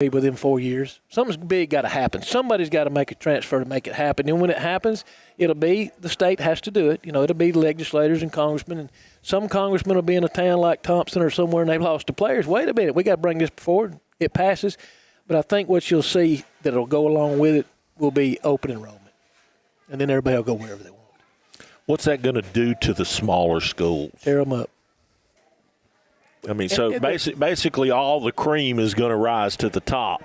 within 4 years. Something's big got to happen. Somebody's got to make a transfer to make it happen. And when it happens, it'll be the state has to do it. You know, it'll be legislators and congressmen. And some congressmen will be in a town like Thompson or somewhere and they've lost the players. Wait a minute, we got to bring this forward. It passes. But I think what you'll see that will go along with it will be open enrollment. And then everybody will go wherever they want. What's that going to do to the smaller schools? Tear them up. I mean, so basically all the cream is going to rise to the top.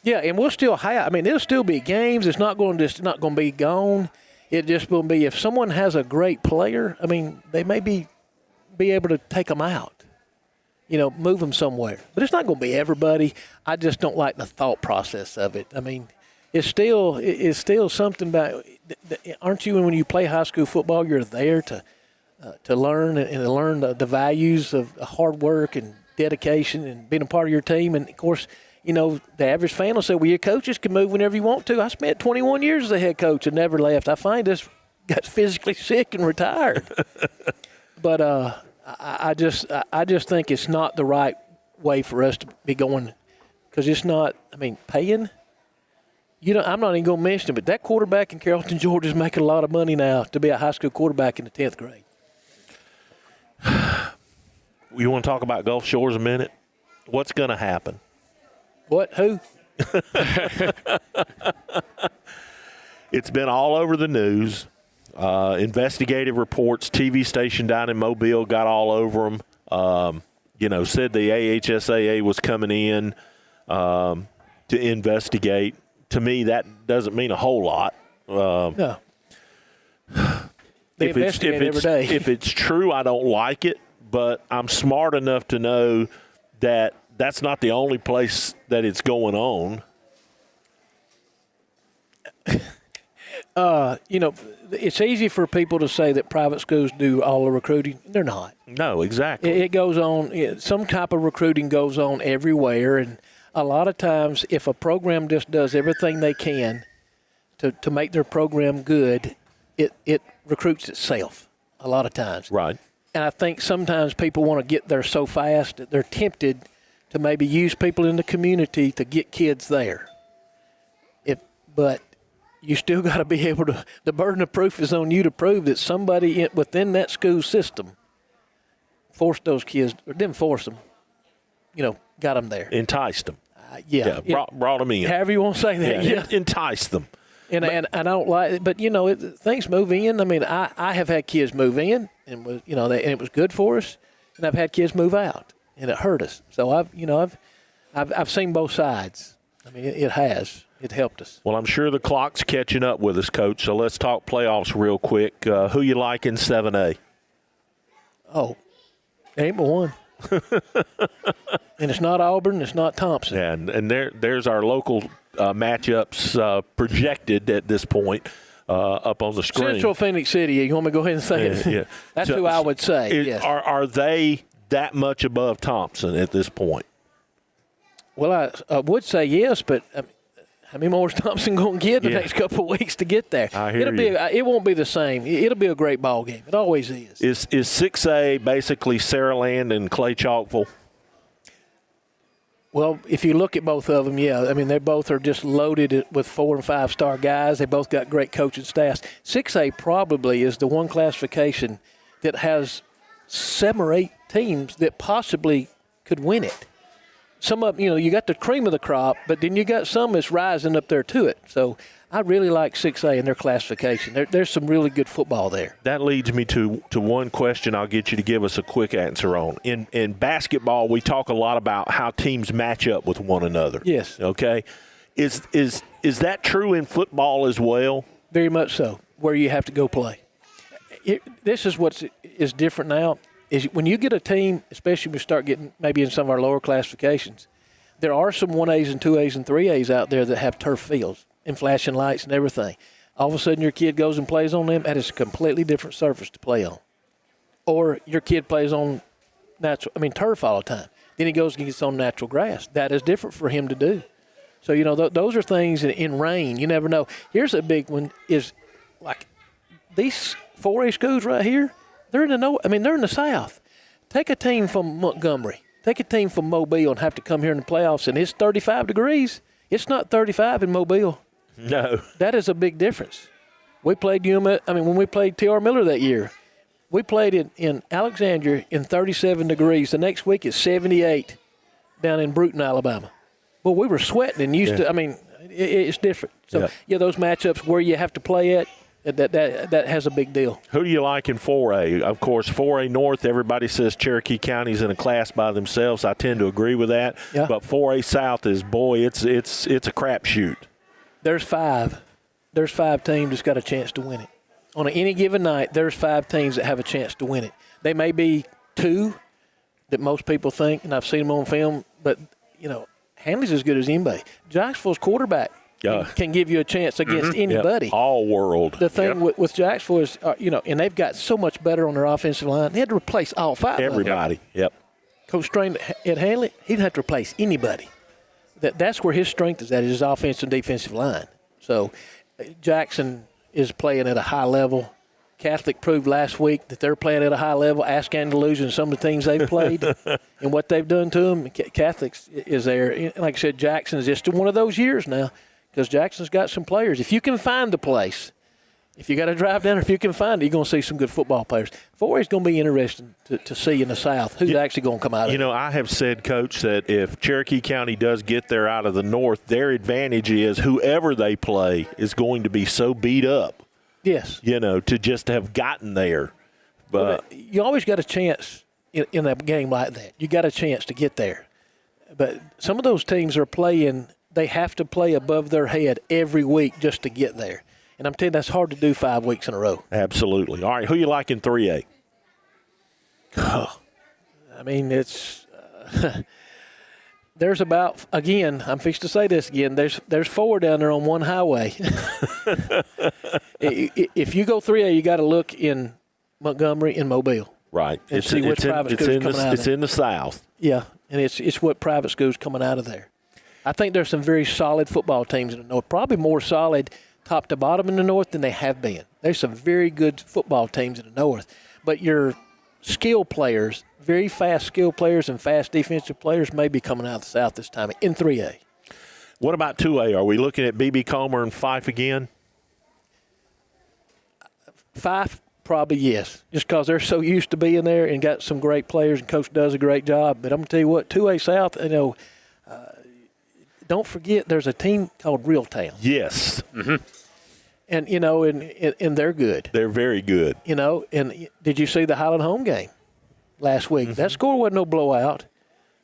Yeah, and we'll still have. I mean, there'll still be games. It's not going to be gone. It just will be if someone has a great player. I mean, they may be able to take them out. You know, move them somewhere. But it's not going to be everybody. I just don't like the thought process of it. I mean, it's still something about. Aren't you when you play high school football? You're there to learn and to learn the values of hard work and dedication and being a part of your team. And, of course, you know, the average fan will say, well, your coaches can move whenever you want to. I spent 21 years as a head coach and never left. I find this got physically sick and retired. But I just think it's not the right way for us to be going because it's not, I mean, Payne. You know, I'm not even going to mention it, but that quarterback in Carrollton, Georgia is making a lot of money now to be a high school quarterback in the 10th grade. You want to talk about Gulf Shores a minute? What's going to happen? What? Who? It's been all over the news. Investigative reports, TV station down in Mobile got all over them. You know, said the AHSAA was coming in to investigate. To me, that doesn't mean a whole lot. No. They investigate every day. If it's true, I don't like it, but I'm smart enough to know that that's not the only place that it's going on. You know, it's easy for people to say that private schools do all the recruiting. They're not. No, exactly. It goes on. Some type of recruiting goes on everywhere, and a lot of times if a program just does everything they can to make their program good, it recruits itself a lot of times. Right. And I think sometimes people want to get there so fast that they're tempted to maybe use people in the community to get kids there. But you still got to be able to – the burden of proof is on you to prove that somebody within that school system forced those kids – or didn't force them, you know, got them there. Enticed them. Brought them in. However you want to say that. Yeah. Enticed them. And I don't like it. But, you know, things move in. I mean, I have had kids move in, and it was good for us. And I've had kids move out, and it hurt us. So, I've seen both sides. I mean, it has. It helped us. Well, I'm sure the clock's catching up with us, Coach. So let's talk playoffs real quick. Who you like in 7A? Oh, there ain't but one. And it's not Auburn. It's not Thompson. Yeah, and there's our local matchups projected at this point up on the screen. Central Phoenix City. You want me to go ahead and say it? Yeah. That's who I would say. Yes. Are they that much above Thompson at this point? Well, I would say yes, but how many more is Thompson going to get in the next couple of weeks to get there? I hear you. It won't be the same. It'll be a great ball game. It always is. Is 6A basically Saraland and Clay Chalkville? Well, if you look at both of them, yeah. I mean, they both are just loaded with 4- and 5-star guys. They both got great coaching staffs. 6A probably is the one classification that has 7 or 8 teams that possibly could win it. Some of them, you got the cream of the crop, but then you got some that's rising up there to it. So I really like 6A in their classification. There's some really good football there. That leads me to one question I'll get you to give us a quick answer on. In basketball, we talk a lot about how teams match up with one another. Yes. Okay. Is that true in football as well? Very much so, where you have to go play. This is what is different now. Is when you get a team, especially when you start getting maybe in some of our lower classifications, there are some 1As and 2As and 3As out there that have turf fields and flashing lights and everything. All of a sudden your kid goes and plays on them, that is a completely different surface to play on. Or your kid plays on turf all the time. Then he goes and gets on natural grass. That is different for him to do. So, those are things in rain. You never know. Here's a big one is like these 4A schools right here. They're in the South. Take a team from Montgomery, Take a team from Mobile and have to come here in the playoffs, and it's 35 degrees. It's not 35 in Mobile. No. That is a big difference. We played when we played T.R. Miller that year, we played in Alexandria in 37 degrees. The next week it's 78 down in Bruton, Alabama. Well, we were sweating and used to. I mean, it's different. So those matchups where you have to play at. That has a big deal. Who do you like in 4A? Of course, 4A North, everybody says Cherokee County's in a class by themselves. I tend to agree with that. Yeah. But 4A South is, it's a crapshoot. There's 5. There's 5 teams that's got a chance to win it. On any given night, there's 5 teams that have a chance to win it. They may be 2 that most people think, and I've seen them on film, but, Hanley's as good as anybody. Jacksonville's quarterback can give you a chance against anybody. All world. The thing with Jacksonville is, and they've got so much better on their offensive line. They had to replace all 5 everybody. of them. Coach Strain at Hanley, he didn't have to replace anybody. That's where his strength is at, is his offensive and defensive line. So Jackson is playing at a high level. Catholic proved last week that they're playing at a high level. Ask Andalusia and some of the teams they've played and what they've done to them. Catholics is there. And like I said, Jackson is just one of those years now because Jackson's got some players. If you can find the place, if you got to drive down, or if you can find it, you're going to see some good football players. 4A is going to be interesting to see in the South who's actually going to come out of it. I have said, Coach, that if Cherokee County does get there out of the North, their advantage is whoever they play is going to be so beat up. Yes. To just have gotten there. But you always got a chance in a game like that. You got a chance to get there. But some of those teams are playing, they have to play above their head every week just to get there. And I'm telling you, that's hard to do 5 weeks in a row. Absolutely. All right, who you like in 3A? It's there's about, again, I'm fixed to say this again, there's 4 down there on one highway. If you go 3A, you got to look in Montgomery and Mobile. Right. And see which private schools coming out of It's in the South. Yeah, and it's what private schools coming out of there. I think there's some very solid football teams in the North, probably more solid top to bottom in the North than they have been. There's some very good football teams in the North. But your skill players, very fast skill players and fast defensive players may be coming out of the South this time in 3A. What about 2A? Are we looking at B.B. Comer and Fife again? Fife, probably yes, just because they're so used to being there and got some great players and Coach does a great job. But I'm going to tell you what, 2A South, don't forget there's a team called Reeltown. Yes. Mm-hmm. And, and they're good. They're very good. And did you see the Highland home game last week? Mm-hmm. That score wasn't no blowout.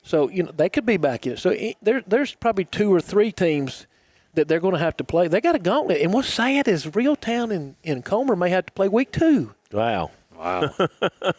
So, they could be back in it. So there's probably 2 or 3 teams that they're going to have to play. They got a gauntlet. And what's sad is Reeltown and Comer may have to play week 2. Wow.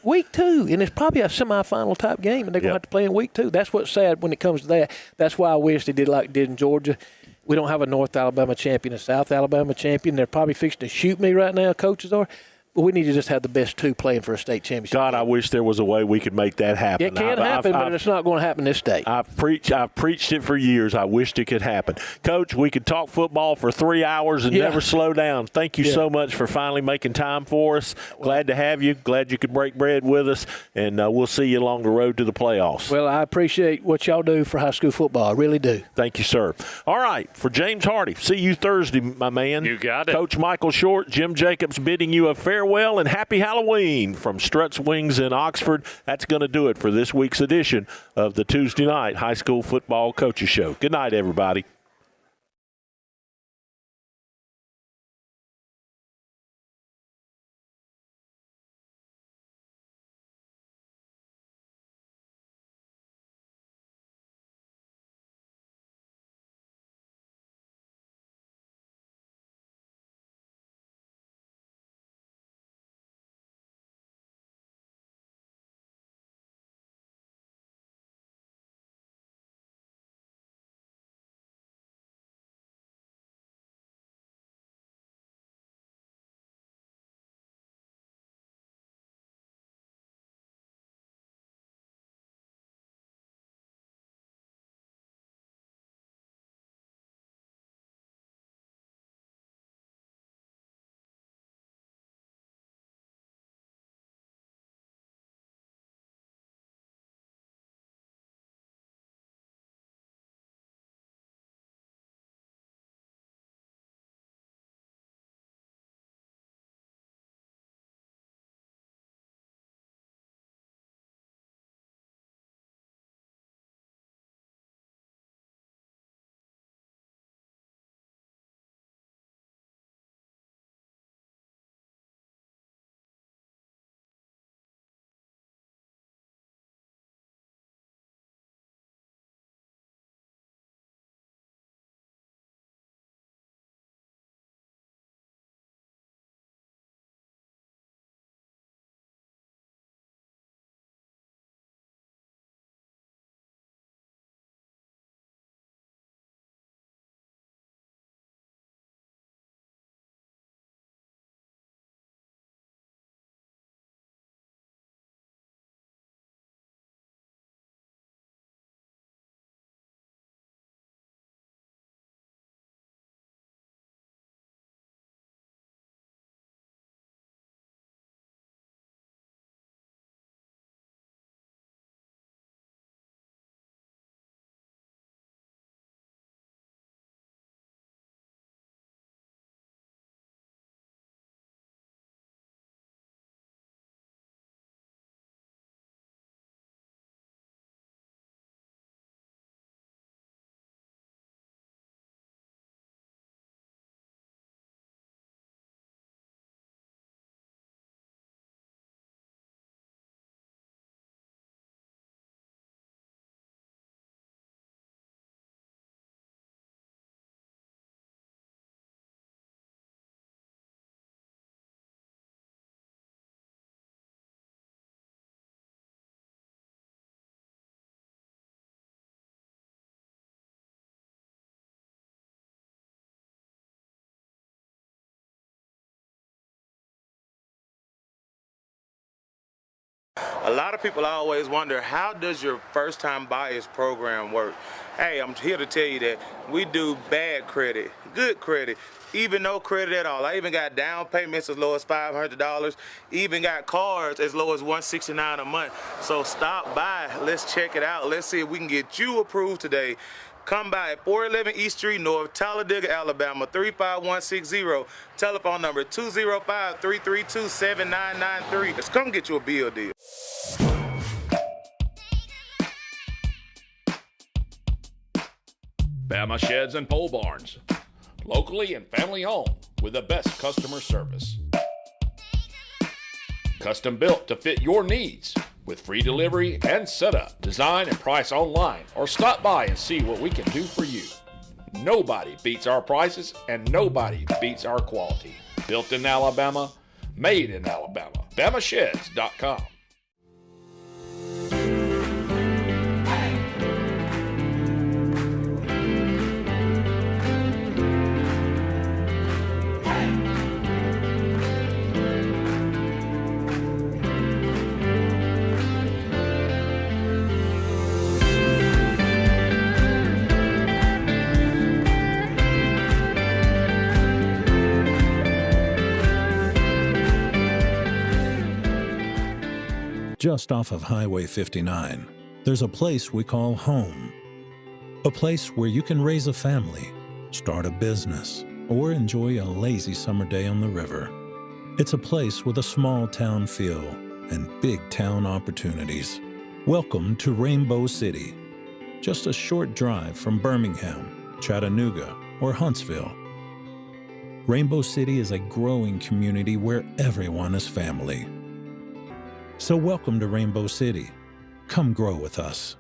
Week 2, and it's probably a semifinal type game, and they're going to have to play in week 2. That's what's sad when it comes to that. That's why I wish they did like they did in Georgia. We don't have a North Alabama champion, a South Alabama champion. They're probably fixing to shoot me right now, coaches are. But we need to just have the best 2 playing for a state championship. God, I wish there was a way we could make that happen. It can happen, but it's not going to happen this state. I've preached it for years. I wished it could happen. Coach, we could talk football for 3 hours and never slow down. Thank you so much for finally making time for us. Glad to have you. Glad you could break bread with us, and we'll see you along the road to the playoffs. Well, I appreciate what y'all do for high school football. I really do. Thank you, sir. All right, for James Hardy, see you Thursday, my man. You got it. Coach Michael Short, Jim Jacobs bidding you a farewell and happy Halloween from Struts Wings in Oxford. That's going to do it for this week's edition of the Tuesday Night High School Football Coaches Show. Good night, everybody. A lot of people always wonder, how does your first-time buyers program work? Hey, I'm here to tell you that we do bad credit, good credit, even no credit at all. I even got down payments as low as $500, even got cards as low as $169 a month. So stop by, let's check it out. Let's see if we can get you approved today. Come by at 411 East Street North, Talladega, Alabama, 35160. Telephone number 205-332-7993. Let's come get you a bill deal. Bama Sheds and Pole Barns. Locally and family owned with the best customer service. Custom built to fit your needs with free delivery and setup. Design and price online or stop by and see what we can do for you. Nobody beats our prices and nobody beats our quality. Built in Alabama, made in Alabama. BamaSheds.com. Just off of Highway 59, there's a place we call home. A place where you can raise a family, start a business, or enjoy a lazy summer day on the river. It's a place with a small town feel and big town opportunities. Welcome to Rainbow City. Just a short drive from Birmingham, Chattanooga, or Huntsville. Rainbow City is a growing community where everyone is family. So welcome to Rainbow City. Come grow with us.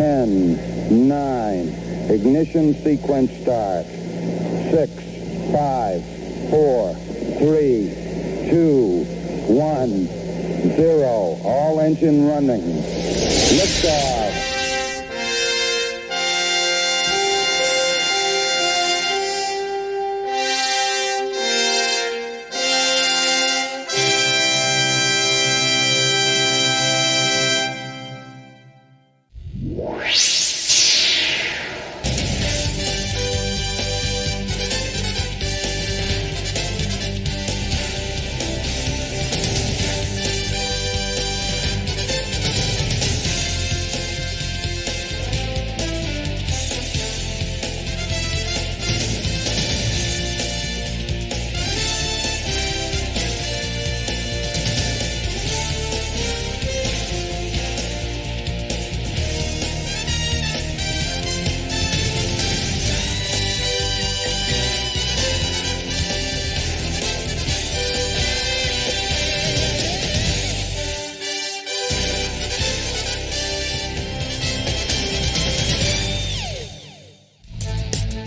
10, 9, ignition sequence start. 6, 5, 4, 3, 2, 1, 0. All engine running. Liftoff.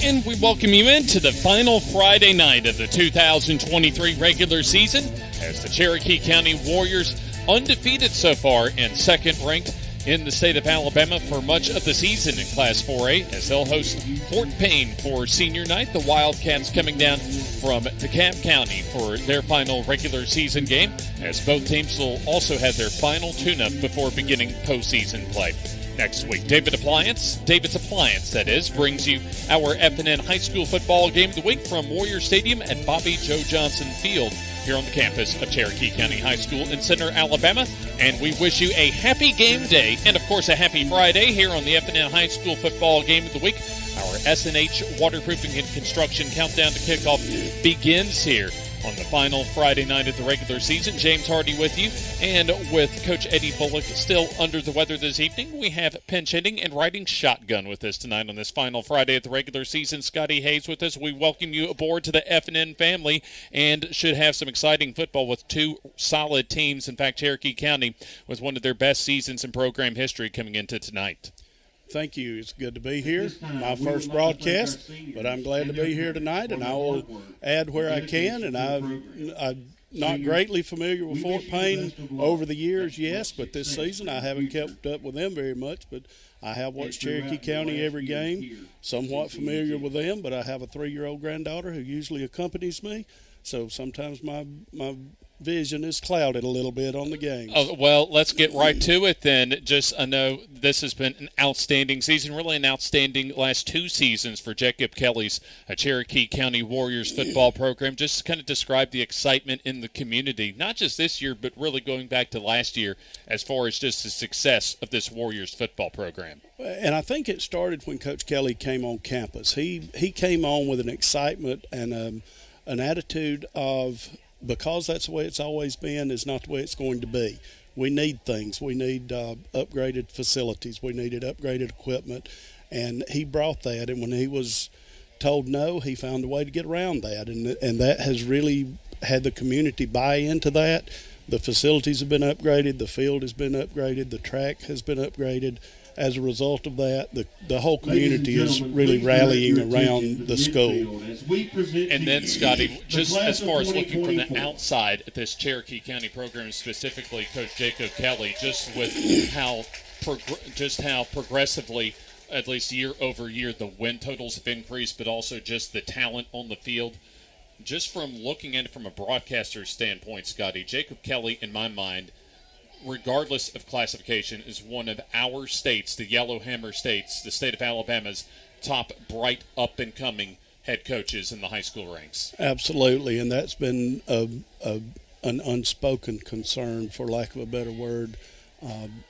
And we welcome you into the final Friday night of the 2023 regular season as the Cherokee County Warriors, undefeated so far and second ranked in the state of Alabama for much of the season in Class 4A, as they'll host Fort Payne for senior night. The Wildcats coming down from DeKalb County for their final regular season game, as both teams will also have their final tune-up before beginning postseason play next week. David's Appliance, that is, brings you our FNN High School football game of the week from Warrior Stadium at Bobby Joe Johnson Field here on the campus of Cherokee County High School in Center, Alabama. And we wish you a happy game day and, of course, a happy Friday here on the FNN High School football game of the week. Our SNH waterproofing and construction countdown to kickoff begins here on the final Friday night of the regular season. James Hardy with you, and with Coach Eddie Bullock still under the weather this evening, we have pinch hitting and riding shotgun with us tonight on this final Friday of the regular season. Scotty Hayes with us. We welcome you aboard to the FNN family and should have some exciting football with two solid teams. In fact, Cherokee County with one of their best seasons in program history coming into tonight. Thank you. It's good to be here. My first broadcast, but I'm glad to be here tonight, and I will add where I can. And I'm not greatly familiar with Fort Payne over the years, yes, but this season I haven't kept up with them very much. But I have watched Cherokee County every game, somewhat familiar with them, but I have a 3-year-old granddaughter who usually accompanies me, so sometimes my vision is clouded a little bit on the games. Oh, well, let's get right to it then. I know this has been an outstanding season, really an outstanding last 2 seasons for Jacob Kelly's Cherokee County Warriors football program. Just kind of describe the excitement in the community, not just this year, but really going back to last year as far as just the success of this Warriors football program. And I think it started when Coach Kelly came on campus. He came on with an excitement and an attitude of, because that's the way it's always been, is not the way it's going to be. We need things. We need upgraded facilities. We needed upgraded equipment. And he brought that. And when he was told no, he found a way to get around that. And that has really had the community buy into that. The facilities have been upgraded. The field has been upgraded. The track has been upgraded. As a result of that, the whole community is really rallying around the school. And then, Scotty, just as far as looking from the outside at this Cherokee County program, specifically Coach Jacob Kelly, just with how progressively, at least year over year, the win totals have increased, but also just the talent on the field. Just from looking at it from a broadcaster's standpoint, Scotty, Jacob Kelly, in my mind, regardless of classification, is one of our states, the Yellowhammer states, the state of Alabama's top bright up-and-coming head coaches in the high school ranks. Absolutely, and that's been an unspoken concern, for lack of a better word,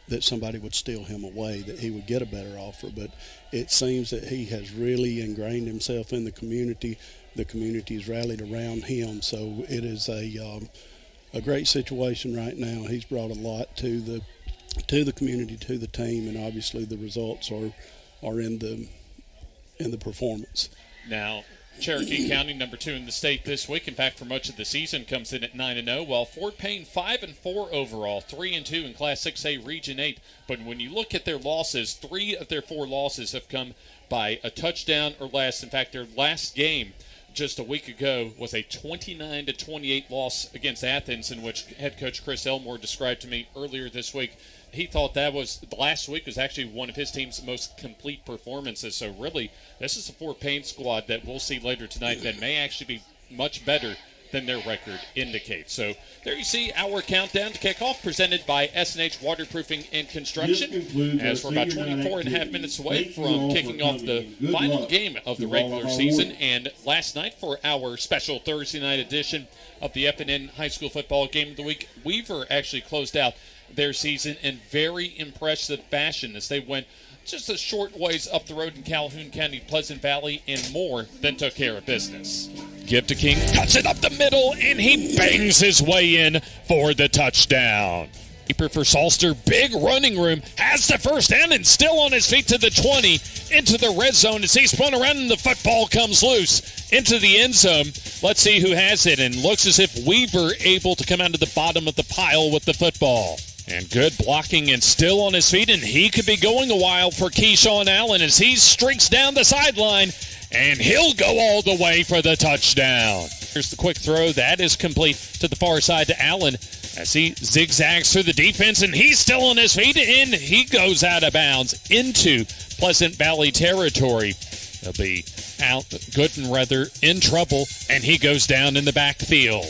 that somebody would steal him away, that he would get a better offer. But it seems that he has really ingrained himself in the community. The community has rallied around him, so it is a great situation right now. He's brought a lot to the community, to the team, and obviously the results are in the performance. Now, Cherokee County, number 2 in the state this week. In fact, for much of the season, comes in at 9-0, while Fort Payne 5-4 overall, 3-2 in Class 6A Region 8. But when you look at their losses, 3 of their 4 losses have come by a touchdown or less. In fact, their last game just a week ago was a 29-28 loss against Athens, in which head coach Chris Elmore described to me earlier this week. He thought that was last week was actually one of his team's most complete performances. So really, this is a Fort Payne squad that we'll see later tonight that may actually be much better than their record indicates. So there you see our countdown to kickoff, presented by S&H Waterproofing and Construction, as we're about 24 and a half minutes away from kicking off the final game of the regular season. And last night, for our special Thursday night edition of the FNN High School Football Game of the Week, Weaver actually closed out their season in very impressive fashion as they went just a short ways up the road in Calhoun County, Pleasant Valley, and more than took care of business. Give to King, cuts it up the middle, and he bangs his way in for the touchdown. Keeper for Salster, big running room, has the first down and still on his feet to the 20, into the red zone as he spun around and the football comes loose into the end zone. Let's see who has it, and looks as if Weaver able to come out of the bottom of the pile with the football. And good blocking and still on his feet, and he could be going a while for Keyshawn Allen as he streaks down the sideline, and he'll go all the way for the touchdown. Here's the quick throw. That is complete to the far side to Allen as he zigzags through the defense, and he's still on his feet, and he goes out of bounds into Pleasant Valley territory. He'll be out, Gooden rather, in trouble, and he goes down in the backfield.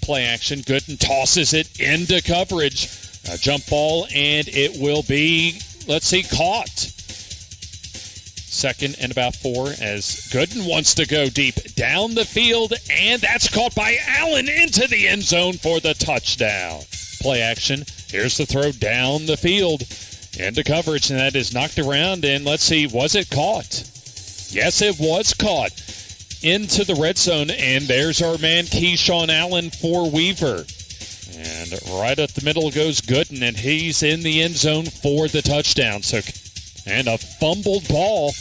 Play action. Gooden tosses it into coverage. A jump ball, and it will be, let's see, caught. 2nd and about 4 as Gooden wants to go deep down the field, and that's caught by Allen into the end zone for the touchdown. Play action. Here's the throw down the field into coverage, and that is knocked around, and let's see, was it caught? Yes, it was caught. Into the red zone, and there's our man Keyshawn Allen for Weaver. And right up the middle goes Gooden, and he's in the end zone for the touchdown. And a fumbled ball,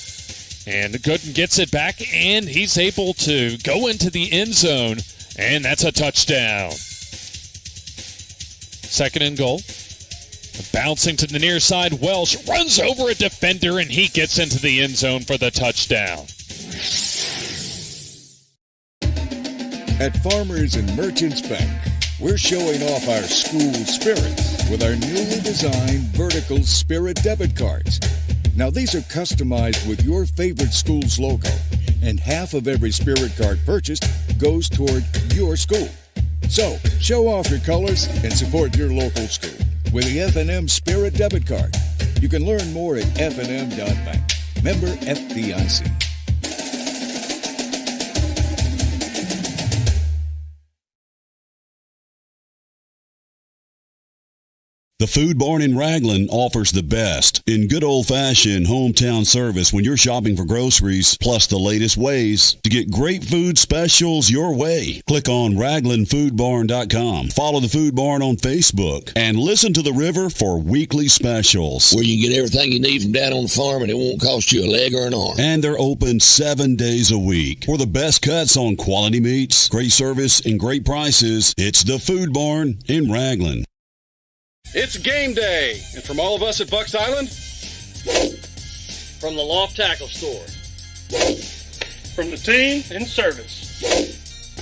and Gooden gets it back, and he's able to go into the end zone, and that's a touchdown. 2nd and goal. Bouncing to the near side, Welsh runs over a defender, and he gets into the end zone for the touchdown. At Farmers and Merchants Bank, we're showing off our school spirit with our newly designed vertical Spirit debit cards. Now, these are customized with your favorite school's logo, and half of every Spirit card purchased goes toward your school. So, show off your colors and support your local school with the FNN Spirit debit card. You can learn more at fnn.bank. Member FDIC. The Food Barn in Raglan offers the best in good old-fashioned hometown service when you're shopping for groceries, plus the latest ways to get great food specials your way. Click on RaglanFoodBarn.com. Follow the Food Barn on Facebook and listen to the River for weekly specials. Where you can get everything you need from down on the farm and it won't cost you a leg or an arm. And they're open 7 days a week. For the best cuts on quality meats, great service, and great prices, it's the Food Barn in Raglan. It's game day, and from all of us at Bucks Island, from the Loft Tackle Store, from the team in service,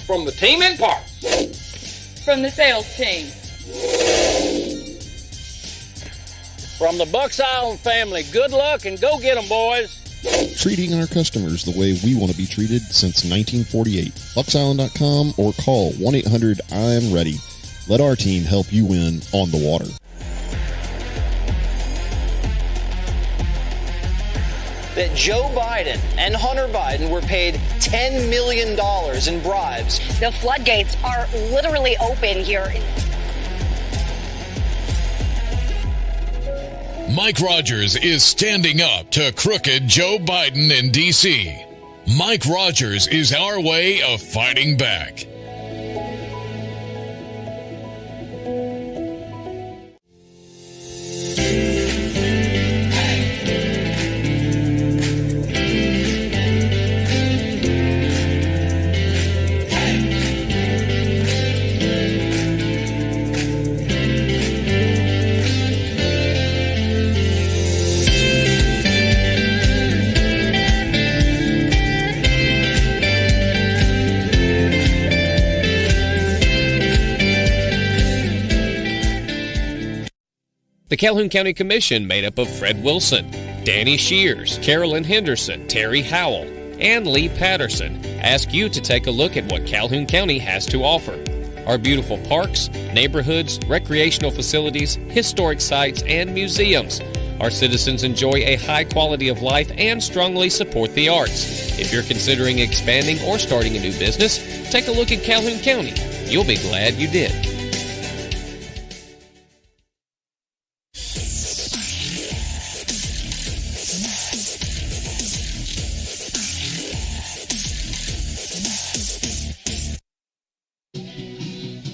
from the team in parts, from the sales team, from the Bucks Island family. Good luck and go get them, boys. Treating our customers the way we want to be treated since 1948. BucksIsland.com or call 1-800-I'm-READY. Let our team help you win on the water. That Joe Biden and Hunter Biden were paid $10 million in bribes. The floodgates are literally open here. Mike Rogers is standing up to crooked Joe Biden in D.C. Mike Rogers is our way of fighting back. The Calhoun County Commission, made up of Fred Wilson, Danny Shears, Carolyn Henderson, Terry Howell, and Lee Patterson, ask you to take a look at what Calhoun County has to offer. Our beautiful parks, neighborhoods, recreational facilities, historic sites, and museums. Our citizens enjoy a high quality of life and strongly support the arts. If you're considering expanding or starting a new business, take a look at Calhoun County. You'll be glad you did.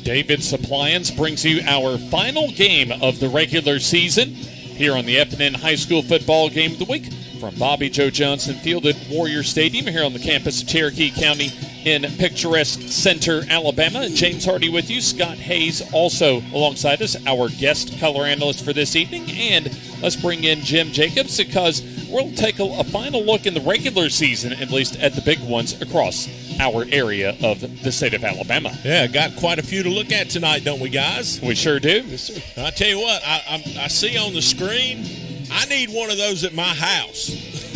David's Appliance brings you our final game of the regular season here on the FNN High School Football Game of the Week from Bobby Joe Johnson Field at Warrior Stadium here on the campus of Cherokee County in picturesque Center, Alabama. James Hardy with you. Scott Hayes also alongside us, our guest color analyst for this evening. And let's bring in Jim Jacobs because we'll take a final look in the regular season, at least at the big ones across our area of the state of Alabama. Yeah, got quite a few to look at tonight, don't we, guys? We sure do. Yes, sir. I tell you what, I see on the screen, I need one of those at my house.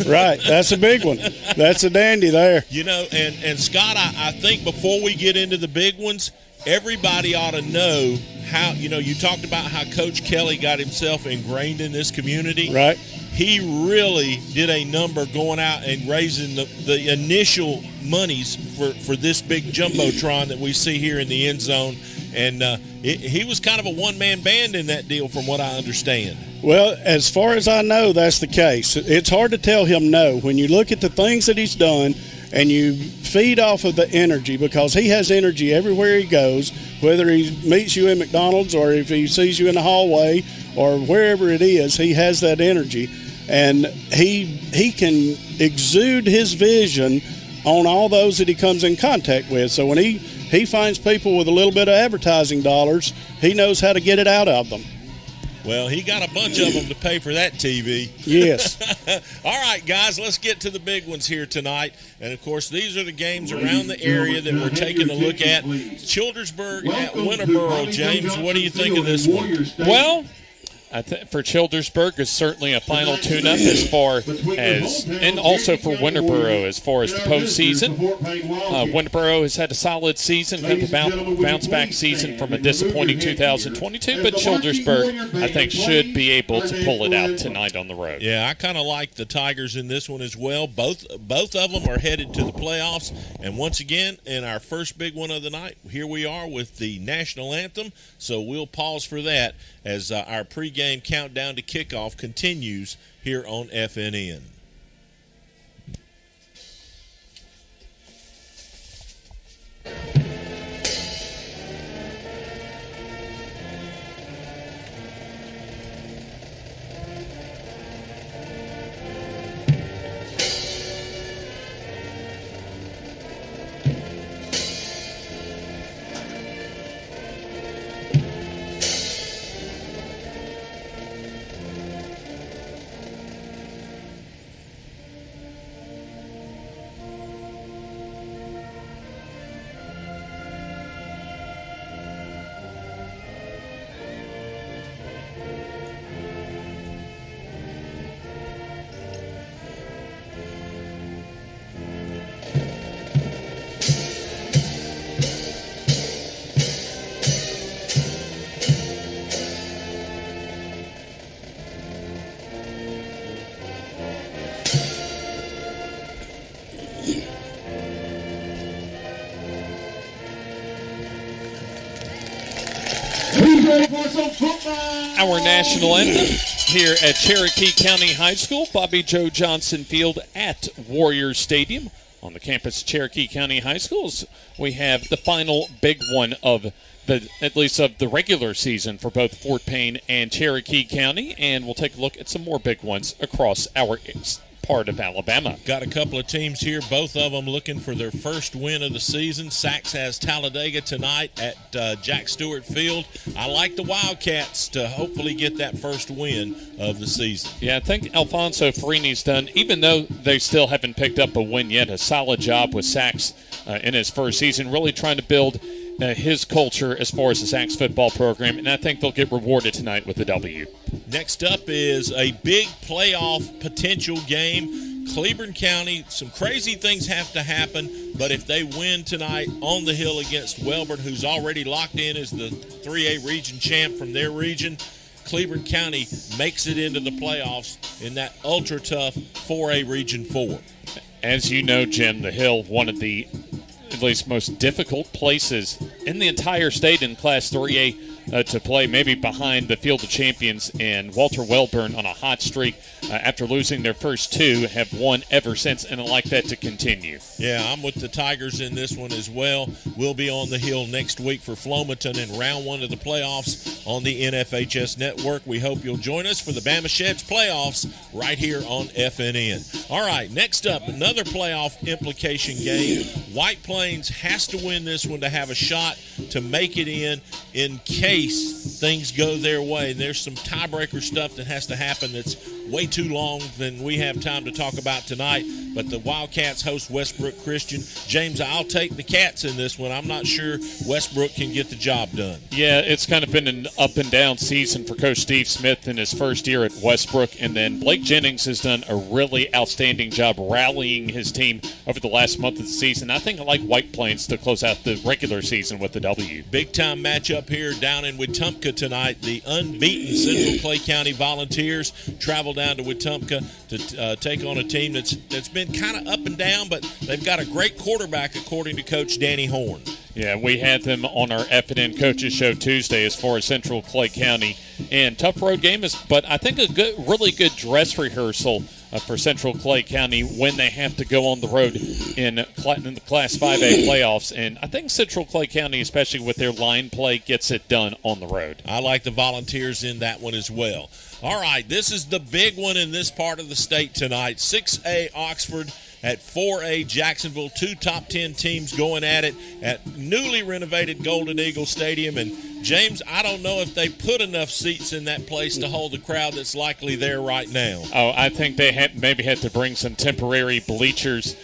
Right, that's a big one. That's a dandy there. You know, and Scott, I think before we get into the big ones, everybody ought to know how, you talked about how Coach Kelly got himself ingrained in this community. Right. He really did a number going out and raising the initial monies for this big Jumbotron that we see here in the end zone. And he was kind of a one-man band in that deal from what I understand. Well, as far as I know, that's the case. It's hard to tell him no. When you look at the things that he's done and you feed off of the energy, because he has energy everywhere he goes, whether he meets you in McDonald's or if he sees you in the hallway or wherever it is, he has that energy. And he can exude his vision on all those that he comes in contact with. So when he finds people with a little bit of advertising dollars, he knows how to get it out of them. Well, he got a bunch of them to pay for that TV. Yes. All right, guys, let's get to the big ones here tonight. And, of course, these are the games around the area that we're taking a look at. Childersburg at Winterboro. James, what do you think of this one? Well, for Childersburg is certainly a final tune-up as far as, and also for Winterboro as far as the postseason. Winterboro has had a solid season, kind of a bounce-back season from a disappointing 2022, but Childersburg, I think, should be able to pull it out tonight on the road. Yeah, I kind of like the Tigers in this one as well. Both of them are headed to the playoffs, and once again, in our first big one of the night, here we are with the national anthem, so we'll pause for that as our pregame countdown to kickoff continues here on FNN. Our national anthem here at Cherokee County High School, Bobby Joe Johnson Field at Warrior Stadium on the campus of Cherokee County High Schools. We have the final big one of at least of the regular season for both Fort Payne and Cherokee County, and we'll take a look at some more big ones across our part of Alabama. Got a couple of teams here, both of them looking for their first win of the season. Sachs has Talladega tonight at Jack Stewart Field. I like the Wildcats to hopefully get that first win of the season. Yeah, I think Alfonso Farini's done, even though they still haven't picked up a win yet, a solid job with Sachs in his first season, really trying to build his culture as far as the Sacs football program, and I think they'll get rewarded tonight with the W. Next up is a big playoff potential game. Cleburne County, some crazy things have to happen, but if they win tonight on the hill against Welborn, who's already locked in as the 3A region champ from their region, Cleburne County makes it into the playoffs in that ultra-tough 4A Region 4. As you know, Jim, the Hill, one of the at least most difficult places in the entire state in Class 3A to play, maybe behind the Field of Champions, and Walter Welborn on a hot streak after losing their first two have won ever since, and I'd like that to continue. Yeah, I'm with the Tigers in this one as well. We'll be on the hill next week for Flomaton in round one of the playoffs on the NFHS network. We hope you'll join us for the Bama Sheds playoffs right here on FNN. All right, next up, another playoff implication game. White Plains has to win this one to have a shot to make it in case things go their way. There's some tiebreaker stuff that has to happen that's way too long than we have time to talk about tonight, but the Wildcats host Westbrook Christian. James, I'll take the Cats in this one. I'm not sure Westbrook can get the job done. Yeah, it's kind of been an up-and-down season for Coach Steve Smith in his first year at Westbrook, and then Blake Jennings has done a really outstanding job rallying his team over the last month of the season. I think I like White Plains to close out the regular season with the W. Big-time matchup here down in Wetumpka tonight. The unbeaten Central Clay County Volunteers travel down to Wetumpka to take on a team that's been kind of up and down, but they've got a great quarterback, according to Coach Danny Horn. Yeah, we had them on our FNN Coaches Show Tuesday as far as Central Clay County. And tough road game but I think really good dress rehearsal for Central Clay County when they have to go on the road in the Class 5A playoffs. And I think Central Clay County, especially with their line play, gets it done on the road. I like the Volunteers in that one as well. All right, this is the big one in this part of the state tonight. 6A Oxford at 4A Jacksonville. Two top 10 teams going at it at newly renovated Golden Eagle Stadium. And, James, I don't know if they put enough seats in that place to hold the crowd that's likely there right now. Oh, I think they maybe had to bring some temporary bleachers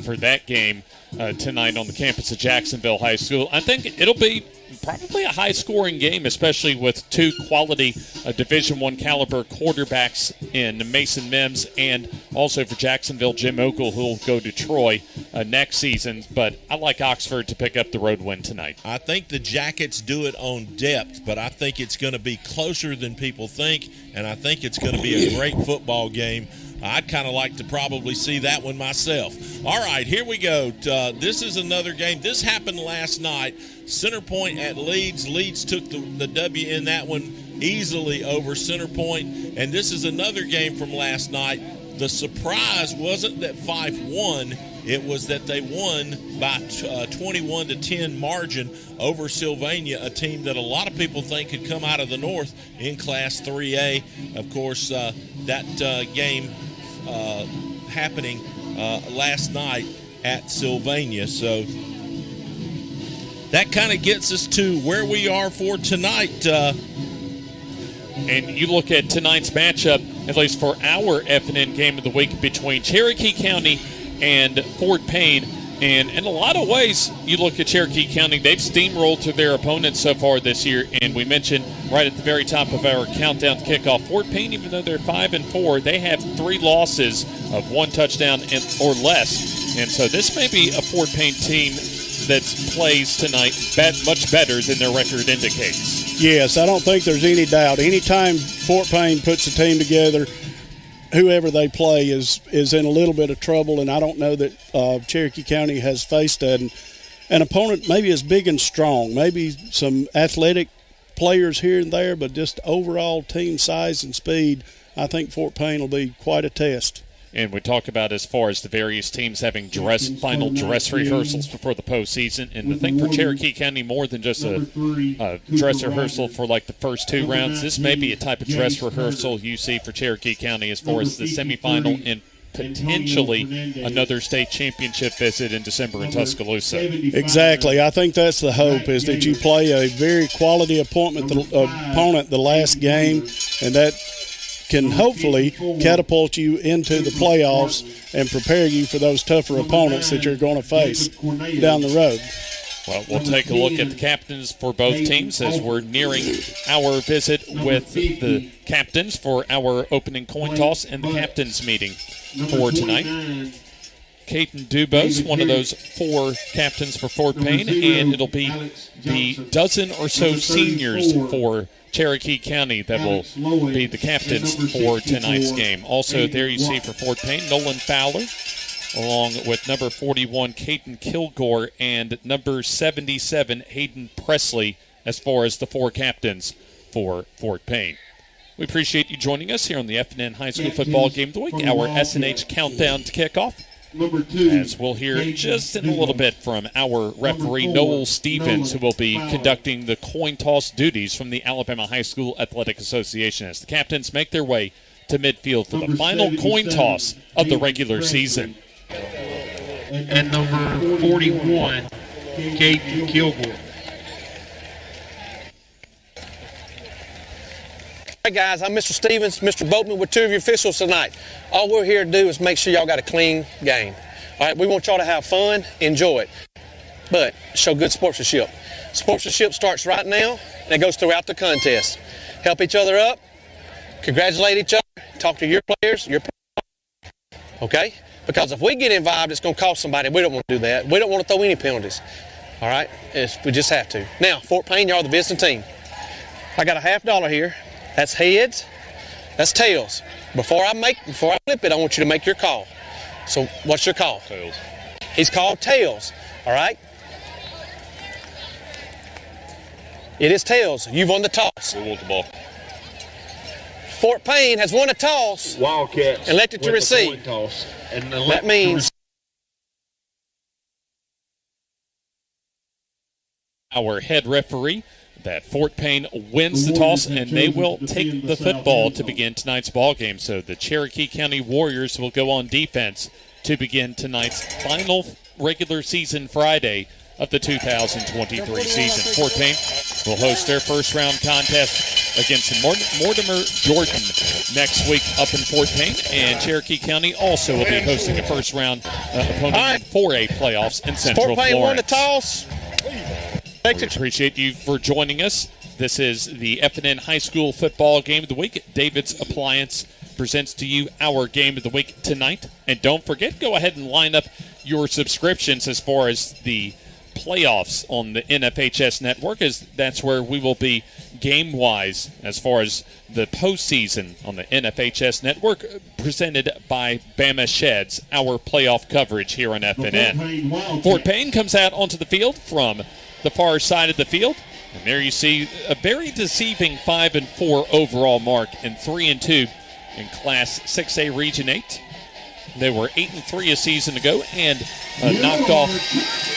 for that game tonight on the campus of Jacksonville High School. I think it'll be probably a high-scoring game, especially with two quality Division I caliber quarterbacks in Mason Mims and also for Jacksonville, Jim Ogle, who will go to Troy next season. But I like Oxford to pick up the road win tonight. I think the Jackets do it on depth, but I think it's going to be closer than people think, and I think it's going to be a great football game. I'd kind of like to probably see that one myself. All right, here we go. This is another game. This happened last night. Center Point at Leeds. Leeds took the W in that one easily over Center Point. And this is another game from last night. The surprise wasn't that Fife won. It was that they won by 21-10 margin over Sylvania, a team that a lot of people think could come out of the North in Class 3A. Of course, that game happening last night at Sylvania. So that kind of gets us to where we are for tonight. And you look at tonight's matchup, at least for our FNN game of the week, between Cherokee County and Fort Payne. And in a lot of ways, you look at Cherokee County, they've steamrolled to their opponents so far this year. And we mentioned right at the very top of our countdown to kickoff, Fort Payne, even though they're 5-4, they have 3 losses of 1 touchdown or less. And so this may be a Fort Payne team that plays tonight much better than their record indicates. Yes, I don't think there's any doubt. Anytime Fort Payne puts a team together, whoever they play is in a little bit of trouble, and I don't know that Cherokee County has faced an opponent maybe as big and strong, maybe some athletic players here and there, but just overall team size and speed, I think Fort Payne will be quite a test. And we talk about as far as the various teams having final dress rehearsals before the postseason. And I think for Cherokee County, more than just a dress rehearsal for like the first 2 rounds, this may be a type of dress rehearsal you see for Cherokee County as far as the semifinal and potentially another state championship visit in December in Tuscaloosa. Exactly. I think that's the hope, is that you play a very quality opponent the last game, and that can hopefully catapult you into the playoffs and prepare you for those tougher opponents that you're going to face down the road. Well, we'll take a look at the captains for both teams as we're nearing our visit with the captains for our opening coin toss and the captains meeting for tonight. Caden Dubose, one of those 4 captains for Fort Payne, and it'll be the dozen or so seniors for Cherokee County that will be the captains for tonight's game. Also there you see for Fort Payne, Nolan Fowler, along with number 41, Caden Kilgore, and number 77, Hayden Presley, as far as the 4 captains for Fort Payne. We appreciate you joining us here on the FNN High School Football Game of the Week, our SNH Countdown to Kickoff. As we'll hear just in a little bit from our referee, Noel Stevens, who will be conducting the coin toss duties from the Alabama High School Athletic Association as the captains make their way to midfield for the final coin toss of the regular season. And number 41, Caden Kilgore. All right, guys, I'm Mr. Stevens, Mr. Boatman with 2 of your officials tonight. All we're here to do is make sure y'all got a clean game. All right, we want y'all to have fun, enjoy it, but show good sportsmanship. Sportsmanship starts right now, and it goes throughout the contest. Help each other up, congratulate each other, talk to your players, okay? Because if we get involved, it's going to cost somebody. We don't want to do that. We don't want to throw any penalties, all right? We just have to. Now, Fort Payne, y'all are the visiting team. I got a $50 here. That's heads, that's tails. Before I flip it, I want you to make your call. So what's your call? Tails. He's called tails, all right? It is tails. You've won the toss. We want the ball. Fort Payne has won a toss. Wildcats elected to receive. Toss. And that means our head referee that Fort Payne wins the toss, and they will take the football to begin tonight's ball game. So the Cherokee County Warriors will go on defense to begin tonight's final regular season Friday of the 2023 season. Fort Payne will host their first-round contest against Mortimer Jordan next week up in Fort Payne, and Cherokee County also will be hosting a first-round opponent in 4A playoffs in Central Fort Payne Florence. won the toss. We appreciate you for joining us. This is the FNN High School Football Game of the Week. David's Appliance presents to you our Game of the Week tonight. And don't forget, go ahead and line up your subscriptions as far as the playoffs on the NFHS network, as that's where we will be game-wise as far as the postseason on the NFHS network, presented by Bama Sheds, our playoff coverage here on FNN. Fort Payne comes out onto the field from the far side of the field, and there you see a very deceiving 5-4 overall mark and 3-2 in Class 6A Region 8. They were 8-3 a season ago and knocked off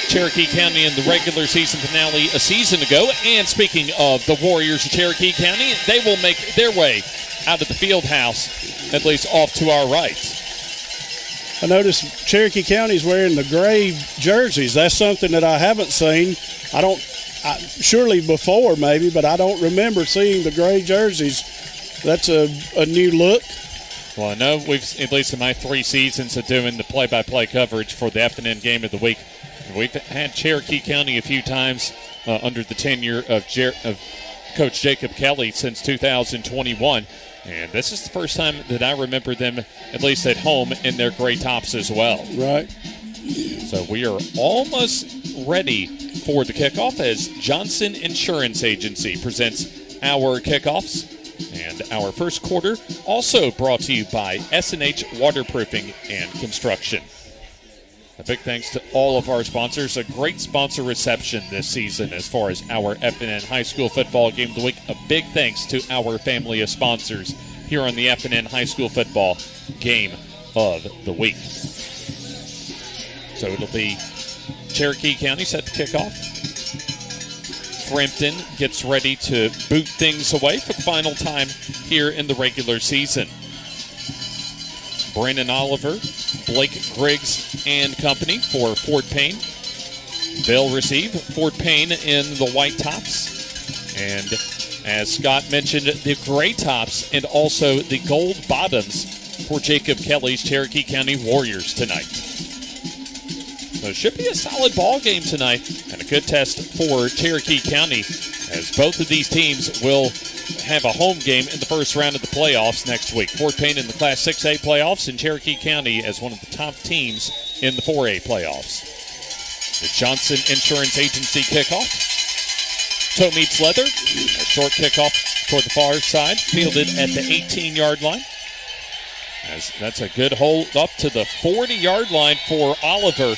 Cherokee County in the regular season finale a season ago. And speaking of the Warriors of Cherokee County, they will make their way out of the field house, at least off to our right. I noticed Cherokee County's wearing the gray jerseys. That's something that I haven't seen. Surely before maybe, but I don't remember seeing the gray jerseys. That's a new look. Well, I know we've, at least in my 3 seasons of doing the play-by-play coverage for the FNN Game of the Week, we've had Cherokee County a few times under the tenure of Coach Jacob Kelly since 2021. And this is the first time that I remember them, at least at home, in their gray tops as well. Right. So we are almost ready for the kickoff as Johnson Insurance Agency presents our kickoffs. And our first quarter also brought to you by SNH Waterproofing and Construction. A big thanks to all of our sponsors. A great sponsor reception this season as far as our FNN High School Football Game of the Week. A big thanks to our family of sponsors here on the FNN High School Football Game of the Week. So it'll be Cherokee County set to kick off. Frampton gets ready to boot things away for the final time here in the regular season. Brandon Oliver, Blake Griggs and company for Fort Payne. They'll receive Fort Payne in the white tops. And as Scott mentioned, the gray tops and also the gold bottoms for Jacob Kelly's Cherokee County Warriors tonight. So it should be a solid ball game tonight and a good test for Cherokee County, as both of these teams will have a home game in the first round of the playoffs next week. Fort Payne in the Class 6A playoffs and Cherokee County as one of the top teams in the 4A playoffs. The Johnson Insurance Agency kickoff. Toe meets leather. A short kickoff toward the far side, fielded at the 18-yard line. As that's a good hold up to the 40-yard line for Oliver,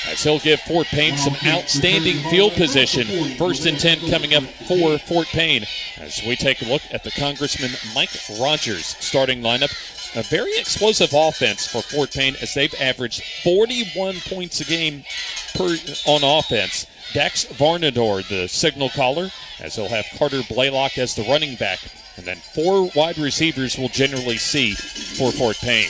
as he'll give Fort Payne some outstanding field position. 1st and 10 coming up for Fort Payne as we take a look at the Congressman Mike Rogers starting lineup. A very explosive offense for Fort Payne as they've averaged 41 points a game on offense. Dax Varnador, the signal caller, as he'll have Carter Blaylock as the running back. And then 4 wide receivers will generally see for Fort Payne.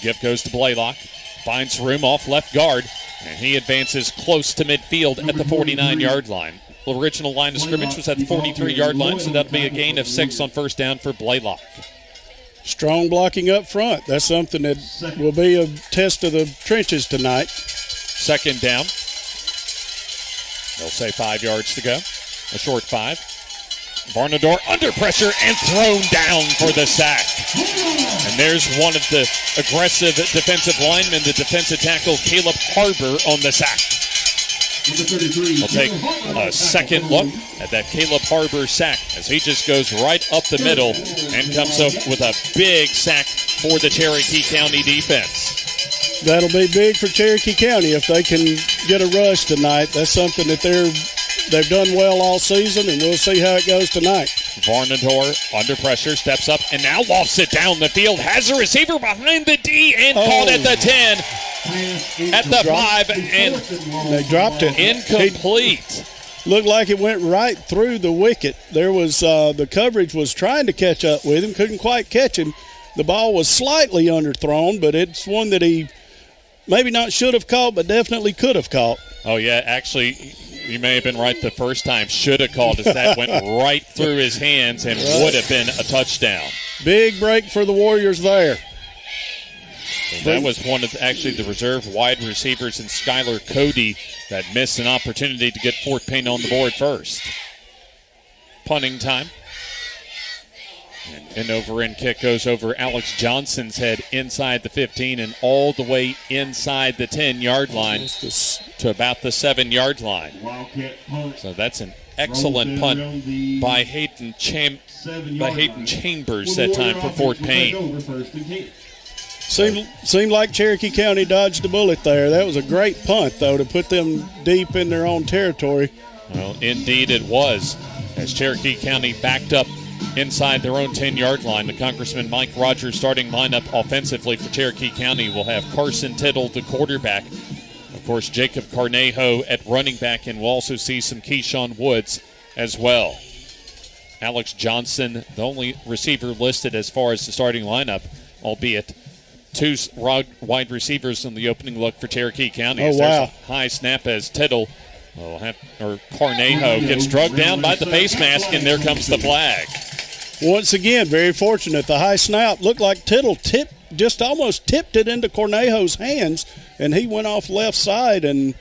Gift goes to Blaylock. Finds room off left guard. And he advances close to midfield at the 49-yard line. The original line of scrimmage was at the 43-yard line, so that'll be a gain of 6 on first down for Blaylock. Strong blocking up front. That's something that will be a test of the trenches tonight. 2nd down. They'll say 5 yards to go. A short 5. Varnador under pressure and thrown down for the sack. And there's one of the aggressive defensive linemen, the defensive tackle Caleb Harbor, on the sack. We'll take a second look at that Caleb Harbor sack as he just goes right up the middle and comes up with a big sack for the Cherokee County defense. That'll be big for Cherokee County if they can get a rush tonight. That's something that they've done well all season, and we'll see how it goes tonight. Varnador under pressure, steps up, and now lofts it down the field. Has a receiver behind the D and caught at the 10, at the 5, and they dropped it. Incomplete. Looked like it went right through the wicket. There was the coverage was trying to catch up with him, couldn't quite catch him. The ball was slightly underthrown, but it's one that he maybe not should have caught, but definitely could have caught. Oh, yeah, actually, you may have been right the first time. Should have called as that went right through his hands and would have been a touchdown. Big break for the Warriors there. And that was one of actually the reserve wide receivers in Skylar Cody that missed an opportunity to get Fort Payne on the board first. Punting time. And an over-end kick goes over Alex Johnson's head inside the 15 and all the way inside the 10-yard line to about the 7-yard line. So that's an excellent punt by Hayden Chambers that time for Fort Payne. Seemed like Cherokee County dodged a bullet there. That was a great punt, though, to put them deep in their own territory. Well, indeed it was. As Cherokee County backed up inside their own 10-yard line, the Congressman Mike Rogers starting lineup offensively for Cherokee County will have Carson Tittle, the quarterback. Of course, Jacob Carnejo at running back, and we'll also see some Keyshawn Woods as well. Alex Johnson, the only receiver listed as far as the starting lineup, albeit 2 wide receivers in the opening look for Cherokee County. Oh, wow. There's a high snap as Tittle Carnejo gets drugged down by the face mask, and there comes the flag. Once again, very fortunate. The high snap looked like Tittle almost tipped it into Cornejo's hands, and he went off left side, and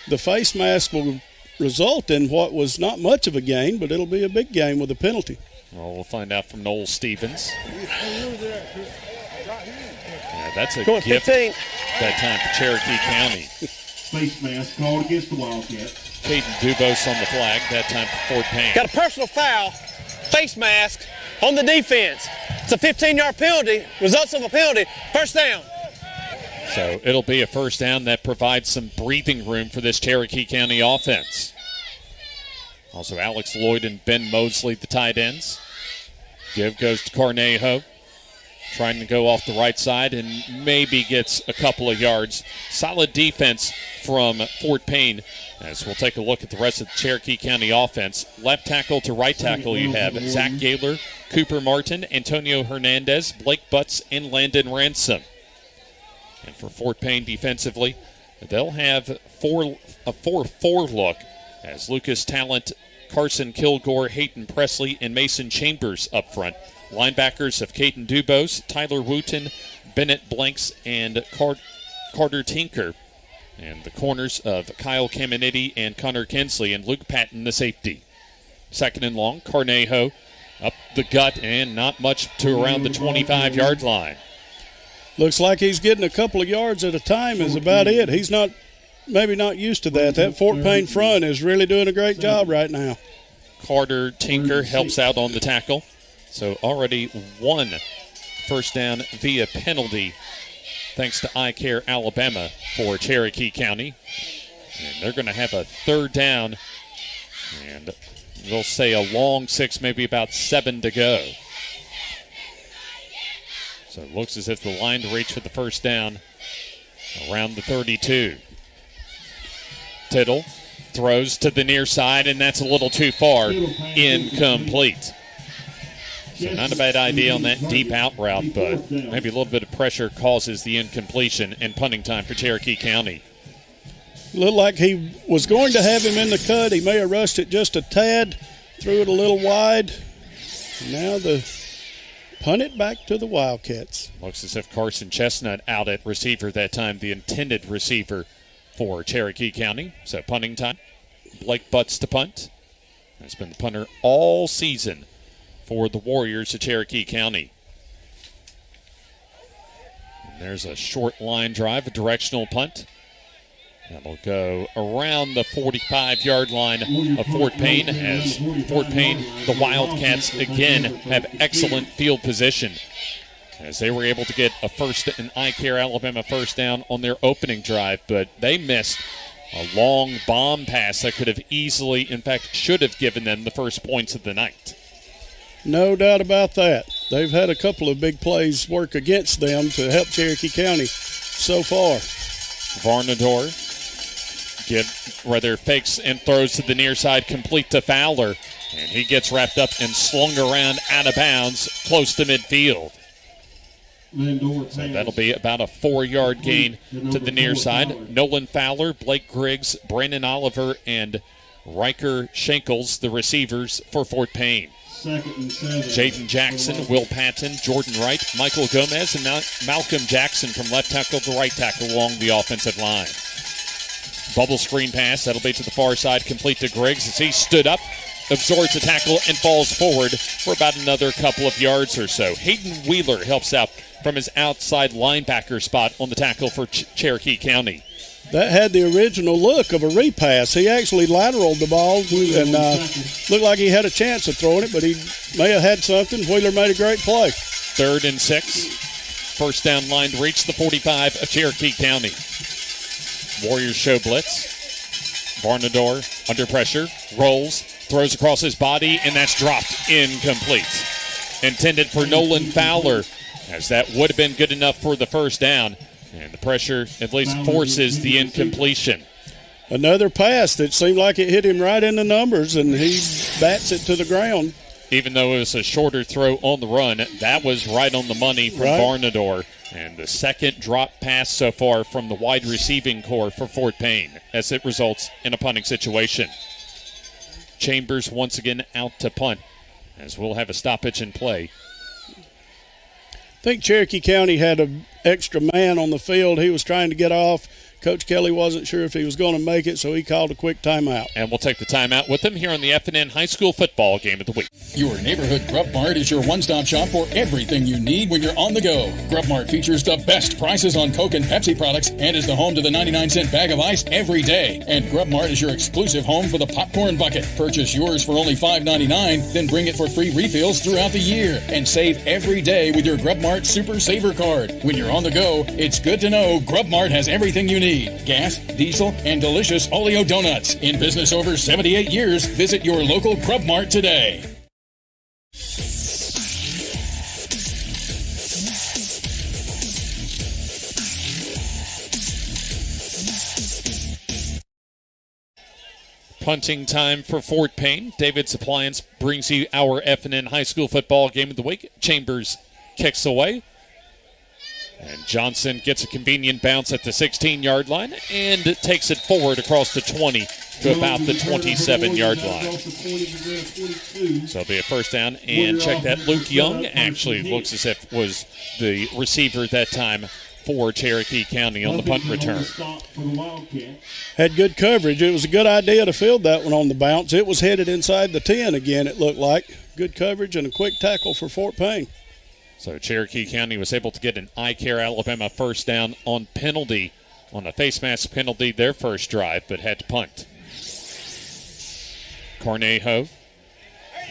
the face mask will result in what was not much of a gain, but it'll be a big gain with a penalty. Well, we'll find out from Noel Stevens. Yeah, that's a gift 15. that time for Cherokee County. Face mask called against the Wildcats. Caden Dubose on the flag, that time for Fort Payne. Got a personal foul, face mask on the defense. It's a 15-yard penalty. Results of a penalty. First down. So it'll be a first down that provides some breathing room for this Cherokee County offense. Also Alex Lloyd and Ben Mosley, the tight ends. Give goes to Carnejo. Trying to go off the right side and maybe gets a couple of yards. Solid defense from Fort Payne. As we'll take a look at the rest of the Cherokee County offense. Left tackle to right tackle you have Zach Gaylor, Cooper Martin, Antonio Hernandez, Blake Butts, and Landon Ransom. And for Fort Payne defensively, they'll have a 4-4 look as Lucas Talent, Carson Kilgore, Hayden Presley, and Mason Chambers up front. Linebackers of Caden Dubose, Tyler Wooten, Bennett Blanks, and Carter Tinker. And the corners of Kyle Caminiti and Connor Kinsley, and Luke Patton, the safety. Second and long, Carnejo up the gut, and not much to around the 25-yard line. Looks like he's getting a couple of yards at a time is about it. He's maybe not used to that. That Fort Payne front is really doing a great job right now. Carter Tinker helps out on the tackle. So already one first down via penalty, thanks to iCare Alabama for Cherokee County. And they're going to have a third down, and we'll say a long 6, maybe about 7 to go. So it looks as if the line to reach for the first down around the 32. Tittle throws to the near side, and that's a little too far. Incomplete. So not a bad idea on that deep out route, but maybe a little bit of pressure causes the incompletion, and punting time for Cherokee County. Looked like he was going to have him in the cut. He may have rushed it just a tad, threw it a little wide. Now punt it back to the Wildcats. Looks as if Carson Chestnut out at receiver that time, the intended receiver for Cherokee County. So punting time. Blake Butts to punt. Has been the punter all season for the Warriors of Cherokee County. And there's a short line drive, a directional punt. That'll go around the 45-yard line of Fort Payne, as Fort Payne, the Wildcats, again, have excellent field position, as they were able to get an iCare Alabama first down on their opening drive, but they missed a long bomb pass that could have easily, in fact, should have given them the first points of the night. No doubt about that. They've had a couple of big plays work against them to help Cherokee County so far. Varnador fakes and throws to the near side, complete to Fowler, and he gets wrapped up and slung around out of bounds close to midfield. So that'll be about a 4-yard gain to the near side. Nolan Fowler, Blake Griggs, Brandon Oliver, and Riker Schenkels, the receivers for Fort Payne. Jaden Jackson, Will Patton, Jordan Wright, Michael Gomez, and Malcolm Jackson from left tackle to right tackle along the offensive line. Bubble screen pass, that'll be to the far side, complete to Griggs as he stood up, absorbs the tackle, and falls forward for about another couple of yards or so. Hayden Wheeler helps out from his outside linebacker spot on the tackle for Cherokee County. That had the original look of a repass. He actually lateraled the ball and looked like he had a chance of throwing it, but he may have had something. Wheeler made a great play. 3rd and 6. First down line to reach the 45 of Cherokee County. Warriors show blitz. Varnador under pressure, rolls, throws across his body, and that's dropped. Incomplete. Intended for Nolan Fowler, as that would have been good enough for the first down. And the pressure at least forces the incompletion. Another pass that seemed like it hit him right in the numbers, and he bats it to the ground. Even though it was a shorter throw on the run, that was right on the money from Varnador. And the second drop pass so far from the wide receiving core for Fort Payne, as it results in a punting situation. Chambers once again out to punt, as we'll have a stoppage in play. I think Cherokee County had an extra man on the field. He was trying to get off. Coach Kelly wasn't sure if he was going to make it, so he called a quick timeout. And we'll take the timeout with him here on the FNN High School Football Game of the Week. Your neighborhood Grub Mart is your one-stop shop for everything you need when you're on the go. Grub Mart features the best prices on Coke and Pepsi products and is the home to the 99-cent bag of ice every day. And Grub Mart is your exclusive home for the popcorn bucket. Purchase yours for only $5.99, then bring it for free refills throughout the year. And save every day with your Grub Mart Super Saver Card. When you're on the go, it's good to know Grub Mart has everything you need. Gas, diesel, and delicious Oleo donuts. In business over 78 years, visit your local Grub Mart today. Punting time for Fort Payne. David's Appliance brings you our FNN High School Football Game of the Week. Chambers kicks away. And Johnson gets a convenient bounce at the 16-yard line and takes it forward across the 20 to about the 27-yard line. So it'll be a first down. And check that. Luke Young actually looks as if was the receiver that time for Cherokee County on the punt return. Had good coverage. It was a good idea to field that one on the bounce. It was headed inside the 10 again, it looked like. Good coverage and a quick tackle for Fort Payne. So Cherokee County was able to get an iCare Alabama first down on penalty, on a face mask penalty their first drive, but had to punt. Cornejo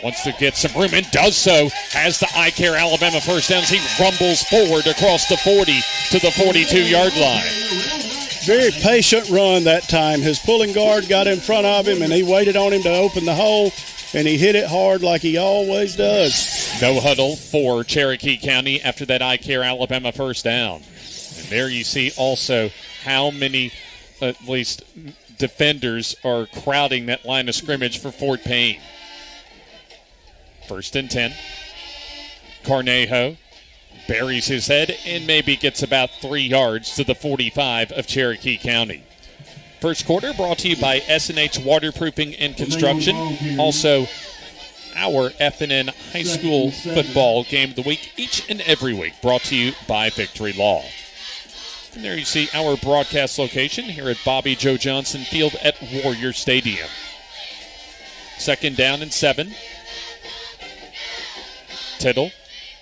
wants to get some room and does so. Has the iCare Alabama first down as he rumbles forward across the 40 to the 42-yard line. Very patient run that time. His pulling guard got in front of him, and he waited on him to open the hole, and he hit it hard like he always does. No huddle for Cherokee County after that iCare Alabama first down. And there you see also how many, at least, defenders are crowding that line of scrimmage for Fort Payne. 1st and 10. Cornejo buries his head and maybe gets about 3 yards to the 45 of Cherokee County. First quarter brought to you by SNH Waterproofing and Construction. Also, our FNN High School Football Game of the Week each and every week brought to you by Victory Law. And there you see our broadcast location here at Bobby Joe Johnson Field at Warrior Stadium. 2nd down and 7. Tittle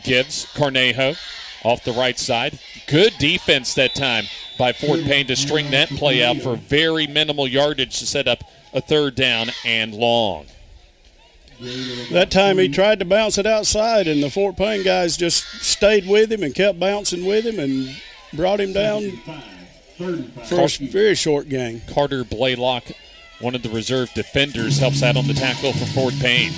gives Cornejo off the right side. Good defense that time by Fort Payne to string that play out for very minimal yardage to set up a 3rd down and long. That time he tried to bounce it outside, and the Fort Payne guys just stayed with him and kept bouncing with him and brought him down for a very short gain. Carter Blaylock, one of the reserve defenders, helps out on the tackle for Fort Payne.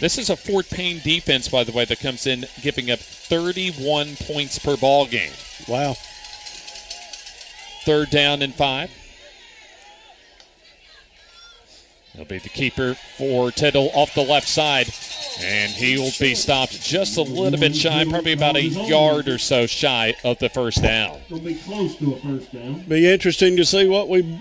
This is a Fort Payne defense, by the way, that comes in giving up 31 points per ball game. Wow. 3rd down and 5. He'll be the keeper for Tittle off the left side, and he will be stopped just a little bit shy, probably about a yard or so shy of the first down. It'll be close to a first down. Be interesting to see what we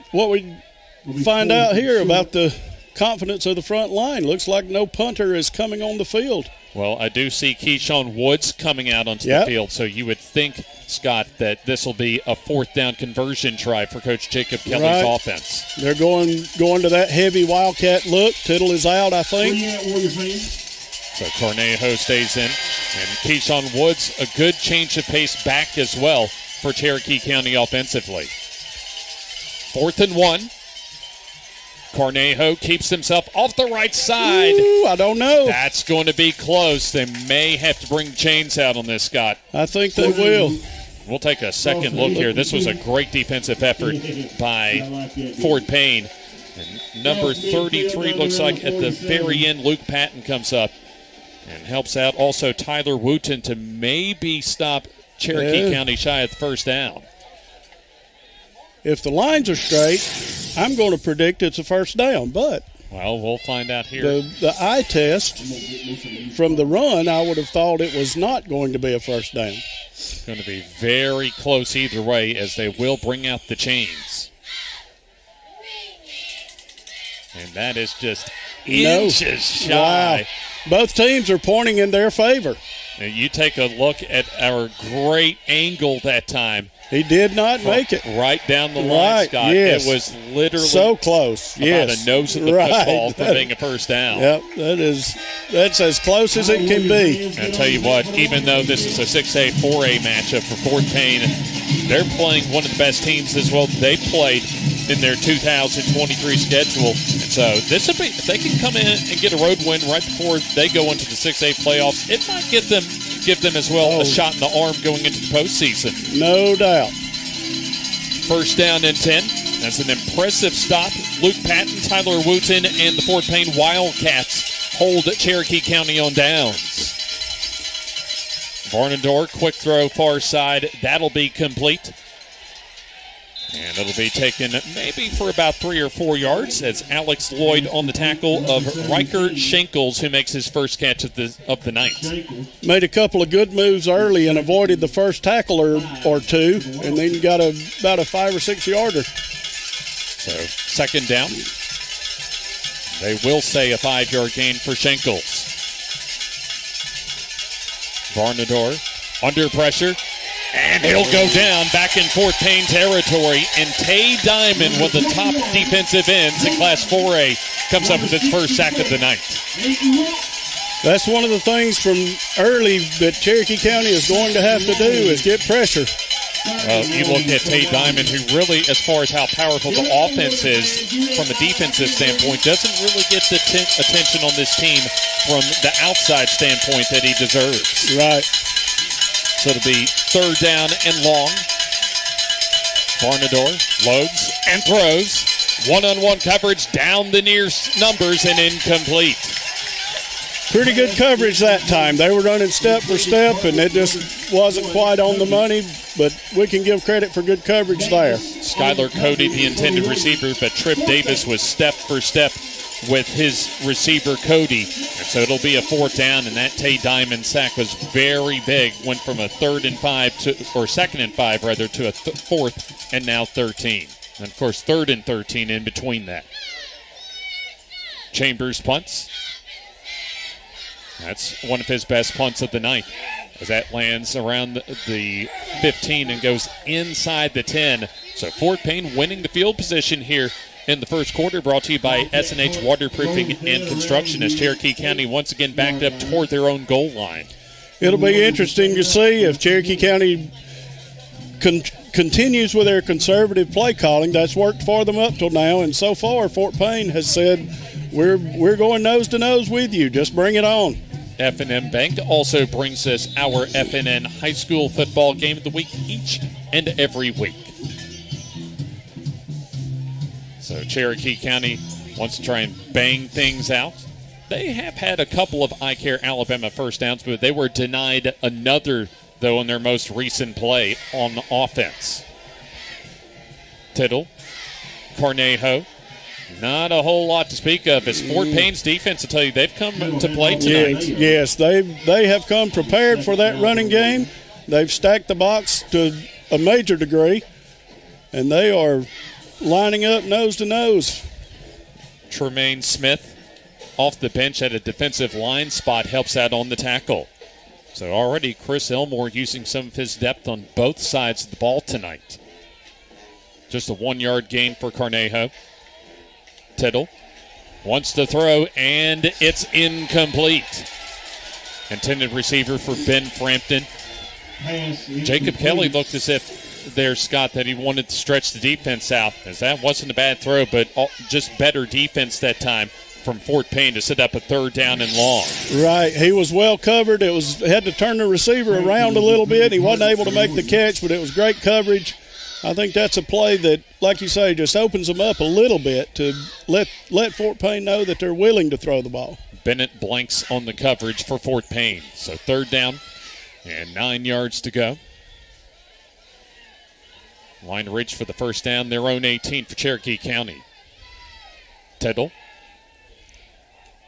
find out here about the confidence of the front line. Looks like no punter is coming on the field. Well, I do see Keyshawn Woods coming out onto the field, so you would think, Scott, that this will be a 4th down conversion try for Coach Jacob Kelly's offense. They're going to that heavy Wildcat look. Tittle is out, I think. So Cornejo stays in, and Keyshawn Woods, a good change of pace back as well for Cherokee County offensively. 4th and 1. Cornejo keeps himself off the right side. Ooh, I don't know. That's going to be close. They may have to bring chains out on this, Scott. I think they will. We'll take a second look here. This was a great defensive effort by Fort Payne. And number 33 looks like at the very end, Luke Patton comes up and helps out. Also, Tyler Wooten to maybe stop Cherokee County shy at the first down. If the lines are straight, I'm going to predict it's a first down, but well, we'll find out here. The eye test from the run, I would have thought it was not going to be a first down. It's going to be very close either way, as they will bring out the chains. And that is just inches shy. Wow. Both teams are pointing in their favor. Now you take a look at our great angle that time. He did not make it. Right down the line, Scott. Yes. It was literally so close. About a nose of the football for being a first down. Yep, that's as close as it can be. And I'll tell you what, even though this is a 6A, 4A matchup for Fort Payne, they're playing one of the best teams as well they played in their 2023 schedule. And so this will be, if they can come in and get a road win right before they go into the 6A playoffs, it might give them as well a shot in the arm going into the postseason. No doubt. First down and 10. That's an impressive stop. Luke Patton, Tyler Wooten, and the Fort Payne Wildcats hold Cherokee County on downs. Varnador, quick throw far side. That'll be complete. And it'll be taken maybe for about 3 or 4 yards as Alex Lloyd on the tackle of Riker Schenkels, who makes his first catch of the night. Made a couple of good moves early and avoided the first tackle or two, and then got about a 5 or 6 yarder. So second down. They will say a 5-yard gain for Schenkels. Varnador under pressure. And he'll go down back in Fort Payne territory. And Tay Diamond, one of the top defensive ends in Class 4A, comes up with its first sack of the night. That's one of the things from early that Cherokee County is going to have to do is get pressure. You look at Tay Diamond, who really, as far as how powerful the offense is from a defensive standpoint, doesn't really get the attention on this team from the outside standpoint that he deserves. Right. So it'll be third down and long. Barnador loads and throws. One-on-one coverage down the near numbers and incomplete. Pretty good coverage that time. They were running step for step, and it just wasn't quite on the money, but we can give credit for good coverage there. Skylar Cody, the intended receiver, but Tripp Davis was step for step with his receiver, Cody. And so it'll be a fourth down, and that Tay Diamond sack was very big. Went from a second and five to a fourth, and now 13. And, of course, 3rd and 13 in between that. Chambers punts. That's one of his best punts of the night, as that lands around the 15 and goes inside the 10. So Fort Payne winning the field position here in the first quarter, brought to you by S&H Waterproofing and Construction, as Cherokee County once again backed up toward their own goal line. It'll be interesting to see if Cherokee County continues with their conservative play calling. That's worked for them up till now, and so far Fort Payne has said, we're going nose to nose with you. Just bring it on. FNN Bank also brings us our FNN High School Football Game of the Week each and every week. So Cherokee County wants to try and bang things out. They have had a couple of iCare Alabama first downs, but they were denied another, though, in their most recent play on offense. Tittle, Cornejo. Not a whole lot to speak of. As Fort Payne's defense, I tell you, they've come to play tonight. Yes, they have come prepared for that running game. They've stacked the box to a major degree, and they are lining up nose to nose. Tremaine Smith off the bench at a defensive line spot helps out on the tackle. So already Chris Elmore using some of his depth on both sides of the ball tonight. Just a 1-yard gain for Cornejo. Tittle wants to throw, and it's incomplete. Intended receiver for Ben Frampton. Jacob Kelly looked as if there, Scott, that he wanted to stretch the defense out, as that wasn't a bad throw, but just better defense that time from Fort Payne to set up a third down and long. Right. He was well covered. Had to turn the receiver around a little bit. He wasn't able to make the catch, but it was great coverage. I think that's a play that, like you say, just opens them up a little bit to let Fort Payne know that they're willing to throw the ball. Bennett blanks on the coverage for Fort Payne. So third down and 9 yards to go. Line to reach for the first down, their own 18 for Cherokee County. Tittle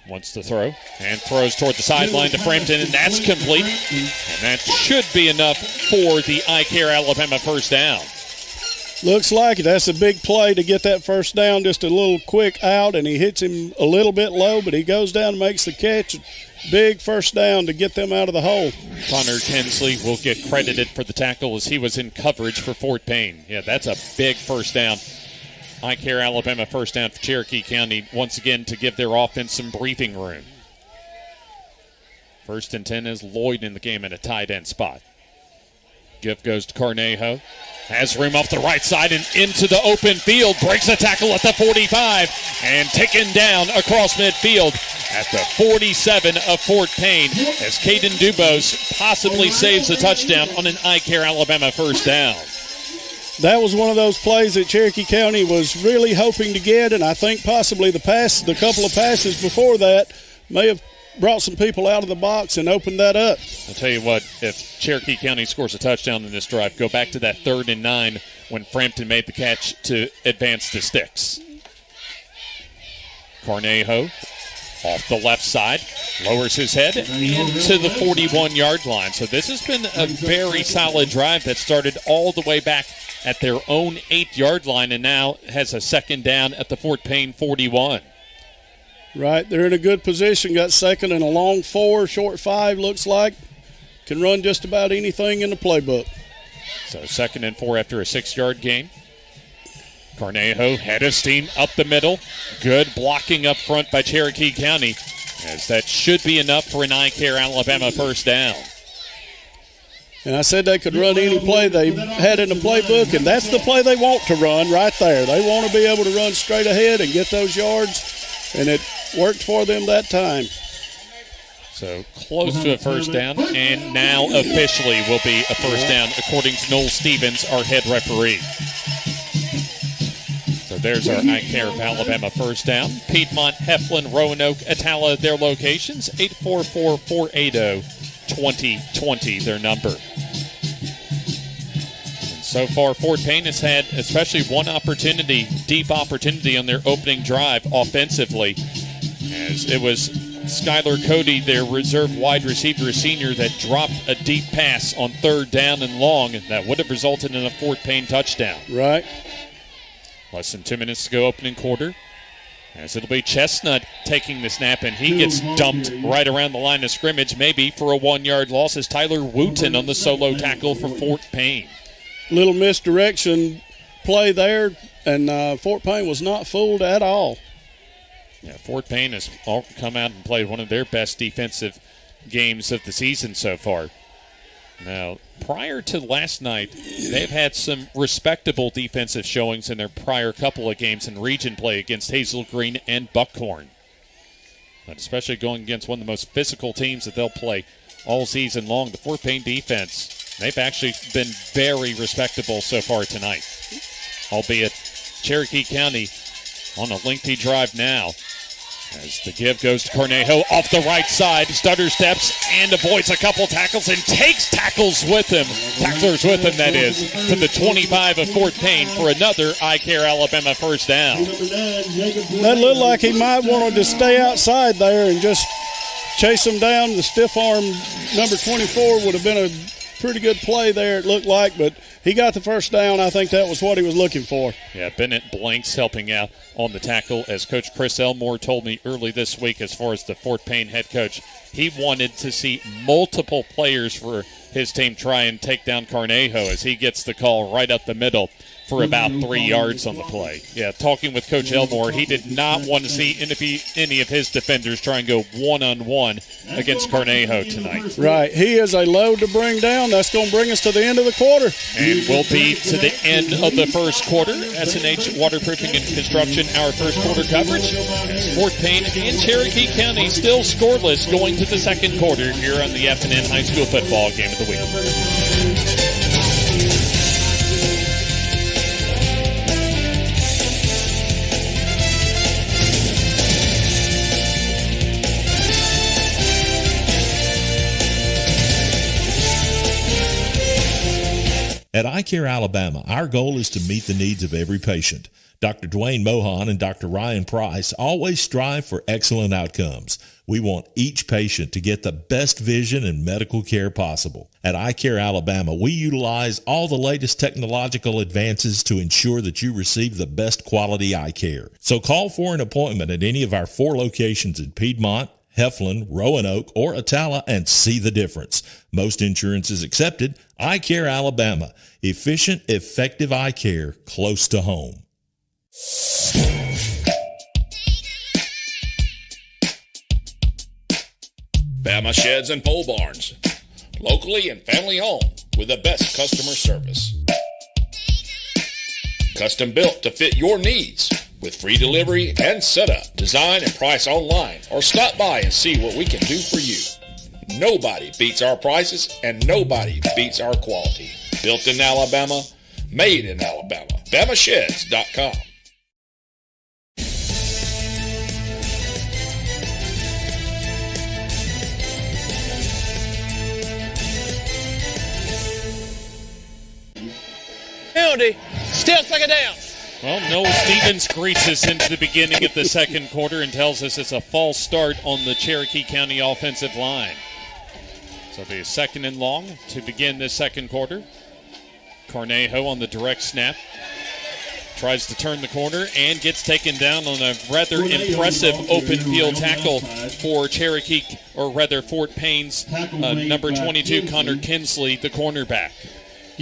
wants to throw and throws toward the sideline to Frampton, and that's complete. And that should be enough for the iCare Alabama first down. Looks like it. That's a big play to get that first down, just a little quick out, and he hits him a little bit low, but he goes down and makes the catch. Big first down to get them out of the hole. Connor Tinsley will get credited for the tackle as he was in coverage for Fort Payne. Yeah, that's a big first down. iCare Alabama first down for Cherokee County, once again to give their offense some breathing room. 1st and 10 is Lloyd in the game at a tight end spot. Give goes to Cornejo. Has room off the right side and into the open field. Breaks a tackle at the 45 and taken down across midfield at the 47 of Fort Payne as Caden Dubose possibly saves a touchdown on an iCare Alabama first down. That was one of those plays that Cherokee County was really hoping to get, and I think possibly the couple of passes before that may have brought some people out of the box and opened that up. I'll tell you what, if Cherokee County scores a touchdown in this drive, go back to that 3rd and 9 when Frampton made the catch to advance the sticks. Cornejo off the left side, lowers his head into the 41-yard line. So this has been a very solid drive that started all the way back at their own 8-yard line and now has a second down at the Fort Payne 41. Right, they're in a good position. Got second and a long 4, short 5 looks like. Can run just about anything in the playbook. So 2nd and 4 after a 6-yard gain. Cornejo head of steam up the middle. Good blocking up front by Cherokee County, as that should be enough for an iCare Alabama first down. And I said they could run any play they had in the playbook, and that's the play they want to run right there. They want to be able to run straight ahead and get those yards, and it worked for them that time. So close to a first down, and now officially will be a first down, according to Noel Stevens, our head referee. So there's our iCare of Alabama first down. Piedmont, Heflin, Roanoke, Atala, their locations, 844-480-2020, their number. And so far, Fort Payne has had especially one opportunity, deep opportunity on their opening drive offensively, as it was Skylar Cody, their reserve wide receiver senior, that dropped a deep pass on 3rd down and long, and that would have resulted in a Fort Payne touchdown. Right. Less than 2 minutes to go opening quarter, as it'll be Chestnut taking the snap, and he gets dumped right around the line of scrimmage, maybe for a 1-yard loss, as Tyler Wooten on the solo tackle for Fort Payne. Little misdirection play there, and Fort Payne was not fooled at all. Yeah, Fort Payne has come out and played one of their best defensive games of the season so far. Now, prior to last night, they've had some respectable defensive showings in their prior couple of games in region play against Hazel Green and Buckhorn. But especially going against one of the most physical teams that they'll play all season long, the Fort Payne defense, they've actually been very respectable so far tonight. Albeit Cherokee County on a lengthy drive now, as the give goes to Cornejo off the right side, stutter steps and avoids a couple tackles and takes tacklers with him, that is, to the 25 of Fort Payne for another iCare Alabama first down. That looked like he might want to stay outside there and just chase him down. The stiff arm number 24 would have been a pretty good play there, it looked like, but he got the first down. I think that was what he was looking for. Yeah, Bennett Blanks helping out on the tackle, as Coach Chris Elmore told me early this week as far as the Fort Payne head coach. He wanted to see multiple players for his team try and take down Cornejo, as he gets the call right up the middle for about 3 yards on the play. Yeah, talking with Coach Elmore, he did not want to see any of his defenders try and go one-on-one against Cornejo tonight. Right. He is a load to bring down. That's going to bring us to the end of the quarter. And we'll be to the end of the first quarter. SNH Waterproofing and Construction, our first quarter coverage. Fort Payne and Cherokee County still scoreless going to the second quarter here on the FNN High School Football Game of the Week. At iCare Alabama, our goal is to meet the needs of every patient. Dr. Dwayne Mohan and Dr. Ryan Price always strive for excellent outcomes. We want each patient to get the best vision and medical care possible. At iCare Alabama, we utilize all the latest technological advances to ensure that you receive the best quality eye care. So call for an appointment at any of our 4 locations in Piedmont, Heflin, Roanoke, or Atala and see the difference. Most insurance is accepted. iCare Alabama. Efficient, effective eye care close to home. Bama Sheds and Pole Barns. Locally and family owned with the best customer service. Custom built to fit your needs with free delivery and setup. Design and price online or stop by and see what we can do for you. Nobody beats our prices and nobody beats our quality. Built in Alabama, made in Alabama. BamaSheds.com. Penalty. Still second down. Well, Noel Stevens greets us into the beginning of the second quarter and tells us it's a false start on the Cherokee County offensive line. So it'll be a 2nd and long to begin this second quarter. Cornejo on the direct snap. Tries to turn the corner and gets taken down on a rather impressive open field tackle for Cherokee, or rather Fort Payne's number 22, Connor Kinsley, the cornerback.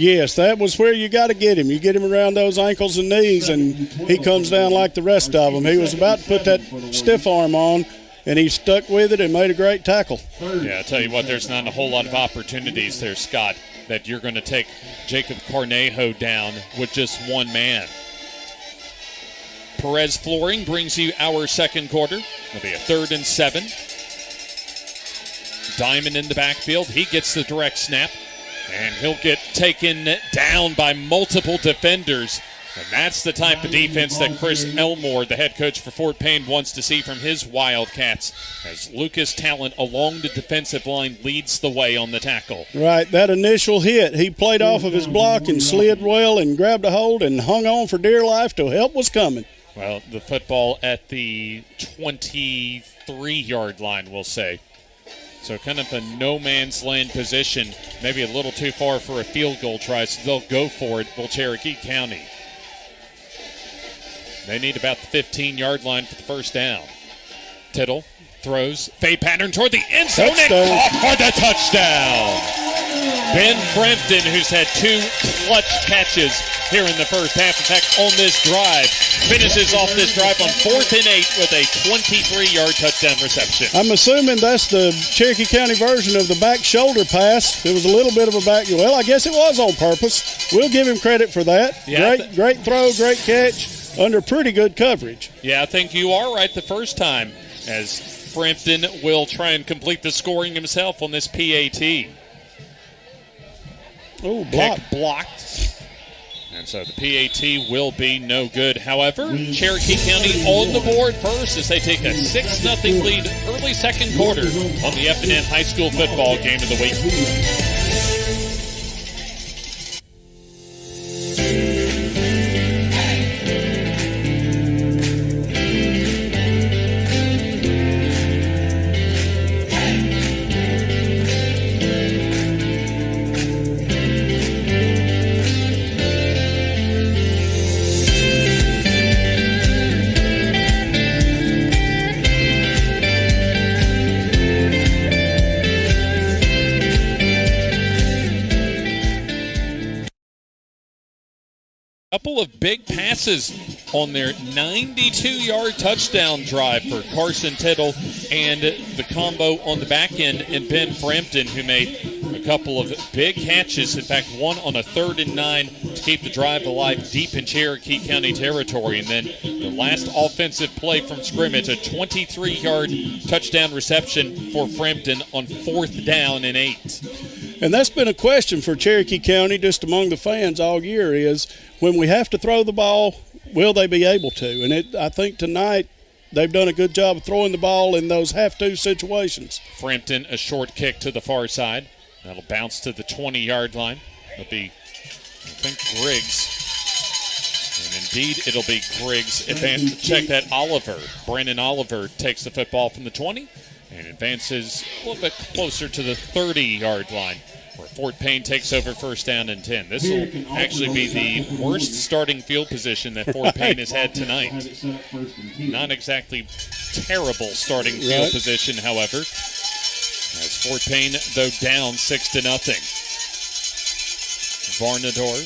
Yes, that was where you got to get him. You get him around those ankles and knees, and he comes down like the rest of them. He was about to put that stiff arm on, and he stuck with it and made a great tackle. Yeah, I'll tell you what, there's not a whole lot of opportunities there, Scott, that you're going to take Jacob Cornejo down with just one man. Perez Flooring brings you our second quarter. It'll be a 3rd and 7. Diamond in the backfield. He gets the direct snap, and he'll get taken down by multiple defenders. And that's the type of defense that Chris Elmore, the head coach for Fort Payne, wants to see from his Wildcats, as Lucas Talent along the defensive line leads the way on the tackle. Right, that initial hit, he played off of his block and slid well and grabbed a hold and hung on for dear life till help was coming. Well, the football at the 23-yard line, we'll say. So kind of a no-man's land position, maybe a little too far for a field goal try, so they'll go for it, will Cherokee County. They need about the 15-yard line for the first down. Tittle throws, fade pattern toward the end zone, and caught for the touchdown. Ben Frampton, who's had 2 clutch catches here in the first half. In fact, on this drive, finishes off this drive on 4th and 8 with a 23-yard touchdown reception. I'm assuming that's the Cherokee County version of the back shoulder pass. It was a little bit of a back. Well, I guess it was on purpose. We'll give him credit for that. Yeah, great throw, great catch, under pretty good coverage. Yeah, I think you are right the first time, as Frampton will try and complete the scoring himself on this PAT. Oh, blocked. And so the PAT will be no good. However, Cherokee County on the board first as they take a 6-0 lead early second quarter on the FNN High School football game of the week. Couple of big passes on their 92-yard touchdown drive for Carson Tittle, and the combo on the back end and Ben Frampton, who made a couple of big catches. In fact, one on a 3rd and 9 to keep the drive alive deep in Cherokee County territory. And then the last offensive play from scrimmage, a 23-yard touchdown reception for Frampton on 4th down and 8. And that's been a question for Cherokee County just among the fans all year is, when we have to throw the ball, will they be able to? And I think tonight they've done a good job of throwing the ball in those have-to situations. Frampton, a short kick to the far side. That'll bounce to the 20-yard line. It'll be, I think, Griggs. And indeed, it'll be Griggs. Check that, Oliver. Brandon Oliver takes the football from the 20 and advances a little bit closer to the 30-yard line, where Fort Payne takes over 1st down and 10. This will actually be the worst starting field position that Fort Payne has had tonight. Not exactly terrible starting field position, however, as Fort Payne, though, down 6-0. Varnador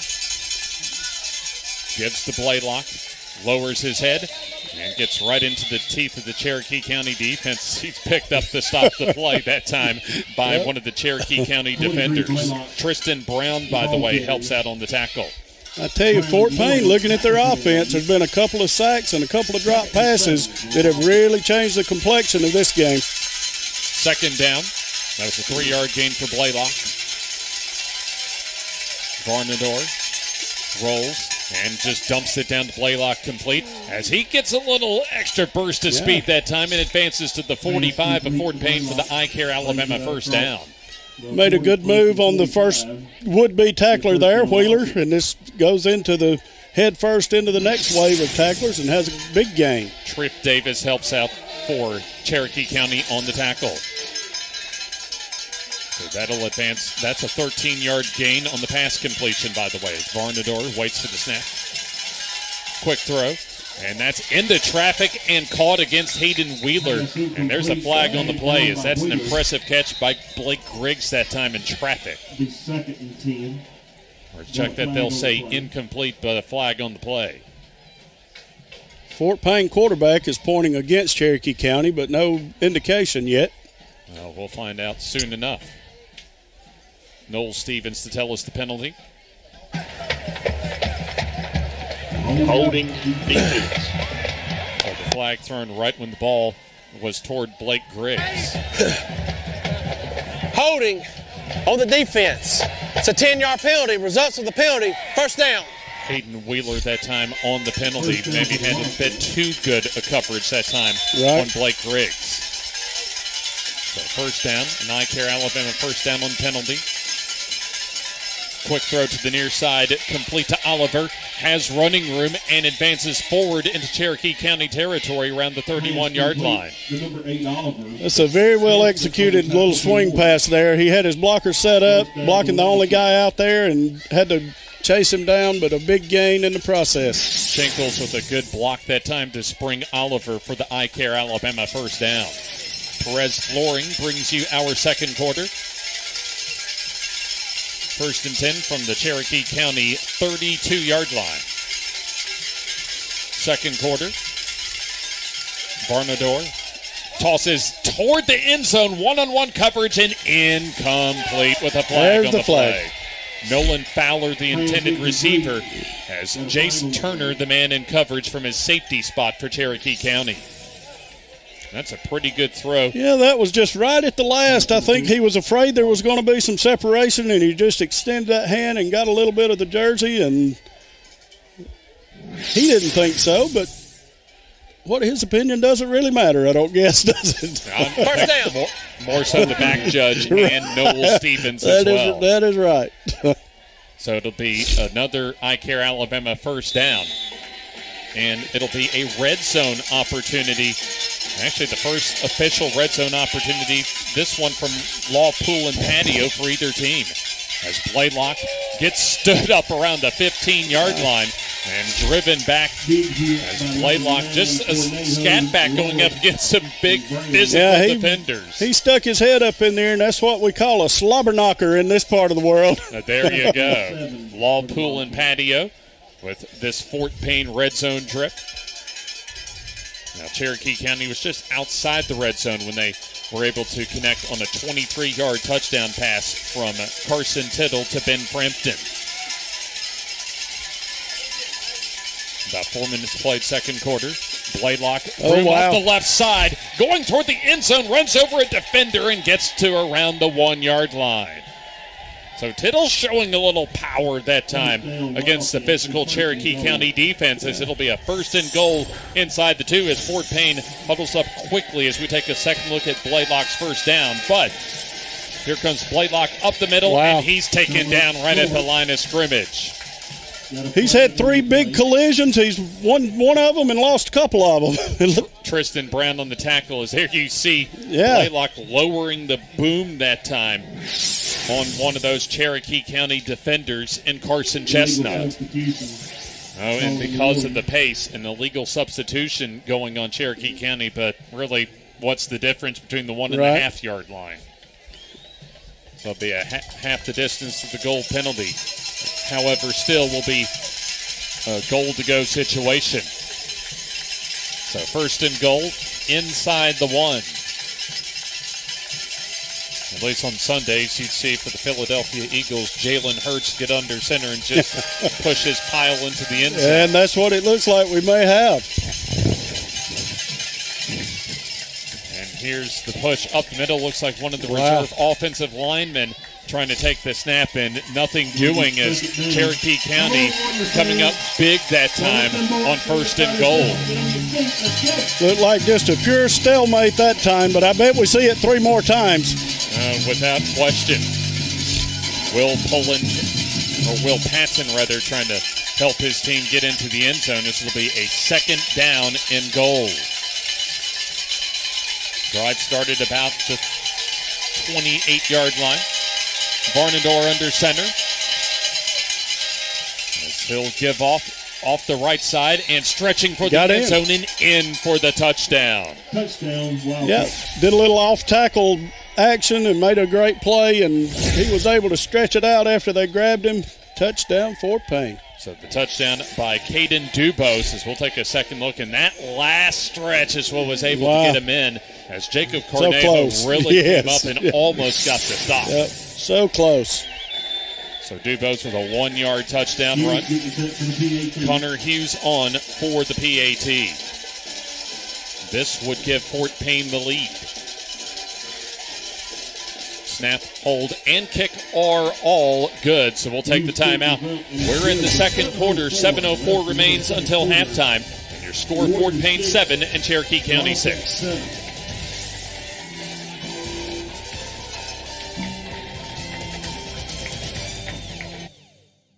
gives to Blaylock, lowers his head, and gets right into the teeth of the Cherokee County defense. He's picked up the stop the play that time by one of the Cherokee County defenders. Tristan Brown, by the way, helps out on the tackle. I tell you, Fort Payne, looking at their offense, there's been a couple of sacks and a couple of drop passes that have really changed the complexion of this game. 2nd down. That was a 3-yard gain for Blaylock. Varnador rolls and just dumps it down to Blaylock complete as he gets a little extra burst of speed that time and advances to the 45 of Fort Payne for the iCare Alabama 1st down. Made a good move on the first would-be tackler there, Wheeler, and this goes into the head first into the next wave of tacklers and has a big gain. Tripp Davis helps out for Cherokee County on the tackle. So that'll advance. That's a 13-yard gain on the pass completion, by the way. Varnador waits for the snap. Quick throw. And that's into traffic and caught against Hayden Wheeler. And there's a flag on the play, as that's an impressive catch by Blake Griggs that time in traffic. The 2nd and 10. Or check that they'll say incomplete, but a flag on the play. Fort Payne quarterback is pointing against Cherokee County, but no indication yet. Well, we'll find out soon enough. Noel Stevens to tell us the penalty. Holding defense. So the flag thrown right when the ball was toward Blake Griggs. Holding on the defense. It's a 10-yard penalty. Results of the penalty, first down. Hayden Wheeler that time on the penalty. Maybe had a bit too good a coverage that time on Blake Griggs. So first down, an iCare Alabama first down on penalty. Quick throw to the near side, complete to Oliver. Has running room and advances forward into Cherokee County territory around the 31-yard line. That's a very well executed little swing pass there. He had his blocker set up, blocking the only guy out there, and had to chase him down, but a big gain in the process. Shinkles with a good block that time to spring Oliver for the iCare Alabama first down. Perez Flooring brings you our second quarter. First and 10 from the Cherokee County 32-yard line. Second quarter. Barnador tosses toward the end zone, one-on-one coverage, and incomplete with a flag on the play. Nolan Fowler, the intended receiver, has Jace Turner, the man in coverage from his safety spot for Cherokee County. That's a pretty good throw. Yeah, that was just right at the last. I think he was afraid there was going to be some separation, and he just extended that hand and got a little bit of the jersey, and he didn't think so, but what his opinion doesn't really matter, I don't guess, does it? First down. More so the back judge and Noel Stevens as well. That is right. So it'll be another iCare Alabama first down. And it'll be a red zone opportunity. Actually, the first official red zone opportunity, this one from Law Pool and Patio for either team. As Blaylock gets stood up around the 15-yard line and driven back as Blaylock just a scat back going up against some big physical defenders. He stuck his head up in there, and that's what we call a slobber knocker in this part of the world. There you go. Law Pool and Patio with this Fort Payne red zone trip. Now, Cherokee County was just outside the red zone when they were able to connect on a 23-yard touchdown pass from Carson Tittle to Ben Frampton. About 4 minutes played, second quarter. Blaylock off the left side, going toward the end zone, runs over a defender and gets to around the 1-yard line. So Tittle showing a little power that time against the physical Cherokee County defense, as it'll be a first and goal inside the 2 as Fort Payne huddles up quickly as we take a second look at Blaylock's first down. But here comes Blaylock up the middle, and he's taken down right at the line of scrimmage. He's had 3 big collisions. He's won one of them and lost a couple of them. Tristan Brown on the tackle, as there you see Blaylock lowering the boom that time on one of those Cherokee County defenders in Carson Chestnut. And because of the pace, an illegal substitution going on Cherokee County, but really, what's the difference between the 1.5 yard line? So it'll be a half the distance to the goal penalty. However, still will be a goal-to-go situation. So first and goal, inside the 1. At least on Sundays, you'd see for the Philadelphia Eagles, Jalen Hurts get under center and just push his pile into the end zone. And that's what it looks like we may have. And here's the push up the middle. Looks like one of the reserve offensive linemen trying to take the snap, and nothing doing as Cherokee County coming up big that time on first and goal. Looked like just a pure stalemate that time, but I bet we see it 3 more times. Without question. Will Patton trying to help his team get into the end zone. This will be a second down and goal. Drive started about the 28-yard line. Barnador under center. As he'll give off the right side and stretching for the end zone and in for the touchdown. Touchdown. Wow. Yeah, did a little off-tackle action and made a great play, and he was able to stretch it out after they grabbed him touchdown for Payne. So the touchdown by Caden Dubose, as we'll take a second look, and that last stretch is what was able to get him in, as Jacob Cornejo really came up and almost got the stop. Yep, so close. So Dubose with a 1-yard touchdown run. Connor Hughes on for the PAT. This would give Fort Payne the lead. Snap, hold, and kick are all good, so we'll take the timeout. We're in the second quarter. 7:04 remains until halftime. And your score, Fort Payne 7 and Cherokee County 6.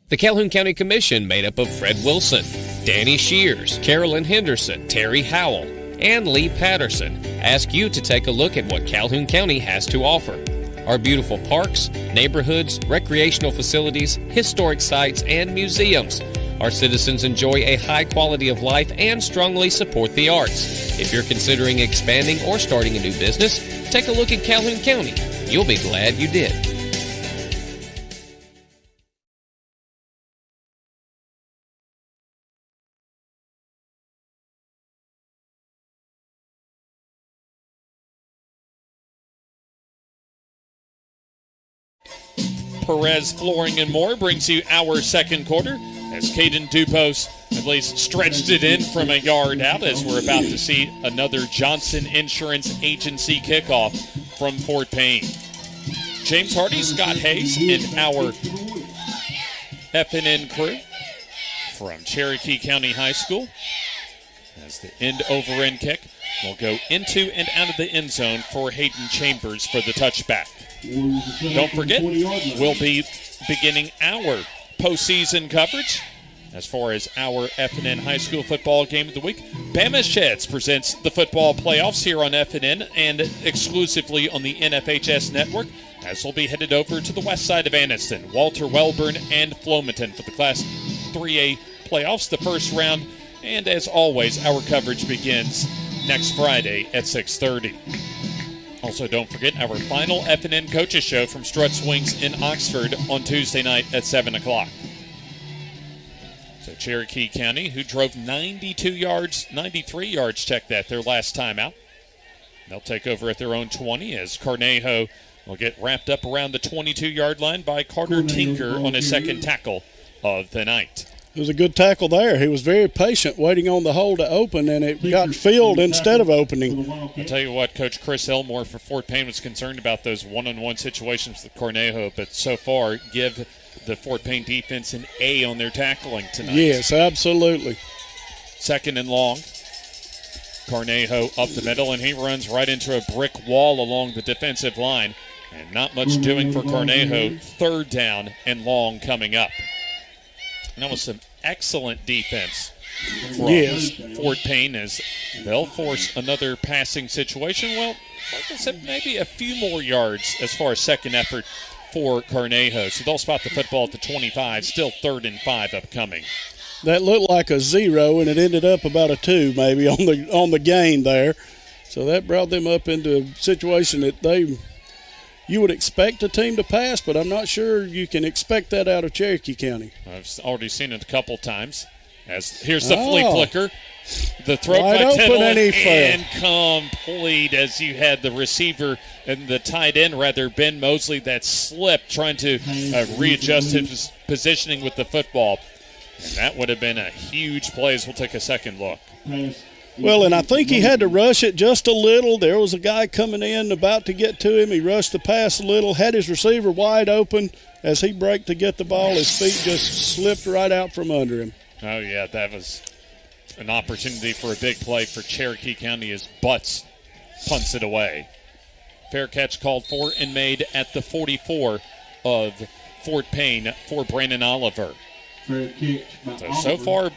The Calhoun County Commission, made up of Fred Wilson, Danny Shears, Carolyn Henderson, Terry Howell, and Lee Patterson, ask you to take a look at what Calhoun County has to offer. Our beautiful parks, neighborhoods, recreational facilities, historic sites, and museums. Our citizens enjoy a high quality of life and strongly support the arts. If you're considering expanding or starting a new business, take a look at Calhoun County. You'll be glad you did. Perez Flooring and More brings you our second quarter, as Caden Dubose at least stretched it in from a yard out, as we're about to see another Johnson Insurance Agency kickoff from Fort Payne. James Hardy, Scott Hayes, and our FNN crew from Cherokee County High School, as the end-over-end kick will go into and out of the end zone for Hayden Chambers for the touchback. Don't forget, we'll be beginning our postseason coverage as far as our FNN High School football game of the week. Bama Sheds presents the football playoffs here on FNN and exclusively on the NFHS network, as we'll be headed over to the west side of Anniston. Walter Wellborn and Flomaton for the Class 3A playoffs, the first round. And as always, our coverage begins next Friday at 6:30. Also, don't forget our final FNN Coaches Show from Struts Wings in Oxford on Tuesday night at 7 o'clock. So Cherokee County, who drove 93 yards, check that, their last time out. They'll take over at their own 20 as Cornejo will get wrapped up around the 22-yard line by Carter Tinker on his second tackle of the night. It was a good tackle there. He was very patient, waiting on the hole to open, and it got filled instead of opening. I'll tell you what, Coach Chris Elmore for Fort Payne was concerned about those one-on-one situations with Cornejo, but so far give the Fort Payne defense an A on their tackling tonight. Yes, absolutely. Second and long. Cornejo up the middle, and he runs right into a brick wall along the defensive line. And not much doing for Cornejo. Third down and long coming up. And that was some excellent defense from Fort Payne, as they'll force another passing situation. Well, like I said, maybe a few more yards as far as second effort for Cornejo. So they'll spot the football at the 25, still 3rd and 5 upcoming. That looked like a 0, and it ended up about a 2 maybe on the gain there. So that brought them up into a situation that you would expect a team to pass, but I'm not sure you can expect that out of Cherokee County. I've already seen it a couple times. As here's the flea flicker. The throw wide by Tittle and complete, as you had the receiver and the tight end, Ben Mosley, that slipped trying to readjust his positioning with the football. And that would have been a huge play, as we'll take a second look. Well, and I think he had to rush it just a little. There was a guy coming in about to get to him. He rushed the pass a little, had his receiver wide open. As he braked to get the ball, his feet just slipped right out from under him. Oh, yeah, that was an opportunity for a big play for Cherokee County as Butts punts it away. Fair catch called for and made at the 44 of Fort Payne for Brandon Oliver. So far,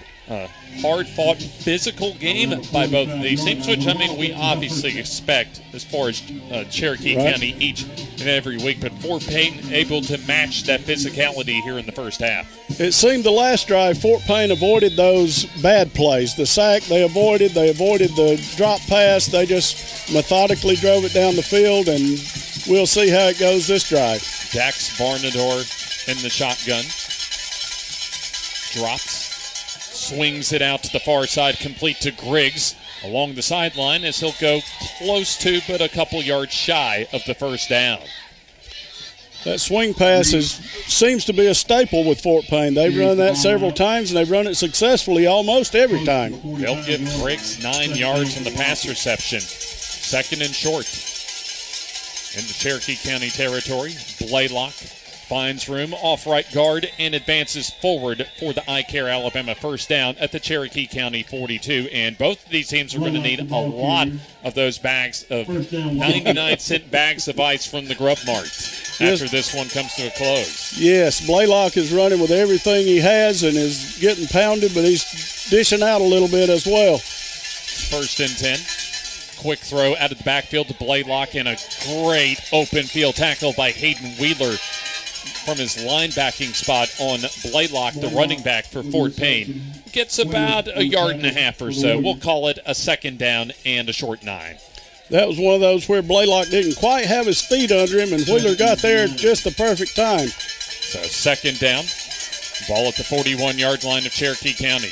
hard-fought physical game by both of these teams, which, we obviously expect as far as Cherokee County each and every week. But Fort Payne able to match that physicality here in the first half. It seemed the last drive, Fort Payne avoided those bad plays. The sack they avoided the drop pass. They just methodically drove it down the field, and we'll see how it goes this drive. Dax Barnador in the shotgun. drops, swings it out to the far side, complete to Griggs along the sideline as he'll go close to but a couple yards shy of the first down. That swing pass seems to be a staple with Fort Payne. They've run that several times, and they've run it successfully almost every time. They'll give Griggs 9 yards on the pass reception. Second and short. Into Cherokee County territory, Blaylock finds room off right guard and advances forward for the iCare Alabama first down at the Cherokee County 42. And both of these teams are going to need a lot of those bags of 99-cent bags of ice from the Grub Mart after this one comes to a close. Yes, Blaylock is running with everything he has and is getting pounded, but he's dishing out a little bit as well. First and 10. Quick throw out of the backfield to Blaylock and a great open field tackle by Hayden Wheeler from his linebacking spot on Blaylock, the running back for Fort Payne. Gets about a yard and a half or so. We'll call it a second down and a short 9. That was one of those where Blaylock didn't quite have his feet under him, and Wheeler got there at just the perfect time. So second down, ball at the 41-yard line of Cherokee County.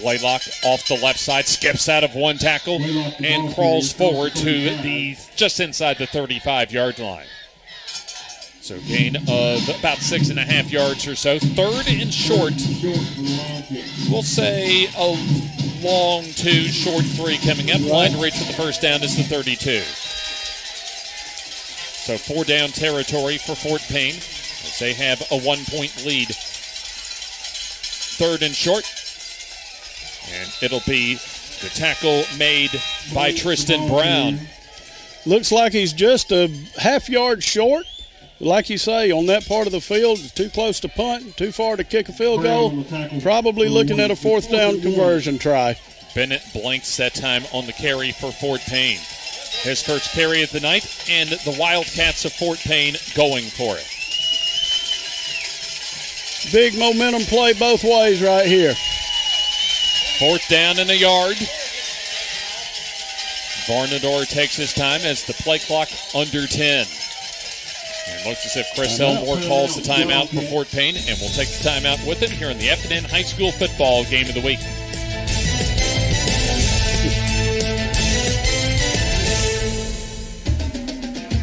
Blaylock off the left side, skips out of one tackle and crawls forward to the just inside the 35-yard line. So gain of about 6.5 yards or so. Third and short. We'll say a long 2, short 3 coming up. Line to reach for the first down is the 32. So 4 down territory for Fort Payne as they have a 1-point lead. Third and short. And it'll be the tackle made by Tristan Brown. Looks like he's just a half yard short. Like you say, on that part of the field, too close to punt, too far to kick a field goal. Probably looking at a fourth down conversion try. Bennett blanks that time on the carry for Fort Payne. His first carry of the night, and the Wildcats of Fort Payne going for it. Big momentum play both ways right here. Fourth down and a yard. Varnador takes his time as the play clock under 10. And looks as if Chris Elmore calls the timeout for Fort Payne, and we'll take the timeout with him here in the FNN High School Football Game of the Week.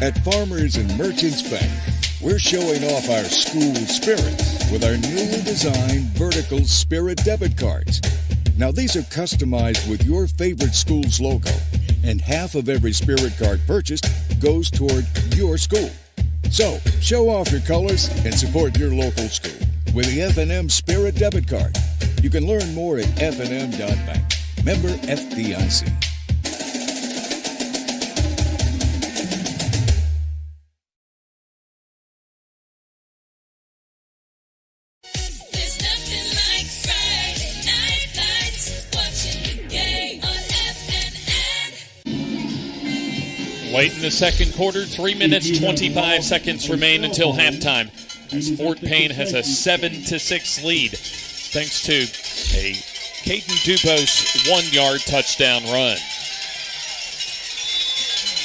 At Farmers and Merchants Bank, we're showing off our school spirit with our newly designed vertical Spirit debit cards. Now, these are customized with your favorite school's logo, and half of every Spirit card purchased goes toward your school. So, show off your colors and support your local school with the FNN Spirit debit card. You can learn more at fnn.bank. Member FDIC. Late in the second quarter, 3 minutes, 25 seconds remain until halftime. As Fort Payne has a 7-6 lead, thanks to a Caden Dubose 1-yard touchdown run.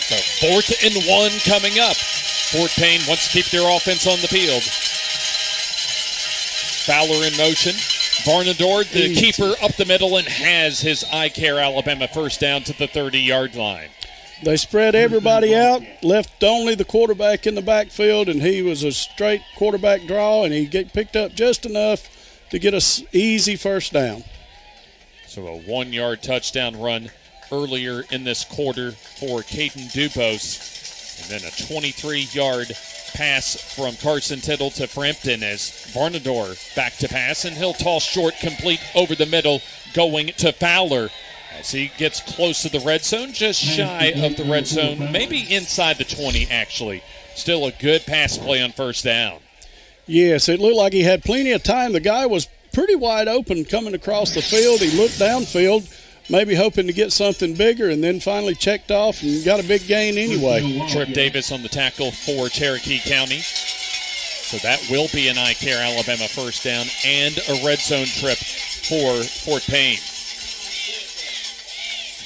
So 4th and 1 coming up. Fort Payne wants to keep their offense on the field. Fowler in motion. Varnador, the keeper, up the middle and has his iCare Alabama first down to the 30-yard line. They spread everybody out, left only the quarterback in the backfield, and he was a straight quarterback draw, and he picked up just enough to get an easy first down. So a 1-yard touchdown run earlier in this quarter for Caden Dubose, and then a 23-yard pass from Carson Tittle to Frampton as Varnador back to pass, and he'll toss short, complete over the middle, going to Fowler. As he gets close to the red zone, just shy of the red zone, maybe inside the 20, actually. Still a good pass play on first down. Yes, it looked like he had plenty of time. The guy was pretty wide open coming across the field. He looked downfield, maybe hoping to get something bigger, and then finally checked off and got a big gain anyway. Trip Davis on the tackle for Cherokee County. So that will be an iCare Alabama first down and a red zone trip for Fort Payne.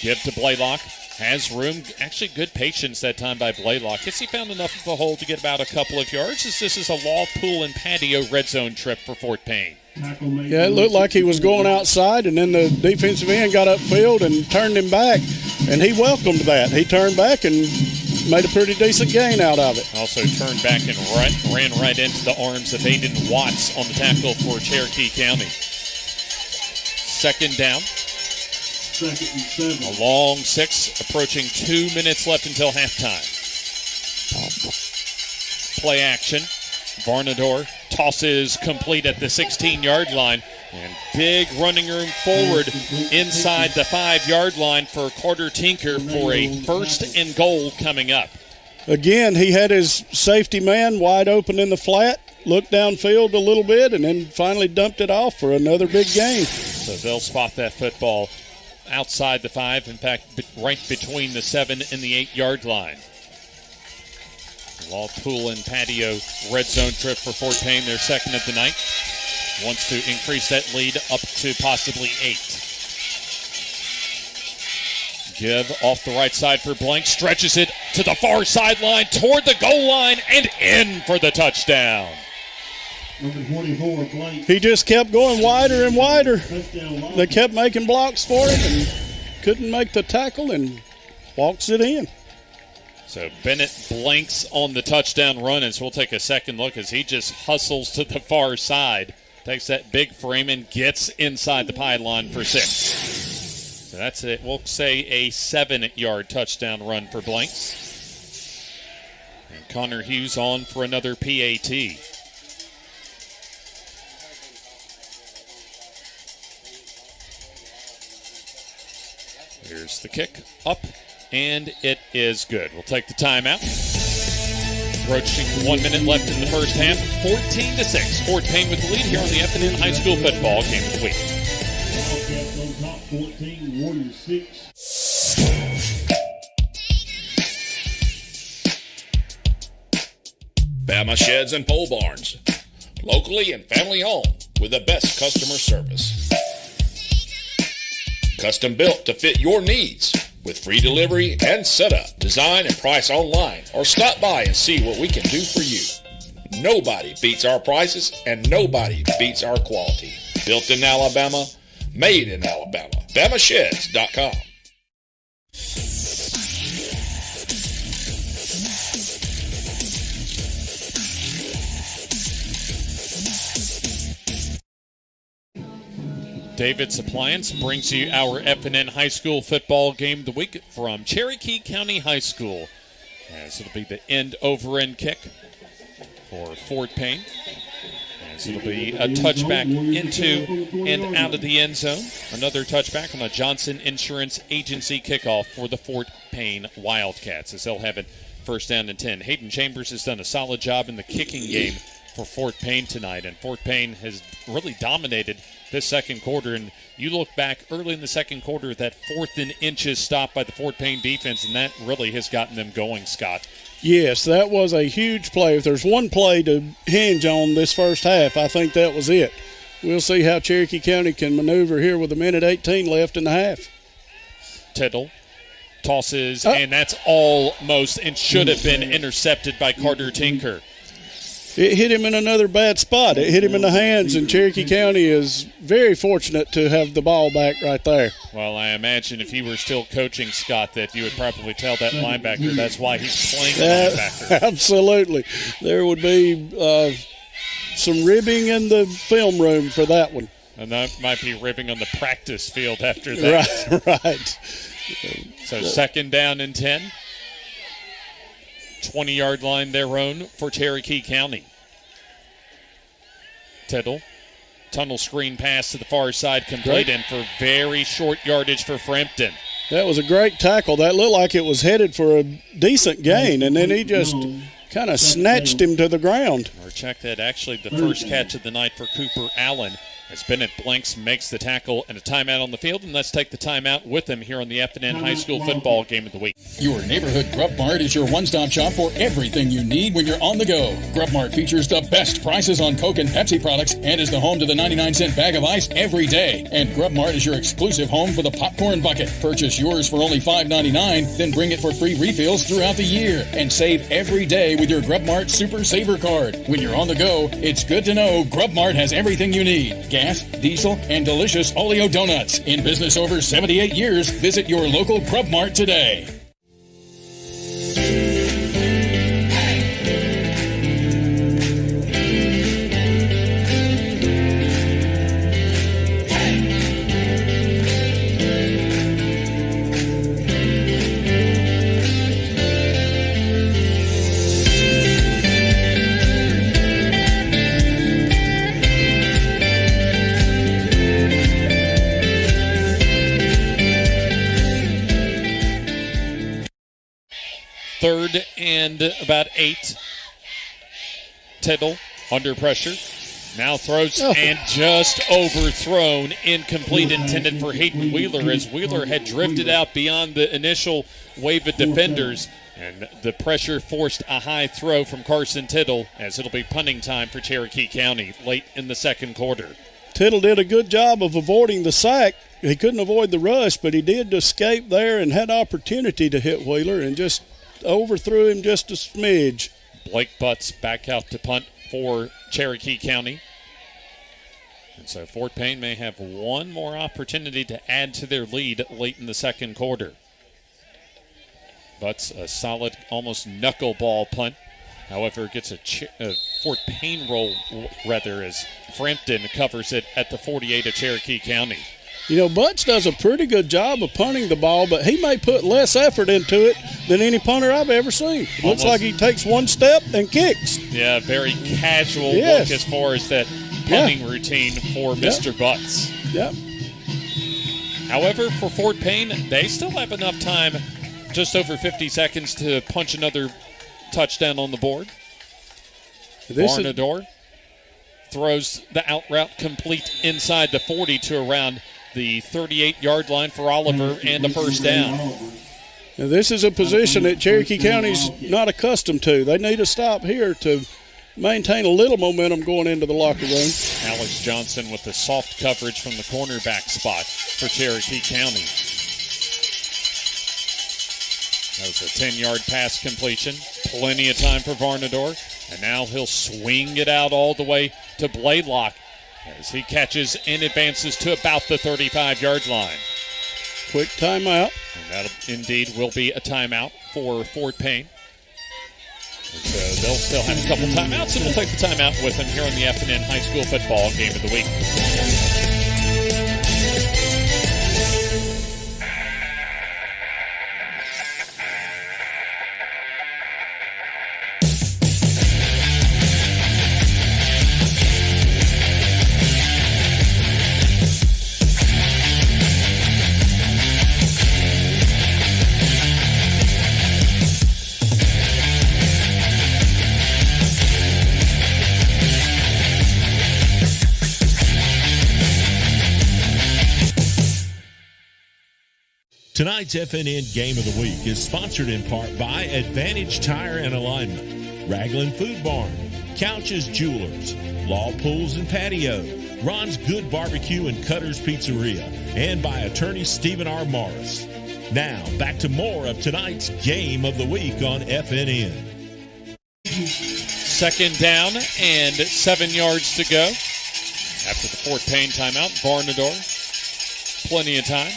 Give to Blaylock. Has room. Actually, good patience that time by Blaylock. Guess he found enough of a hole to get about a couple of yards, as this is a law pool and patio red zone trip for Fort Payne. Yeah, it looked like he was going outside, and then the defensive end got upfield and turned him back, and he welcomed that. He turned back and made a pretty decent gain out of it. Also turned back and ran right into the arms of Aiden Watts on the tackle for Cherokee County. Second down. Second and 7. A long 6, approaching 2 minutes left until halftime. Play action. Varnador tosses complete at the 16-yard line. And big running room forward inside the 5-yard line for Carter Tinker for a 1st and goal coming up. Again, he had his safety man wide open in the flat, looked downfield a little bit, and then finally dumped it off for another big gain. So they'll spot that football outside the 5, in fact, right between the 7 and the 8-yard line. Law pool and patio red zone trip for Fort Payne, their second of the night. Wants to increase that lead up to possibly 8. Give off the right side for Blank, stretches it to the far sideline, toward the goal line, and in for the touchdown. Number 24, Blank. He just kept going wider and wider. They kept making blocks for him and couldn't make the tackle and walks it in. So Bennett blanks on the touchdown run, as we'll take a second look as he just hustles to the far side. Takes that big frame and gets inside the pylon for 6. So that's it. We'll say a 7-yard touchdown run for Blanks. And Connor Hughes on for another PAT. Here's the kick. Up. And it is good. We'll take the timeout. Approaching 1 minute left in the first half. 14-6. Fort Payne with the lead here on the FNN High School Football Game of the Week. Wildcats on top, 14, Warriors 6. Bama Sheds and Pole Barns. Locally and family owned with the best customer service. Custom built to fit your needs. With free delivery and setup, design and price online, or stop by and see what we can do for you. Nobody beats our prices and nobody beats our quality. Built in Alabama, made in Alabama. BamaSheds.com. David's Appliance brings you our FNN High School Football Game of the Week from Cherokee County High School. As it'll be the end-over-end kick for Fort Payne. As it'll be a touchback into and out of the end zone. Another touchback on a Johnson Insurance Agency kickoff for the Fort Payne Wildcats, as they'll have it 1st down and 10. Hayden Chambers has done a solid job in the kicking game for Fort Payne tonight, and Fort Payne has really dominated this second quarter. And you look back early in the second quarter at that 4th and inches stop by the Fort Payne defense, and that really has gotten them going, Scott. Yes, that was a huge play. If there's one play to hinge on this first half, I think that was it. We'll see how Cherokee County can maneuver here with 1:18 left in the half. Tittle tosses, and that's almost and should have been intercepted by Carter Tinker. It hit him in another bad spot. It hit him in the hands, and Cherokee County is very fortunate to have the ball back right there. Well, I imagine if he were still coaching, Scott, that you would probably tell that linebacker that's why he's playing linebacker. Absolutely. There would be some ribbing in the film room for that one. And that might be ribbing on the practice field after that. Right. So 2nd down and 10. 20-yard line their own for Cherokee County. Tittle, tunnel screen pass to the far side, complete, and for very short yardage for Frampton. That was a great tackle. That looked like it was headed for a decent gain, and then he just kind of snatched him to the ground. Or check that, actually the first catch of the night for Cooper Allen. As Bennett Blanks makes the tackle and a timeout on the field, and let's take the timeout with him here on the FNN High School Football Game of the Week. Your neighborhood Grub Mart is your one-stop shop for everything you need when you're on the go. Grub Mart features the best prices on Coke and Pepsi products and is the home to the 99-cent bag of ice every day. And Grub Mart is your exclusive home for the popcorn bucket. Purchase yours for only $5.99, then bring it for free refills throughout the year. And save every day with your Grub Mart Super Saver card. When you're on the go, it's good to know Grub Mart has everything you need. Gas, diesel, and delicious Oleo donuts. In business over 78 years, visit your local Grub Mart today. Third and about 8. Tittle under pressure. Now throws and just overthrown. Incomplete, intended for Hayden Wheeler, as Wheeler had drifted out beyond the initial wave of defenders. And the pressure forced a high throw from Carson Tittle, as it'll be punting time for Cherokee County late in the second quarter. Tittle did a good job of avoiding the sack. He couldn't avoid the rush, but he did escape there and had opportunity to hit Wheeler and just overthrew him just a smidge. Blake Butts back out to punt for Cherokee County. And so Fort Payne may have one more opportunity to add to their lead late in the second quarter. Butts, a solid, almost knuckleball punt. However, gets a Fort Payne roll, rather, as Frampton covers it at the 48 of Cherokee County. You know, Butts does a pretty good job of punting the ball, but he may put less effort into it than any punter I've ever seen. Looks like he takes one step and kicks. Yeah, very casual look as far as that punting routine for Mr. Butts. Yep. However, for Fort Payne, they still have enough time, just over 50 seconds, to punch another touchdown on the board. Varnador throws the out route complete inside the 40 to around the 38-yard line for Oliver and a first down. Now, this is a position that Cherokee County's not accustomed to. They need a stop here to maintain a little momentum going into the locker room. Alex Johnson with the soft coverage from the cornerback spot for Cherokee County. That was a 10-yard pass completion. Plenty of time for Varnador. And now he'll swing it out all the way to Blaylock as he catches and advances to about the 35-yard line. Quick timeout. And that indeed will be a timeout for Fort Payne. And so they'll still have a couple timeouts, and we'll take the timeout with them here on the FNN High School Football Game of the Week. Tonight's FNN Game of the Week is sponsored in part by Advantage Tire and Alignment, Raglan Food Barn, Couches Jewelers, Law Pools and Patio, Ron's Good Barbecue and Cutter's Pizzeria, and by attorney Stephen R. Morris. Now, back to more of tonight's Game of the Week on FNN. Second down and 7 yards to go. After the Fort Payne timeout, Varnador, plenty of time.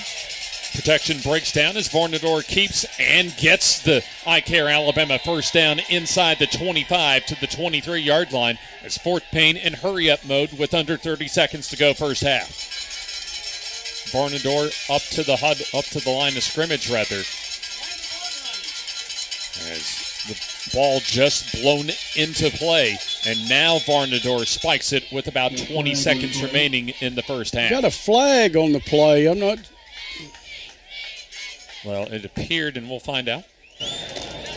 Protection breaks down as Varnador keeps and gets the iCare Alabama first down inside the 25 to the 23-yard line as Fort Payne in hurry-up mode with under 30 seconds to go first half. Varnador up to the line of scrimmage, rather, as the ball just blown into play, and now Varnador spikes it with about 20 seconds remaining in the first half. Got a flag on the play. I'm not... Well, it appeared, and we'll find out.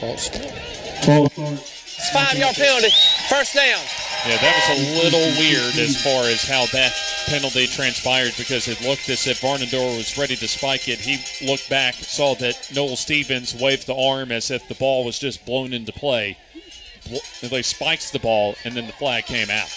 False start. It's 5-yard penalty. First down. Yeah, that was a little weird as far as how that penalty transpired, because it looked as if Varnador was ready to spike it. He looked back, saw that Noel Stevens waved the arm as if the ball was just blown into play. They spikes the ball, and then the flag came out.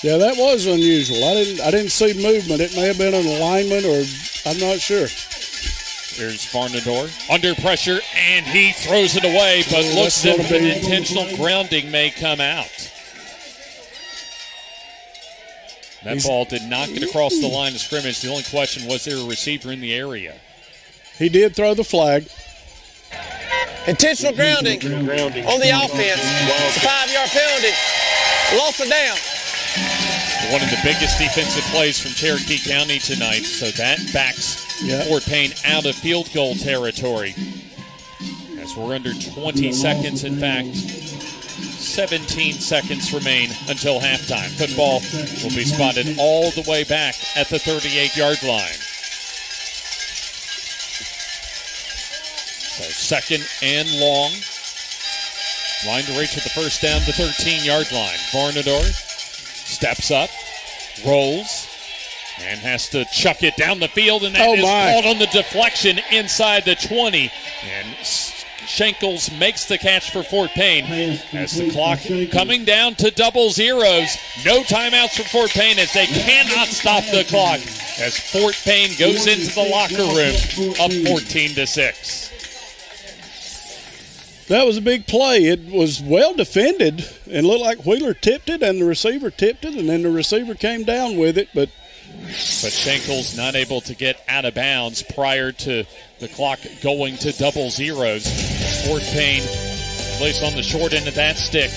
Yeah, that was unusual. I didn't see movement. It may have been an alignment, or I'm not sure. Here's Varnador under pressure, and he throws it away, but looks as if an intentional grounding may come out. That ball did not get across the line of scrimmage. The only question, was there a receiver in the area? He did throw the flag. Intentional grounding on the offense. It's a 5-yard penalty. Lost it down. One of the biggest defensive plays from Cherokee County tonight, so that backs Fort Payne out of field goal territory. As we're under 20 seconds, in fact, 17 seconds remain until halftime. Football will be spotted all the way back at the 38-yard line. So second and long. Line to reach with the first down, the 13-yard line. Varnador steps up, rolls, and has to chuck it down the field, and that is called on the deflection inside the 20. And Shankles makes the catch for Fort Payne as the clock coming down to double zeros. No timeouts for Fort Payne as they cannot stop the clock as Fort Payne goes into the locker room up 14-6. That was a big play. It was well defended and looked like Wheeler tipped it and the receiver tipped it, and then the receiver came down with it, but Shankles not able to get out of bounds prior to the clock going to double zeros. Fort Payne, at least on the short end of that stick,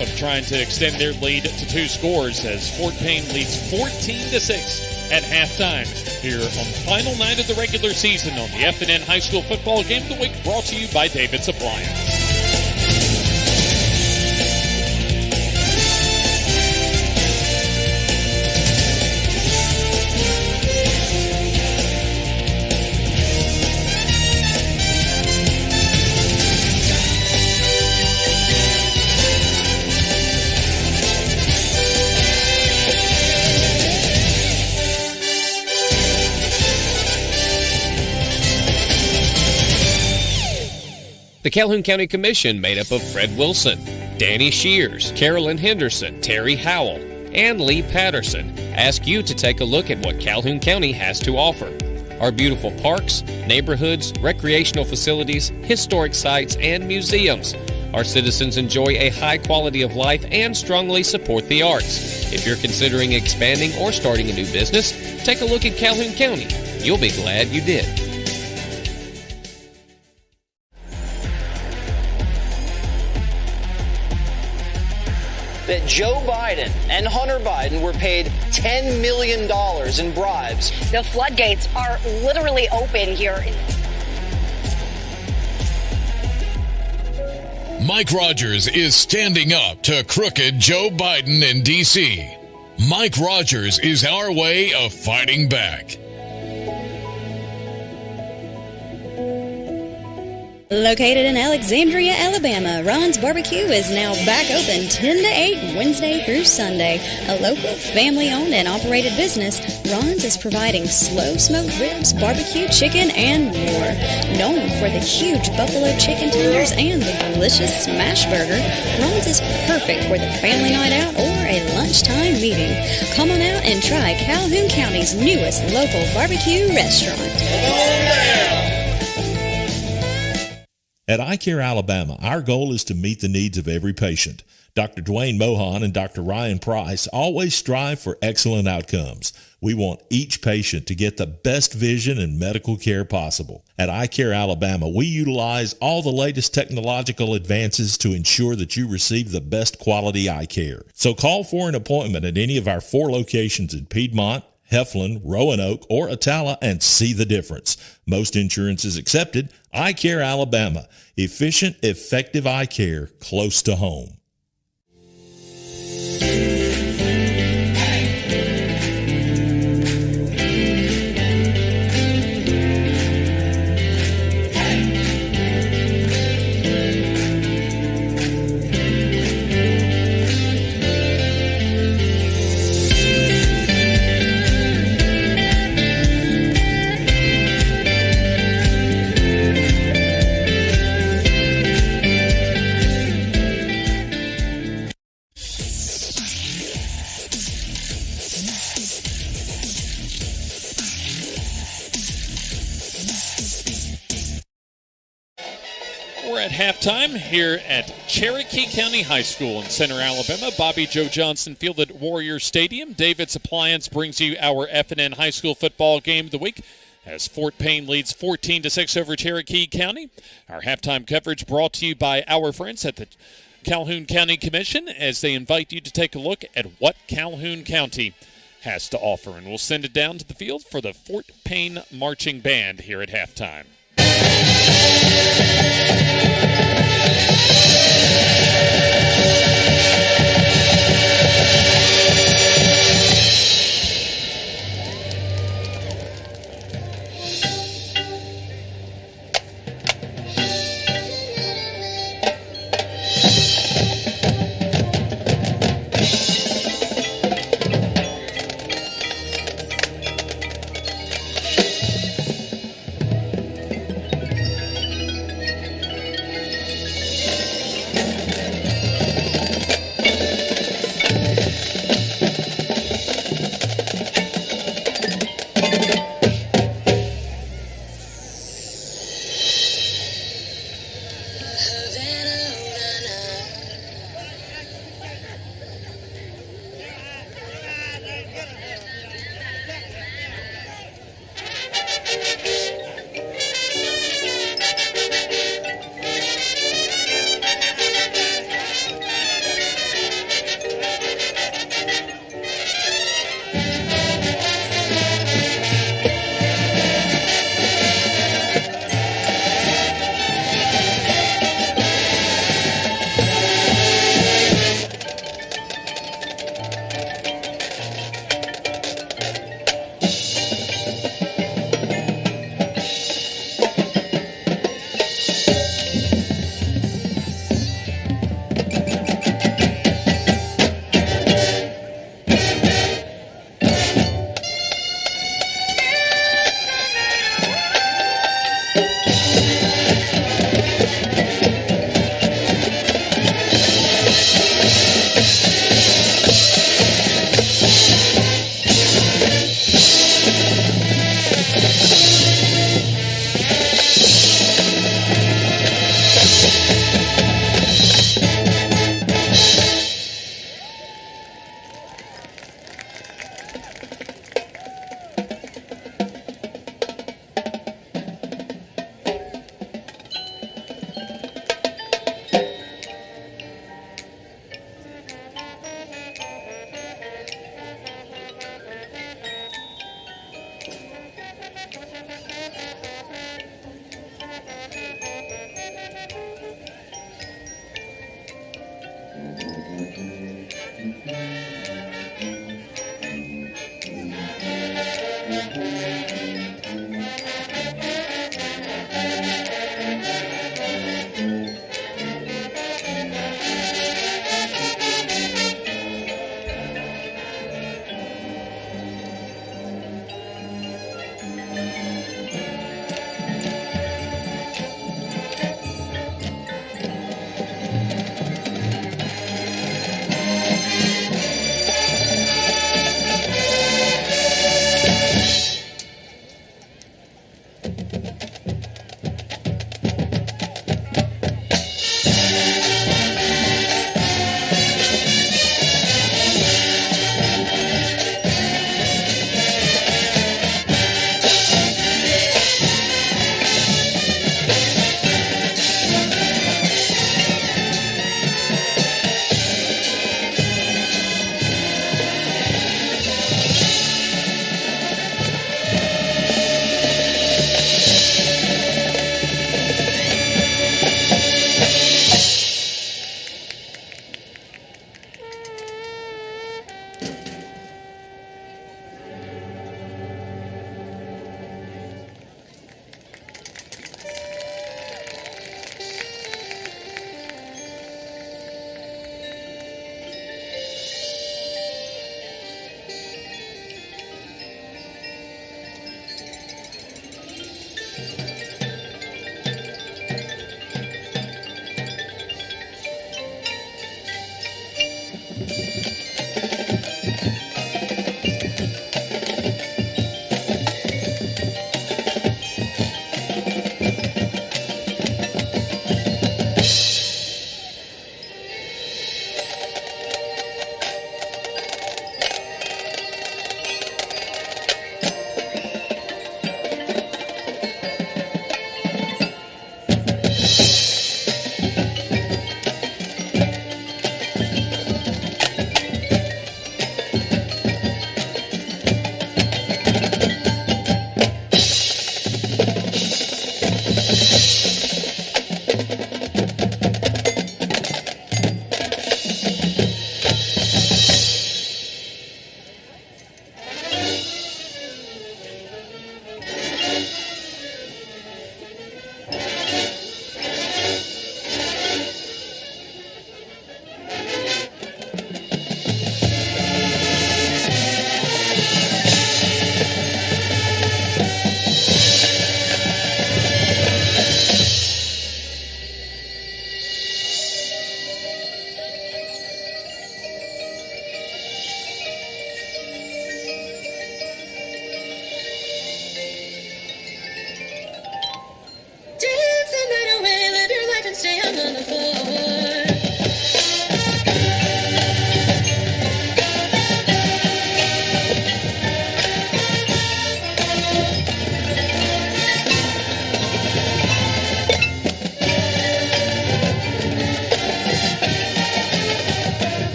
of trying to extend their lead to 2 scores as Fort Payne leads 14-6 at halftime here on the final night of the regular season on the FNN High School Football Game of the Week, brought to you by David's Appliance. The Calhoun County Commission, made up of Fred Wilson, Danny Shears, Carolyn Henderson, Terry Howell, and Lee Patterson, ask you to take a look at what Calhoun County has to offer. Our beautiful parks, neighborhoods, recreational facilities, historic sites, and museums. Our citizens enjoy a high quality of life and strongly support the arts. If you're considering expanding or starting a new business, take a look at Calhoun County. You'll be glad you did. That Joe Biden and Hunter Biden were paid $10 million in bribes. The floodgates are literally open here. Mike Rogers is standing up to crooked Joe Biden in D.C. Mike Rogers is our way of fighting back. Located in Alexandria, Alabama, Ron's Barbecue is now back open 10 to 8 Wednesday through Sunday. A local, family-owned and operated business, Ron's is providing slow-smoked ribs, barbecue chicken, and more. Known for the huge buffalo chicken tenders and the delicious smash burger, Ron's is perfect for the family night out or a lunchtime meeting. Come on out and try Calhoun County's newest local barbecue restaurant. At iCare Alabama, our goal is to meet the needs of every patient. Dr. Dwayne Mohan and Dr. Ryan Price always strive for excellent outcomes. We want each patient to get the best vision and medical care possible. At iCare Alabama, we utilize all the latest technological advances to ensure that you receive the best quality eye care. So call for an appointment at any of our 4 locations in Piedmont, Heflin, Roanoke, or Atala and see the difference. Most insurance is accepted. Eye Care Alabama. Efficient, effective eye care close to home. halftime here at Cherokee County High School in Center, Alabama. Bobby Joe Johnson Field at Warrior Stadium. David's Appliance brings you our FNN High School football game of the week as Fort Payne leads 14-6 over Cherokee County. Our halftime coverage brought to you by our friends at the Calhoun County Commission as they invite you to take a look at what Calhoun County has to offer. And we'll send it down to the field for the Fort Payne Marching Band here at halftime.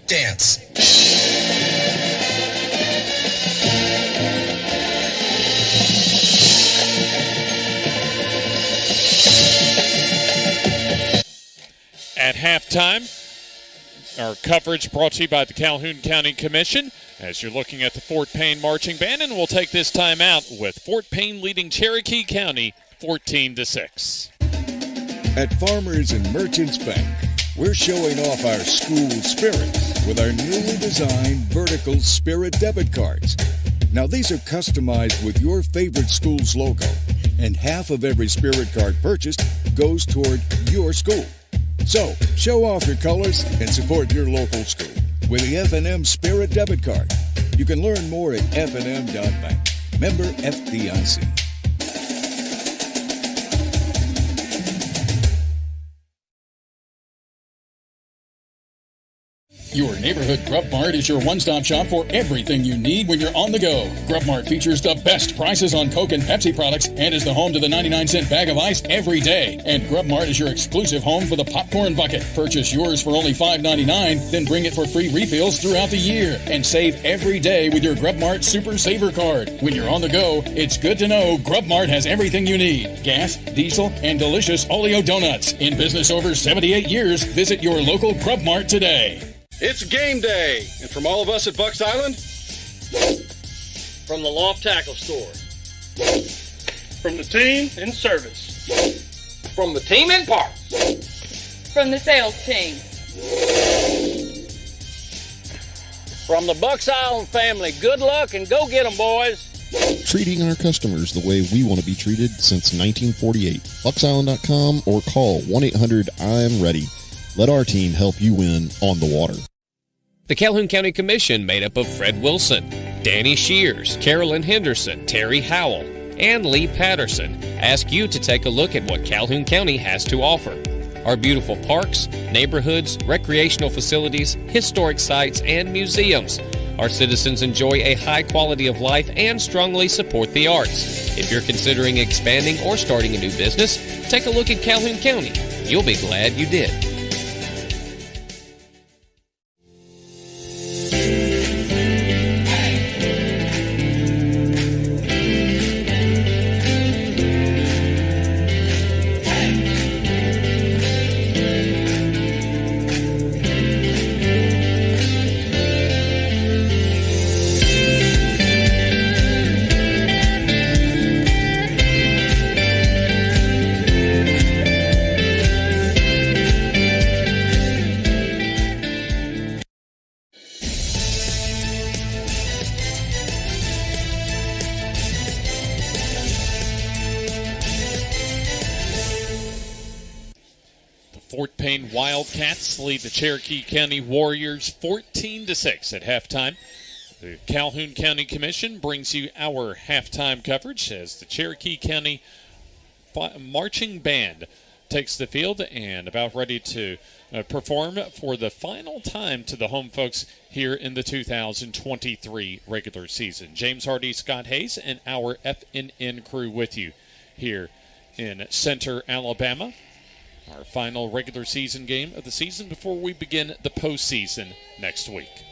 Dance. At halftime, our coverage brought to you by the Calhoun County Commission as you're looking at the Fort Payne Marching Band, and we'll take this time out with Fort Payne leading Cherokee County 14-6. At Farmers and Merchants Bank, we're showing off our school spirit with our newly designed vertical Spirit debit cards. Now, these are customized with your favorite school's logo, and half of every Spirit card purchased goes toward your school. So, show off your colors and support your local school with the FNN Spirit debit card. You can learn more at fnn.bank. Member FDIC. Your neighborhood Grub Mart is your one-stop shop for everything you need when you're on the go. Grub Mart features the best prices on Coke and Pepsi products and is the home to the 99-cent bag of ice every day. And Grub Mart is your exclusive home for the popcorn bucket. Purchase yours for only $5.99, then bring it for free refills throughout the year. And save every day with your Grub Mart Super Saver card. When you're on the go, it's good to know Grub Mart has everything you need. Gas, diesel, and delicious Oleo donuts. In business over 78 years, visit your local Grub Mart today. It's game day, and from all of us at Bucks Island, from the Loft Tackle Store, from the team in service, from the team in parts, from the sales team, from the Bucks Island family. Good luck and go get 'em, boys. Treating our customers the way we want to be treated since 1948. BucksIsland.com or call 1-800-I'm-READY. Let our team help you win on the water. The Calhoun County Commission, made up of Fred Wilson, Danny Shears, Carolyn Henderson, Terry Howell, and Lee Patterson, ask you to take a look at what Calhoun County has to offer. Our beautiful parks, neighborhoods, recreational facilities, historic sites, and museums. Our citizens enjoy a high quality of life and strongly support the arts. If you're considering expanding or starting a new business, take a look at Calhoun County. You'll be glad you did. Fort Payne Wildcats lead the Cherokee County Warriors 14-6 at halftime. The Calhoun County Commission brings you our halftime coverage as the Cherokee County Marching Band takes the field and about ready to perform for the final time to the home folks here in the 2023 regular season. James Hardy, Scott Hayes, and our FNN crew with you here in Center, Alabama. Our final regular season game of the season before we begin the postseason next week.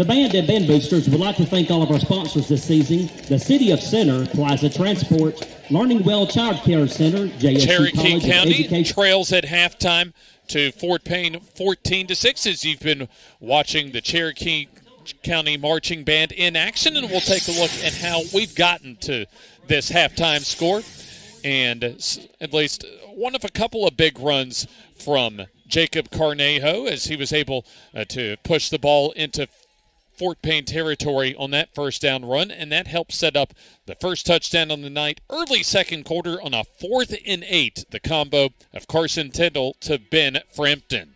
The band and band boosters would like to thank all of our sponsors this season: the City of Center, Plaza Transport, Learning Well Child Care Center, JSU Cherokee College of County Education. trails at halftime to Fort Payne 14-6 as you've been watching the Cherokee County Marching Band in action, and we'll take a look at how we've gotten to this halftime score. And at least one of a couple of big runs from Jacob Carnejo as he was able to push the ball into Fort Payne territory on that first down run, and that helped set up the first touchdown on the night. Early second quarter on a 4th and 8, the combo of Carson Tindall to Ben Frampton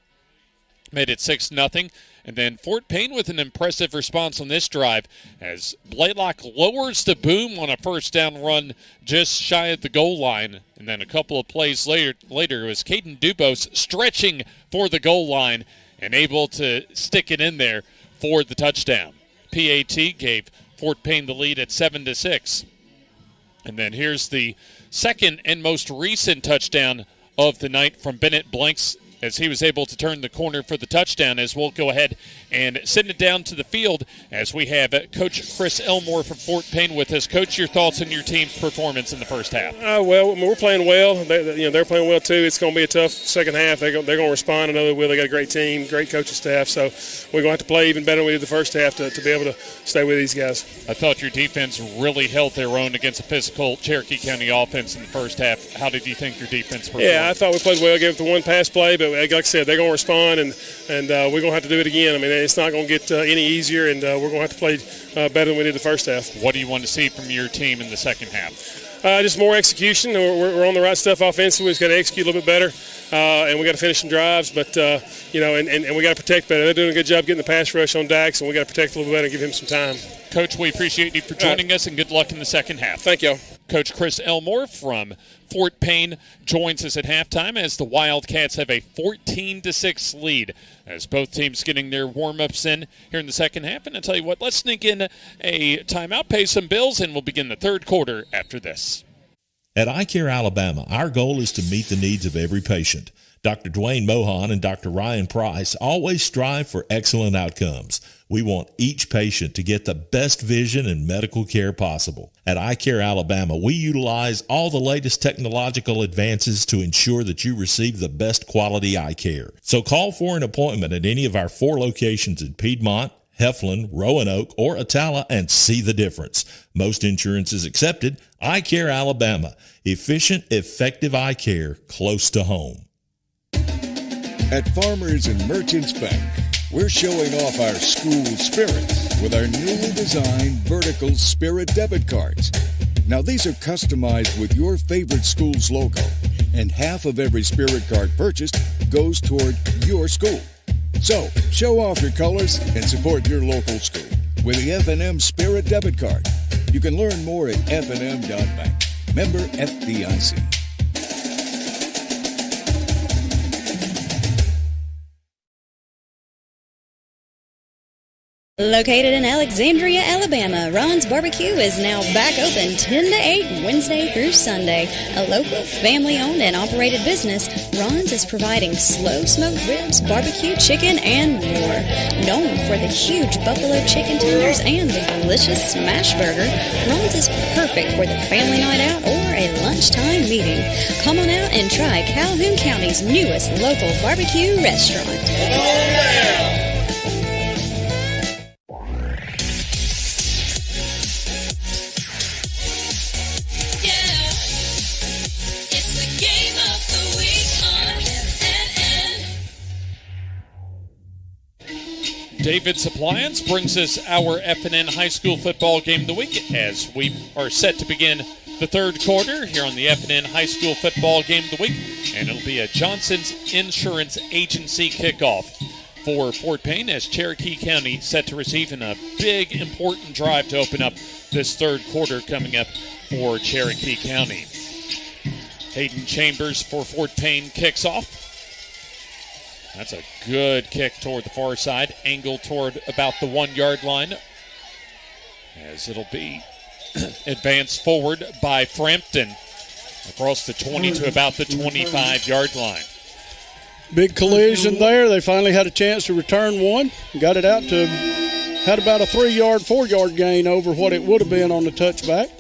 made it 6-0. And then Fort Payne with an impressive response on this drive as Blaylock lowers the boom on a first down run just shy of the goal line. And then a couple of plays later it was Caden Dubose stretching for the goal line and able to stick it in there for the touchdown. PAT gave Fort Payne the lead at 7-6. And then here's the second and most recent touchdown of the night from Bennett Blanks as he was able to turn the corner for the touchdown, as we'll go ahead and send it down to the field as we have Coach Chris Elmore from Fort Payne with us. Coach, your thoughts on your team's performance in the first half? Well, we're playing well. They're playing well too. It's going to be a tough second half. They're going to respond. I know they will. They got a great team, great coaching staff. So we're going to have to play even better than we did the first half to be able to stay with these guys. I thought your defense really held their own against a physical Cherokee County offense in the first half. How did you think your defense performed? Yeah, I thought we played well. Gave it the one pass play, but like I said, they're going to respond, and we're going to have to do it again. I mean, it's not going to get any easier, and we're going to have to play better than we did the first half. What do you want to see from your team in the second half? Just more execution. We're on the right stuff offensively. We've got to execute a little bit better, and we got to finish some drives. But and we got to protect better. They're doing a good job getting the pass rush on Dax, and we got to protect a little bit better and give him some time. Coach, we appreciate you for joining us, and good luck in the second half. Thank you. Coach Chris Elmore from Fort Payne joins us at halftime as the Wildcats have a 14-6 lead as both teams getting their warm-ups in here in the second half. And I'll tell you what, let's sneak in a timeout, pay some bills, and we'll begin the third quarter after this. At iCare Alabama, our goal is to meet the needs of every patient. Dr. Dwayne Mohan and Dr. Ryan Price always strive for excellent outcomes. We want each patient to get the best vision and medical care possible. At iCare Alabama, we utilize all the latest technological advances to ensure that you receive the best quality eye care. So call for an appointment at any of our 4 locations in Piedmont, Heflin, Roanoke, or Atala and see the difference. Most insurance is accepted. iCare Alabama. Efficient, effective eye care close to home. At Farmers and Merchants Bank, we're showing off our school spirit with our newly designed vertical Spirit debit cards. Now, these are customized with your favorite school's logo, and half of every Spirit card purchased goes toward your school. So, show off your colors and support your local school with the FNN Spirit debit card. You can learn more at fnn.bank. Member FDIC. Located in Alexandria, Alabama, Ron's Barbecue is now back open 10 to 8 Wednesday through Sunday. A local family-owned and operated business, Ron's is providing slow-smoked ribs, barbecue chicken, and more. Known for the huge buffalo chicken tenders and the delicious smash burger, Ron's is perfect for the family night out or a lunchtime meeting. Come on out and try Calhoun County's newest local barbecue restaurant. Come on down! David's Appliance brings us our FNN High School Football Game of the Week as we are set to begin the third quarter here on the FNN High School Football Game of the Week. And it'll be a Johnson's Insurance Agency kickoff for Fort Payne as Cherokee County set to receive in a big, important drive to open up this third quarter coming up for Cherokee County. Hayden Chambers for Fort Payne kicks off. That's a good kick toward the far side. Angle toward about the 1 yard line. As it'll be advanced forward by Frampton across the 20 to about the 25 yard line. Big collision there. They finally had a chance to return one. Got it out to had about a 3-yard, 4-yard gain over what it would have been on the touchback.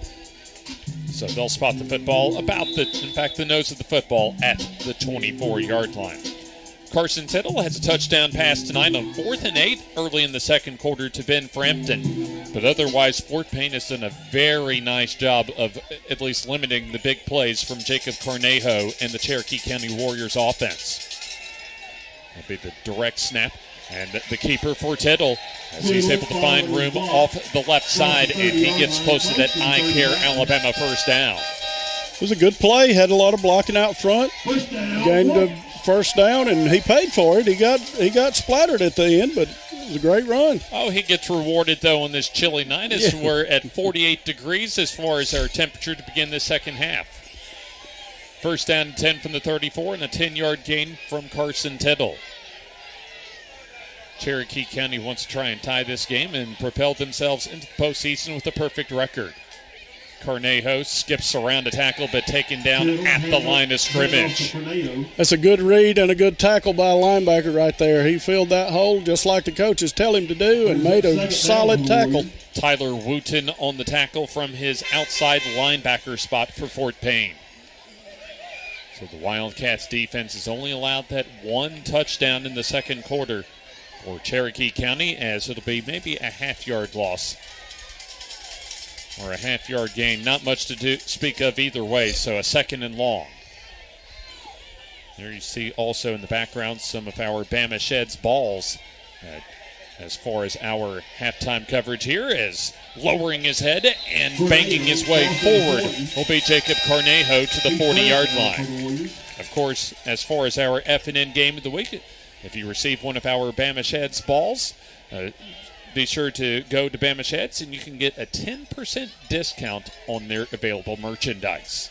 So they'll spot the football the nose of the football at the 24-yard line. Carson Tittle has a touchdown pass tonight on 4th and 8 early in the second quarter to Ben Frampton. But otherwise, Fort Payne has done a very nice job of at least limiting the big plays from Jacob Cornejo and the Cherokee County Warriors offense. That'll be the direct snap. And the keeper for Tittle, as he's able to find room off the left side, and he gets close to that I Care Alabama first down. It was a good play. Had a lot of blocking out front. Gained a first down, and he paid for it. He got splattered at the end, but it was a great run. Oh, he gets rewarded, though, on this chilly night as we're at 48 degrees as far as our temperature to begin the second half. First down and 10 from the 34 and a 10-yard gain from Carson Tittle. Cherokee County wants to try and tie this game and propel themselves into the postseason with a perfect record. Cornejo skips around a tackle, but taken down at the line of scrimmage. That's a good read and a good tackle by a linebacker right there. He filled that hole just like the coaches tell him to do and made a solid tackle. Tyler Wooten on the tackle from his outside linebacker spot for Fort Payne. So the Wildcats defense has only allowed that one touchdown in the second quarter for Cherokee County, as it'll be maybe a half-yard loss or a half-yard gain. Not much to speak of either way, so a second and long. There you see also in the background some of our Bama Sheds balls. As far as our halftime coverage here, is lowering his head and banking his way forward will be Jacob Cornejo to the 40-yard line. Of course, as far as our FNN game of the week, if you receive one of our Bama Sheds balls, be sure to go to Bama Sheds and you can get a 10% discount on their available merchandise.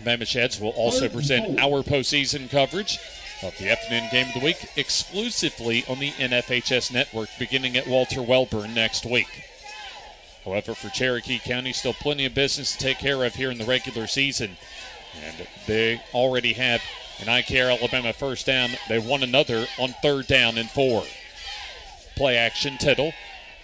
Bama Sheds will also present our postseason coverage of the FNN Game of the Week exclusively on the NFHS Network beginning at Walter Wellborn next week. However, for Cherokee County, still plenty of business to take care of here in the regular season. And they already have an I Care Alabama first down. They won another on 3rd down and 4. Play action, Tittle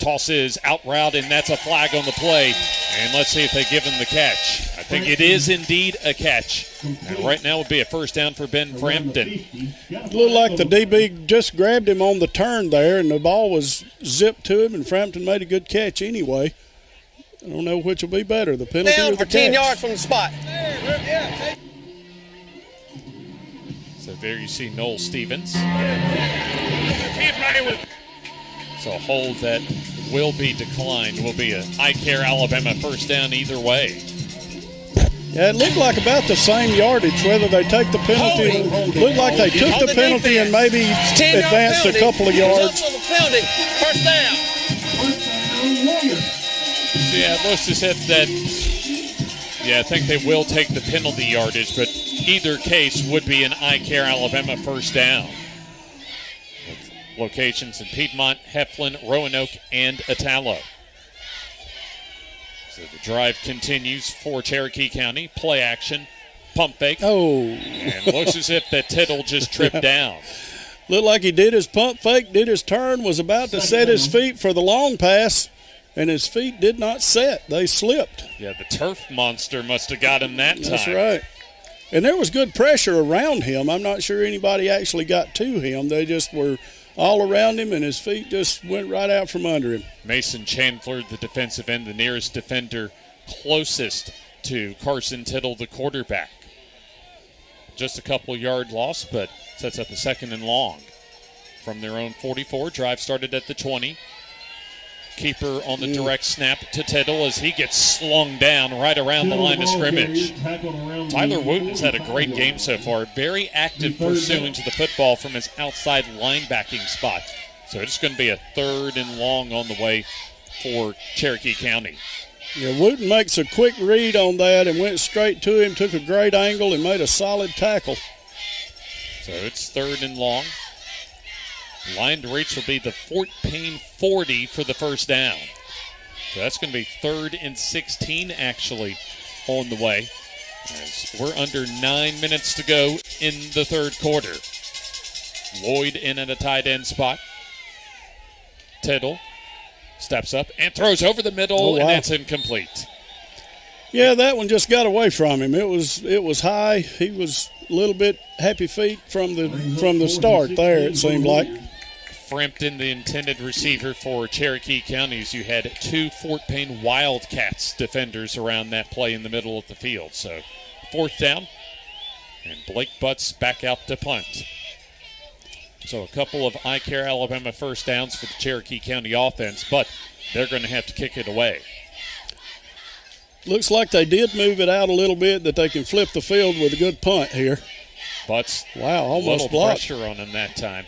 tosses out route, and that's a flag on the play. And let's see if they give him the catch. I think it is indeed a catch. And right now would be a first down for Ben Frampton. It looked like the DB just grabbed him on the turn there, and the ball was zipped to him, and Frampton made a good catch anyway. I don't know which will be better, the penalty or the catch. 10 yards from the spot. So there you see Noel Stevens. So a hold that will be declined will be a I Care Alabama first down either way. Yeah, it looked like about the same yardage, whether they take the penalty. Looked like they took the penalty and maybe advanced a couple of yards. First down. So yeah, it looks as if that, I think they will take the penalty yardage, but either case would be an I Care Alabama first down. With locations in Piedmont, Heflin, Roanoke, and Attalo. So the drive continues for Cherokee County. Play action, pump fake. Oh. And looks as if that Tittle just tripped down. Looked like he did his pump fake, did his turn, was about to set his feet for the long pass, and his feet did not set. They slipped. Yeah, the turf monster must have got him that time. That's right. And there was good pressure around him. I'm not sure anybody actually got to him. They just were all around him, and his feet just went right out from under him. Mason Chandler, the defensive end, the nearest defender closest to Carson Tittle, the quarterback. Just a couple yard loss, but sets up a second and long. From their own 44, drive started at the 20. Keeper on the direct snap to Tittle as he gets slung down right around the line of scrimmage. Tyler Wooten's had a great game so far. Very active pursuing to the football from his outside linebacking spot. So it's going to be a 3rd and long on the way for Cherokee County. Yeah, Wooten makes a quick read on that and went straight to him, took a great angle, and made a solid tackle. So it's 3rd and long. Line to reach will be the Fort Payne 40 for the first down. So that's going to be 3rd and 16 actually on the way. As we're under 9 minutes to go in the third quarter. Lloyd in at a tight end spot. Tittle Steps up and throws over the middle, and it's incomplete. Yeah, that one just got away from him. It was high. He was a little bit happy feet from the start there, it seemed like. Frampton, the intended receiver for Cherokee Counties. You had 2 Fort Payne Wildcats defenders around that play in the middle of the field. So 4th down, and Blake Butts back out to punt. So a couple of iCare Alabama first downs for the Cherokee County offense, but they're going to have to kick it away. Looks like they did move it out a little bit, that they can flip the field with a good punt here. Butts, almost blocked. Pressure on him that time.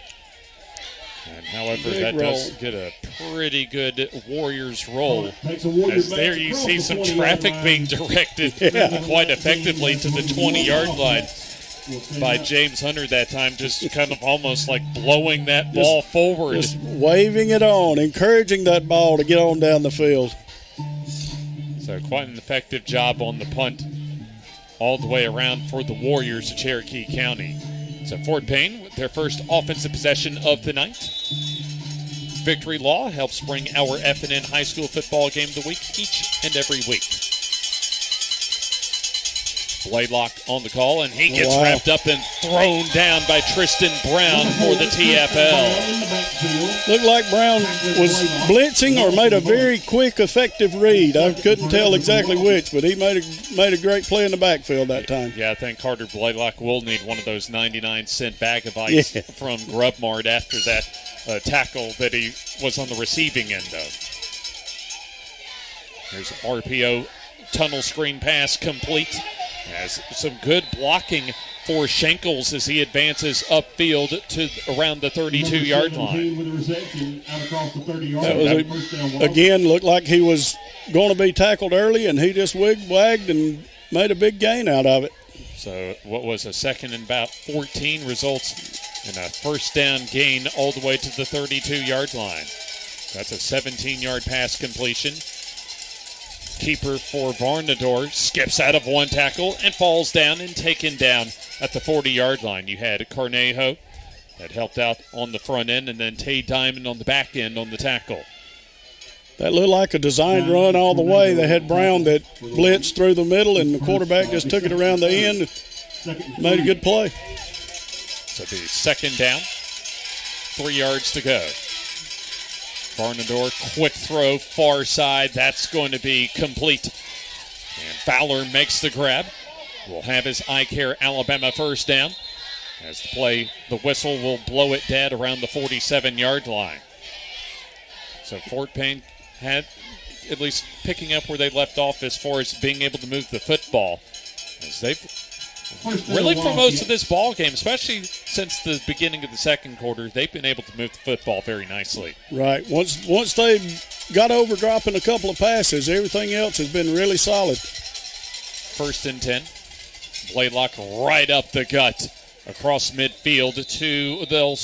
And however, that does get a pretty good Warriors roll. As there you see some traffic being directed quite effectively to the 20-yard line by James Hunter that time, just kind of almost like blowing that ball forward. Just waving it on, encouraging that ball to get on down the field. So quite an effective job on the punt all the way around for the Warriors of Cherokee County. So Fort Payne with their first offensive possession of the night. Victory Law helps bring our FNN high school football game of the week each and every week. Blaylock on the call, and he gets wrapped up and thrown down by Tristan Brown for the TFL. Looked like Brown was blitzing or made a very quick, effective read. I couldn't tell exactly which, but he made a great play in the backfield that time. Yeah, I think Carter Blaylock will need one of those 99-cent bag of ice from Grub Mart after that tackle that he was on the receiving end of. There's RPO tunnel screen pass complete. Has some good blocking for Schenkels as he advances upfield to around the 32-yard line. Again, looked like he was going to be tackled early, and he just wig-wagged and made a big gain out of it. So what was a second and about 14 results in a first down gain all the way to the 32-yard line. That's a 17-yard pass completion. Keeper for Varnador skips out of one tackle and falls down and taken down at the 40-yard line. You had Carnejo that helped out on the front end, and then Tay Diamond on the back end on the tackle. That looked like a designed run all the way. They had Brown that blitzed through the middle, and the quarterback just took it around the end and made a good play. So the second down, 3 yards to go. Varnador, quick throw, far side. That's going to be complete. And Fowler makes the grab. Will have his iCare Alabama first down. As the play, the whistle will blow it dead around the 47-yard line. So Fort Payne had at least picking up where they left off as far as being able to move the football. As they've really, for most of this ball game, especially since the beginning of the second quarter, they've been able to move the football very nicely. Right. Once they got over dropping a couple of passes, everything else has been really solid. 1st and 10. Blaylock right up the gut across midfield they'll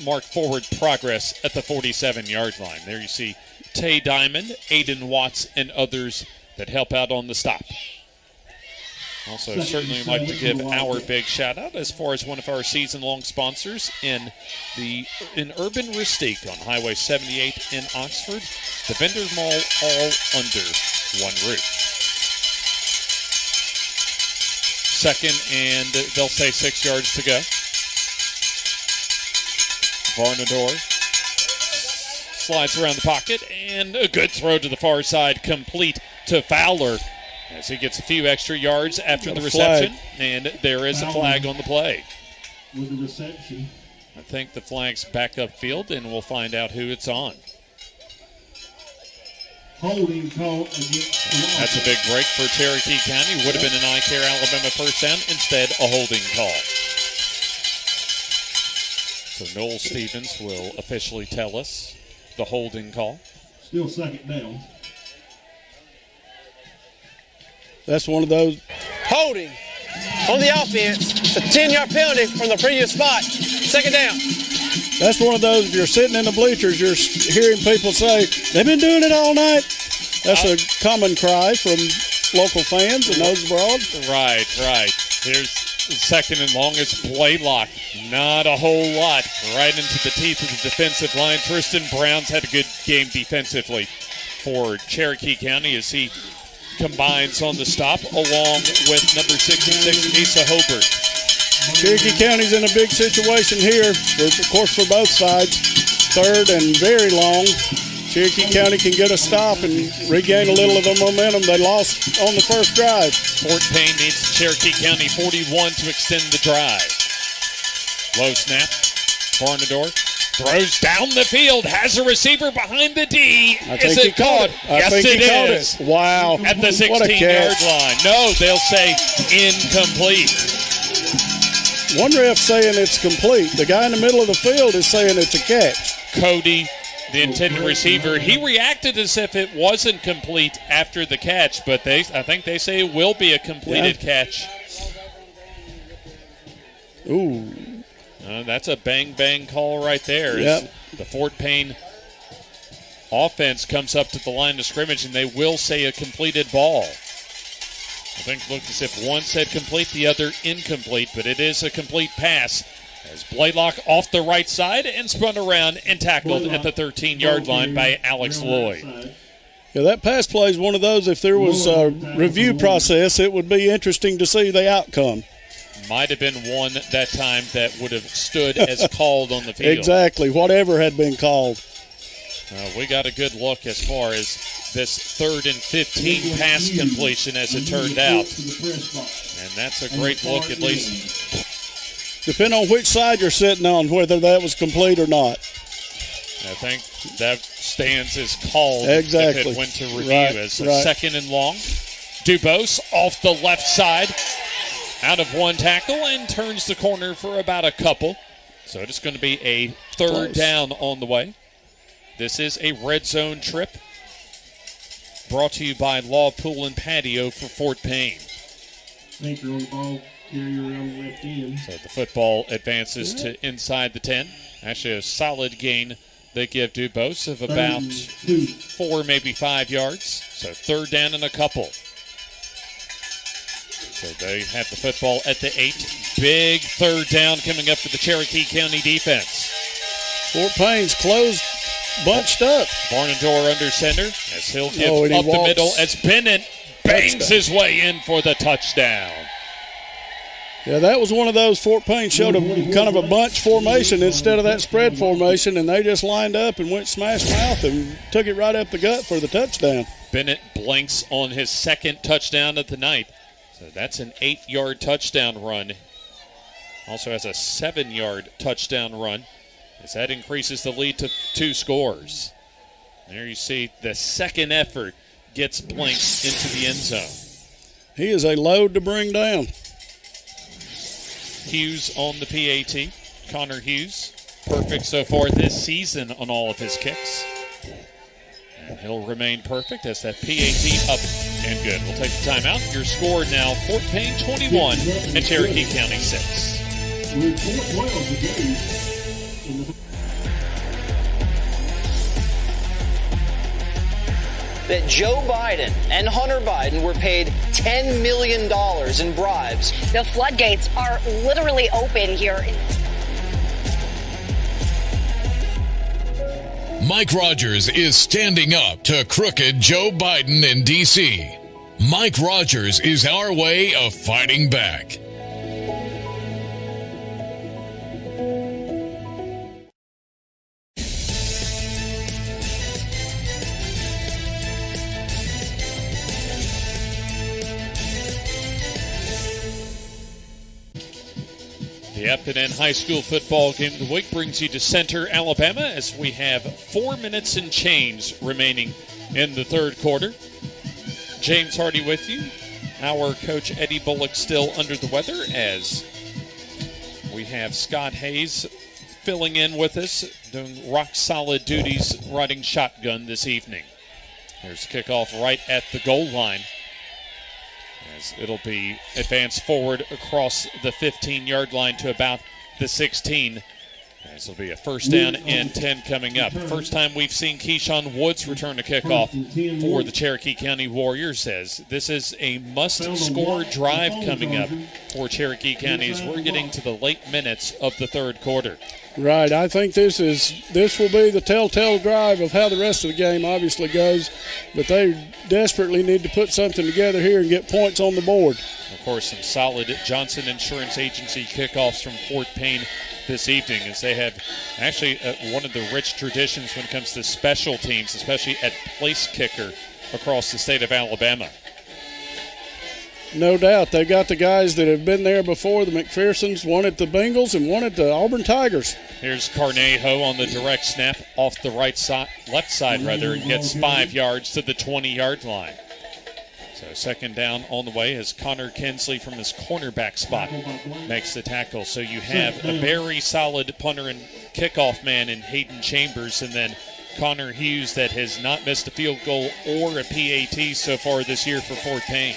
mark forward progress at the 47-yard line. There you see Tay Diamond, Aiden Watts, and others that help out on the stop. Also, certainly like to give our big shout-out as far as one of our season-long sponsors in Urban Rustique on Highway 78 in Oxford. The Vendor Mall, all under one roof. Second, and they'll say 6 yards to go. Varnador slides around the pocket, and a good throw to the far side, complete to Fowler, as he gets a few extra yards after the reception, and there is a flag on the play. With the reception. I think the flag's back upfield, and we'll find out who it's on. Holding call against. That's a big break for Cherokee County. Would have been an iCare Alabama first down. Instead, a holding call. So Noel Stevens will officially tell us the holding call. Still second down. That's one of those. Holding on the offense. It's a 10-yard penalty from the previous spot. Second down. That's one of those, if you're sitting in the bleachers, you're hearing people say, they've been doing it all night. That's a common cry from local fans and those abroad. Right. Here's the second and longest. Blaylock. Not a whole lot. Right into the teeth of the defensive line. Tristan Brown's had a good game defensively. for Cherokee County as he combines on the stop along with number 66, Asa Hobart. Cherokee County's in a big situation here, of course, for both sides. Third and very long. Cherokee County can get a stop and regain a little of the momentum they lost on the first drive. Fort Payne needs Cherokee County 41 to extend the drive. Low snap. Barnador throws down the field, has a receiver behind the D. Is it caught? Yes, it is. Wow. At the 16-yard line. No, they'll say incomplete. One ref saying it's complete. The guy in the middle of the field is saying it's a catch. Cody, the intended receiver, he reacted as if it wasn't complete after the catch, but I think they say it will be a completed catch. Ooh. That's a bang-bang call right there. Yep. The Fort Payne offense comes up to the line of scrimmage, and they will say a completed ball. I think it looked as if one said complete, the other incomplete, but it is a complete pass. As Blaylock off the right side and spun around and tackled at the 13-yard line by Alex Lloyd. Yeah, that pass play is one of those, if there was a review process, it would be interesting to see the outcome. Might have been one that time that would have stood as called on the field. Exactly, whatever had been called. We got a good look as far as this 3rd and 15 pass completion as it turned out. And that's a great look, at least. Depending on which side you're sitting on, whether that was complete or not. I think that stands as called exactly. if it went to review as a 2nd and long. Dubose off the left side. Out of one tackle and turns the corner for about a couple. So it's going to be a 3rd down on the way. This is a red zone trip brought to you by Law Pool and Patio for Fort Payne. Anchor on the ball, carry around the left end. So the football advances to inside the 10. Actually a solid gain they give Dubose of about 4, maybe 5 yards. So 3rd down and a couple. So they have the football at the 8. Big 3rd down coming up for the Cherokee County defense. Fort Payne's closed, bunched up. Barnador under center as he'll give up the middle as Bennett bangs his way in for the touchdown. Yeah, that was one of those. Fort Payne showed a kind of a bunch formation instead of that spread formation, and they just lined up and went smash mouth and took it right up the gut for the touchdown. Bennett blanks on his 2nd touchdown of the night. So that's an 8-yard touchdown run. Also has a 7-yard touchdown run as that increases the lead to 2 scores. There you see the 2nd effort gets blanked into the end zone. He is a load to bring down. Hughes on the PAT. Connor Hughes, perfect so far this season on all of his kicks. And he'll remain perfect as that PAT up and good. We'll take the timeout. Your score now, Fort Payne 21 and Cherokee County 6. That Joe Biden and Hunter Biden were paid $10 million in bribes. The floodgates are literally open here. Mike Rogers is standing up to crooked Joe Biden in D.C. Mike Rogers is our way of fighting back. The FNN High School football game of the week brings you to Center, Alabama, as we have 4 minutes and change remaining in the 3rd quarter. James Hardy with you. Our coach Eddie Bullock still under the weather as we have Scott Hayes filling in with us, doing rock-solid duties, riding shotgun this evening. There's kickoff right at the goal line. As it'll be advanced forward across the 15-yard line to about the 16 This will be a first down and 10 coming up. First time we've seen Keyshawn Woods return to kickoff for the Cherokee County Warriors, as this is a must-score drive coming up for Cherokee County as we're getting to the late minutes of the third quarter. Right. I think this will be the telltale drive of how the rest of the game obviously goes, but they desperately need to put something together here and get points on the board. Of course, some solid Johnson Insurance Agency kickoffs from Fort Payne this evening, as they have actually one of the rich traditions when it comes to special teams, especially at place kicker across the state of Alabama. No doubt. They got the guys that have been there before, the McPhersons, one at the Bengals and one at the Auburn Tigers. Here's Carnejo on the direct snap off the left side, and gets 5 yards to the 20-yard line. So second down on the way as Connor Kinsley from his cornerback spot makes the tackle. So you have a very solid punter and kickoff man in Hayden Chambers, and then Connor Hughes that has not missed a field goal or a PAT so far this year for Fort Payne.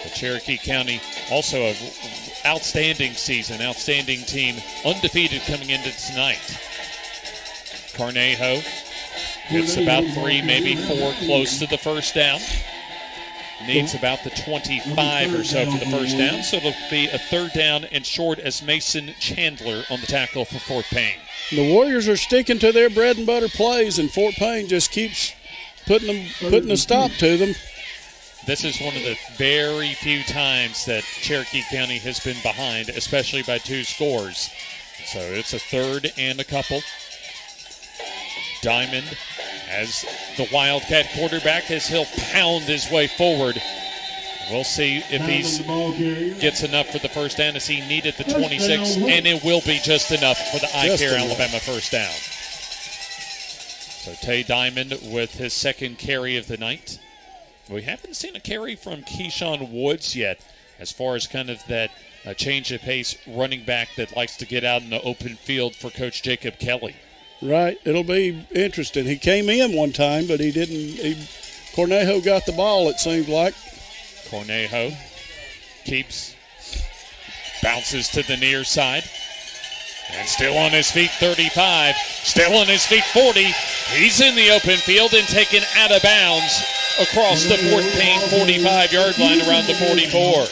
The Cherokee County also an outstanding season, outstanding team, undefeated coming into tonight. Carnejo gets about 3, maybe 4 close to the first down. Needs about the 25 or so for the first down, so it'll be a third down and short as Mason Chandler on the tackle for Fort Payne. The Warriors are sticking to their bread and butter plays, and Fort Payne just keeps putting a stop to them. This is one of the very few times that Cherokee County has been behind, especially by 2 scores. So it's a third and a couple. Diamond, as the Wildcat quarterback, as he'll pound his way forward. We'll see if he gets enough for the first down, as he needed the 26, and it will be just enough for the I-Care Alabama first down. So Tay Diamond with his second carry of the night. We haven't seen a carry from Keyshawn Woods yet, as far as kind of that change of pace running back that likes to get out in the open field for Coach Jacob Kelly. Right. It'll be interesting. He came in one time, but he didn't. Cornejo got the ball, it seems like. Cornejo bounces to the near side. And still on his feet, 35. Still on his feet, 40. He's in the open field and taken out of bounds across the Fort Payne 45-yard line around the 44.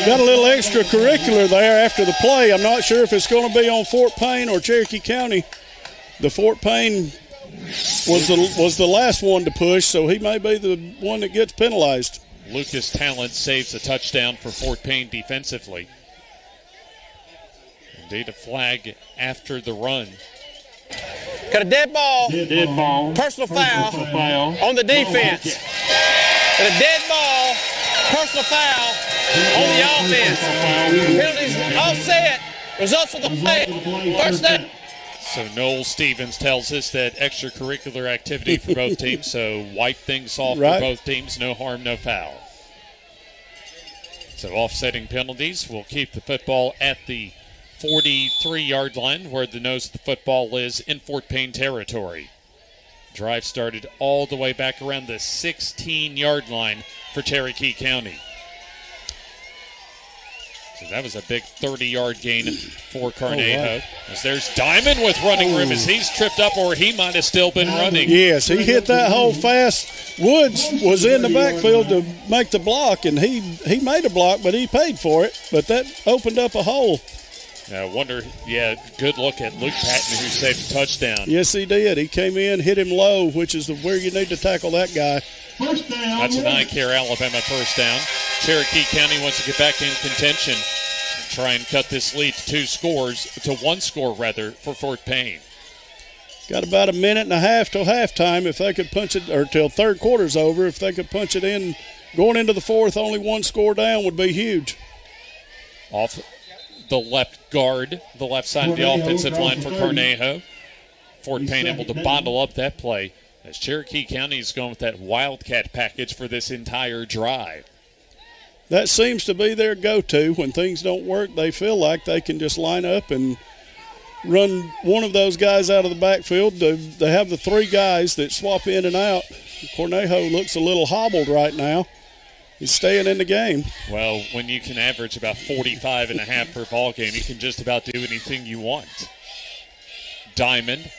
Got a little extracurricular there after the play. I'm not sure if it's going to be on Fort Payne or Cherokee County. The Fort Payne was the last one to push, so he may be the one that gets penalized. Lucas Talent saves a touchdown for Fort Payne defensively. Indeed, a flag after the run. Got a dead ball. Dead ball. Personal foul on the defense. Got a dead ball. Personal foul on the offense. Penalties offset. Results of the play. First down. So Noel Stevens tells us that extracurricular activity for both teams, so wipe things off for both teams. No harm, no foul. So offsetting penalties will keep the football at the 43-yard line, where the nose of the football is in Fort Payne territory. Drive started all the way back around the 16-yard line for Cherokee County. So that was a big 30-yard gain for Carnejo. As there's Diamond with running room, as he's tripped up, or he might have still been running. Yes, he hit that hole fast. Woods was in the backfield to make the block, and he made a block, but he paid for it. But that opened up a hole. I wonder, good look at Luke Patton, who saved a touchdown. Yes, he did. He came in, hit him low, which is where you need to tackle that guy. First down. That's an I-Care Alabama first down. Cherokee County wants to get back in contention and try and cut this lead to 1 score for Fort Payne. Got about a minute and a half till halftime. If they could punch it, or till third quarter's over, if they could punch it in, going into the fourth, only 1 score down would be huge. Off the left guard, the left side of the offensive line for Carnejo. Fort Payne able to bottle up that play, as Cherokee County is going with that Wildcat package for this entire drive. That seems to be their go-to. When things don't work, they feel like they can just line up and run one of those guys out of the backfield. They have the 3 guys that swap in and out. Cornejo looks a little hobbled right now. he's staying in the game. Well, when you can average about 45.5 per ball game, you can just about do anything you want. Diamond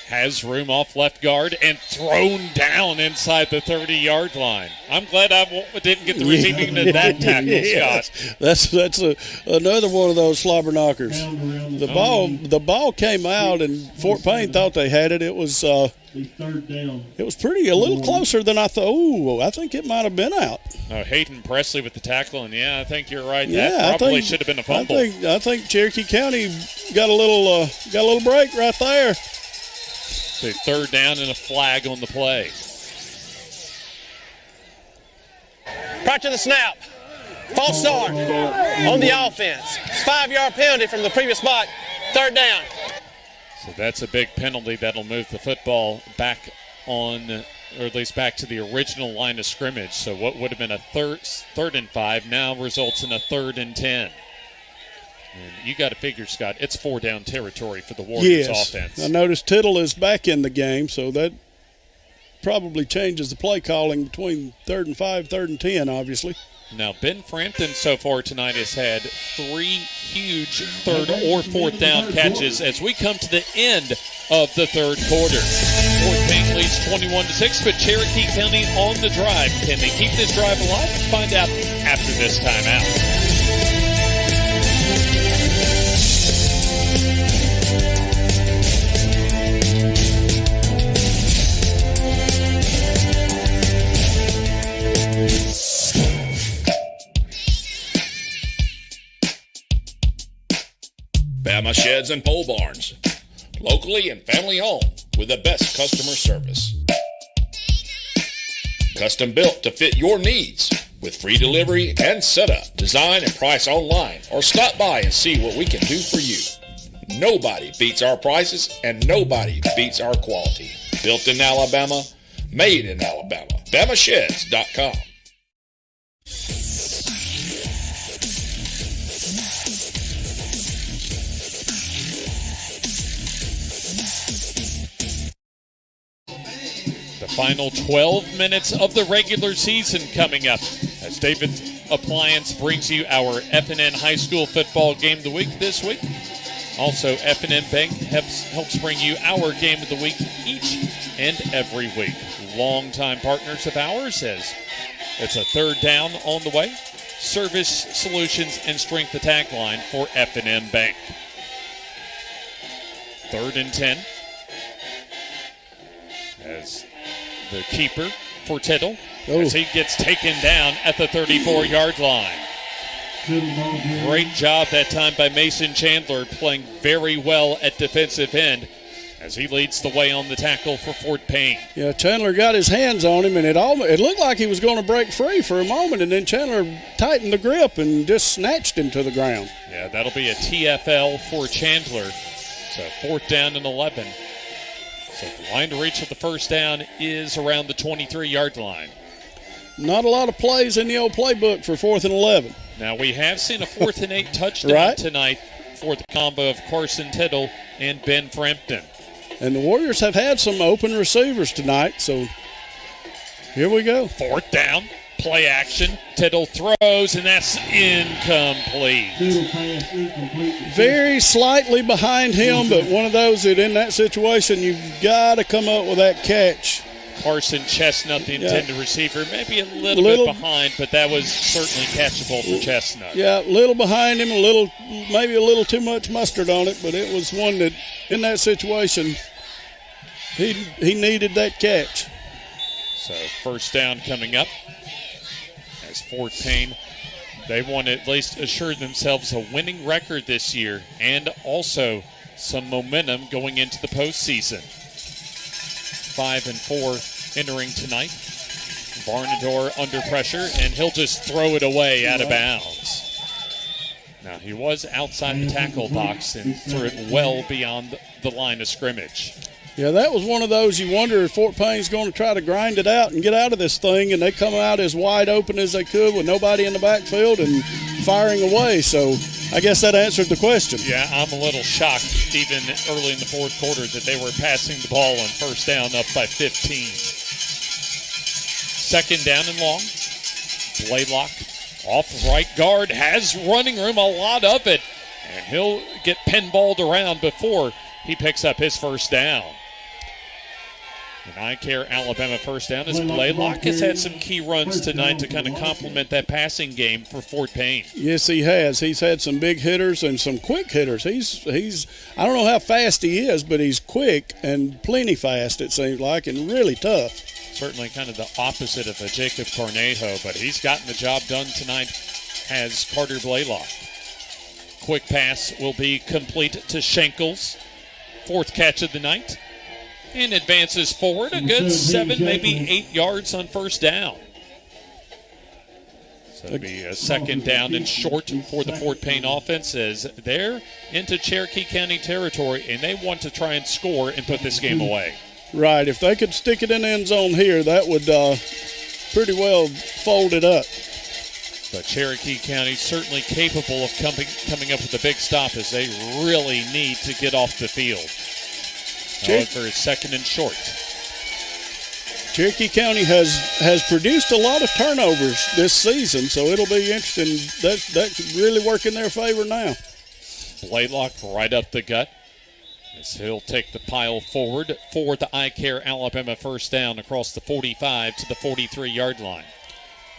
has room off left guard and thrown down inside the 30-yard line. I'm glad I didn't get the receiving end of that tackle, Scott. That's another one of those slobber knockers. The ball came out, and Fort Payne thought they had it. It was third down. It was a little closer than I thought. Ooh, I think it might have been out. Hayden Presley with the tackle, and I think you're right. Yeah, That probably should have been a fumble. I think Cherokee County got a little break right there. So third down and a flag on the play. Prior to the snap, false start on the offense. 5-yard penalty from the previous spot. Third down. So that's a big penalty that'll move the football back on, or at least back to the original line of scrimmage. So what would have been a third and 5 now results in a 3rd and 10. And you got to figure, Scott, it's 4-down territory for the Warriors offense. I noticed Tittle is back in the game, so that probably changes the play calling between 3rd and 5, 3rd and 10, obviously. Now, Ben Frampton so far tonight has had 3 huge 3rd or 4th down catches as we come to the end of the 3rd quarter. Fort Payne leads 21-6, but Cherokee County on the drive. Can they keep this drive alive? Find out after this timeout. Bama Sheds and Pole Barns. Locally and family owned with the best customer service. Custom built to fit your needs with free delivery and setup. Design and price online or stop by and see what we can do for you. Nobody beats our prices and nobody beats our quality. Built in Alabama, made in Alabama. BamaSheds.com. Final 12 minutes of the regular season coming up as David's Appliance brings you our FNN High School football game of the week this week. Also, FNN Bank helps bring you our game of the week each and every week. Longtime partners of ours as it's a 3rd down on the way. Service, solutions, and strength attack line for FNN Bank. 3rd and 10 as the keeper for Tittle as he gets taken down at the 34-yard line. Great job that time by Mason Chandler, playing very well at defensive end as he leads the way on the tackle for Fort Payne. Yeah, Chandler got his hands on him, and it looked like he was going to break free for a moment, and then Chandler tightened the grip and just snatched him to the ground. Yeah, that'll be a TFL for Chandler. So 4th down and 11. So the line to reach for the first down is around the 23-yard line. Not a lot of plays in the old playbook for 4th and 11. Now, we have seen a 4th and 8 touchdown tonight for the combo of Carson Tittle and Ben Frampton. And the Warriors have had some open receivers tonight, so here we go. 4th down, play action. Tittle throws, and that's incomplete. Very slightly behind him, but one of those that in that situation, you've got to come up with that catch. Carson Chestnut, the intended receiver, maybe a little bit behind, but that was certainly catchable for Chestnut. Yeah, a little behind him, maybe a little too much mustard on it, but it was one that, in that situation, he needed that catch. So 1st down coming up as Fort Payne, they want to at least assure themselves a winning record this year and also some momentum going into the postseason. 5-4 entering tonight. Varnador under pressure, and he'll just throw it away out of bounds. Now, he was outside the tackle box and threw it well beyond the line of scrimmage. Yeah, that was one of those you wonder if Fort Payne's going to try to grind it out and get out of this thing, and they come out as wide open as they could with nobody in the backfield and firing away. So I guess that answered the question. Yeah, I'm a little shocked even early in the 4th quarter that they were passing the ball on 1st down up by 15. 2nd down and long. Blaylock off right guard, has running room, a lot of it, and he'll get pinballed around before he picks up his first down. An I Care Alabama first down as Blaylock has had some key runs tonight to kind of complement that passing game for Fort Payne. Yes, he has. He's had some big hitters and some quick hitters. He's I don't know how fast he is, but he's quick and plenty fast, it seems like, and really tough. Certainly kind of the opposite of a Jacob Cornejo, but he's gotten the job done tonight as Carter Blaylock. Quick pass will be complete to Shankles. Fourth catch of the night. And advances forward a good 7, maybe 8 yards on first down. So it'll be a second down and short for the Fort Payne offense as they're into Cherokee County territory and they want to try and score and put this game away. Right. If they could stick it in the end zone here, that would pretty well fold it up. But Cherokee County certainly capable of coming up with a big stop as they really need to get off the field. However, it's second and short. Cherokee County has produced a lot of turnovers this season, so it'll be interesting. That's really work in their favor now. Blaylock right up the gut as he'll take the pile forward for the I Care Alabama first down across the 45 to the 43-yard line.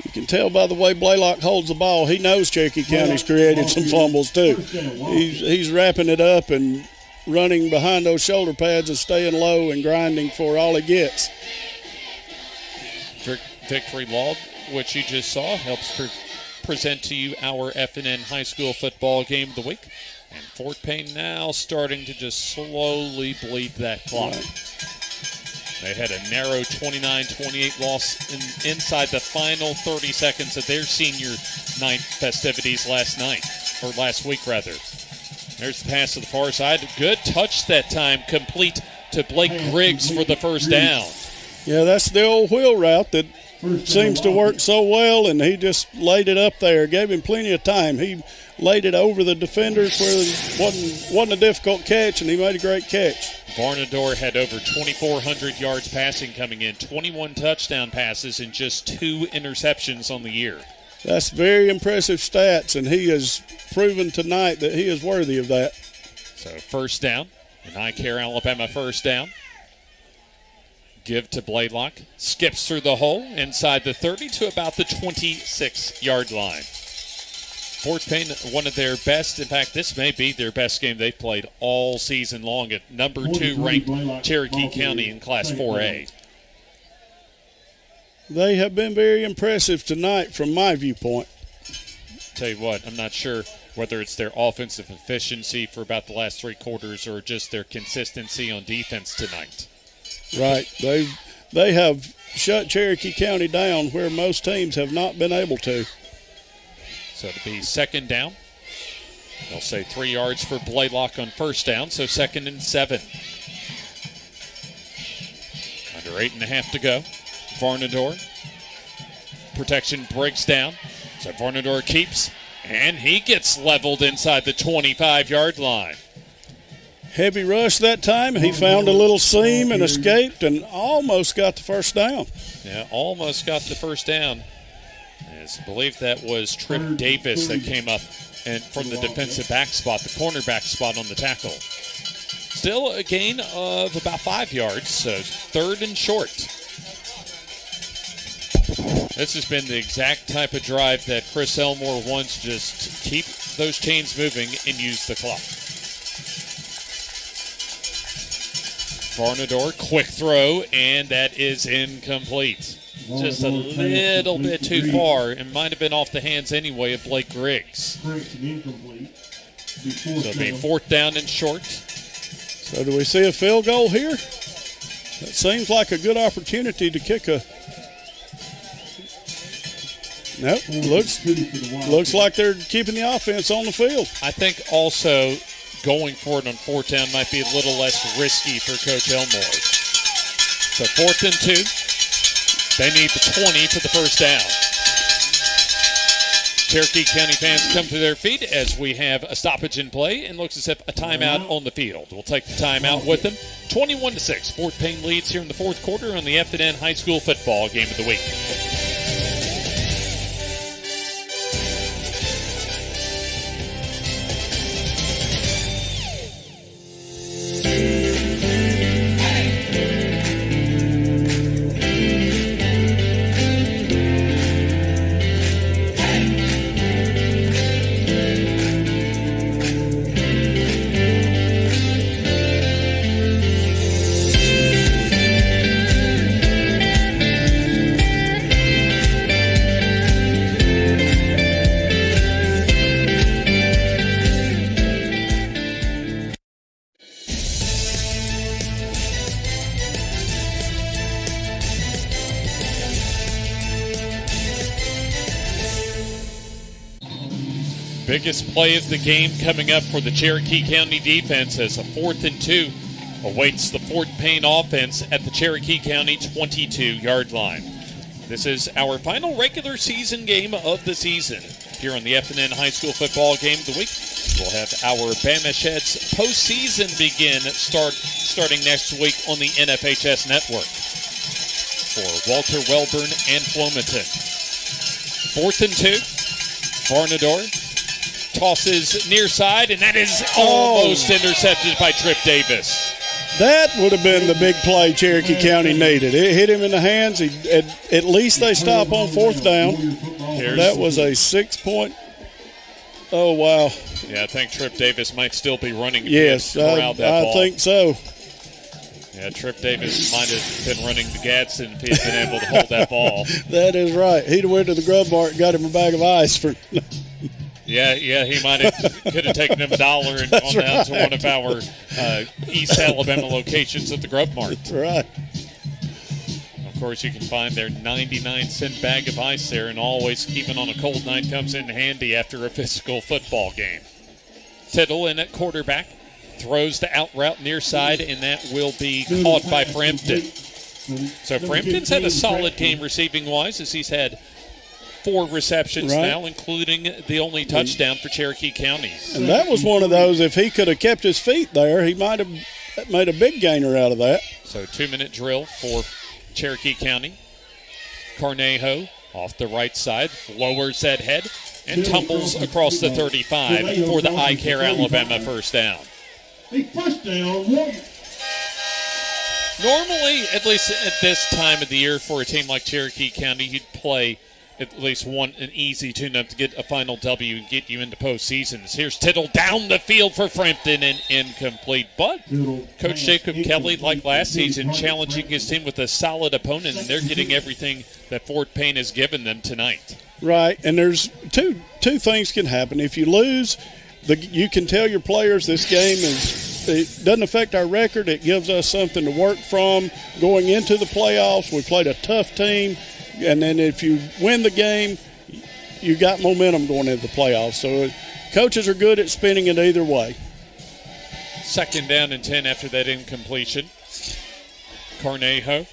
You can tell by the way Blaylock holds the ball. He knows Cherokee County's created some fumbles too. He's wrapping it up and running behind those shoulder pads and staying low and grinding for all he gets. Victory Log, which you just saw, helps present to you our FNN High School football game of the week. And Fort Payne now starting to just slowly bleed that clock. They had a narrow 29-28 loss inside the final 30 seconds of their senior night festivities last week. There's the pass to the far side. Good touch that time, complete to Blake Griggs for the first down. Yeah, that's the old wheel route that seems to work so well, and he just laid it up there, gave him plenty of time. He laid it over the defenders where it wasn't a difficult catch, and he made a great catch. Varnador had over 2,400 yards passing coming in, 21 touchdown passes, and just 2 interceptions on the year. That's very impressive stats, and he has proven tonight that he is worthy of that. So first down, an I Care Alabama first down. Give to Blaylock. Skips through the hole inside the 30 to about the 26-yard line. Fort Payne, one of their best. In fact, this may be their best game they've played all season long at number 2 ranked Cherokee County in Class 4A. They have been very impressive tonight from my viewpoint. Tell you what, I'm not sure whether it's their offensive efficiency for about the last 3 quarters or just their consistency on defense tonight. Right. They have shut Cherokee County down where most teams have not been able to. So it'll be second down. They'll say 3 yards for Blaylock on first down, so second and 7. Under 8.5 to go. Varnador. Protection breaks down. So Varnador keeps, and he gets leveled inside the 25-yard line. Heavy rush that time. He found a little seam and escaped and almost got the first down. Yeah, almost got the first down. I believe that was Trip Davis that came up and from the defensive back spot, the cornerback spot on the tackle. Still a gain of about 5 yards, so third and short. This has been the exact type of drive that Chris Elmore wants, just keep those chains moving and use the clock. Varnador, quick throw, and that is incomplete. Just a little bit too far. It might have been off the hands anyway of Blake Griggs. So it'll be fourth down and short. So do we see a field goal here? That seems like a good opportunity to kick a... Nope, looks like they're keeping the offense on the field. I think also going for it on fourth down might be a little less risky for Coach Elmore. So 4th and 2. They need the 20 for the first down. Cherokee County fans come to their feet as we have a stoppage in play and looks as if a timeout on the field. We'll take the timeout with them. 21-6. Fort Payne leads here in the fourth quarter on the FNN High School football game of the week. biggest play of the game coming up for the Cherokee County defense as a 4th and 2 awaits the Fort Payne offense at the Cherokee County 22-yard line. This is our final regular season game of the season. Here on the FNN High School Football Game of the Week, we'll have our Bama Sheds postseason begin starting next week on the NFHS Network. For Walter Welburn and Flomaton. 4th and 2. Varnador tosses near side, and that is almost intercepted by Trip Davis. That would have been the big play Cherokee County needed. It hit him in the hands. At least they stop on 4th down. That was a 6-point. Oh, wow. Yeah, I think Trip Davis might still be running. Yes, I think so. Yeah, Trip Davis might have been running the Gadsden if he had been able to hold that ball. That is right. He'd have went to the Grub Mart and got him a bag of ice for. Yeah, he might have could have taken him $1 and gone down to one of our East Alabama locations at the Grub Mart. That's right. Of course, you can find their 99-cent bag of ice there, and always, even on a cold night, comes in handy after a physical football game. Tittle in at quarterback. Throws the out route near side, and that will be caught by Frampton. So Frampton's had a solid game receiving-wise as he's had 4 receptions now, including the only touchdown for Cherokee County. And that was one of those, if he could have kept his feet there, he might have made a big gainer out of that. So 2-minute drill for Cherokee County. Carnejo off the right side, lowers that head, and tumbles across the 35 for the iCare Alabama first down. A first down, Warriors. Normally, at least at this time of the year for a team like Cherokee County, you'd play at least an easy tune-up to get a final W and get you into postseasons. Here's Tittle down the field for Frampton and incomplete. But Coach Jacob Kelly, like last season, challenging his team with a solid opponent, and they're getting everything that Fort Payne has given them tonight. Right, and there's two things can happen. If you lose, you can tell your players this game it doesn't affect our record. It gives us something to work from going into the playoffs. We played a tough team, and then if you win the game, you got momentum going into the playoffs. So coaches are good at spinning it either way. 2nd down and 10 after that incompletion. Carnejo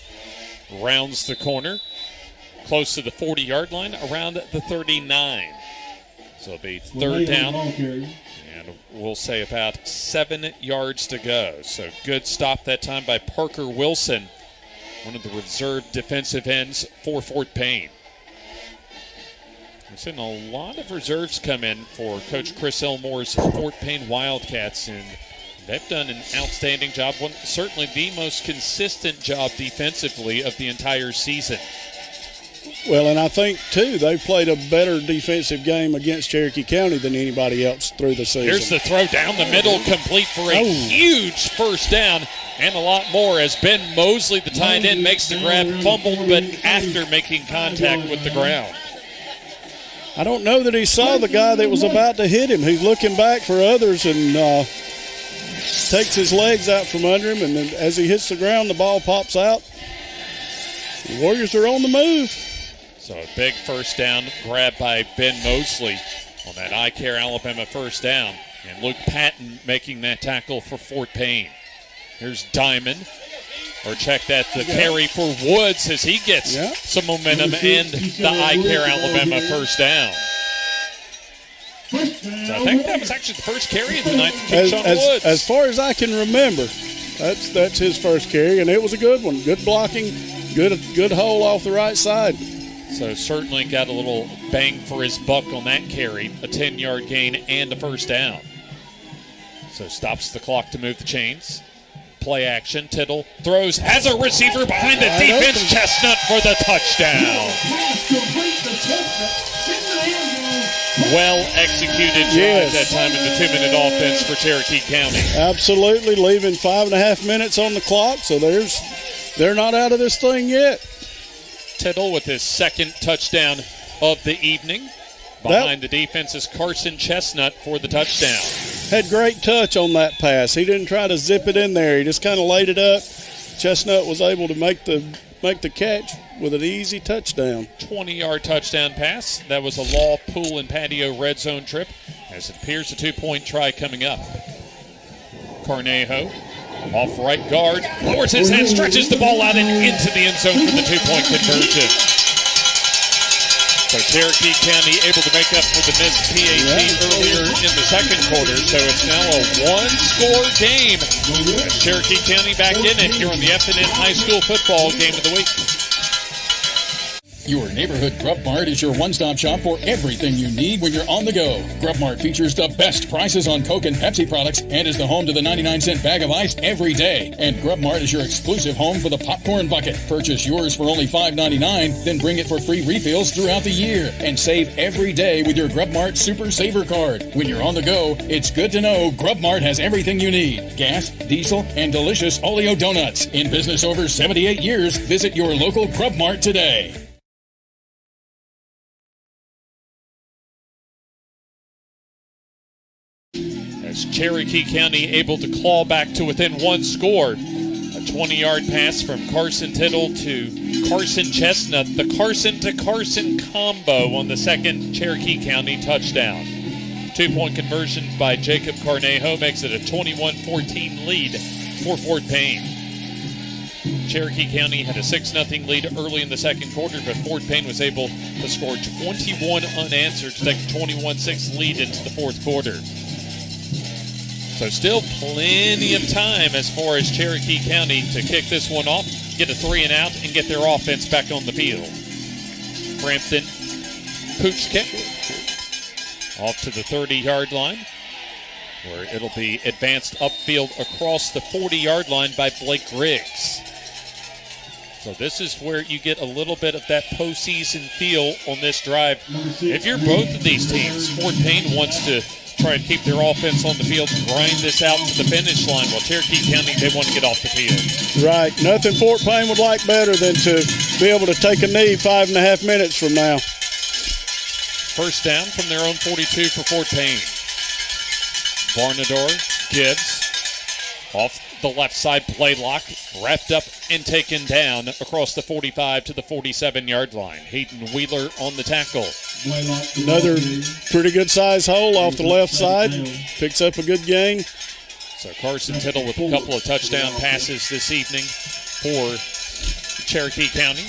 rounds the corner, close to the 40-yard line, around the 39. So it'll be 3rd down, and we'll say about 7 yards to go. So good stop that time by Parker Wilson, one of the reserve defensive ends for Fort Payne. We've seen a lot of reserves come in for Coach Chris Elmore's Fort Payne Wildcats, and they've done an outstanding job, certainly the most consistent job defensively of the entire season. Well, and I think, too, they've played a better defensive game against Cherokee County than anybody else through the season. Here's the throw down the middle, complete for a huge first down and a lot more as Ben Mosley, the tight end, makes the grab, fumbled, but after making contact with the ground. I don't know that he saw the guy that was about to hit him. He's looking back for others and takes his legs out from under him, and then as he hits the ground, the ball pops out. The Warriors are on the move. So a big first down grab by Ben Mosley on that iCare Alabama first down. And Luke Patton making that tackle for Fort Payne. Here's Diamond. Or check that, the carry for Woods as he gets some momentum and the iCare Alabama first down. So I think that was actually the first carry of the night for Keyshawn Woods. As far as I can remember, that's his first carry, and it was a good one. Good blocking, good hole off the right side. So certainly got a little bang for his buck on that carry, a 10-yard gain and a first down. So stops the clock to move the chains. Play action, Tittle throws, has a receiver behind the defense, Chestnut for the touchdown. Well executed drive that time in the 2-minute offense for Cherokee County. Absolutely, leaving 5.5 minutes on the clock, so they're not out of this thing yet. Tittle with his 2nd touchdown of the evening. Behind the defense is Carson Chestnut for the touchdown. Had great touch on that pass. He didn't try to zip it in there. He just kind of laid it up. Chestnut was able to make the catch with an easy touchdown. 20-yard touchdown pass. That was a Law Pool and Patio red zone trip as it appears a 2-point try coming up. Cornejo off right guard, lowers his head, stretches the ball out and into the end zone for the 2-point conversion. So Cherokee County able to make up for the missed PAT earlier in the second quarter. So it's now a one-score game. As Cherokee County back in it here on the FNN High School Football Game of the Week. Your neighborhood Grub Mart is your one-stop shop for everything you need when you're on the go. Grub Mart features the best prices on Coke and Pepsi products and is the home to the 99-cent bag of ice every day. And Grub Mart is your exclusive home for the popcorn bucket. Purchase yours for only $5.99, then bring it for free refills throughout the year. And save every day with your Grub Mart Super Saver card. When you're on the go, it's good to know Grub Mart has everything you need. Gas, diesel, and delicious Oleo donuts. In business over 78 years, visit your local Grub Mart today. As Cherokee County able to claw back to within one score. A 20-yard pass from Carson Tittle to Carson Chestnut. The Carson to Carson combo on the second Cherokee County touchdown. 2-point conversion by Jacob Cornejo makes it a 21-14 lead for Fort Payne. Cherokee County had a 6-0 lead early in the second quarter, but Fort Payne was able to score 21 unanswered to take a 21-6 lead into the fourth quarter. So still plenty of time as far as Cherokee County to kick this one off, get a 3-and-out, and get their offense back on the field. Frampton, pooch kick, off to the 30-yard line, where it'll be advanced upfield across the 40-yard line by Blake Riggs. So this is where you get a little bit of that postseason feel on this drive. If you're both of these teams, Fort Payne wants to try and keep their offense on the field, grind this out to the finish line, while Cherokee County, they want to get off the field. Right. Nothing Fort Payne would like better than to be able to take a knee 5.5 minutes from now. First down from their own 42 for Fort Payne. Barnador, Gibbs, off the left side, play lock, wrapped up and taken down across the 45 to the 47-yard line. Hayden Wheeler on the tackle. Another pretty good size hole off the left side. Picks up a good gain. So Carson Tittle with a couple of touchdown passes this evening for Cherokee County.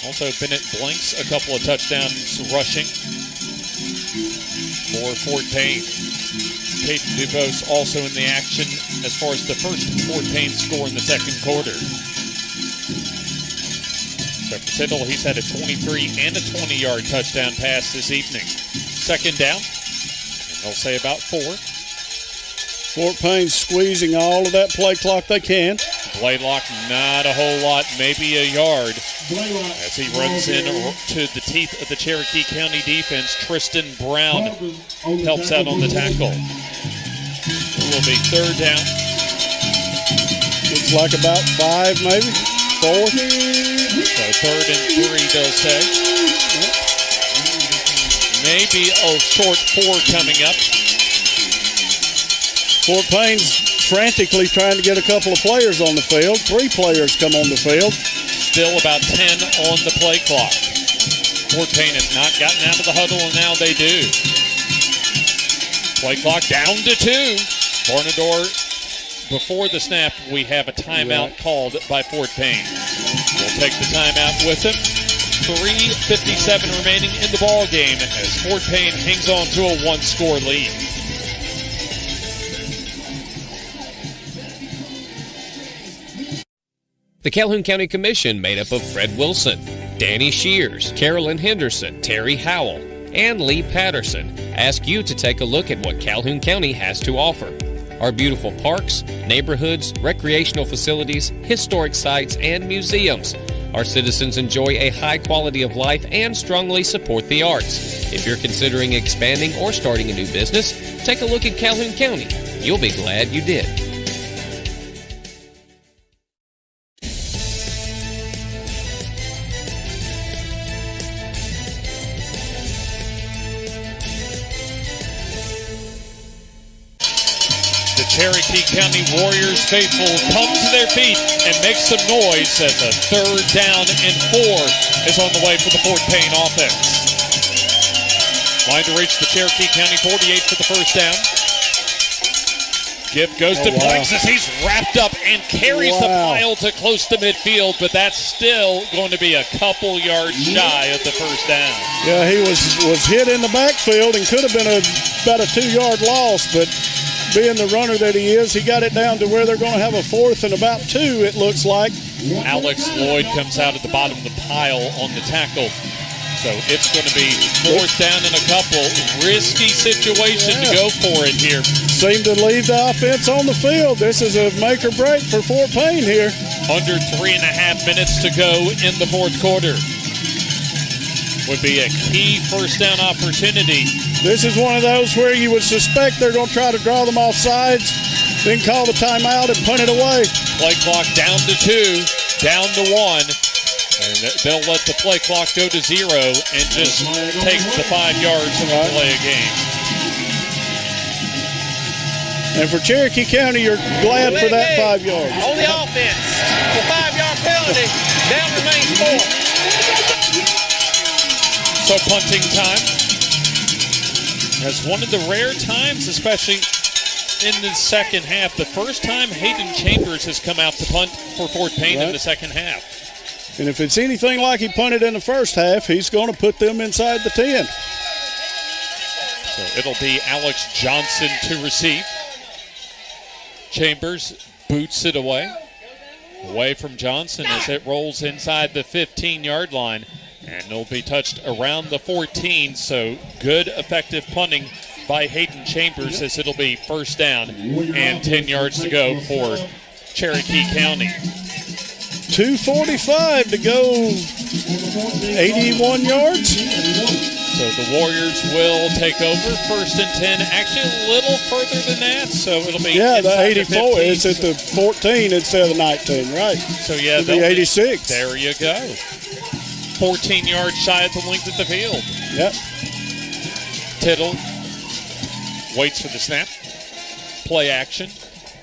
Also Bennett Blanks, a couple of touchdowns rushing for Fort Payne. Caden Dubose also in the action as far as the first Fort Payne score in the second quarter. So for Tittle, he's had a 23 and a 20-yard touchdown pass this evening. Second down, and they'll say about 4. Fort Payne squeezing all of that play clock they can. Blaylock, not a whole lot, maybe a yard. As he runs in to the teeth of the Cherokee County defense, Tristan Brown helps out on the tackle. It will be third down. Looks like about 5, maybe 4. So third and 3, they'll say. Maybe a short 4 coming up. Fort Payne's frantically trying to get a couple of players on the field. 3 players come on the field. Still about 10 on the play clock. Fort Payne has not gotten out of the huddle, and now they do. Play clock down to 2. Barnador, before the snap, we have a timeout called by Fort Payne. We'll take the timeout with him. 3:57 remaining in the ball game as Fort Payne hangs on to a 1-score lead. The Calhoun County Commission, made up of Fred Wilson, Danny Shears, Carolyn Henderson, Terry Howell, and Lee Patterson, ask you to take a look at what Calhoun County has to offer. Our beautiful parks, neighborhoods, recreational facilities, historic sites, and museums. Our citizens enjoy a high quality of life and strongly support the arts. If you're considering expanding or starting a new business, take a look at Calhoun County. You'll be glad you did. Cherokee County Warriors faithful come to their feet and make some noise as a third down and 4 is on the way for the Fort Payne offense. Line to reach the Cherokee County 48 for the first down. Gift goes to Blanks as he's wrapped up and carries the pile to close to midfield, but that's still going to be a couple yards shy of the first down. Yeah, he was hit in the backfield and could have been about a 2-yard loss, but being the runner that he is, he got it down to where they're going to have a 4th and about 2, it looks like. Alex Lloyd comes out at the bottom of the pile on the tackle. So it's going to be 4th down and a couple. Risky situation to go for it here. Seem to leave the offense on the field. This is a make or break for Fort Payne here. Under 3.5 minutes to go in the fourth quarter. Would be a key first down opportunity. This is one of those where you would suspect they're going to try to draw them off sides, then call the timeout and punt it away. Play clock down to 2, down to 1. And they'll let the play clock go to 0 and just take the 5 yards and play a game. And for Cherokee County, you're glad for that 5 yards. On the offense, the 5-yard penalty, down remains 4. So punting time. As one of the rare times, especially in the second half, the first time Hayden Chambers has come out to punt for Fort Payne in the second half. And if it's anything like he punted in the first half, he's going to put them inside the 10. So it'll be Alex Johnson to receive. Chambers boots it away. Away from Johnson as it rolls inside the 15-yard line. And it'll be touched around the 14. So good, effective punting by Hayden Chambers as it'll be first down and 10 yards to go for Cherokee County. 2:45 to go, 81 yards. So the Warriors will take over, 1st and 10. Actually, a little further than that, so it'll be the 84. It's at the 14 instead of the 19, right? So yeah, it'll be 86. There you go. 14 yards shy at the length of the field. Yep. Tittle waits for the snap. Play action.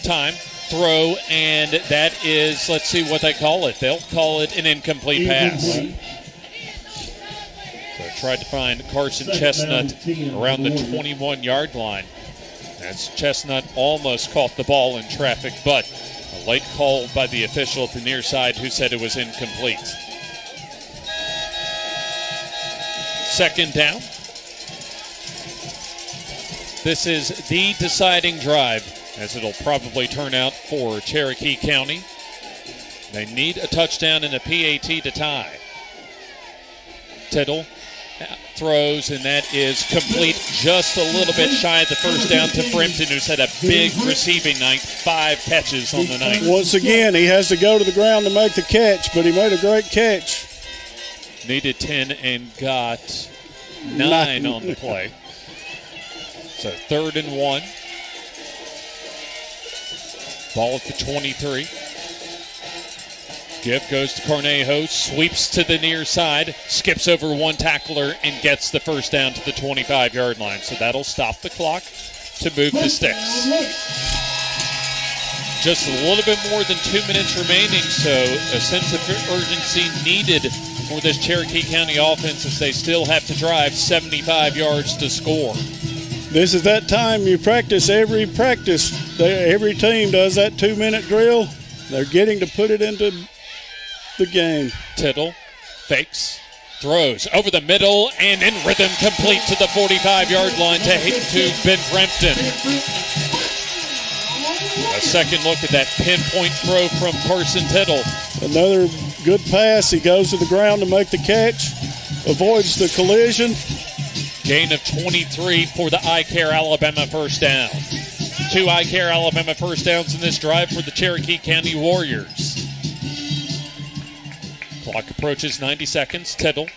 Time. Throw, and that is, let's see what they call it. They'll call it an incomplete pass. So tried to find Carson Chestnut around the 21-yard line. As Chestnut almost caught the ball in traffic, but a late call by the official at the near side who said it was incomplete. Second down. This is the deciding drive, as it'll probably turn out for Cherokee County. They need a touchdown and a PAT to tie. Tittle throws, and that is complete, just a little bit shy of the first down to Frampton, who's had a big receiving night, 5 catches on the night. Once again, he has to go to the ground to make the catch, but he made a great catch. Needed 10 and got 9 on the play. So 3rd and 1. Ball at the 23. Gift goes to Cornejo, sweeps to the near side, skips over one tackler, and gets the first down to the 25-yard line. So that'll stop the clock to move the sticks. Just a little bit more than 2 minutes remaining, so a sense of urgency needed for this Cherokee County offense as they still have to drive 75 yards to score. This is that time you practice every practice. Every team does that 2-minute drill. They're getting to put it into the game. Tittle fakes, throws over the middle, and in rhythm, complete to the 45-yard line to Ben Frampton. A second look at that pinpoint throw from Carson Tittle. Another good pass. He goes to the ground to make the catch, avoids the collision. Gain of 23 for the iCare Alabama first down. 2 iCare Alabama first downs in this drive for the Cherokee County Warriors. Clock approaches 90 seconds. Tittle.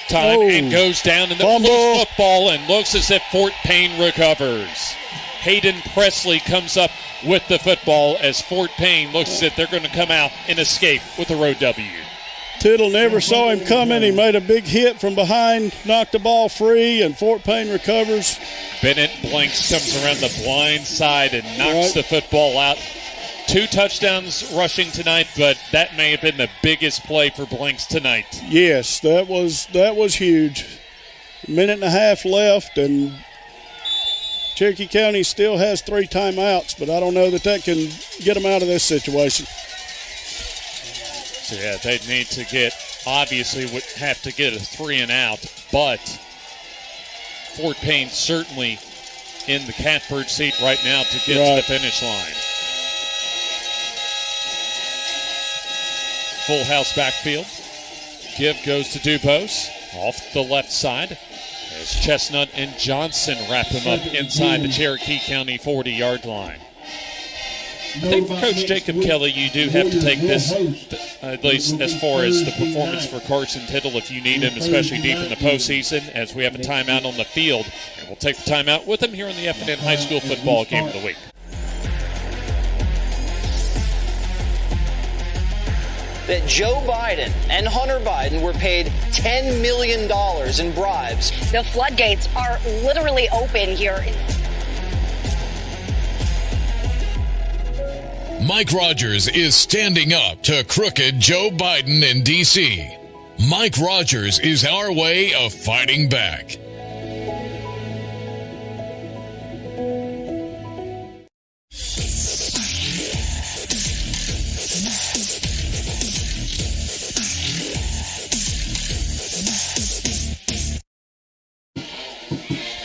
Time and goes down in the loose football and looks as if Fort Payne recovers. Hayden Presley comes up with the football as Fort Payne looks as if they're going to come out and escape with a road W. Tittle never saw him coming. He made a big hit from behind, knocked the ball free, and Fort Payne recovers. Bennett Blanks comes around the blind side and knocks the football out. 2 touchdowns rushing tonight, but that may have been the biggest play for Blanks tonight. Yes, that was huge. minute and a half left, and Cherokee County still has 3 timeouts, but I don't know that can get them out of this situation. So, yeah, they need to obviously would have to get a 3 and out, but Fort Payne certainly in the catbird seat right now to get to the finish line. Full house backfield. Give goes to Dubose off the left side as Chestnut and Johnson wrap him up inside the Cherokee County 40-yard line. I think for Coach Jacob Kelly, you do have to take this, at least as far as the performance for Carson Tittle, if you need him, especially deep in the postseason, as we have a timeout on the field. And we'll take the timeout with him here in the FNN High School Football Game of the Week. That Joe Biden and Hunter Biden were paid $10 million in bribes. The floodgates are literally open here. Mike Rogers is standing up to crooked Joe Biden in D.C. Mike Rogers is our way of fighting back.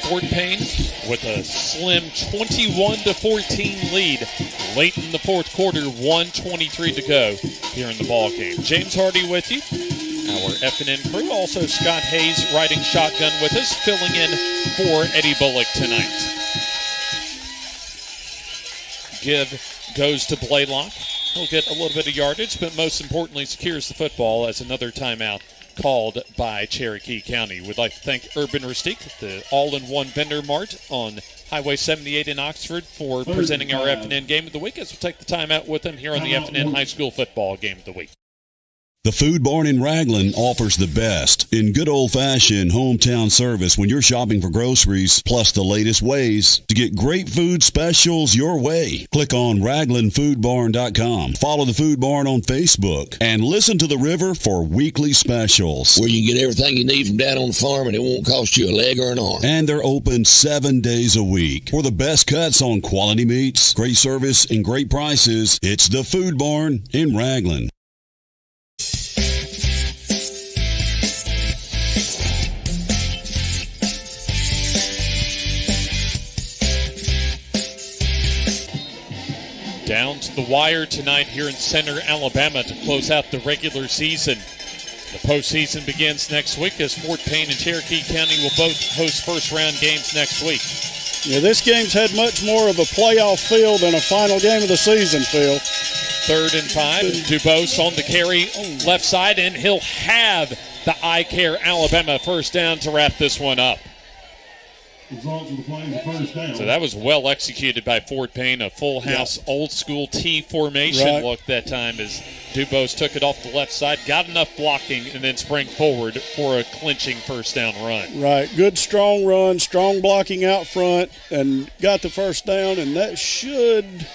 Fort Payne with a slim 21-14 lead late in the fourth quarter, 1:23 to go here in the ball game. James Hardy with you, our FNN crew. Also Scott Hayes riding shotgun with us, filling in for Eddie Bullock tonight. Give goes to Blaylock. He'll get a little bit of yardage, but most importantly secures the football as another timeout called by Cherokee County. We'd like to thank Urban Rustique, the all-in-one vendor mart on Highway 78 in Oxford, for presenting our FNN Game of the Week, as we'll take the time out with them here on the FNN High School Football Game of the Week. The Food Barn in Raglan offers the best in good old-fashioned hometown service when you're shopping for groceries, plus the latest ways to get great food specials your way. Click on RaglanFoodBarn.com. Follow the Food Barn on Facebook and listen to The River for weekly specials. Where you can get everything you need from down on the farm and it won't cost you a leg or an arm. And they're open 7 days a week. For the best cuts on quality meats, great service, and great prices, it's the Food Barn in Raglan. Down to the wire tonight here in Center, Alabama to close out the regular season. The postseason begins next week as Fort Payne and Cherokee County will both host first-round games next week. Yeah, this game's had much more of a playoff feel than a final game of the season feel. 3rd and 5. Dubose on the carry left side, and he'll have the I Care Alabama first down to wrap this one up. So that was well executed by Fort Payne, a full house, old school T formation look that time as Dubose took it off the left side, got enough blocking, and then sprang forward for a clinching first down run. Right, good strong run, strong blocking out front, and got the first down, and that should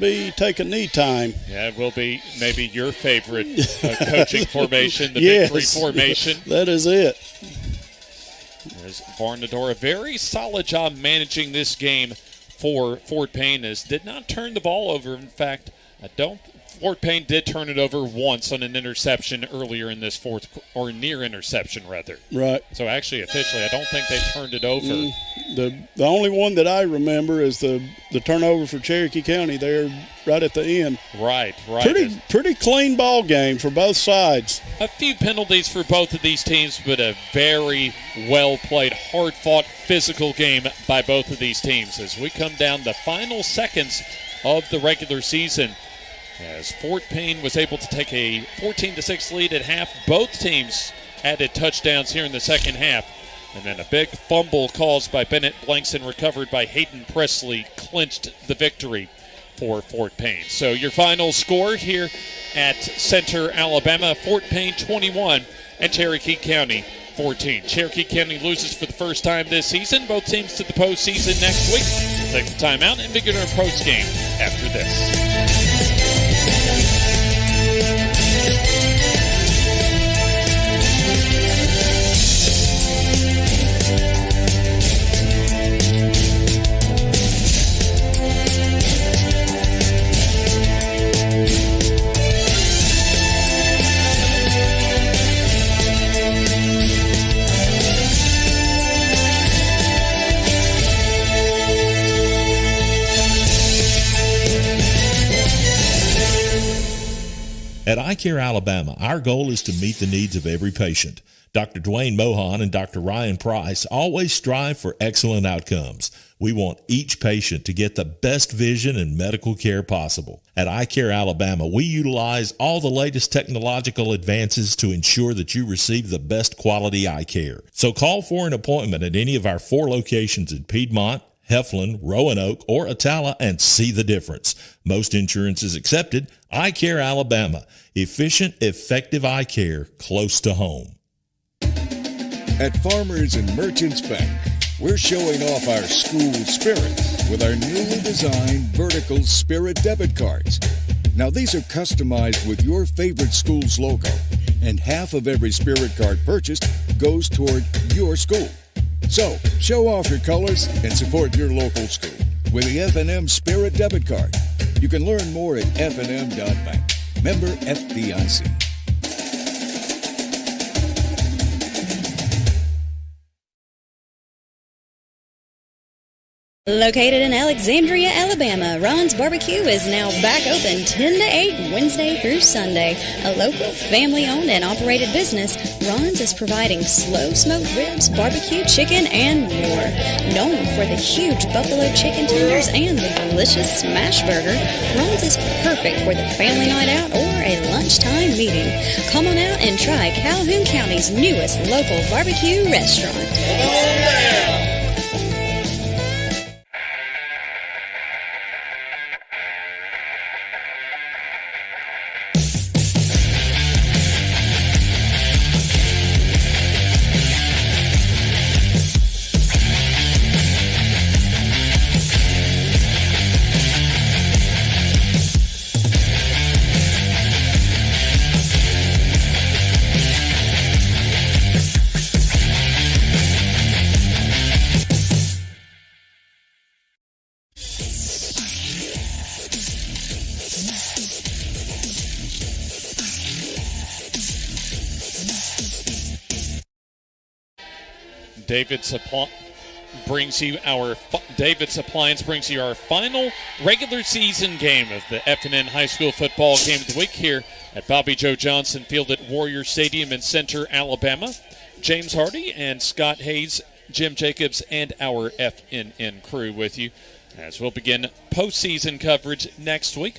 be take a knee time. Yeah, it will be maybe your favorite coaching formation, the victory formation. That is it. There's Varnador, a very solid job managing this game for Fort Payne, as did not turn the ball over. In fact, Fort Payne did turn it over once on an interception earlier in this near interception rather. Right. So actually, officially, I don't think they turned it over. The only one that I remember is the turnover for Cherokee County there right at the end. Right. Pretty clean ball game for both sides. A few penalties for both of these teams, but a very well-played, hard-fought, physical game by both of these teams as we come down the final seconds of the regular season. As Fort Payne was able to take a 14-6 lead at half, both teams added touchdowns here in the second half. And then a big fumble caused by Bennett Blanks and recovered by Hayden Presley clinched the victory for Fort Payne. So your final score here at Center, Alabama, Fort Payne 21 and Cherokee County 14. Cherokee County loses for the first time this season. Both teams to the postseason next week. We'll take the timeout and begin our post game after this. At Eye Care Alabama, our goal is to meet the needs of every patient. Dr. Dwayne Mohan and Dr. Ryan Price always strive for excellent outcomes. We want each patient to get the best vision and medical care possible. At Eye Care Alabama, we utilize all the latest technological advances to ensure that you receive the best quality eye care. So call for an appointment at any of our 4 locations in Piedmont, Heflin, Roanoke, or Atala and see the difference. Most insurance is accepted. Eye Care Alabama. Efficient, effective eye care close to home. At Farmers and Merchants Bank, we're showing off our school spirit with our newly designed vertical Spirit debit cards. Now, these are customized with your favorite school's logo, and half of every Spirit card purchased goes toward your school. So, show off your colors and support your local school with the FNN Spirit debit card. You can learn more at fnn.bank. Member FDIC. Located in Alexandria, Alabama, Ron's Barbecue is now back open 10 to 8 Wednesday through Sunday. A local, family-owned and operated business, Ron's is providing slow-smoked ribs, barbecue chicken, and more. Known for the huge buffalo chicken tenders and the delicious smash burger, Ron's is perfect for the family night out or a lunchtime meeting. Come on out and try Calhoun County's newest local barbecue restaurant. Come on down! David's Appliance brings you our final regular season game of the FNN High School football game of the week here at Bobby Joe Johnson Field at Warrior Stadium in Center, Alabama. James Hardy and Scott Hayes, Jim Jacobs, and our FNN crew with you as we'll begin postseason coverage next week.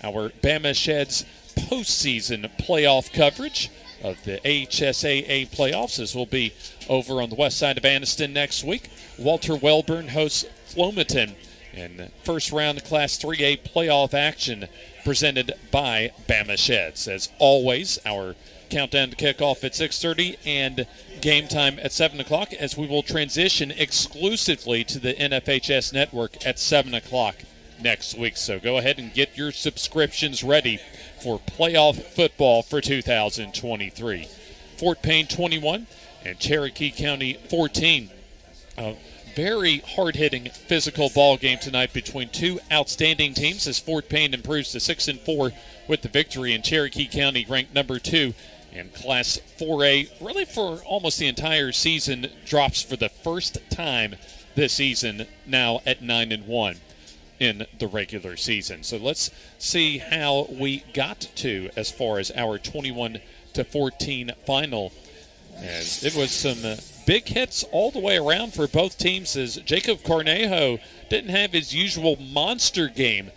Our Bama Sheds postseason playoff coverage of the HSAA playoffs as we'll be over on the west side of Anniston next week. Walter Wellborn hosts Flomaton in first round Class 3A playoff action presented by Bama Sheds. As always, our countdown to kickoff at 6:30 and game time at 7 o'clock as we will transition exclusively to the NFHS network at 7 o'clock next week. So go ahead and get your subscriptions ready for playoff football for 2023. Fort Payne 21 and Cherokee County 14. A very hard-hitting physical ball game tonight between two outstanding teams as Fort Payne improves to 6-4 with the victory, and Cherokee County ranked number 2 in Class 4A, really for almost the entire season, drops for the first time this season, now at 9-1 in the regular season. So let's see how we got to as far as our 21-14 final. As it was some big hits all the way around for both teams, as Jacob Cornejo didn't have his usual monster game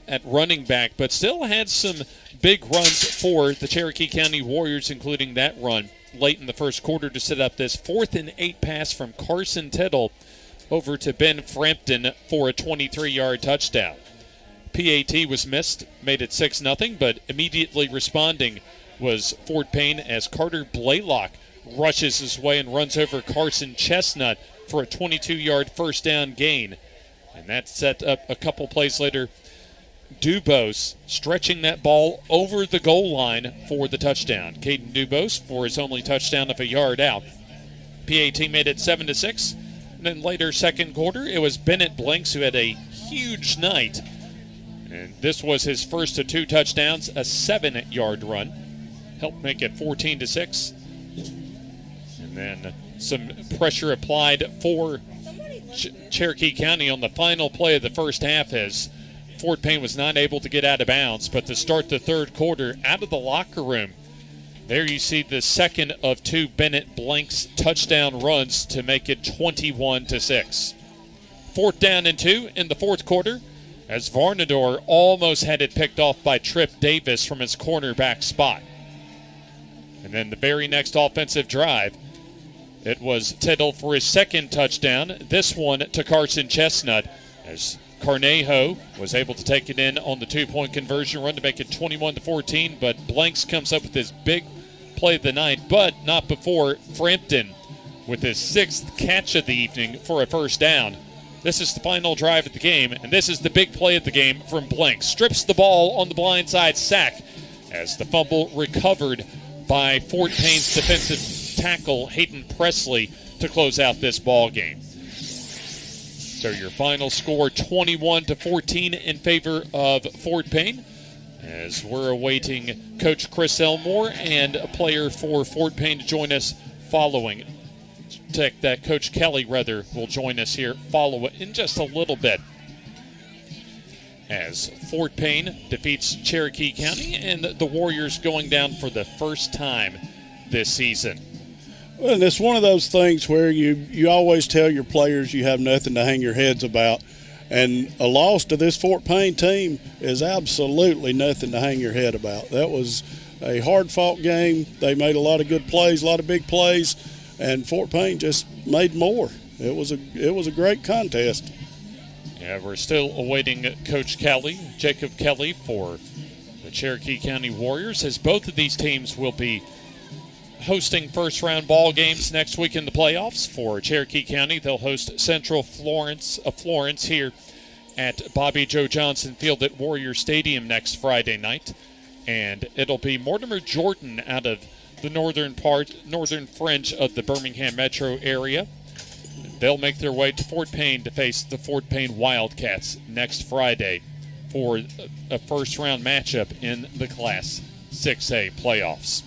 at running back, but still had some big runs for the Cherokee County Warriors, including that run late in the first quarter to set up this 4th and 8 pass from Carson Tittle over to Ben Frampton for a 23-yard touchdown. PAT was missed, made it 6-0, but immediately responding was Fort Payne as Carter Blaylock rushes his way and runs over Carson Chestnut for a 22-yard first down gain. And that set up a couple plays later. Dubose stretching that ball over the goal line for the touchdown. Caden Dubose for his only touchdown of a yard out. PAT made it 7-6. And then later, second quarter, it was Bennett Blanks who had a huge night. And this was his first of 2 touchdowns, a 7-yard run. Helped make it 14-6. And then some pressure applied for Cherokee County on the final play of the first half as Fort Payne was not able to get out of bounds. But to start the third quarter, out of the locker room, there you see the second of two Bennett Blanks touchdown runs to make it 21-6. 4th down and 2 in the fourth quarter, as Varnador almost had it picked off by Tripp Davis from his cornerback spot. And then the very next offensive drive, it was Tittle for his second touchdown. This one to Carson Chestnut, as Carnejo was able to take it in on the 2-point conversion run to make it 21-14. But Blanks comes up with his big play of the night, but not before Frampton with his 6th catch of the evening for a first down. This is the final drive of the game, and this is the big play of the game from Blanks. Strips the ball on the blindside sack as the fumble recovered by Fort Payne's defensive tackle Hayden Presley to close out this ball game. So your final score 21-14 in favor of Fort Payne, as we're awaiting Coach Chris Elmore and a player for Fort Payne to join us following. Check that Coach Kelly will join us here in just a little bit, as Fort Payne defeats Cherokee County and the Warriors going down for the first time this season. Well, and it's one of those things where you always tell your players you have nothing to hang your heads about. And a loss to this Fort Payne team is absolutely nothing to hang your head about. That was a hard-fought game. They made a lot of good plays, a lot of big plays, and Fort Payne just made more. It was a great contest. Yeah, we're still awaiting Coach Kelly, Jacob Kelly, for the Cherokee County Warriors, as both of these teams will be hosting first-round ball games next week in the playoffs. For Cherokee County, they'll host Central Florence here at Bobby Joe Johnson Field at Warrior Stadium next Friday night. And it'll be Mortimer Jordan out of the northern fringe of the Birmingham metro area. They'll make their way to Fort Payne to face the Fort Payne Wildcats next Friday for a first-round matchup in the Class 6A playoffs.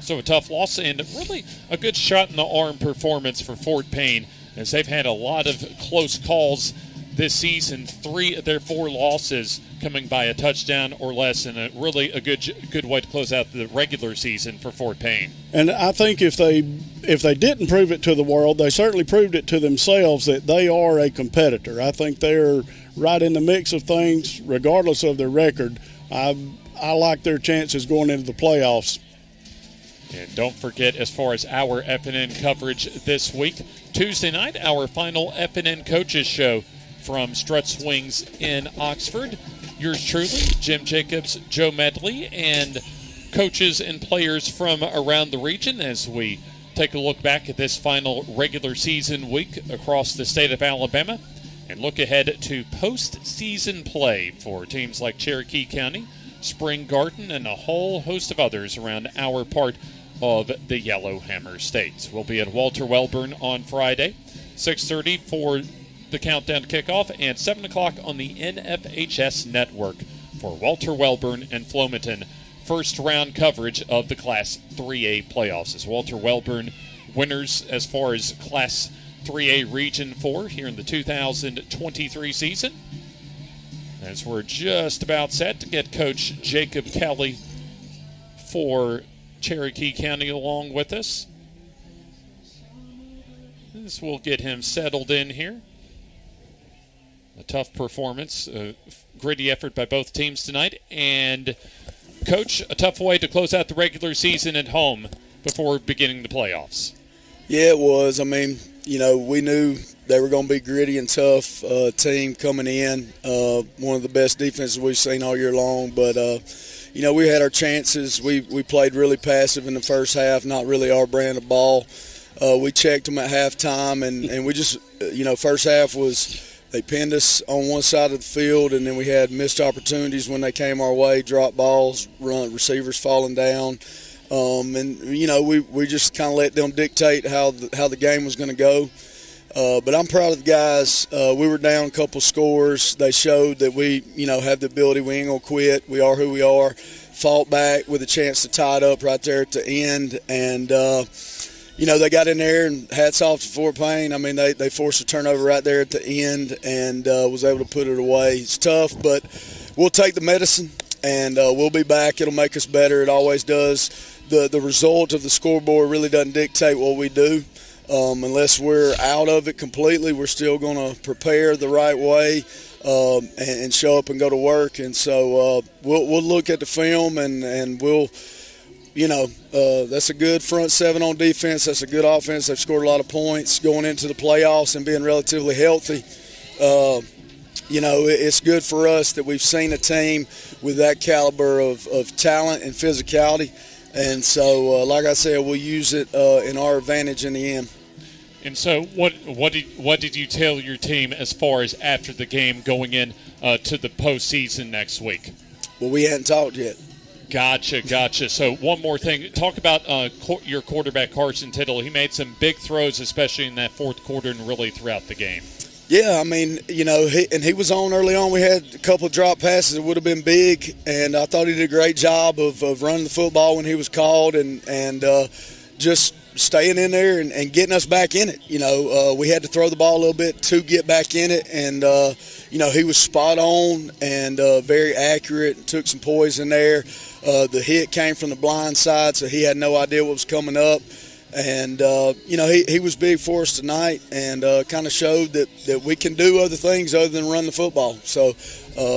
So a tough loss and really a good shot-in-the-arm performance for Fort Payne, as they've had a lot of close calls this season. 3 of their 4 losses coming by a touchdown or less, and a good way to close out the regular season for Fort Payne. And I think if they didn't prove it to the world, they certainly proved it to themselves that they are a competitor. I think they're right in the mix of things, regardless of their record. I like their chances going into the playoffs. And don't forget, as far as our FNN coverage this week, Tuesday night, our final FNN Coaches Show from Strut Swings in Oxford. Yours truly, Jim Jacobs, Joe Medley, and coaches and players from around the region as we take a look back at this final regular season week across the state of Alabama and look ahead to postseason play for teams like Cherokee County, Spring Garden, and a whole host of others around our part of the Yellowhammer States. We'll be at Walter Wellborn on Friday, 6:30 for the countdown kickoff, and 7 o'clock on the NFHS network for Walter Wellborn and Flomaton first round coverage of the Class 3A playoffs, as Walter Wellborn winners as far as Class 3A Region 4 here in the 2023 season. As we're just about set to get Coach Jacob Kelly for Cherokee County along with us. This will get him settled in here. A tough performance, a gritty effort by both teams tonight. And, Coach, a tough way to close out the regular season at home before beginning the playoffs. Yeah, it was. I mean, we knew they were going to be gritty and tough team coming in. One of the best defenses we've seen all year long. But, we had our chances. We played really passive in the first half, not really our brand of ball. We checked them at halftime, and we just, first half was – they pinned us on one side of the field, and then we had missed opportunities when they came our way, drop balls, receivers falling down. We just kind of let them dictate how the game was going to go. But I'm proud of the guys. We were down a couple scores. They showed that we, have the ability. We ain't going to quit. We are who we are. Fought back with a chance to tie it up right there at the end. And, they got in there, and hats off to Fort Payne. I mean, they forced a turnover right there at the end and was able to put it away. It's tough, but we'll take the medicine, and we'll be back. It'll make us better. It always does. The result of the scoreboard really doesn't dictate what we do. Unless we're out of it completely, we're still going to prepare the right way and show up and go to work. And so we'll look at the film, and we'll – that's a good front seven on defense. That's a good offense. They've scored a lot of points going into the playoffs and being relatively healthy. It's good for us that we've seen a team with that caliber of talent and physicality. And so, like I said, we'll use it in our advantage in the end. And so what did you tell your team as far as after the game going in to the postseason next week? Well, we hadn't talked yet. Gotcha. So one more thing. Talk about your quarterback, Carson Tittle. He made some big throws, especially in that fourth quarter and really throughout the game. Yeah, I mean, he was on early on. We had a couple of drop passes that would have been big, and I thought he did a great job of running the football when he was called and just staying in there and getting us back in it. We had to throw the ball a little bit to get back in it, and he was spot on and very accurate and took some poise in there. The hit came from the blind side, so he had no idea what was coming up. And, he was big for us tonight and kind of showed that we can do other things other than run the football. So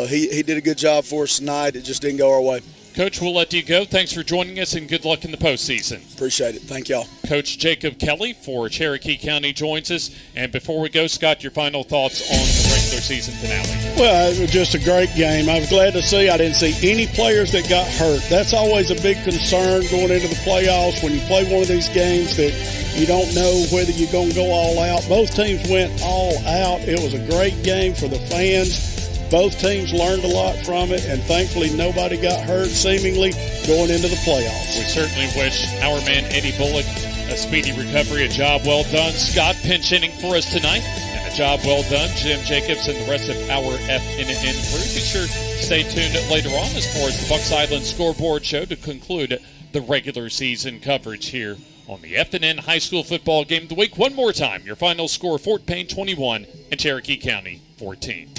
he did a good job for us tonight. It just didn't go our way. Coach, we'll let you go. Thanks for joining us, and good luck in the postseason. Appreciate it. Thank y'all. Coach Jacob Kelly for Cherokee County joins us. And before we go, Scott, your final thoughts on the regular season finale. Well, it was just a great game. I was glad to see I didn't see any players that got hurt. That's always a big concern going into the playoffs when you play one of these games that you don't know whether you're going to go all out. Both teams went all out. It was a great game for the fans. Both teams learned a lot from it, and thankfully nobody got hurt, seemingly, going into the playoffs. We certainly wish our man Eddie Bullock a speedy recovery, a job well done. Scott pinch hitting for us tonight, and a job well done. Jim Jacobs and the rest of our FNN crew. Be sure to stay tuned later on as far as the Bucks Island Scoreboard Show to conclude the regular season coverage here on the FNN High School Football Game of the Week. One more time, your final score, Fort Payne 21 and Cherokee County 14.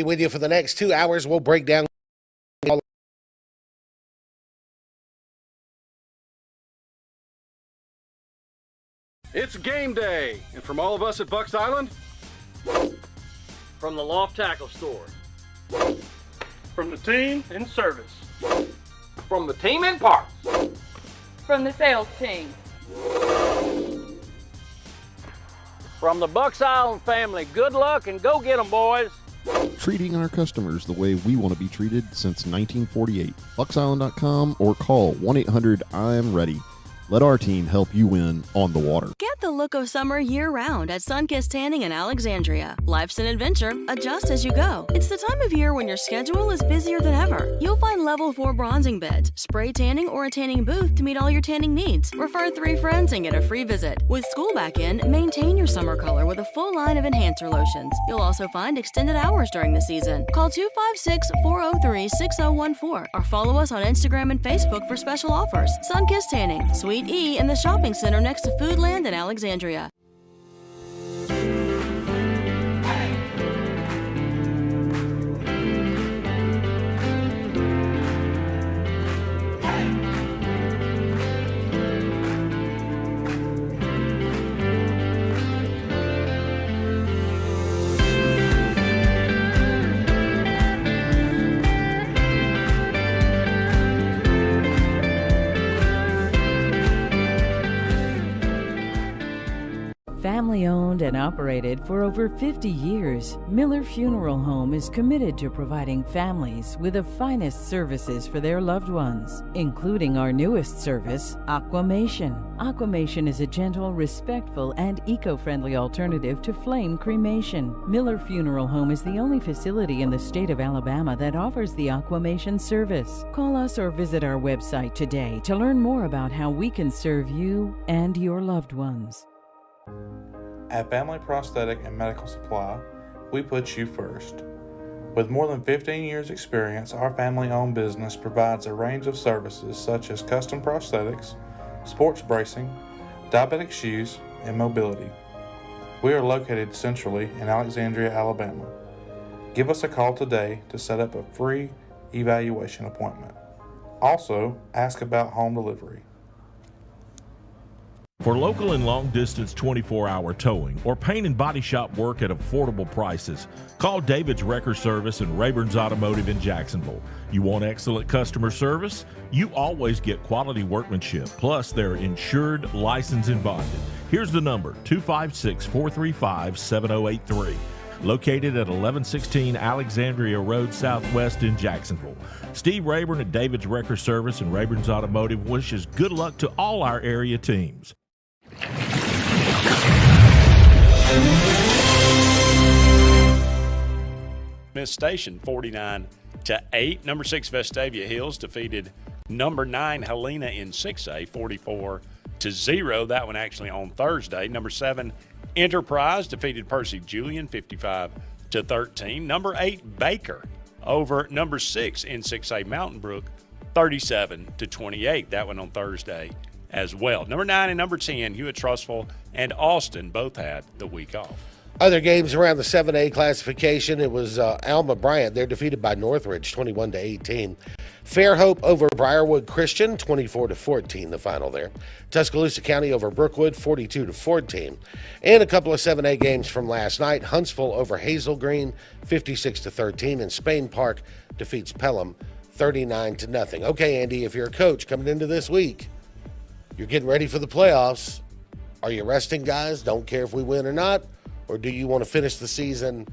With you for the next 2 hours. We'll break down It's game day, and from all of us at Bucks Island, from the Loft Tackle Store, from the team in service, from the team in parts, from the sales team, from the Bucks Island family, good luck and go get 'em, boys. Treating our customers the way we want to be treated since 1948. BucksIsland.com or call 1-800-I'm-READY. Let our team help you win on the water. Get the look of summer year-round at Sunkissed Tanning in Alexandria. Life's an adventure. Adjust as you go. It's the time of year when your schedule is busier than ever. You'll find level 4 bronzing beds, spray tanning, or a tanning booth to meet all your tanning needs. Refer 3 friends and get a free visit. With school back in, maintain your summer color with a full line of enhancer lotions. You'll also find extended hours during the season. Call 256-403-6014 or follow us on Instagram and Facebook for special offers. Sunkissed Tanning, Suite E in the shopping center next to Foodland in Alexandria. Family owned and operated for over 50 years, Miller Funeral Home is committed to providing families with the finest services for their loved ones, including our newest service, Aquamation. Aquamation is a gentle, respectful, and eco-friendly alternative to flame cremation. Miller Funeral Home is the only facility in the state of Alabama that offers the Aquamation service. Call us or visit our website today to learn more about how we can serve you and your loved ones. At Family Prosthetic and Medical Supply, we put you first. With more than 15 years' experience, our family-owned business provides a range of services such as custom prosthetics, sports bracing, diabetic shoes, and mobility. We are located centrally in Alexandria, Alabama. Give us a call today to set up a free evaluation appointment. Also, ask about home delivery. For local and long-distance 24-hour towing or paint and body shop work at affordable prices, call David's Wrecker Service and Rayburn's Automotive in Jacksonville. You want excellent customer service? You always get quality workmanship, plus they're insured, licensed, and bonded. Here's the number, 256-435-7083. Located at 1116 Alexandria Road Southwest in Jacksonville. Steve Rayburn at David's Wrecker Service and Rayburn's Automotive wishes good luck to all our area teams. Smith Station 49-8. Number 6 Vestavia Hills defeated number 9 Helena in 6A 44-0. That one actually on Thursday. Number 7 Enterprise defeated Percy Julian 55-13. Number 8 Baker over number 6 in 6A Mountain Brook 37-28. That one on Thursday as well. Number 9 and number 10 Hewitt Trussville and Austin both had the week off. Other games around the 7A classification, it was Alma Bryant. They're defeated by Northridge 21-18. Fairhope over Briarwood Christian, 24-14, the final there. Tuscaloosa County over Brookwood, 42-14. And a couple of 7A games from last night. Huntsville over Hazel Green, 56-13. And Spain Park defeats Pelham, 39-0. Okay, Andy, if you're a coach coming into this week, you're getting ready for the playoffs. Are you resting guys? Don't care if we win or not? Or do you want to finish the season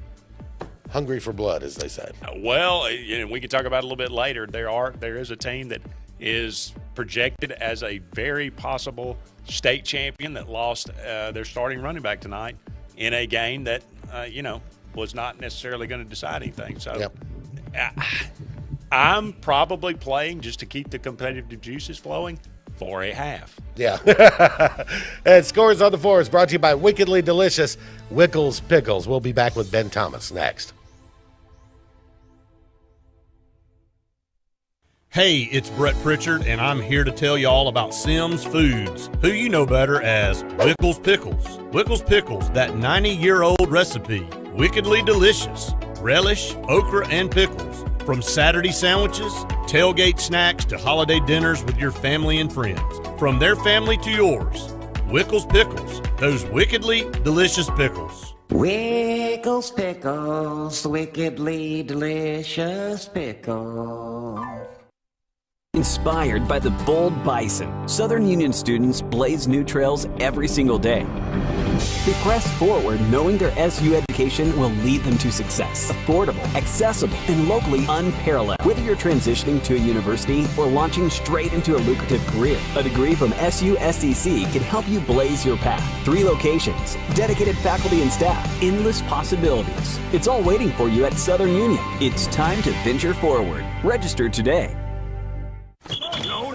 hungry for blood, as they say? Well, we can talk about it a little bit later. There is a team that is projected as a very possible state champion that lost their starting running back tonight in a game that, was not necessarily going to decide anything. So I'm probably playing just to keep the competitive juices flowing for a half. Yeah. And Scores on the Floor is brought to you by Wickedly Delicious Wickles Pickles. We'll be back with Ben Thomas next. Hey, it's Brett Pritchard, and I'm here to tell you all about Sims Foods, who you know better as Wickles Pickles. Wickles Pickles, that 90-year-old recipe, wickedly delicious. Relish, okra, and pickles. From Saturday sandwiches, tailgate snacks, to holiday dinners with your family and friends. From their family to yours. Wickles Pickles, those wickedly delicious pickles. Wickles Pickles, wickedly delicious pickles. Inspired by the bold bison, Southern Union students blaze new trails every single day. They press forward knowing their SU education will lead them to success. Affordable, accessible, and locally unparalleled. Whether you're transitioning to a university or launching straight into a lucrative career, a degree from SU SDC can help you blaze your path. 3 locations, dedicated faculty and staff, endless possibilities. It's all waiting for you at Southern Union. It's time to venture forward. Register today. No,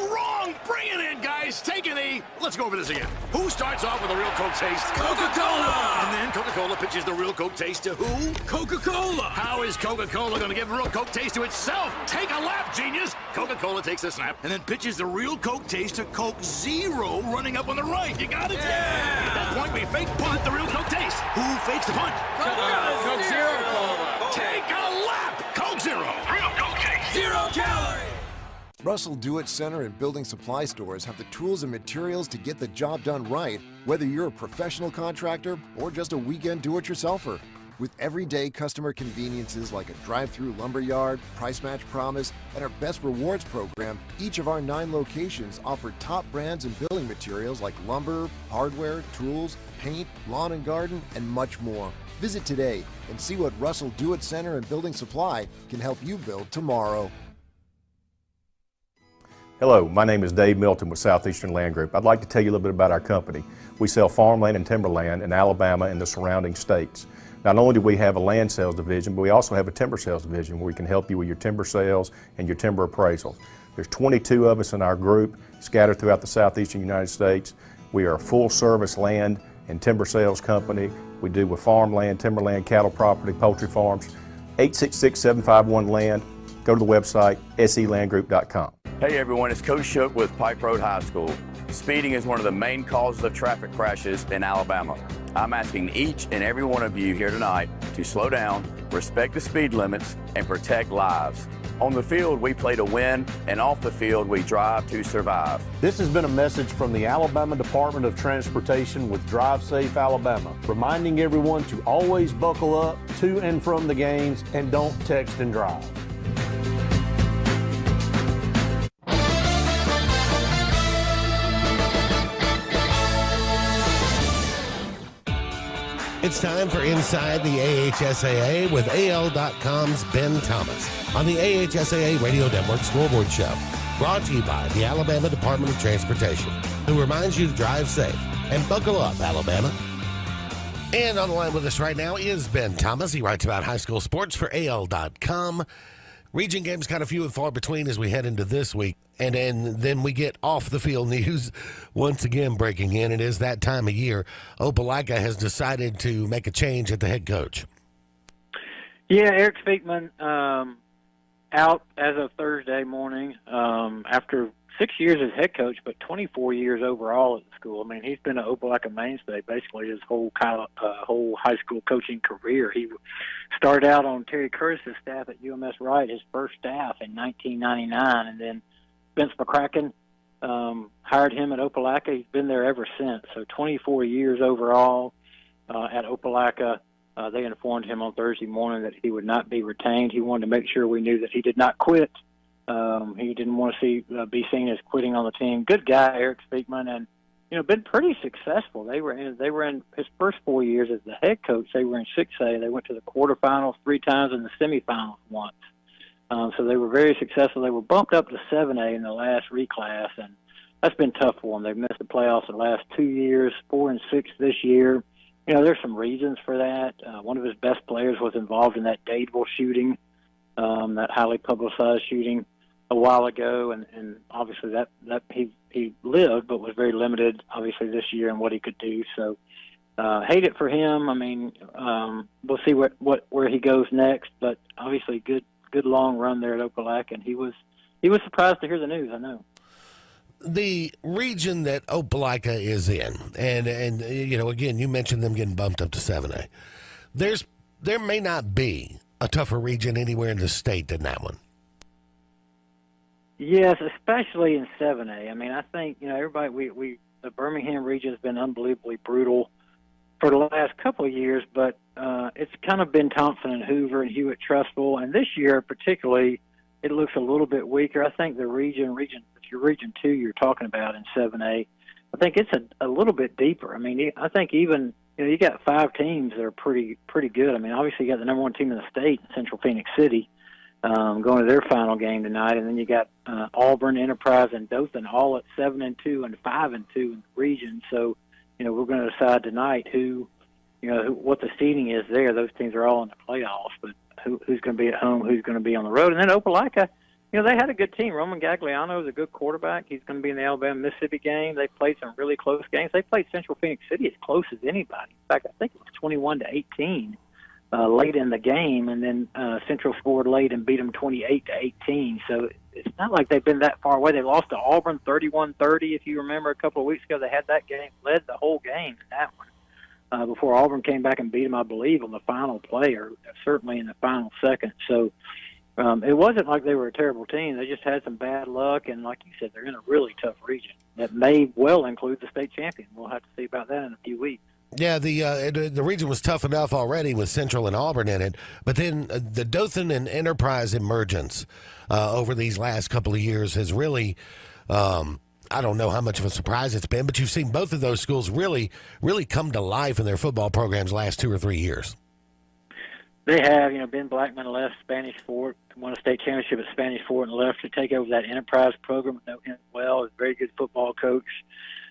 wrong! Bring it in, guys! Take a knee! Let's go over this again. Who starts off with a real Coke taste? Coca-Cola! And then Coca-Cola pitches the real Coke taste to who? Coca-Cola! How is Coca-Cola going to give real Coke taste to itself? Take a lap, genius! Coca-Cola takes a snap and then pitches the real Coke taste to Coke Zero running up on the right. You got it? Yeah! At that point, we fake punt the real Coke taste. Who fakes the punt? Coke Zero. Take a lap! Coke Zero! Real Coke taste! 0 calories! Russell Do-It Center and building supply stores have the tools and materials to get the job done right, whether you're a professional contractor or just a weekend do-it-yourselfer. With everyday customer conveniences like a drive-through lumberyard, price match promise, and our Best Rewards program, each of our 9 locations offer top brands and building materials like lumber, hardware, tools, paint, lawn and garden, and much more. Visit today and see what Russell Do-It Center and Building Supply can help you build tomorrow. Hello, my name is Dave Milton with Southeastern Land Group. I'd like to tell you a little bit about our company. We sell farmland and timberland in Alabama and the surrounding states. Not only do we have a land sales division, but we also have a timber sales division where we can help you with your timber sales and your timber appraisals. There's 22 of us in our group scattered throughout the southeastern United States. We are a full-service land and timber sales company. We do with farmland, timberland, cattle property, poultry farms. 866-751-LAND. Go to the website, selandgroup.com. Hey everyone, it's Coach Shook with Pike Road High School. Speeding is one of the main causes of traffic crashes in Alabama. I'm asking each and every one of you here tonight to slow down, respect the speed limits, and protect lives. On the field, we play to win, and off the field, we drive to survive. This has been a message from the Alabama Department of Transportation with Drive Safe Alabama, reminding everyone to always buckle up to and from the games and don't text and drive. It's time for Inside the AHSAA with AL.com's Ben Thomas on the AHSAA Radio Network Scoreboard Show. Brought to you by the Alabama Department of Transportation, who reminds you to drive safe and buckle up, Alabama. And on the line with us right now is Ben Thomas. He writes about high school sports for AL.com. Region games kind of few and far between as we head into this week. And then we get off the field news once again breaking in. It is that time of year. Opelika has decided to make a change at the head coach. Yeah, Eric Speakman out as of Thursday morning after 6 years as head coach, but 24 years overall at the school. I mean, he's been an Opelika mainstay basically his whole high school coaching career. He started out on Terry Curtis's staff at UMS Wright, his first staff in 1999, and then Vince McCracken hired him at Opelika. He's been there ever since. So 24 years overall at Opelika. They informed him on Thursday morning that he would not be retained. He wanted to make sure we knew that he did not quit. He didn't want to be seen as quitting on the team. Good guy, Eric Speakman, and been pretty successful. They were in his first 4 years as the head coach. They were in 6A. They went to the quarterfinals 3 times and the semifinals once. So they were very successful. They were bumped up to 7A in the last reclass, and that's been tough for them. They've missed the playoffs the last 2 years, 4 and 6 this year. There's some reasons for that. One of his best players was involved in that Dadeville shooting, that highly publicized shooting a while ago, and obviously that he lived, but was very limited, obviously, this year in what he could do. So, hate it for him. I mean, we'll see where he goes next, but obviously good long run there at Opelika, and he was surprised to hear the news. I know. The region that Opelika is in, and again, you mentioned them getting bumped up to 7A. There may not be a tougher region anywhere in the state than that one. Yes, especially in 7A. I mean, I think everybody the Birmingham region has been unbelievably brutal for the last couple of years, but it's kind of been Thompson and Hoover and Hewitt-Trussville, and this year particularly, it looks a little bit weaker. I think the region. If you're Region 2 you're talking about in 7A, I think it's a little bit deeper. I mean, I think even you got 5 teams that are pretty good. I mean, obviously you got the number 1 team in the state, Central Phoenix City, going to their final game tonight, and then you got Auburn, Enterprise, and Dothan all at 7-2 and 5-2 in the region. So, we're going to decide tonight what the seeding is there. Those teams are all in the playoffs, but who's going to be at home, who's going to be on the road, and then Opelika. They had a good team. Roman Gagliano is a good quarterback. He's going to be in the Alabama-Mississippi game. They played some really close games. They played Central Phoenix City as close as anybody. In fact, I think it was 21-18 late in the game, and then Central scored late and beat them 28-18. So it's not like they've been that far away. They lost to Auburn 31-30, if you remember, a couple of weeks ago. They had that game, led the whole game in that one before Auburn came back and beat them, I believe, on the final play, or certainly in the final second. So it wasn't like they were a terrible team. They just had some bad luck, and like you said, they're in a really tough region that may well include the state champion. We'll have to see about that in a few weeks. Yeah, the region was tough enough already with Central and Auburn in it, but then the Dothan and Enterprise emergence over these last couple of years has really, I don't know how much of a surprise it's been, but you've seen both of those schools really come to life in their football programs last 2 or 3 years. They have. Ben Blackman left Spanish Fort, won a state championship at Spanish Fort, and left to take over that Enterprise program. Know him well. He's a very good football coach.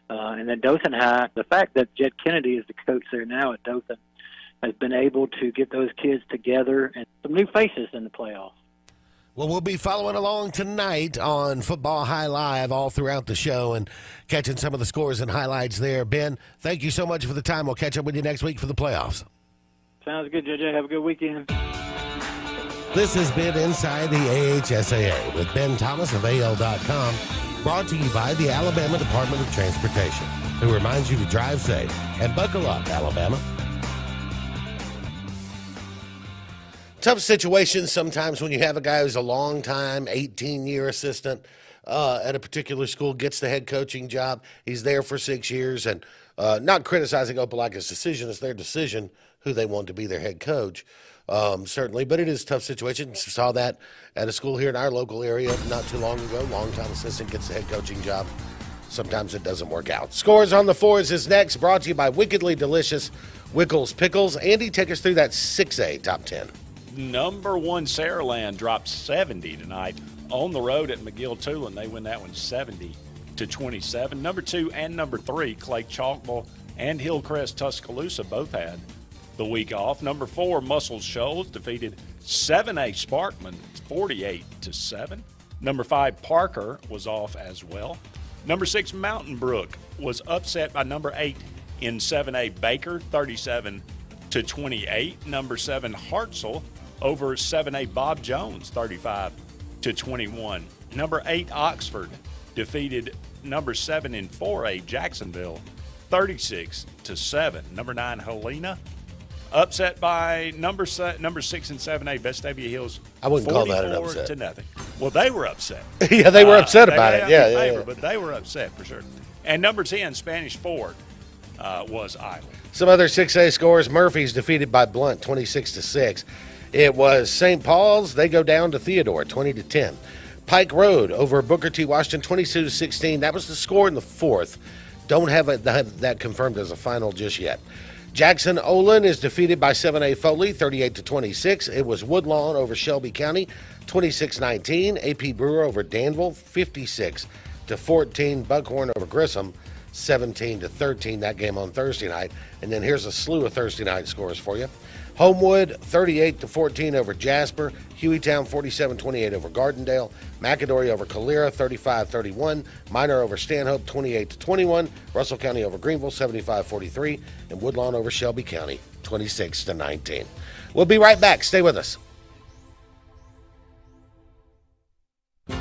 And then Dothan High, the fact that Jed Kennedy is the coach there now at Dothan has been able to get those kids together and some new faces in the playoffs. Well, we'll be following along tonight on Football High Live all throughout the show and catching some of the scores and highlights there. Ben, thank you so much for the time. We'll catch up with you next week for the playoffs. Sounds good, JJ. Have a good weekend. This has been Inside the AHSAA with Ben Thomas of AL.com, brought to you by the Alabama Department of Transportation, who reminds you to drive safe and buckle up, Alabama. Tough situations sometimes when you have a guy who's a long-time 18-year assistant at a particular school, gets the head coaching job. He's there for 6 years, and not criticizing Opelika's decision. It's their decision who they want to be their head coach, certainly. But it is a tough situation. Saw that at a school here in our local area not too long ago. Long-time assistant gets the head coaching job. Sometimes it doesn't work out. Scores on the Fours is next, brought to you by Wickedly Delicious Wickles Pickles. Andy, take us through that 6A top 10. Number 1 Saraland dropped 70 tonight on the road at McGill-Tulane. They win that one 70-27. Number 2 and number 3, Clay Chalkville and Hillcrest Tuscaloosa both had the week off. Number 4, Muscle Shoals defeated 7A Sparkman 48-7. Number 5, Parker was off as well. Number 6, Mountain Brook was upset by number 8 in 7A Baker 37-28. Number 7, Hartselle over 7A Bob Jones 35-21. Number 8, Oxford defeated number 7 in 4A Jacksonville 36-7. Number 9 Helena upset by number 6 and 7A Vestavia Hills. I wouldn't call that an upset. 44-0. Well, they were upset. Yeah, they were upset about it. Yeah. But they were upset for sure. And number 10 Spanish Ford was Island. Some other 6A scores. Murphy's defeated by Blunt 26-6. It was St. Paul's. They go down to Theodore 20-10. Pike Road over Booker T. Washington 22-16. That was the score in the fourth. Don't have that confirmed as a final just yet. Jackson Olin is defeated by 7A Foley 38-26. It was Woodlawn over Shelby County 26-19. AP Brewer over Danville 56-14. Buckhorn over Grissom 17-13. That game on Thursday night. And then here's a slew of Thursday night scores for you. Homewood 38-14 over Jasper. Hueytown 47-28 over Gardendale. McAdory over Calera 35-31. Minor over Stanhope 28-21. Russell County over Greenville 75-43. And Woodlawn over Shelby County 26-19. We'll be right back. Stay with us.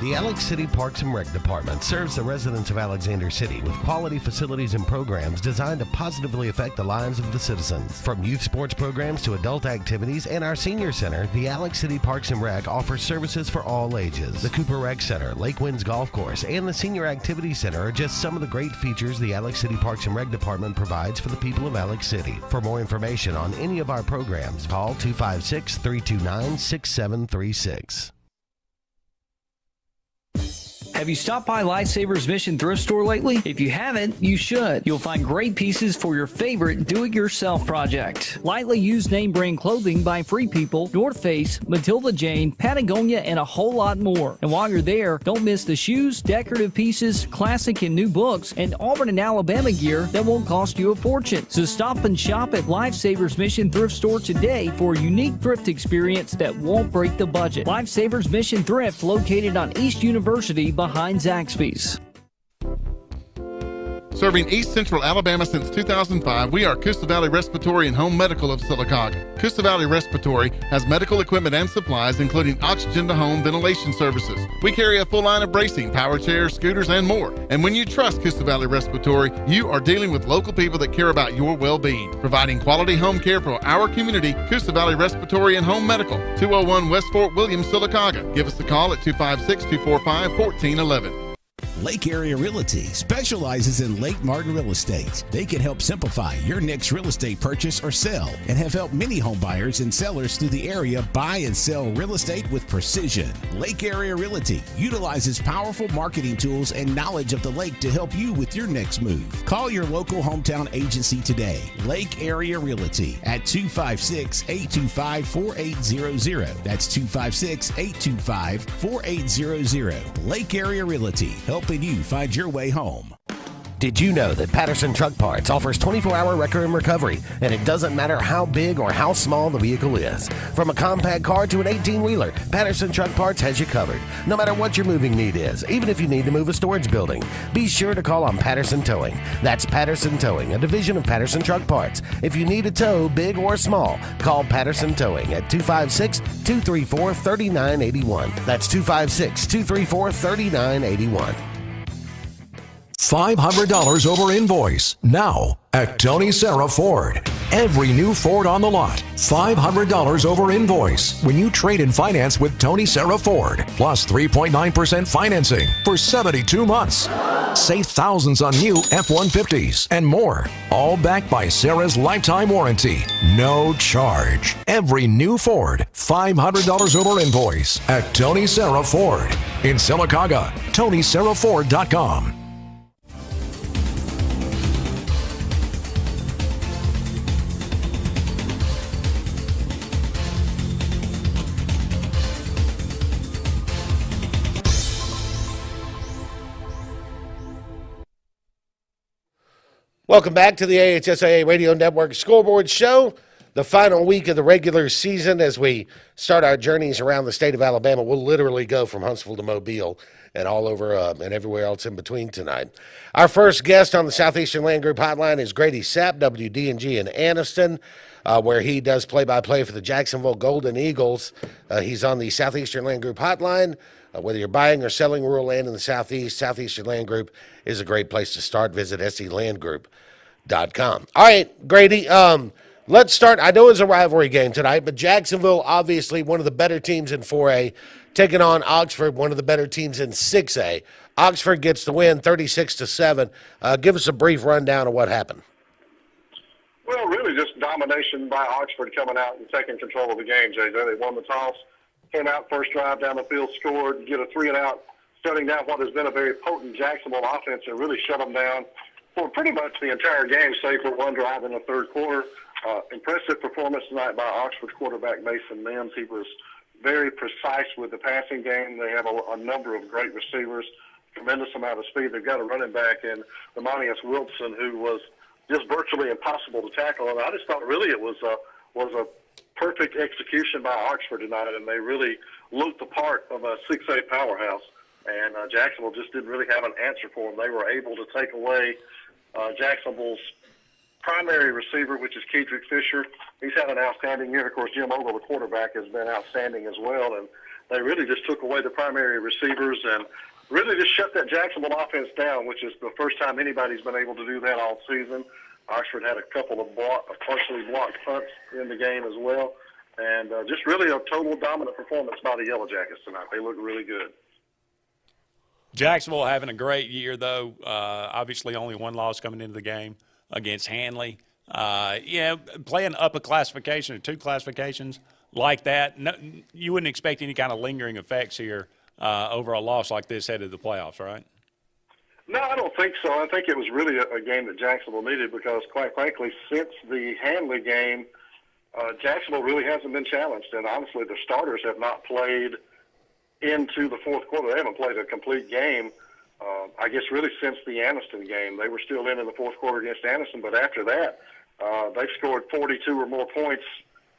The Alex City Parks and Rec Department serves the residents of Alexander City with quality facilities and programs designed to positively affect the lives of the citizens. From youth sports programs to adult activities and our senior center, the Alex City Parks and Rec offers services for all ages. The Cooper Rec Center, Lake Winds Golf Course, and the Senior Activity Center are just some of the great features the Alex City Parks and Rec Department provides for the people of Alex City. For more information on any of our programs, call 256-329-6736. Have you stopped by Lifesavers Mission Thrift Store lately? If you haven't, you should. You'll find great pieces for your favorite do-it-yourself project. Lightly used name brand clothing by Free People, North Face, Matilda Jane, Patagonia, and a whole lot more. And while you're there, don't miss the shoes, decorative pieces, classic and new books, and Auburn and Alabama gear that won't cost you a fortune. So stop and shop at Lifesavers Mission Thrift Store today for a unique thrift experience that won't break the budget. Lifesavers Mission Thrift, located on East University behind Zaxby's. Serving East Central Alabama since 2005, we are Coosa Valley Respiratory and Home Medical of Sylacauga. Coosa Valley Respiratory has medical equipment and supplies, including oxygen to home ventilation services. We carry a full line of bracing, power chairs, scooters, and more. And when you trust Coosa Valley Respiratory, you are dealing with local people that care about your well-being. Providing quality home care for our community, Coosa Valley Respiratory and Home Medical, 201 West Fort William, Sylacauga. Give us a call at 256-245-1411. Lake Area Realty specializes in Lake Martin real estate. They can help simplify your next real estate purchase or sell and have helped many home buyers and sellers through the area buy and sell real estate with precision. Lake Area Realty utilizes powerful marketing tools and knowledge of the lake to help you with your next move. Call your local hometown agency today. Lake Area Realty at 256-825-4800. That's 256-825-4800. Lake Area Realty, helping you find your way home. Did you know that Patterson Truck Parts offers 24-hour record and recovery, and it doesn't matter how big or how small the vehicle is? From a compact car to an 18-wheeler, Patterson Truck Parts has you covered, no matter what your moving need is, even if you need to move a storage building. Be sure to call on Patterson Towing. That's Patterson Towing, a division of Patterson Truck Parts. If you need a tow, big or small, call Patterson Towing at 256-234-3981. That's 256-234-3981. $500 over invoice now at Tony Sarah Ford. Every new Ford on the lot, $500 over invoice when you trade and finance with Tony Sarah Ford, plus 3.9% financing for 72 months. Save thousands on new F-150s and more, all backed by Sarah's lifetime warranty. No charge. Every new Ford, $500 over invoice at Tony Sarah Ford. In Sylacauga, TonySarahFord.com. Welcome back to the AHSAA Radio Network Scoreboard Show, the final week of the regular season as we start our journeys around the state of Alabama. We'll literally go from Huntsville to Mobile and all over and everywhere else in between tonight. Our first guest on the Southeastern Land Group Hotline is Grady Sapp, WD&G in Anniston, where he does play-by-play for the Jacksonville Golden Eagles. He's on the Southeastern Land Group Hotline Whether you're buying or selling rural land in the Southeast, Southeastern Land Group is a great place to start. Visit selandgroup.com. All right, Grady, let's start. I know it's a rivalry game tonight, but Jacksonville, obviously one of the better teams in 4A, taking on Oxford, one of the better teams in 6A. Oxford gets the win 36-7. Give us a brief rundown of what happened. Well, really just domination by Oxford coming out and taking control of the game, JJ. They won the toss, came out first drive down the field, scored, get a 3-and-out, shutting down what has been a very potent Jacksonville offense and really shut them down for pretty much the entire game, save for one drive in the third quarter. Impressive performance tonight by Oxford quarterback Mason Mims. He was very precise with the passing game. They have a number of great receivers, tremendous amount of speed. They've got a running back in Lamonius Wilson who was just virtually impossible to tackle. And I just thought really it was a perfect execution by Oxford tonight, and they really looked the part of a 6A powerhouse. And Jacksonville just didn't really have an answer for them. They were able to take away Jacksonville's primary receiver, which is Kedrick Fisher. He's had an outstanding year. Of course, Jim Ogle, the quarterback, has been outstanding as well. And they really just took away the primary receivers and really just shut that Jacksonville offense down, which is the first time anybody's been able to do that all season. Oxford had a couple of partially blocked punts in the game as well. And just really a total dominant performance by the Yellow Jackets tonight. They look really good. Jacksonville having a great year, though. Obviously only one loss coming into the game against Hanley. Playing up a classification or two classifications like that, no, you wouldn't expect any kind of lingering effects here over a loss like this headed to the playoffs, right? No, I don't think so. I think it was really a game that Jacksonville needed because, quite frankly, since the Hanley game, Jacksonville really hasn't been challenged. And honestly, the starters have not played into the fourth quarter. They haven't played a complete game, I guess, really since the Anniston game. They were still in the fourth quarter against Anniston, but after that, they've scored 42 or more points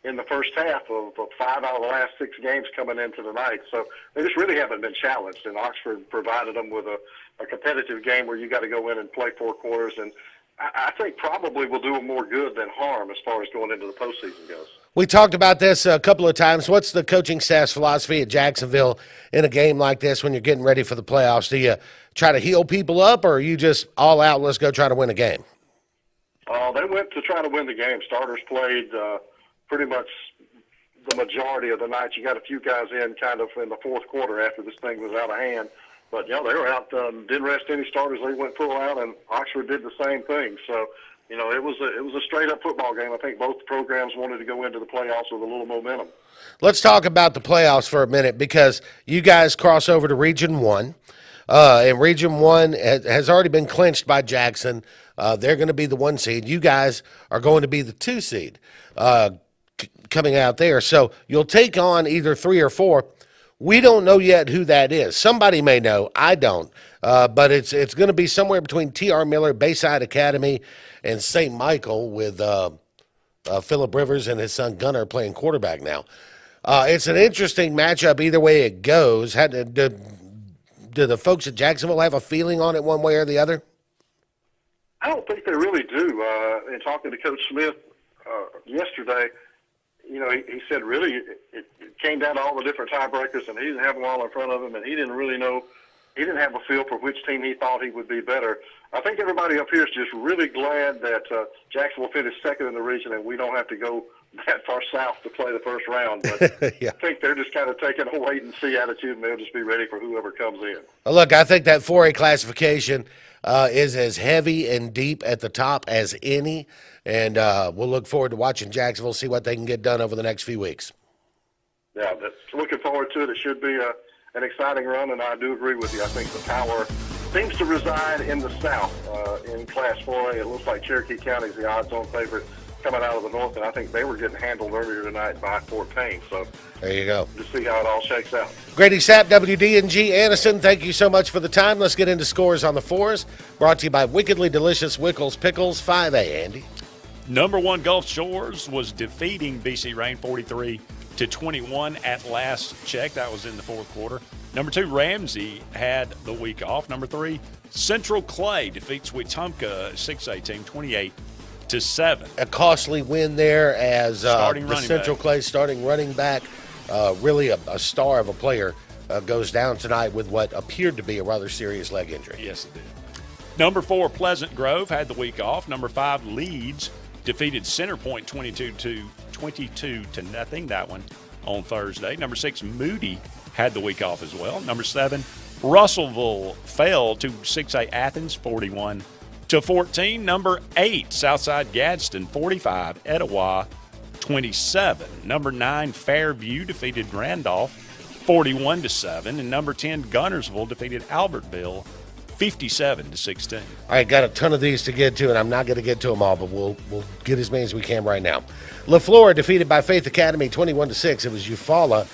in the first half of 5 out of the last 6 games coming into tonight. So they just really haven't been challenged, and Oxford provided them with a competitive game where you got to go in and play 4 quarters, and I think probably will do them more good than harm as far as going into the postseason goes. We talked about this a couple of times. What's the coaching staff's philosophy at Jacksonville in a game like this when you're getting ready for the playoffs? Do you try to heal people up, or are you just all out, let's go try to win a game? They went to try to win the game. Starters played pretty much the majority of the night. You got a few guys in kind of in the fourth quarter after this thing was out of hand. But, they were out, didn't rest any starters. They went full out, and Oxford did the same thing. So, it was a straight-up football game. I think both programs wanted to go into the playoffs with a little momentum. Let's talk about the playoffs for a minute because you guys cross over to Region 1. And Region 1 has already been clinched by Jackson. They're going to be the 1 seed. You guys are going to be the 2 seed coming out there. So you'll take on either 3 or 4. We don't know yet who that is. Somebody may know. I don't. But it's going to be somewhere between T.R. Miller, Bayside Academy, and St. Michael with Phillip Rivers and his son Gunnar playing quarterback now. It's an interesting matchup either way it goes. Do the folks at Jacksonville have a feeling on it one way or the other? I don't think they really do. In talking to Coach Smith yesterday, he said really it came down to all the different tiebreakers, and he didn't have them all in front of him, and he didn't really know. He didn't have a feel for which team he thought he would be better. I think everybody up here is just really glad that Jacksonville finished second in the region, and we don't have to go that far south to play the first round. But yeah. I think they're just kind of taking a wait-and-see attitude, and they'll just be ready for whoever comes in. Look, I think that 4A classification is as heavy and deep at the top as any, and we'll look forward to watching Jacksonville see what they can get done over the next few weeks. Yeah, looking forward to it. It should be an exciting run, and I do agree with you. I think the power seems to reside in the south in Class 4A. It looks like Cherokee County is the odds-on favorite coming out of the north, and I think they were getting handled earlier tonight by Fort Payne. So there you go. To see how it all shakes out. Grady Sapp, WDNG Anniston, thank you so much for the time. Let's get into scores on the 4s. Brought to you by Wickedly Delicious Wickles Pickles. 5A, Andy. Number 1 Gulf Shores was defeating BC Rain 43-21 at last check. That was in the fourth quarter. Number 2 Ramsey had the week off. Number 3 Central Clay defeats Wetumpka 6A team 28-7. A costly win there as the Central Clay starting running back, really a star of a player goes down tonight with what appeared to be a rather serious leg injury. Yes, it did. Number 4, Pleasant Grove had the week off. Number 5, Leeds defeated Centerpoint 22 to nothing. That one on Thursday. Number 6, Moody had the week off as well. Number 7, Russellville fell to 6A Athens 41-14. Number 8, Southside Gadsden 45, Etowah 27. Number 9, Fairview defeated Randolph 41-7, and number 10, Gunnersville defeated Albertville 57-16. All right, got a ton of these to get to, and I'm not going to get to them all, but we'll get as many as we can right now. LaFleur defeated by Faith Academy 21-6. It was Eufaula.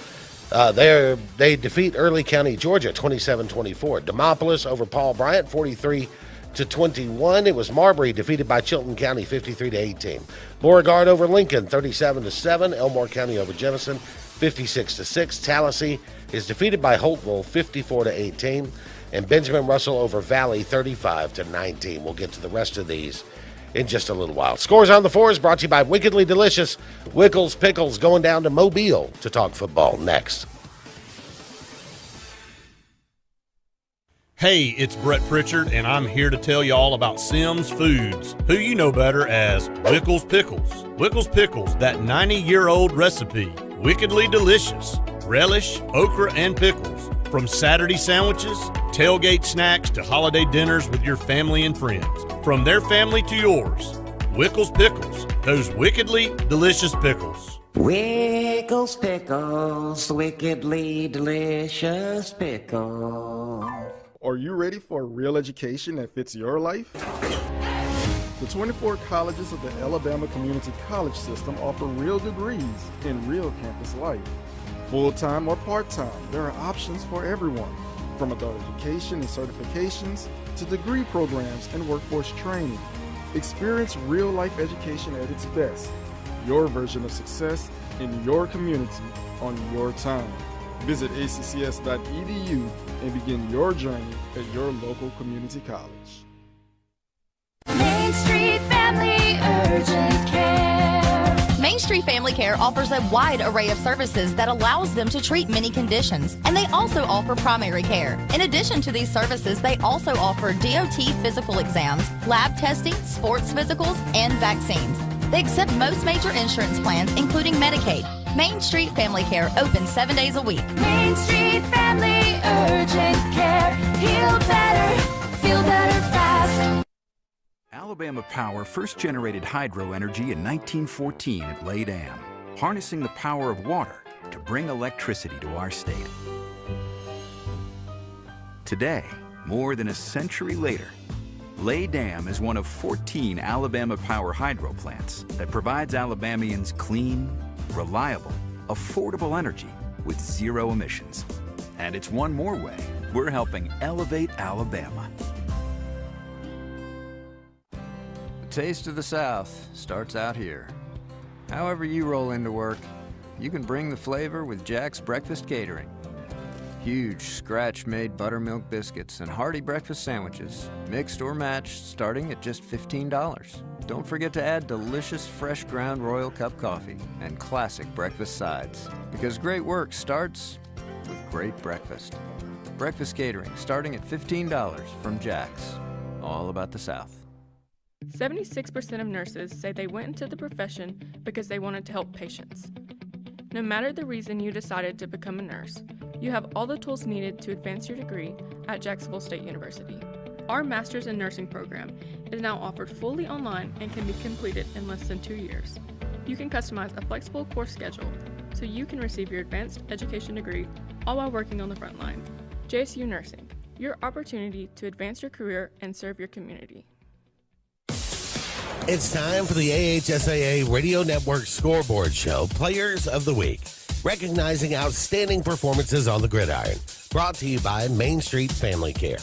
They defeat Early County, Georgia 27-24. Demopolis over Paul Bryant 43-21. It was Marbury defeated by Chilton County 53-18. Beauregard over Lincoln 37-7. Elmore County over Jefferson 56-6. Tallahassee is defeated by Holtville 54-18. And Benjamin Russell over Valley 35-19. We'll get to the rest of these in just a little while. Scores on the Fours brought to you by Wickedly Delicious Wickles Pickles, going down to Mobile to talk football next. Hey, it's Brett Pritchard, and I'm here to tell you all about Sims Foods, who you know better as Wickles Pickles. Wickles Pickles, that 90-year-old recipe, wickedly delicious. Relish, okra, and pickles. From Saturday sandwiches, tailgate snacks, to holiday dinners with your family and friends. From their family to yours, Wickles Pickles, those wickedly delicious pickles. Wickles Pickles, wickedly delicious pickles. Are you ready for a real education that fits your life? The 24 colleges of the Alabama Community College System offer real degrees in real campus life. Full-time or part-time, there are options for everyone, from adult education and certifications to degree programs and workforce training. Experience real-life education at its best, your version of success in your community on your time. Visit accs.edu and begin your journey at your local community college. Main Street Family Urgent Care. Main Street Family Care offers a wide array of services that allows them to treat many conditions, and they also offer primary care. In addition to these services, they also offer DOT physical exams, lab testing, sports physicals, and vaccines. They accept most major insurance plans, including Medicaid. Main Street Family Care open 7 days a week. Main Street Family Urgent Care. Heal better, feel better fast. Alabama Power first generated hydro energy in 1914 at Lay Dam, harnessing the power of water to bring electricity to our state. Today, more than a century later, Lay Dam is one of 14 Alabama Power hydro plants that provides Alabamians clean, reliable, affordable energy with zero emissions. And it's one more way we're helping elevate Alabama. The taste of the South starts out here. However you roll into work, you can bring the flavor with Jack's Breakfast Catering. Huge scratch-made buttermilk biscuits and hearty breakfast sandwiches, mixed or matched, starting at just $15. Don't forget to add delicious fresh ground Royal Cup coffee and classic breakfast sides, because great work starts with great breakfast. Breakfast catering starting at $15 from Jack's. All about the South. 76% of nurses say they went into the profession because they wanted to help patients. No matter the reason you decided to become a nurse, you have all the tools needed to advance your degree at Jacksonville State University. Our Master's in Nursing program is now offered fully online and can be completed in less than 2 years. You can customize a flexible course schedule so you can receive your advanced education degree all while working on the front line. JSU Nursing, your opportunity to advance your career and serve your community. It's time for the AHSAA Radio Network Scoreboard Show, Players of the Week, recognizing outstanding performances on the gridiron. Brought to you by Main Street Family Care.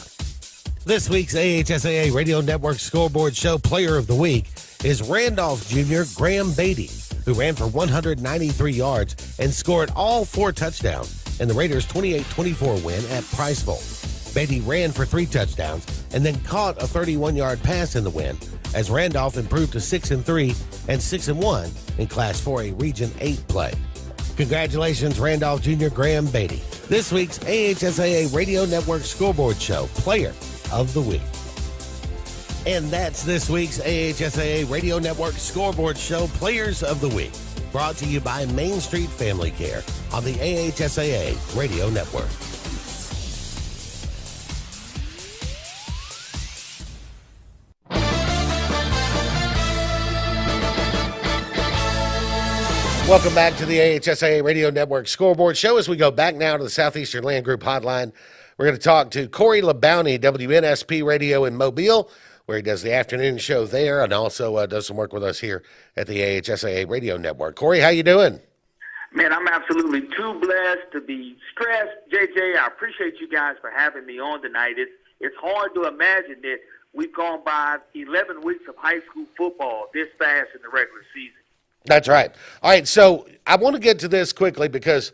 This week's AHSAA Radio Network Scoreboard Show Player of the Week is Randolph Jr. Graham Beatty, who ran for 193 yards and scored all 4 touchdowns in the Raiders' 28-24 win at Priceville. Beatty ran for 3 touchdowns and then caught a 31-yard pass in the win, as Randolph improved to 6-3 and 6-1 in Class 4A Region 8 play. Congratulations, Randolph Jr. Graham Beatty. This week's AHSAA Radio Network Scoreboard Show, Player of the Week. And that's this week's AHSAA Radio Network Scoreboard Show, Players of the Week. Brought to you by Main Street Family Care on the AHSAA Radio Network. Welcome back to the AHSAA Radio Network Scoreboard Show. As we go back now to the Southeastern Land Group Hotline, we're going to talk to Corey LeBounty, WNSP Radio in Mobile, where he does the afternoon show there and also does some work with us here at the AHSAA Radio Network. Corey, how you doing? Man, I'm absolutely too blessed to be stressed. JJ, I appreciate you guys for having me on tonight. It's hard to imagine that we've gone by 11 weeks of high school football this fast in the regular season. That's right. All right, so I want to get to this quickly because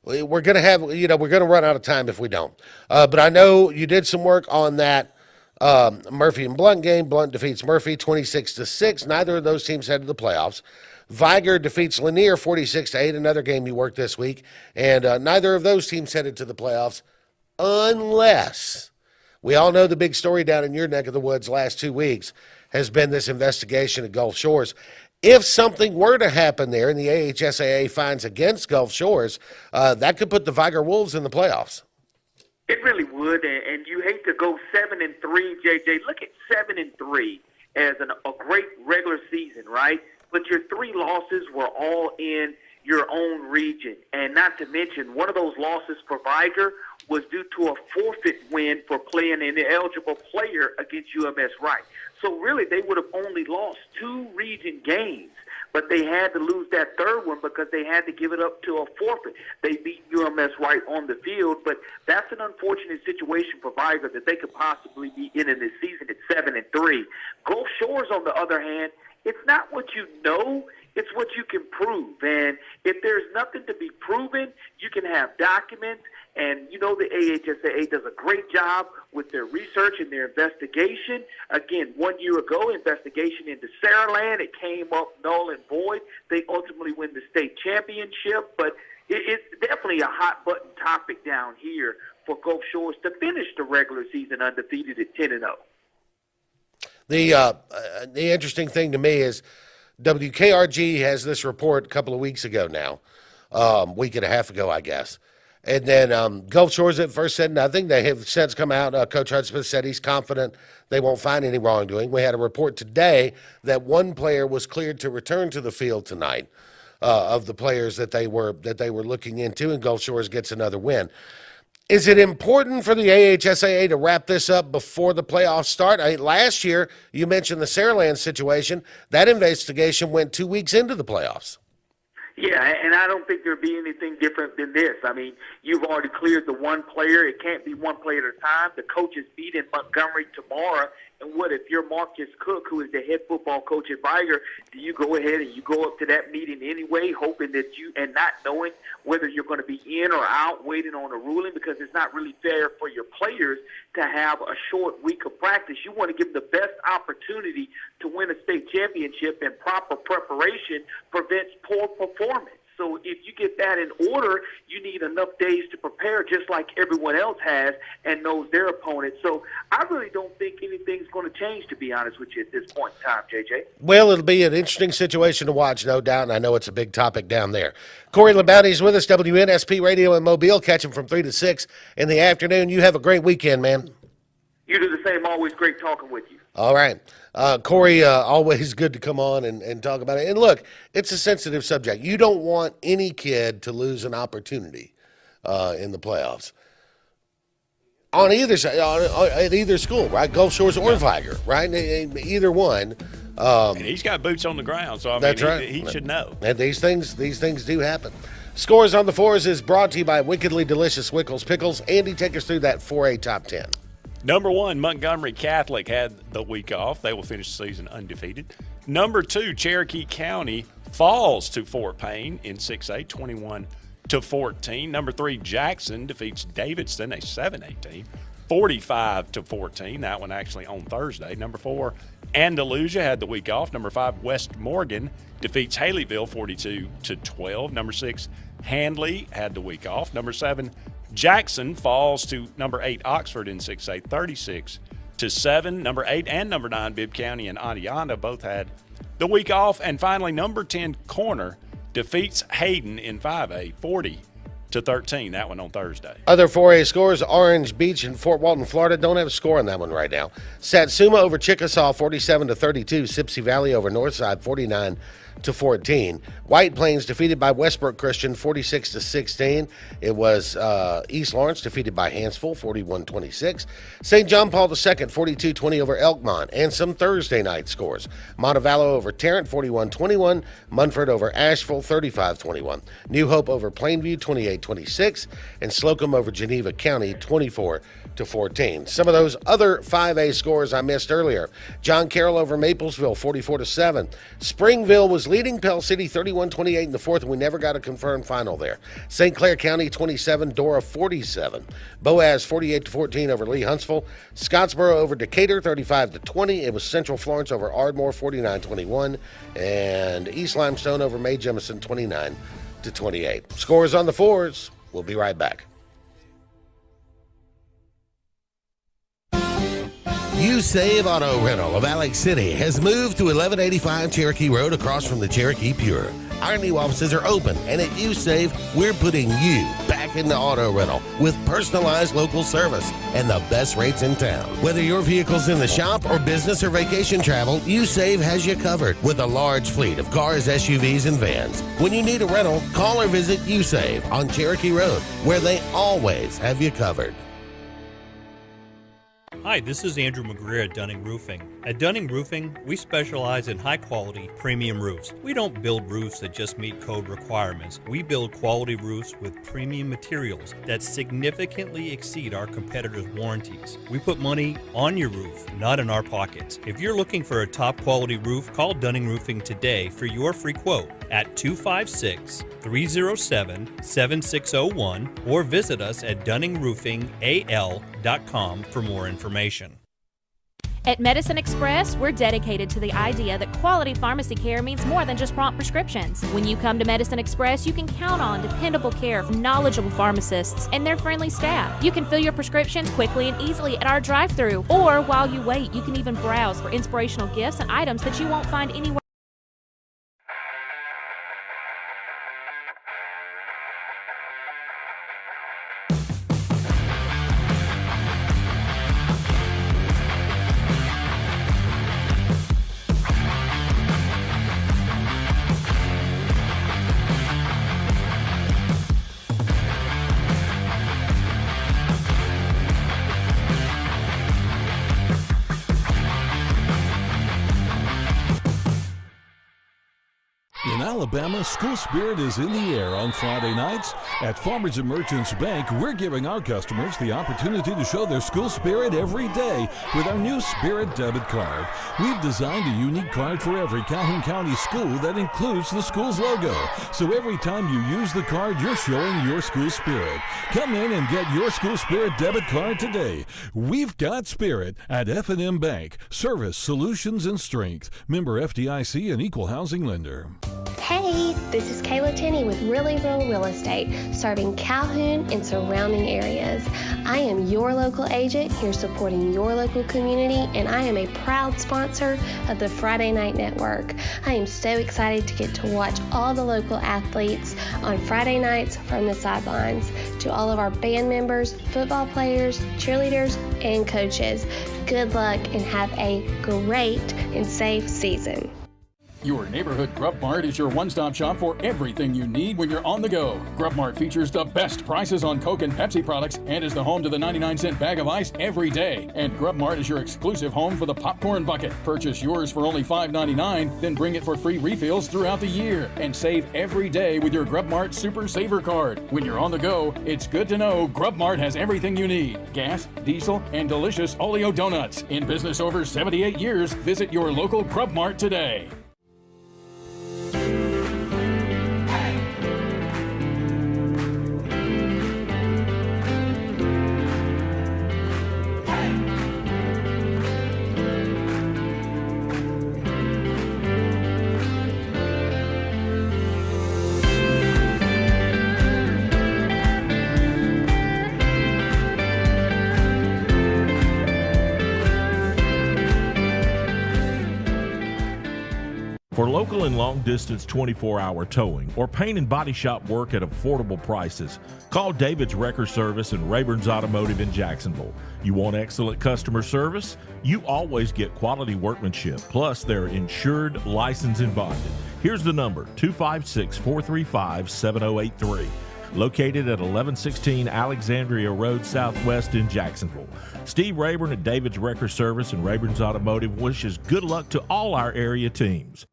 we're going to have, we're going to run out of time if we don't. But I know you did some work on that Murphy and Blunt game. Blunt defeats Murphy 26-6. Neither of those teams head to the playoffs. Viger defeats Lanier 46-8, another game you worked this week. And neither of those teams headed to the playoffs unless, we all know the big story down in your neck of the woods last 2 weeks has been this investigation at Gulf Shores. If something were to happen there and the AHSAA finds against Gulf Shores, that could put the Viger Wolves in the playoffs. It really would, and you hate to go 7-3, JJ. Look at 7-3 as a great regular season, right? But your 3 losses were all in your own region, and not to mention one of those losses for Viger was due to a forfeit win for playing an ineligible player against UMS Wright. So really, they would have only lost 2 region games, but they had to lose that third one because they had to give it up to a forfeit. They beat UMS Wright on the field, but that's an unfortunate situation for Viger that they could possibly be in this season at 7-3. Gulf Shores, on the other hand, it's not what you know, it's what you can prove. And if there's nothing to be proven, you can have documents. And the AHSAA does a great job with their research and their investigation. Again, 1 year ago, investigation into Saraland, it came up null and void. They ultimately win the state championship, but it's definitely a hot-button topic down here for Gulf Shores to finish the regular season undefeated at 10-0. The interesting thing to me is WKRG has this report a couple of weeks ago now, week and a half ago, I guess. And then Gulf Shores at first said nothing. They have since come out. Coach Hudspeth said he's confident they won't find any wrongdoing. We had a report today that one player was cleared to return to the field tonight of the players that they were looking into, and Gulf Shores gets another win. Is it important for the AHSAA to wrap this up before the playoffs start? Last year, you mentioned the Saraland situation. That investigation went 2 weeks into the playoffs. Yeah, and I don't think there'll be anything different than this. I mean, you've already cleared the one player. It can't be one player at a time. The coaches meet in Montgomery tomorrow. And what if you're Marcus Cook, who is the head football coach at Viger, do you go ahead and you go up to that meeting anyway, hoping that and not knowing whether you're going to be in or out, waiting on a ruling, because it's not really fair for your players to have a short week of practice. You want to give them the best opportunity to win a state championship, and proper preparation prevents poor performance. So if you get that in order, you need enough days to prepare just like everyone else has and knows their opponent. So I really don't think anything's going to change, to be honest with you, at this point in time, JJ. Well, it'll be an interesting situation to watch, no doubt, and I know it's a big topic down there. Corey LeBounty is with us, WNSP Radio in Mobile. Catch him from 3 to 6 in the afternoon. You have a great weekend, man. You do the same. Always great talking with you. All right. Corey, always good to come on and talk about it. And look, it's a sensitive subject. You don't want any kid to lose an opportunity in the playoffs. On either side, at either school, right? Gulf Shores or Viger, right? Either one. And he's got boots on the ground, so That's right. He should know. And these things do happen. Scores on the Fours is brought to you by Wickedly Delicious Wickles Pickles. Andy, take us through that 4A top 10. Number 1, Montgomery Catholic had the week off. They will finish the season undefeated. Number 2, Cherokee County falls to Fort Payne in 6A, 21-14. Number 3, Jackson defeats Davidson, a 7A team, 45-14. That one actually on Thursday. Number 4, Andalusia had the week off. Number 5, West Morgan defeats Haleyville 42-12. Number 6, Handley had the week off. Number 7, Jackson falls to number 8 Oxford in 6A, 36-7. Number 8 and number 9 Bibb County and Adironda both had the week off. And finally, number 10 Corner defeats Hayden in 5A, 40-13. That one on Thursday. Other 4A scores, Orange Beach and Fort Walton, Florida. Don't have a score on that one right now. Satsuma over Chickasaw, 47-32. Sipsey Valley over Northside, 49-14. White Plains defeated by Westbrook Christian, 46-16. It was East Lawrence defeated by Hansville, 41-26. St. John Paul II, 42-20 over Elkmont. And some Thursday night scores. Montevallo over Tarrant, 41-21. Munford over Asheville, 35-21. New Hope over Plainview, 28-26. And Slocum over Geneva County, 24-14. Some of those other 5A scores I missed earlier. John Carroll over Maplesville, 44-7. Springville was leading Pell City 31-28 in the fourth, and we never got a confirmed final there. St. Clair County 27, Dora 47. Boaz 48-14 over Lee Huntsville. Scottsboro over Decatur 35-20. It was Central Florence over Ardmore 49-21, and East Limestone over Mae Jemison 29-28. Scores on the fours. We'll be right back. U-Save Auto Rental of Alex City has moved to 1185 Cherokee Road across from the Cherokee Pure. Our new offices are open, and at U-Save, we're putting you back into auto rental with personalized local service and the best rates in town. Whether your vehicle's in the shop or business or vacation travel, U-Save has you covered with a large fleet of cars, SUVs, and vans. When you need a rental, call or visit U-Save on Cherokee Road, where they always have you covered. Hi, this is Andrew McGreer at Dunning Roofing. At Dunning Roofing, we specialize in high-quality, premium roofs. We don't build roofs that just meet code requirements. We build quality roofs with premium materials that significantly exceed our competitors' warranties. We put money on your roof, not in our pockets. If you're looking for a top-quality roof, call Dunning Roofing today for your free quote at 256-307-7601 or visit us at DunningRoofingAL.com for more information. At Medicine Express, we're dedicated to the idea that quality pharmacy care means more than just prompt prescriptions. When you come to Medicine Express, you can count on dependable care from knowledgeable pharmacists and their friendly staff. You can fill your prescriptions quickly and easily at our drive-thru, or while you wait, you can even browse for inspirational gifts and items that you won't find anywhere. In Alabama, school spirit is in the air on Friday nights. At Farmers and Merchants Bank, we're giving our customers the opportunity to show their school spirit every day with our new Spirit debit card. We've designed a unique card for every Calhoun County school that includes the school's logo. So every time you use the card, you're showing your school spirit. Come in and get your school spirit debit card today. We've got spirit at FNN Bank. Service, solutions, and strength. Member FDIC and equal housing lender. Hey, this is Kayla Tenney with Really Real Real Estate, serving Calhoun and surrounding areas. I am your local agent here supporting your local community, and I am a proud sponsor of the Friday Night Network. I am so excited to get to watch all the local athletes on Friday nights from the sidelines. To all of our band members, football players, cheerleaders, and coaches, good luck and have a great and safe season. Your neighborhood Grub Mart is your one-stop shop for everything you need when you're on the go. Grub Mart features the best prices on Coke and Pepsi products and is the home to the 99-cent bag of ice every day. And Grub Mart is your exclusive home for the popcorn bucket. Purchase yours for only $5.99, then bring it for free refills throughout the year. And save every day with your Grub Mart Super Saver card. When you're on the go, it's good to know Grub Mart has everything you need. Gas, diesel, and delicious Oleo donuts. In business over 78 years, visit your local Grub Mart today. For local and long-distance 24-hour towing or paint and body shop work at affordable prices, call David's Wrecker Service and Rayburn's Automotive in Jacksonville. You want excellent customer service? You always get quality workmanship. Plus, they're insured, licensed, and bonded. Here's the number, 256-435-7083. Located at 1116 Alexandria Road Southwest in Jacksonville. Steve Rayburn at David's Wrecker Service and Rayburn's Automotive wishes good luck to all our area teams.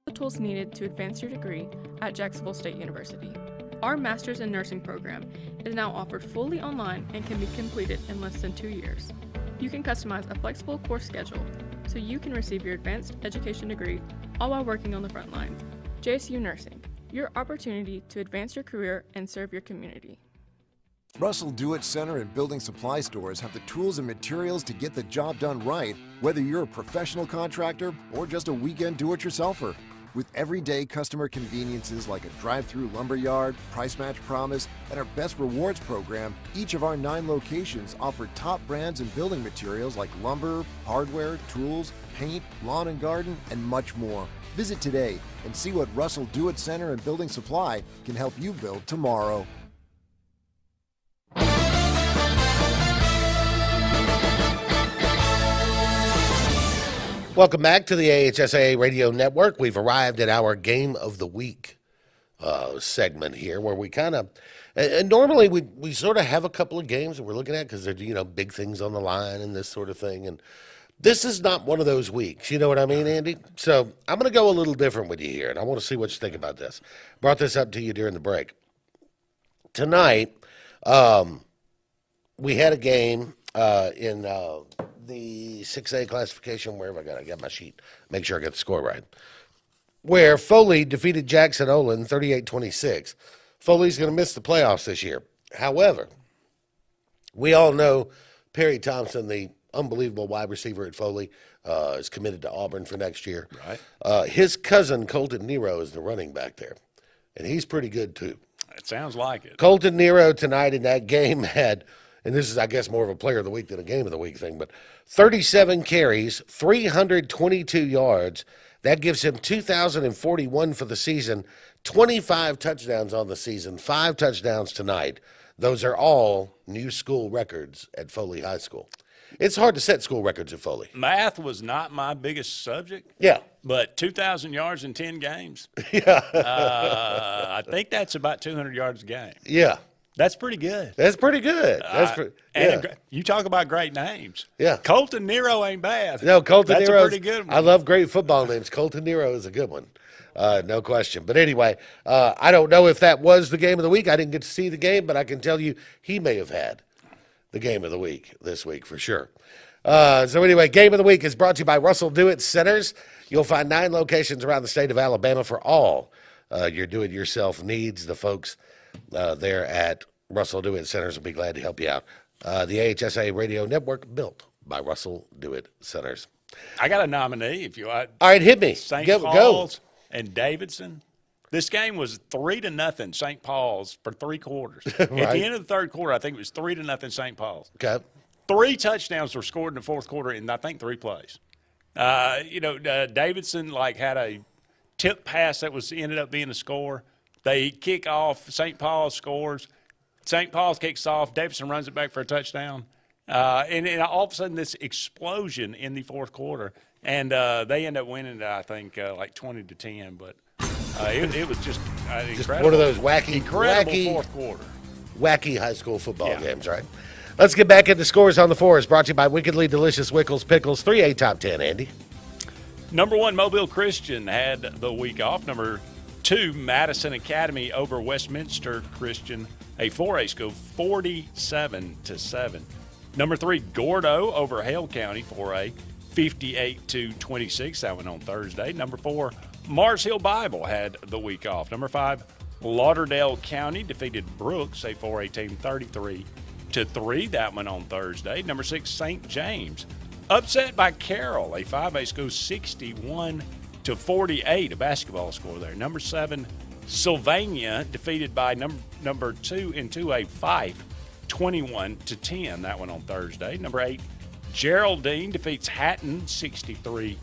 The tools needed to advance your degree at Jacksonville State University. Our Master's in Nursing program is now offered fully online and can be completed in less than 2 years. You can customize a flexible course schedule so you can receive your advanced education degree all while working on the front line. JSU Nursing, your opportunity to advance your career and serve your community. Russell Do-It Center and building supply stores have the tools and materials to get the job done right, whether you're a professional contractor or just a weekend do-it-yourselfer. With everyday customer conveniences like a drive-through lumberyard, price match promise, and our Best Rewards program, each of our 9 locations offer top brands and building materials like lumber, hardware, tools, paint, lawn and garden, and much more. Visit today and see what Russell Do-It Center and Building Supply can help you build tomorrow. Welcome back to the AHSAA Radio Network. We've arrived at our Game of the Week segment here, where we kind of, and normally we sort of have a couple of games that we're looking at because they're, big things on the line and this sort of thing. And this is not one of those weeks. You know what I mean, Andy? So I'm going to go a little different with you here, and I want to see what you think about this. Brought this up to you during the break. Tonight, we had a game in the 6A classification, wherever I got my sheet, make sure I get the score right, where Foley defeated Jackson Olin 38-26. Foley's going to miss the playoffs this year. However, we all know Perry Thompson, the unbelievable wide receiver at Foley, is committed to Auburn for next year. Right. His cousin, Colton Nero, is the running back there, and he's pretty good too. It sounds like it. Colton Nero tonight in that game had, and this is, I guess, more of a player of the week than a game of the week thing, but 37 carries, 322 yards. That gives him 2,041 for the season, 25 touchdowns on the season, 5 touchdowns tonight. Those are all new school records at Foley High School. It's hard to set school records at Foley. Math was not my biggest subject. Yeah. But 2,000 yards in 10 games. Yeah. I think that's about 200 yards a game. Yeah. That's pretty good. That's pretty good. You talk about great names. Yeah. Colton Nero ain't bad. No, Colton Nero. That's a pretty good one. I love great football names. Colton Nero is a good one. No question. But anyway, I don't know if that was the game of the week. I didn't get to see the game, but I can tell you he may have had the game of the week this week for sure. So anyway, game of the week is brought to you by Russell Do-It Centers. You'll find 9 locations around the state of Alabama for all your do-it-yourself needs. The folks there at Russell Do-It Centers will be glad to help you out. The AHSA Radio Network, built by Russell Do-It Centers. I got a nominee if you want. All right, hit me. St. Go. Paul's and Davidson. This game was 3-0 St. Paul's for 3 quarters. Right. At the end of the third quarter, I think it was 3-0 St. Paul's. Okay. 3 touchdowns were scored in the fourth quarter in, I think, 3 plays. Davidson had a tip pass that ended up being a score. They kick off. St. Paul's scores. St. Paul's kicks off. Davidson runs it back for a touchdown. And all of a sudden, this explosion in the fourth quarter. And they end up winning, I think, 20-10. But it was just incredible. One of those wacky fourth quarter. Wacky high school football games, right? Let's get back into scores on the fours. Brought to you by Wickedly Delicious Wickles Pickles. 3A top 10, Andy. Number 1, Mobile Christian had the week off. Number 2, Madison Academy over Westminster Christian, a 4A school, 47-7. Number 3, Gordo over Hale County, 4A, 58-26. That one on Thursday. Number 4, Mars Hill Bible had the week off. Number 5, Lauderdale County defeated Brooks, a 4A team, 33-3. That one on Thursday. Number 6, St. James upset by Carroll, a 5A school, 61-48. A basketball score there. Number 7, Sylvania defeated by number 2 in 2A Fife, 21-10. That one on Thursday. Number 8, Geraldine defeats Hatton, 63-6.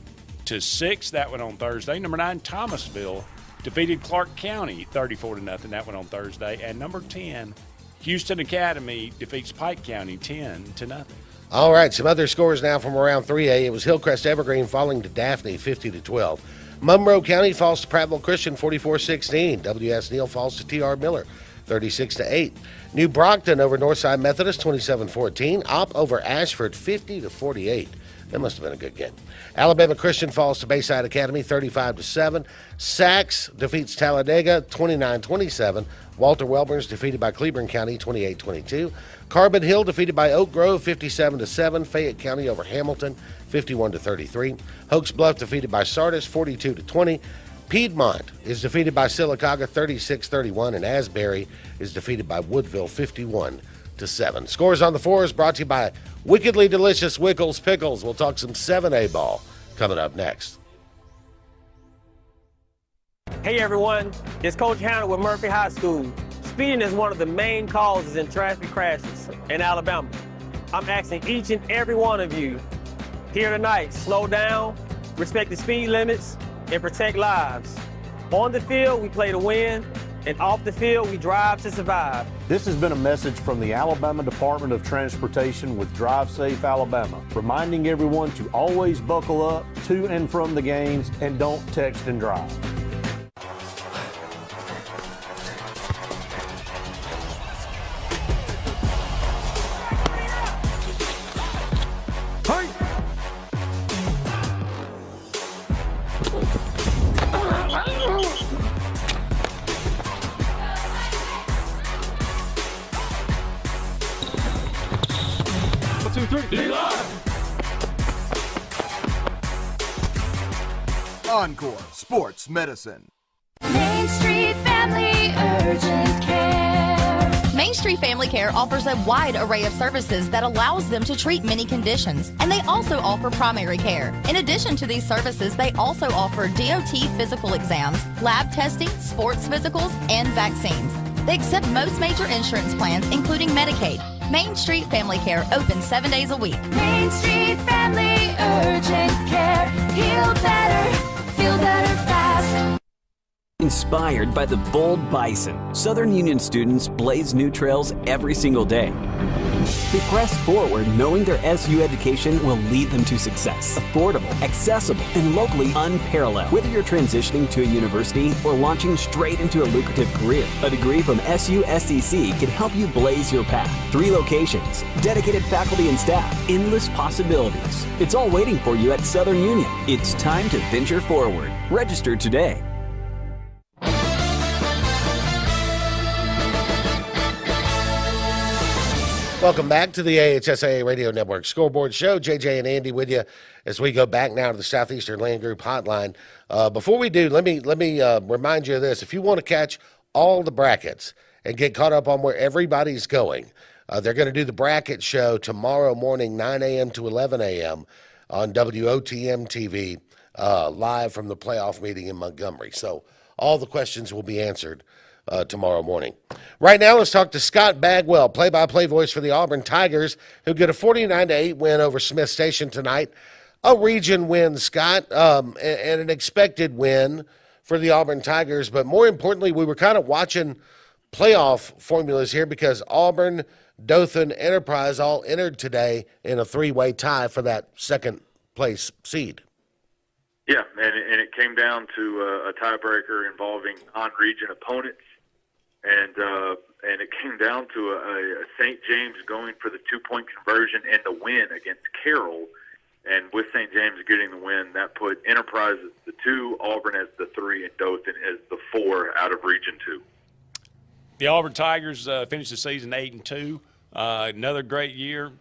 That one on Thursday. Number 9, Thomasville defeated Clark County, 34-0. That one on Thursday. And number 10, Houston Academy defeats Pike County, 10-0. All right, some other scores now from around 3A. It was Hillcrest Evergreen falling to Daphne, 50-12. Monroe County falls to Prattville Christian, 44-16. W.S. Neal falls to T.R. Miller, 36-8. New Brockton over Northside Methodist, 27-14. Opp over Ashford, 50-48. That must have been a good game. Alabama Christian falls to Bayside Academy, 35-7. Sachs defeats Talladega, 29-27. Walter Welborn's defeated by Cleburne County, 28-22. Carbon Hill defeated by Oak Grove, 57-7. Fayette County over Hamilton, 51-33. Hoax Bluff defeated by Sardis, 42-20. Piedmont is defeated by Sylacauga, 36-31. And Asbury is defeated by Woodville, 51-7. Scores on the fours brought to you by Wickedly Delicious Wickles Pickles. We'll talk some 7A ball coming up next. Hey everyone, it's Coach Hannah with Murphy High School. Speeding is one of the main causes in traffic crashes in Alabama. I'm asking each and every one of you here tonight, slow down, respect the speed limits, and protect lives. On the field, we play to win, and off the field, we drive to survive. This has been a message from the Alabama Department of Transportation with Drive Safe Alabama, reminding everyone to always buckle up to and from the games and don't text and drive. Encore Sports Medicine. Main Street Family Urgent Care. Main Street Family Care offers a wide array of services that allows them to treat many conditions, and they also offer primary care. In addition to these services, they also offer DOT physical exams, lab testing, sports physicals, and vaccines. They accept most major insurance plans, including Medicaid. Main Street Family Care opens 7 days a week. Main Street Family Urgent Care. Heal better, feel better fast. Inspired by the bold bison, Southern Union students blaze new trails every single day. They press forward knowing their SU education will lead them to success. Affordable, accessible, and locally unparalleled. Whether you're transitioning to a university or launching straight into a lucrative career, a degree from SU SDC can help you blaze your path. 3 locations, dedicated faculty and staff, endless possibilities. It's all waiting for you at Southern Union. It's time to venture forward. Register today. Welcome back to the AHSAA Radio Network Scoreboard Show. JJ and Andy with you as we go back now to the Southeastern Land Group Hotline. Before we do, let me remind you of this. If you want to catch all the brackets and get caught up on where everybody's going, they're going to do the bracket show tomorrow morning, 9 a.m. to 11 a.m. on WOTM TV, live from the playoff meeting in Montgomery. So all the questions will be answered tomorrow morning. Right now, let's talk to Scott Bagwell, play-by-play voice for the Auburn Tigers, who get a 49-8 win over Smith Station tonight. A region win, Scott, and an expected win for the Auburn Tigers. But more importantly, we were kind of watching playoff formulas here because Auburn, Dothan, Enterprise all entered today in a 3-way tie for that second-place seed. Yeah, and it came down to a tiebreaker involving non-region opponents. And it came down to a St. James going for the 2-point conversion and the win against Carroll. And with St. James getting the win, that put Enterprise as the 2, Auburn as the 3, and Dothan as the 4 out of Region 2. The Auburn Tigers finished the season 8-2. Another great year.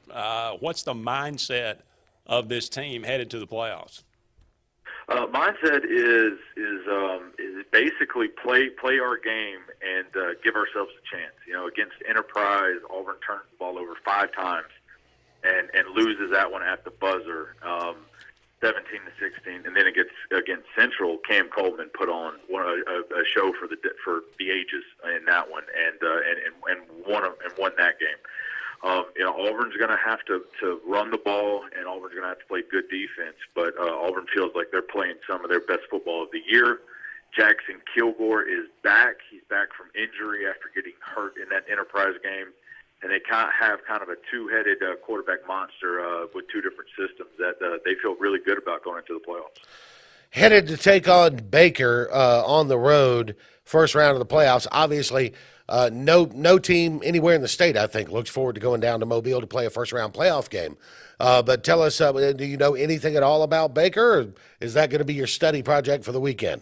What's the mindset of this team headed to the playoffs? Mindset is basically play our game and give ourselves a chance. You know, against Enterprise, Auburn turns the ball over 5 times and loses that one at the buzzer. 17-16, and then against Central, Cam Coleman put on a show for the ages in that one, and won that game. Auburn's going to have to run the ball, and Auburn's going to have to play good defense. But Auburn feels like they're playing some of their best football of the year. Jackson Kilgore is back. He's back from injury after getting hurt in that Enterprise game. And they have kind of a two-headed quarterback monster with two different systems that they feel really good about going into the playoffs. Headed to take on Baker on the road, first round of the playoffs. Obviously, no team anywhere in the state, I think, looks forward to going down to Mobile to play a first-round playoff game. But tell us, do you know anything at all about Baker, or is that going to be your study project for the weekend?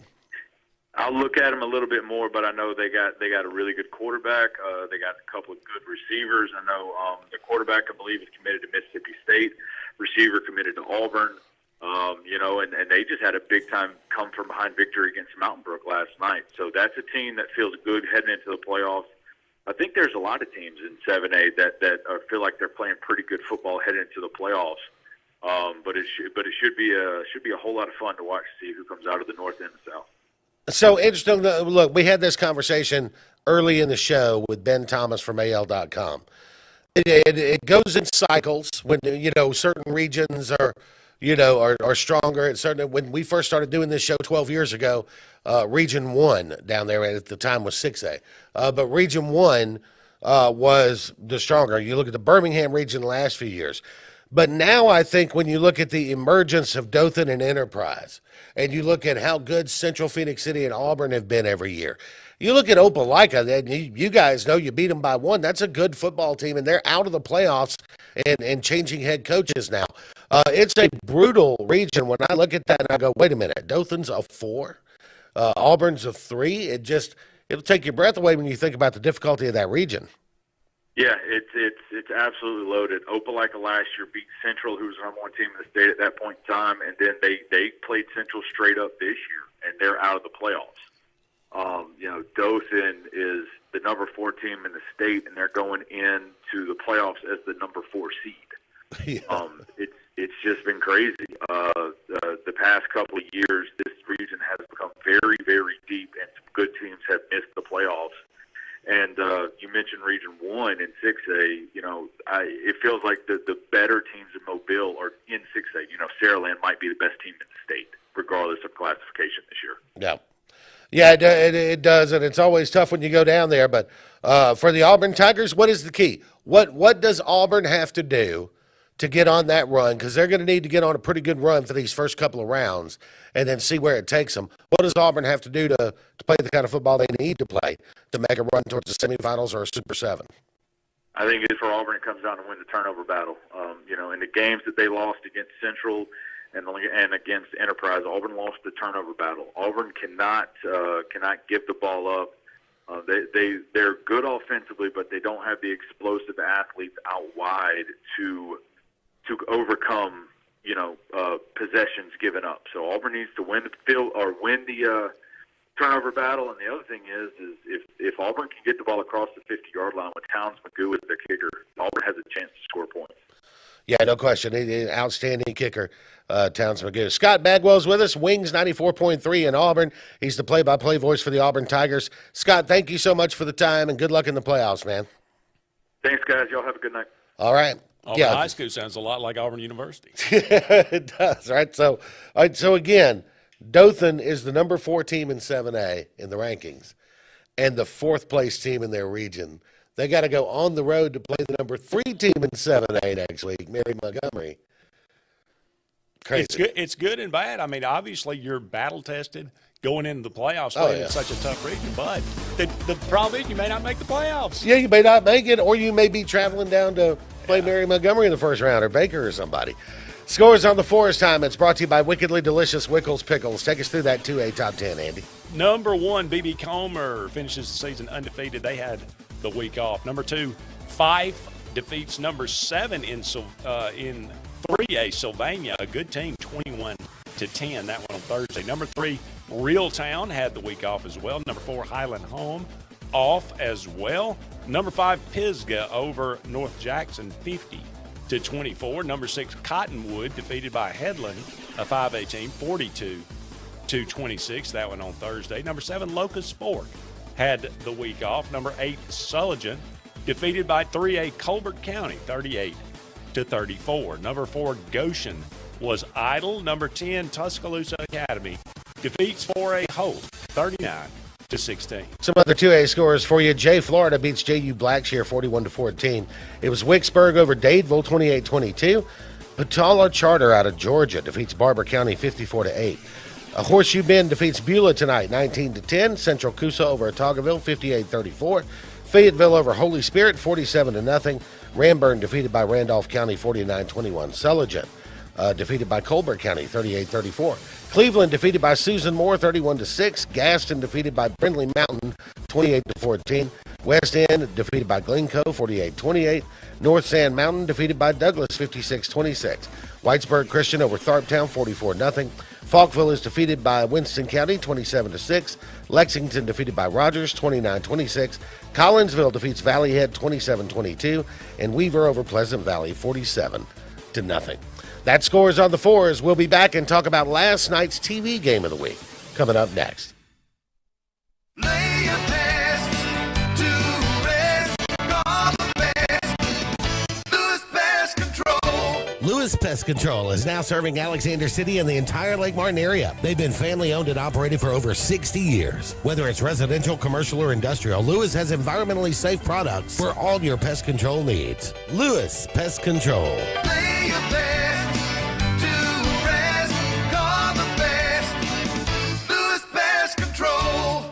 I'll look at them a little bit more, but I know they got a really good quarterback. They got a couple of good receivers. I know the quarterback, I believe, is committed to Mississippi State. Receiver committed to Auburn. And they just had a big-time come-from-behind victory against Mountain Brook last night. So that's a team that feels good heading into the playoffs. I think there's a lot of teams in 7A that feel like they're playing pretty good football heading into the playoffs. But it should be a whole lot of fun to watch to see who comes out of the North and the South. So interesting. Look, we had this conversation early in the show with Ben Thomas from AL.com. It goes in cycles when, certain regions are stronger. It's certainly when we first started doing this show 12 years ago, Region 1 down there at the time was 6A. But Region 1 was the stronger. You look at the Birmingham region the last few years. But now I think when you look at the emergence of Dothan and Enterprise, and you look at how good Central Phoenix City and Auburn have been every year, you look at Opelika, you guys know you beat them by one. That's a good football team, and they're out of the playoffs and changing head coaches now. It's a brutal region. When I look at that and I go, wait a minute, Dothan's a 4, Auburn's a 3. It'll take your breath away when you think about the difficulty of that region. Yeah, it's absolutely loaded. Opelika last year beat Central, who was the number 1 team in the state at that point in time, and then they played Central straight up this year, and they're out of the playoffs. Dothan is the number 4 team in the state, and they're going into the playoffs as the number 4 seed. Yeah. It's just been crazy. The past couple of years, this region has become very, very deep, and some good teams have missed the playoffs. And you mentioned Region 1 and 6A. It feels like the better teams in Mobile are in 6A. Saraland might be the best team in the state, regardless of classification this year. Yeah, it does, and it's always tough when you go down there. But for the Auburn Tigers, what is the key? What does Auburn have to do to get on that run? Because they're going to need to get on a pretty good run for these first couple of rounds and then see where it takes them. What does Auburn have to do to play the kind of football they need to play to make a run towards the semifinals or a Super 7? I think for Auburn, it comes down to win the turnover battle. In the games that they lost against Central and against Enterprise, Auburn lost the turnover battle. Auburn cannot give the ball up. They're good offensively, but they don't have the explosive athletes out wide to overcome possessions given up. So Auburn needs to win the turnover battle. And the other thing is if Auburn can get the ball across the 50-yard line with Towns Magoo as their kicker, Auburn has a chance to score points. Yeah, no question. An outstanding kicker, Towns Magoo. Scott Bagwell's with us, Wings 94.3 in Auburn. He's the play-by-play voice for the Auburn Tigers. Scott, thank you so much for the time, and good luck in the playoffs, man. Thanks, guys. Y'all have a good night. All right. Auburn High School sounds a lot like Auburn University. It does, right? So again, Dothan is the number 4 team in 7A in the rankings and the 4th place team in their region. They got to go on the road to play the number 3 team in 7A next week, Mary Montgomery. Crazy. It's good and bad. I mean, obviously you're battle-tested going into the playoffs in such a tough region, but the problem is you may not make the playoffs. Yeah, you may not make it, or you may be traveling down to play Mary Montgomery in the first round, or Baker or somebody. Scores on the Forest Time. It's brought to you by Wickedly Delicious Wickles Pickles. Take us through that 2A top 10, Andy. Number 1, B.B. Comer finishes the season undefeated. They had the week off. Number 2, Fife defeats number 7 in 3A, Sylvania, a good team, 21-10. That one on Thursday. Number 3, Reeltown had the week off as well. Number 4, Highland Home off as well. Number 5, Pisgah over North Jackson, 50 to 24. Number 6 Cottonwood defeated by Headland, a 5A team, 42 to 26. That one on Thursday. Number 7 Locust Sport had the week off. Number 8 Sullivan defeated by 3A Colbert County, 38 to 34. Number 4 Goshen was idle. Number 10 Tuscaloosa Academy defeats 4A Holt, 39 to 16. Some other 2A scores for you. Jay Florida beats JU Blackshear 41-14. It was Wicksburg over Dadeville 28-22. Patala Charter out of Georgia defeats Barber County 54-8. Horseshoe Bend defeats Beulah tonight 19-10. Central Coosa over Otagoville 58-34. Fayetteville over Holy Spirit 47-0. Ranburne defeated by Randolph County 49-21. Sullivan defeated by Colbert County 38-34. Cleveland defeated by Susan Moore 31-6. Gaston defeated by Brindley Mountain 28-14. West End defeated by Glencoe 48-28. North Sand Mountain defeated by Douglas 56-26. Whitesburg Christian over Tharptown 44-0. Falkville is defeated by Winston County 27-6. Lexington defeated by Rogers 29-26. Collinsville defeats Valley Head 27-22. And Weaver over Pleasant Valley 47-0. That scores on the 4s. We'll be back and talk about last night's TV game of the week. Coming up next. Lay your best to rest. God the best. Lewis Pest Control. Lewis Pest Control is now serving Alexander City and the entire Lake Martin area. They've been family owned and operated for over 60 years. Whether it's residential, commercial, or industrial, Lewis has environmentally safe products for all your pest control needs. Lewis Pest Control. Lay your best to rest. God the best. Lewis Pest Control.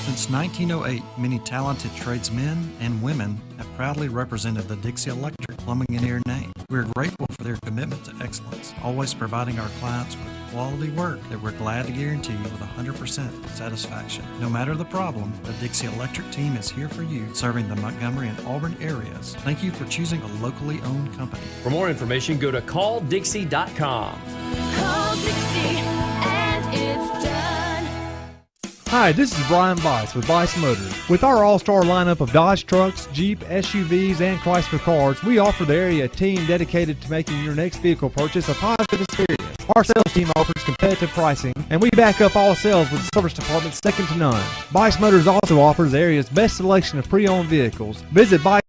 Since 1908, many talented tradesmen and women have proudly represented the Dixie Electric Plumbing and Air name. We're grateful for their commitment to excellence, always providing our clients with quality work that we're glad to guarantee with 100% satisfaction. No matter the problem, the Dixie Electric team is here for you, serving the Montgomery and Auburn areas. Thank you for choosing a locally owned company. For more information, go to calldixie.com. Call Dixie and it's done. Hi, this is Brian Weiss with Weiss Motors. With our all-star lineup of Dodge trucks, Jeep, SUVs, and Chrysler cars, we offer the area a team dedicated to making your next vehicle purchase a positive experience. Our sales team offers competitive pricing, and we back up all sales with a service department second to none. Weiss Motors also offers the area's best selection of pre-owned vehicles. Visit Weiss.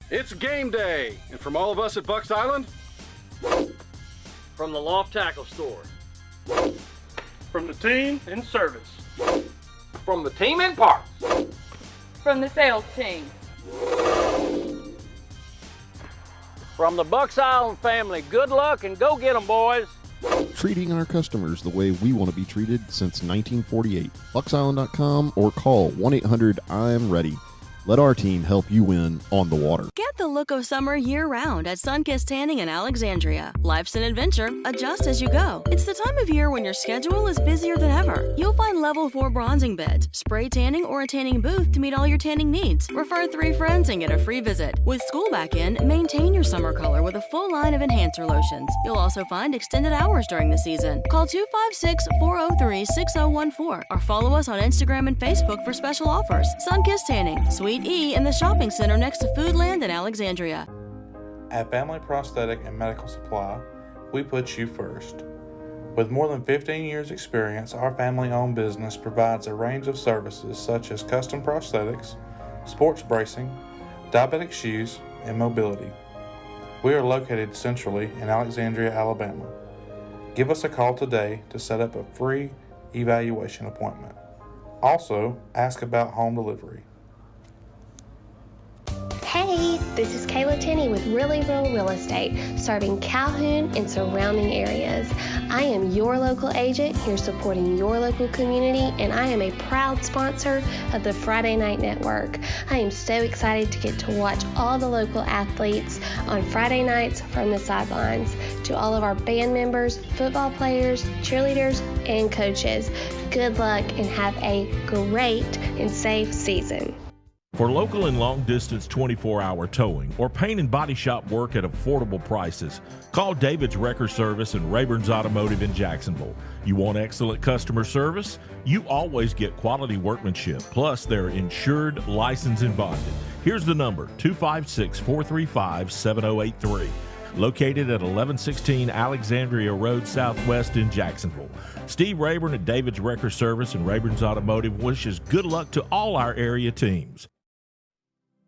It's game day, and from all of us at Bucks Island, From the Loft Tackle Store. From the team in service. from the team in parts, From the sales team. From the Bucks Island family, good luck and go get 'em, boys. Treating our customers the way we want to be treated since 1948. BucksIsland.com or call 1-800-I'm-READY. Let our team help you win on the water. Get the look of summer year-round at Sunkissed Tanning in Alexandria. Life's an adventure. Adjust as you go. It's the time of year when your schedule is busier than ever. You'll find level 4 bronzing beds, spray tanning, or a tanning booth to meet all your tanning needs. Refer 3 friends and get a free visit. With school back in, maintain your summer color with a full line of enhancer lotions. You'll also find extended hours during the season. Call 256-403-6014 or follow us on Instagram and Facebook for special offers. Sunkissed Tanning, Suite E in the shopping center next to Foodland in Alexandria. At Family Prosthetic and Medical Supply, we put you first. With more than 15 years experience, our family-owned business provides a range of services such as custom prosthetics, sports bracing, diabetic shoes, and mobility. We are located centrally in Alexandria, Alabama. Give us a call today to set up a free evaluation appointment. Also, ask about home delivery. Hey, this is Kayla Tenney with Really Real Real Estate, serving Calhoun and surrounding areas. I am your local agent here supporting your local community, and I am a proud sponsor of the Friday Night Network. I am so excited to get to watch all the local athletes on Friday nights from the sidelines. To all of our band members, football players, cheerleaders, and coaches, good luck and have a great and safe season. For local and long-distance 24-hour towing or paint and body shop work at affordable prices, call David's Wrecker Service and Rayburn's Automotive in Jacksonville. You want excellent customer service? You always get quality workmanship, plus they're insured, licensed, and bonded. Here's the number, 256-435-7083. Located at 1116 Alexandria Road Southwest in Jacksonville. Steve Rayburn at David's Wrecker Service and Rayburn's Automotive wishes good luck to all our area teams.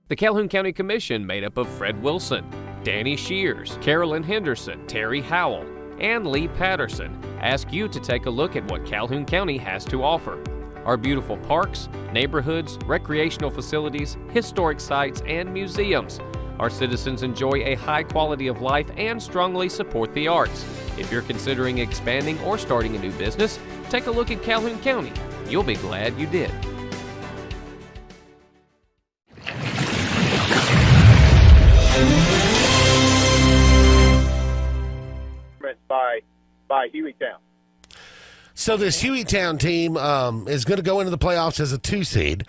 The Calhoun County Commission, made up of Fred Wilson, Danny Shears, Carolyn Henderson, Terry Howell, and Lee Patterson, ask you to take a look at what Calhoun County has to offer. Our beautiful parks, neighborhoods, recreational facilities, historic sites, and museums. Our citizens enjoy a high quality of life and strongly support the arts. If you're considering expanding or starting a new business, take a look at Calhoun County. You'll be glad you did. By Hueytown. So this Hueytown team is going to go into the playoffs as a 2 seed,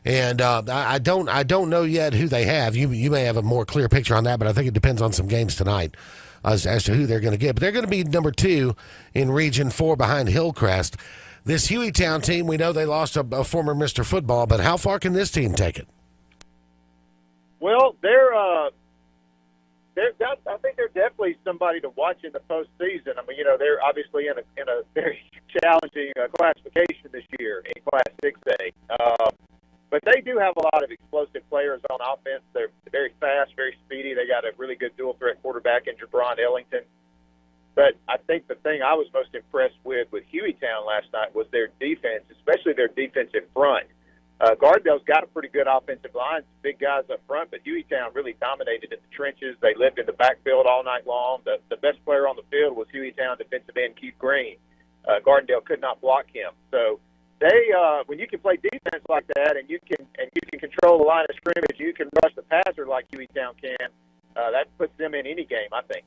and I don't know yet who they have. You may have a more clear picture on that, but I think it depends on some games tonight as to who they're going to get. But they're going to be number 2 in Region 4 behind Hillcrest. This Hueytown team, we know they lost a former Mr. Football, but how far can this team take it? Well, I think they're definitely somebody to watch in the postseason. I mean, they're obviously in a very challenging classification this year in Class 6A. But they do have a lot of explosive players on offense. They're very fast, very speedy. They got a really good dual threat quarterback in Jabron Ellington. But I think the thing I was most impressed with Hueytown last night was their defense, especially their defensive front. Gardendale's got a pretty good offensive line, big guys up front, but Hueytown really dominated in the trenches. They lived in the backfield all night long. The best player on the field was Hueytown defensive end Keith Green. Gardendale could not block him. So they, when you can play defense like that, and you can control the line of scrimmage, you can rush the passer like Hueytown can. That puts them in any game, I think.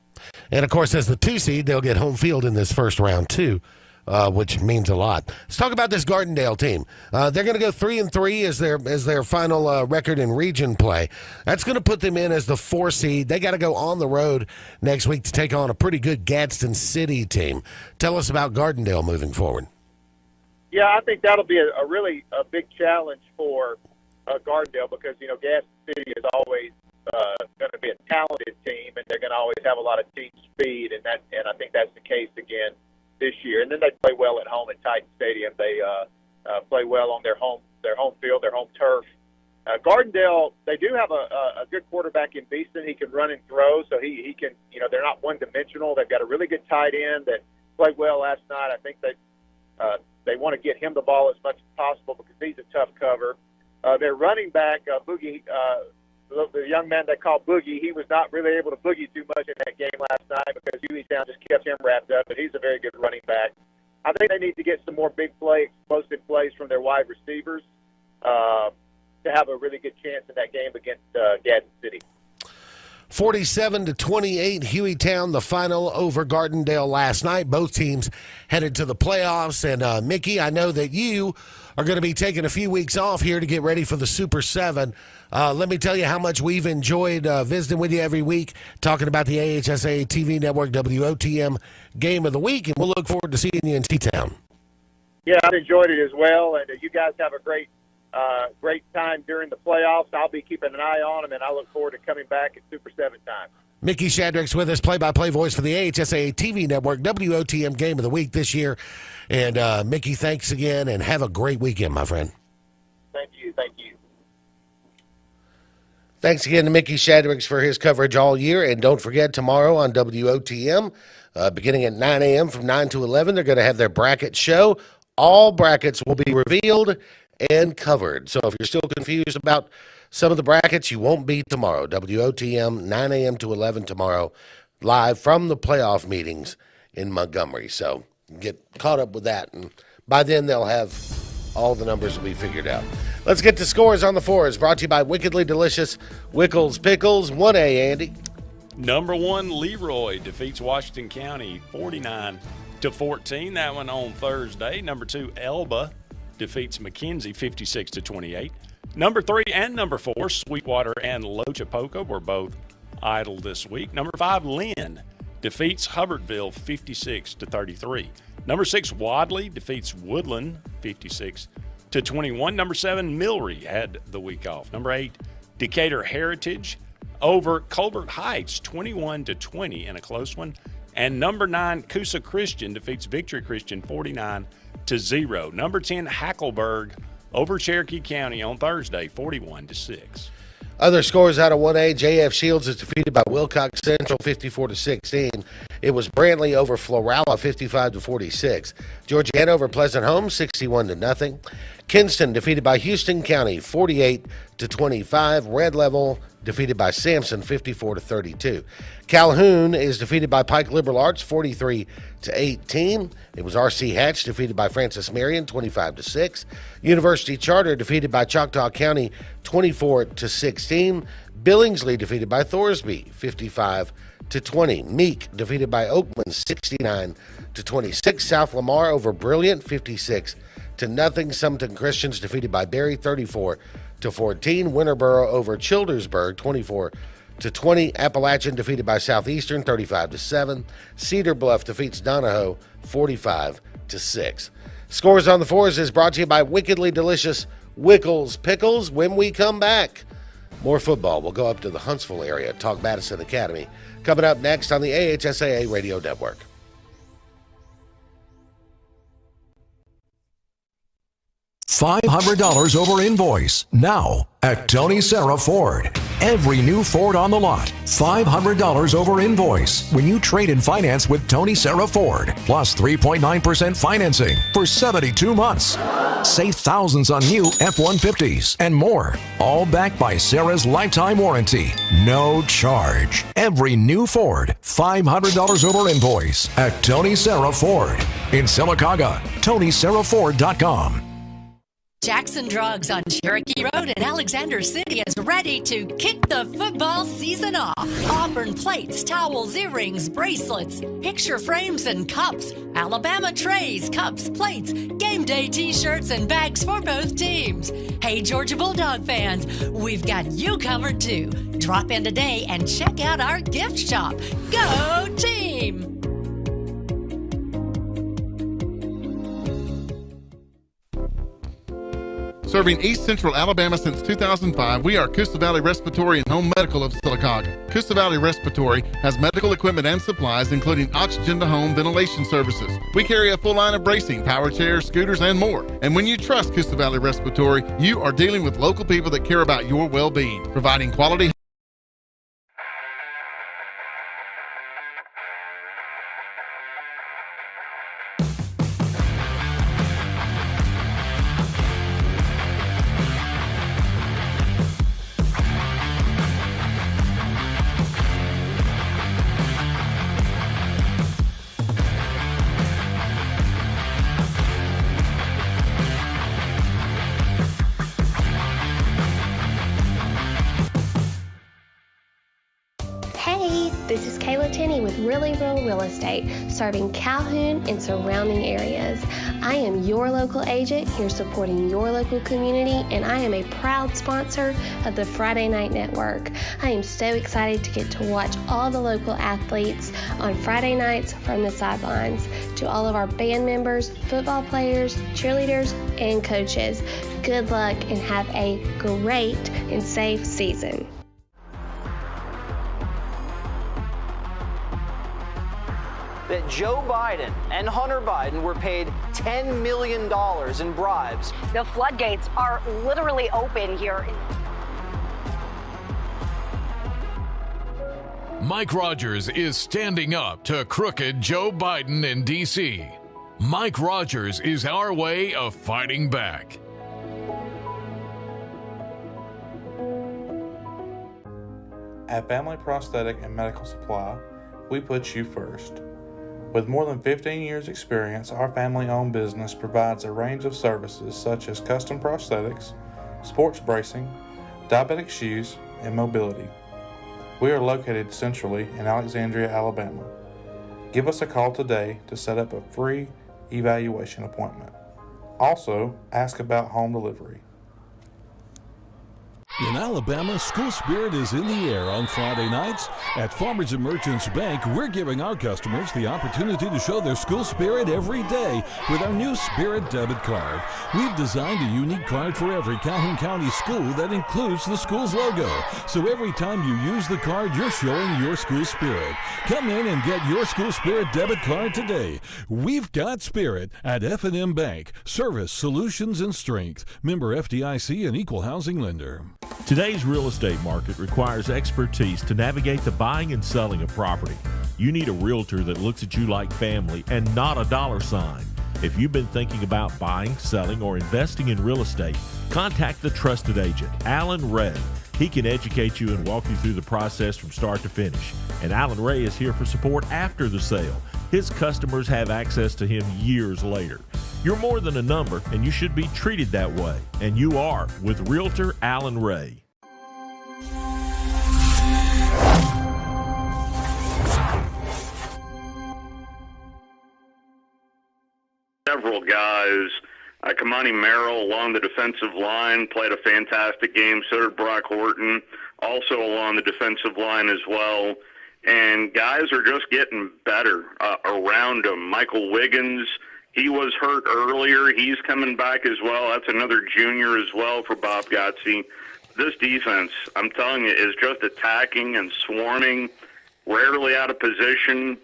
And of course, as the 2 seed, they'll get home field in this first round too. Which means a lot. Let's talk about this Gardendale team. They're going to go 3-3 as their final record in region play. That's going to put them in as the 4 seed. They got to go on the road next week to take on a pretty good Gadsden City team. Tell us about Gardendale moving forward. Yeah, I think that'll be a really big challenge for Gardendale because Gadsden City is always going to be a talented team, and they're going to always have a lot of team speed, and I think that's the case again this year. And then they play well at home at Titan Stadium. They play well on their home field, their home turf. Gardendale, they do have a good quarterback in Beeson. He can run and throw, so he can, they're not one-dimensional. They've got a really good tight end that played well last night. I think that they want to get him the ball as much as possible because he's a tough cover. Their running back, Boogie, the young man they call Boogie, he was not really able to boogie too much in that game last night because Hueytown just kept him wrapped up, but he's a very good running back. I think they need to get some more big play, explosive plays from their wide receivers to have a really good chance in that game against Gadsden City. 47-28, Hueytown, the final over Gardendale last night. Both teams headed to the playoffs. And, Mickey, I know that you are going to be taking a few weeks off here to get ready for the Super 7. Let me tell you how much we've enjoyed visiting with you every week, talking about the AHSA TV network WOTM Game of the Week. And we'll look forward to seeing you in T-Town. Yeah, I've enjoyed it as well. And you guys have a great time during the playoffs. I'll be keeping an eye on them, and I look forward to coming back at Super 7 time. Mickey Shadrick's with us, play-by-play voice for the AHSA TV network, WOTM Game of the Week this year. And, Mickey, thanks again, and have a great weekend, my friend. Thank you. Thanks again to Mickey Shadrick's for his coverage all year. And don't forget, tomorrow on WOTM, beginning at 9 a.m. from 9 to 11, they're going to have their bracket show. All brackets will be revealed and covered. So if you're still confused about some of the brackets, you won't be tomorrow. WOTM, 9 a.m. to 11 tomorrow, live from the playoff meetings in Montgomery. So get caught up with that. And by then, they'll have all the numbers will be figured out. Let's get to scores on the fours. Brought to you by Wickedly Delicious Wickles Pickles. 1A, Andy. Number 1, Leroy defeats Washington County 49-14. That one on Thursday. Number 2, Elba defeats McKenzie 56-28. Number 3 and number 4, Sweetwater and Lochapoka were both idle this week. Number 5, Lynn defeats Hubbardville 56-33. Number 6, Wadley defeats Woodland 56-21. Number 7, Milry had the week off. Number 8, Decatur Heritage over Colbert Heights 21-20 in a close one. And number 9, Coosa Christian defeats Victory Christian 49-0. Number 10, Hackleburg over Cherokee County on Thursday 41-6. Other scores out of 1A, J.F. Shields is defeated by Wilcox Central 54-16. It was Brantley over Florala 55-46. Georgiana over Pleasant Home 61-0. Kinston defeated by Houston County 48-25. Red Level defeated by Sampson 54-32. Calhoun is defeated by Pike Liberal Arts 43-18. It was R.C. Hatch defeated by Francis Marion 25-6. University Charter defeated by Choctaw County 24-16. Billingsley defeated by Thorsby 55-20. Meek defeated by Oakman 69-26. South Lamar over Brilliant 56-0. Sumter Christians defeated by Berry 34-14. Winterboro over Childersburg 24-20. Appalachian defeated by Southeastern 35-7. Cedar Bluff defeats Donahoe 45-6. Scores on the Fours is brought to you by Wickedly Delicious Wickles Pickles. When we come back, more football. We'll go up to the Huntsville area, talk Madison Academy. Coming up next on the AHSAA Radio Network. $500 over invoice now at Tony Sarah Ford. Every new Ford on the lot, $500 over invoice when you trade in finance with Tony Sarah Ford, plus 3.9% financing for 72 months. Save thousands on new F-150s and more, all backed by Sarah's lifetime warranty. No charge. Every new Ford, $500 over invoice at Tony Sarah Ford. In Sylacauga, TonySarahFord.com. Jackson Drugs on Cherokee Road in Alexander City is ready to kick the football season off. Auburn plates, towels, earrings, bracelets, picture frames and cups, Alabama trays, cups, plates, game day t-shirts and bags for both teams. Hey Georgia Bulldog fans, we've got you covered too. Drop in today and check out our gift shop. Go team! Serving East Central Alabama since 2005, we are Coosa Valley Respiratory and Home Medical of Sylacauga. Coosa Valley Respiratory has medical equipment and supplies, including oxygen to home ventilation services. We carry a full line of bracing, power chairs, scooters, and more. And when you trust Coosa Valley Respiratory, you are dealing with local people that care about your well-being, providing quality. Real Estate, serving Calhoun and surrounding areas. I am your local agent here supporting your local community, and I am a proud sponsor of the Friday Night Network. I am so excited to get to watch all the local athletes on Friday nights from the sidelines. To all of our band members, football players, cheerleaders, and coaches, good luck and have a great and safe season. That Joe Biden and Hunter Biden were paid $10 million in bribes. The floodgates are literally open here. Mike Rogers is standing up to crooked Joe Biden in D.C. Mike Rogers is our way of fighting back. At Family Prosthetic and Medical Supply, we put you first. With more than 15 years' experience, our family-owned business provides a range of services such as custom prosthetics, sports bracing, diabetic shoes, and mobility. We are located centrally in Alexandria, Alabama. Give us a call today to set up a free evaluation appointment. Also, ask about home delivery. In Alabama, school spirit is in the air on Friday nights. At Farmers and Merchants Bank, we're giving our customers the opportunity to show their school spirit every day with our new Spirit debit card. We've designed a unique card for every Calhoun County school that includes the school's logo. So every time you use the card, you're showing your school spirit. Come in and get your school spirit debit card today. We've got spirit at FNN Bank. Service, solutions, and strength. Member FDIC and equal housing lender. Today's real estate market requires expertise to navigate the buying and selling of property. You need a realtor that looks at you like family and not a dollar sign. If you've been thinking about buying, selling, or investing in real estate, contact the trusted agent, Alan Ray. He can educate you and walk you through the process from start to finish. And Alan Ray is here for support after the sale. His customers have access to him years later. You're more than a number, and you should be treated that way. And you are with Realtor Alan Ray. Several guys. Kamani Merrill along the defensive line played a fantastic game. So did Brock Horton, also along the defensive line as well. And guys are just getting better around him. Michael Wiggins, he was hurt earlier. He's coming back as well. That's another junior as well for Bob Gotze. This defense, I'm telling you, is just attacking and swarming, rarely out of position,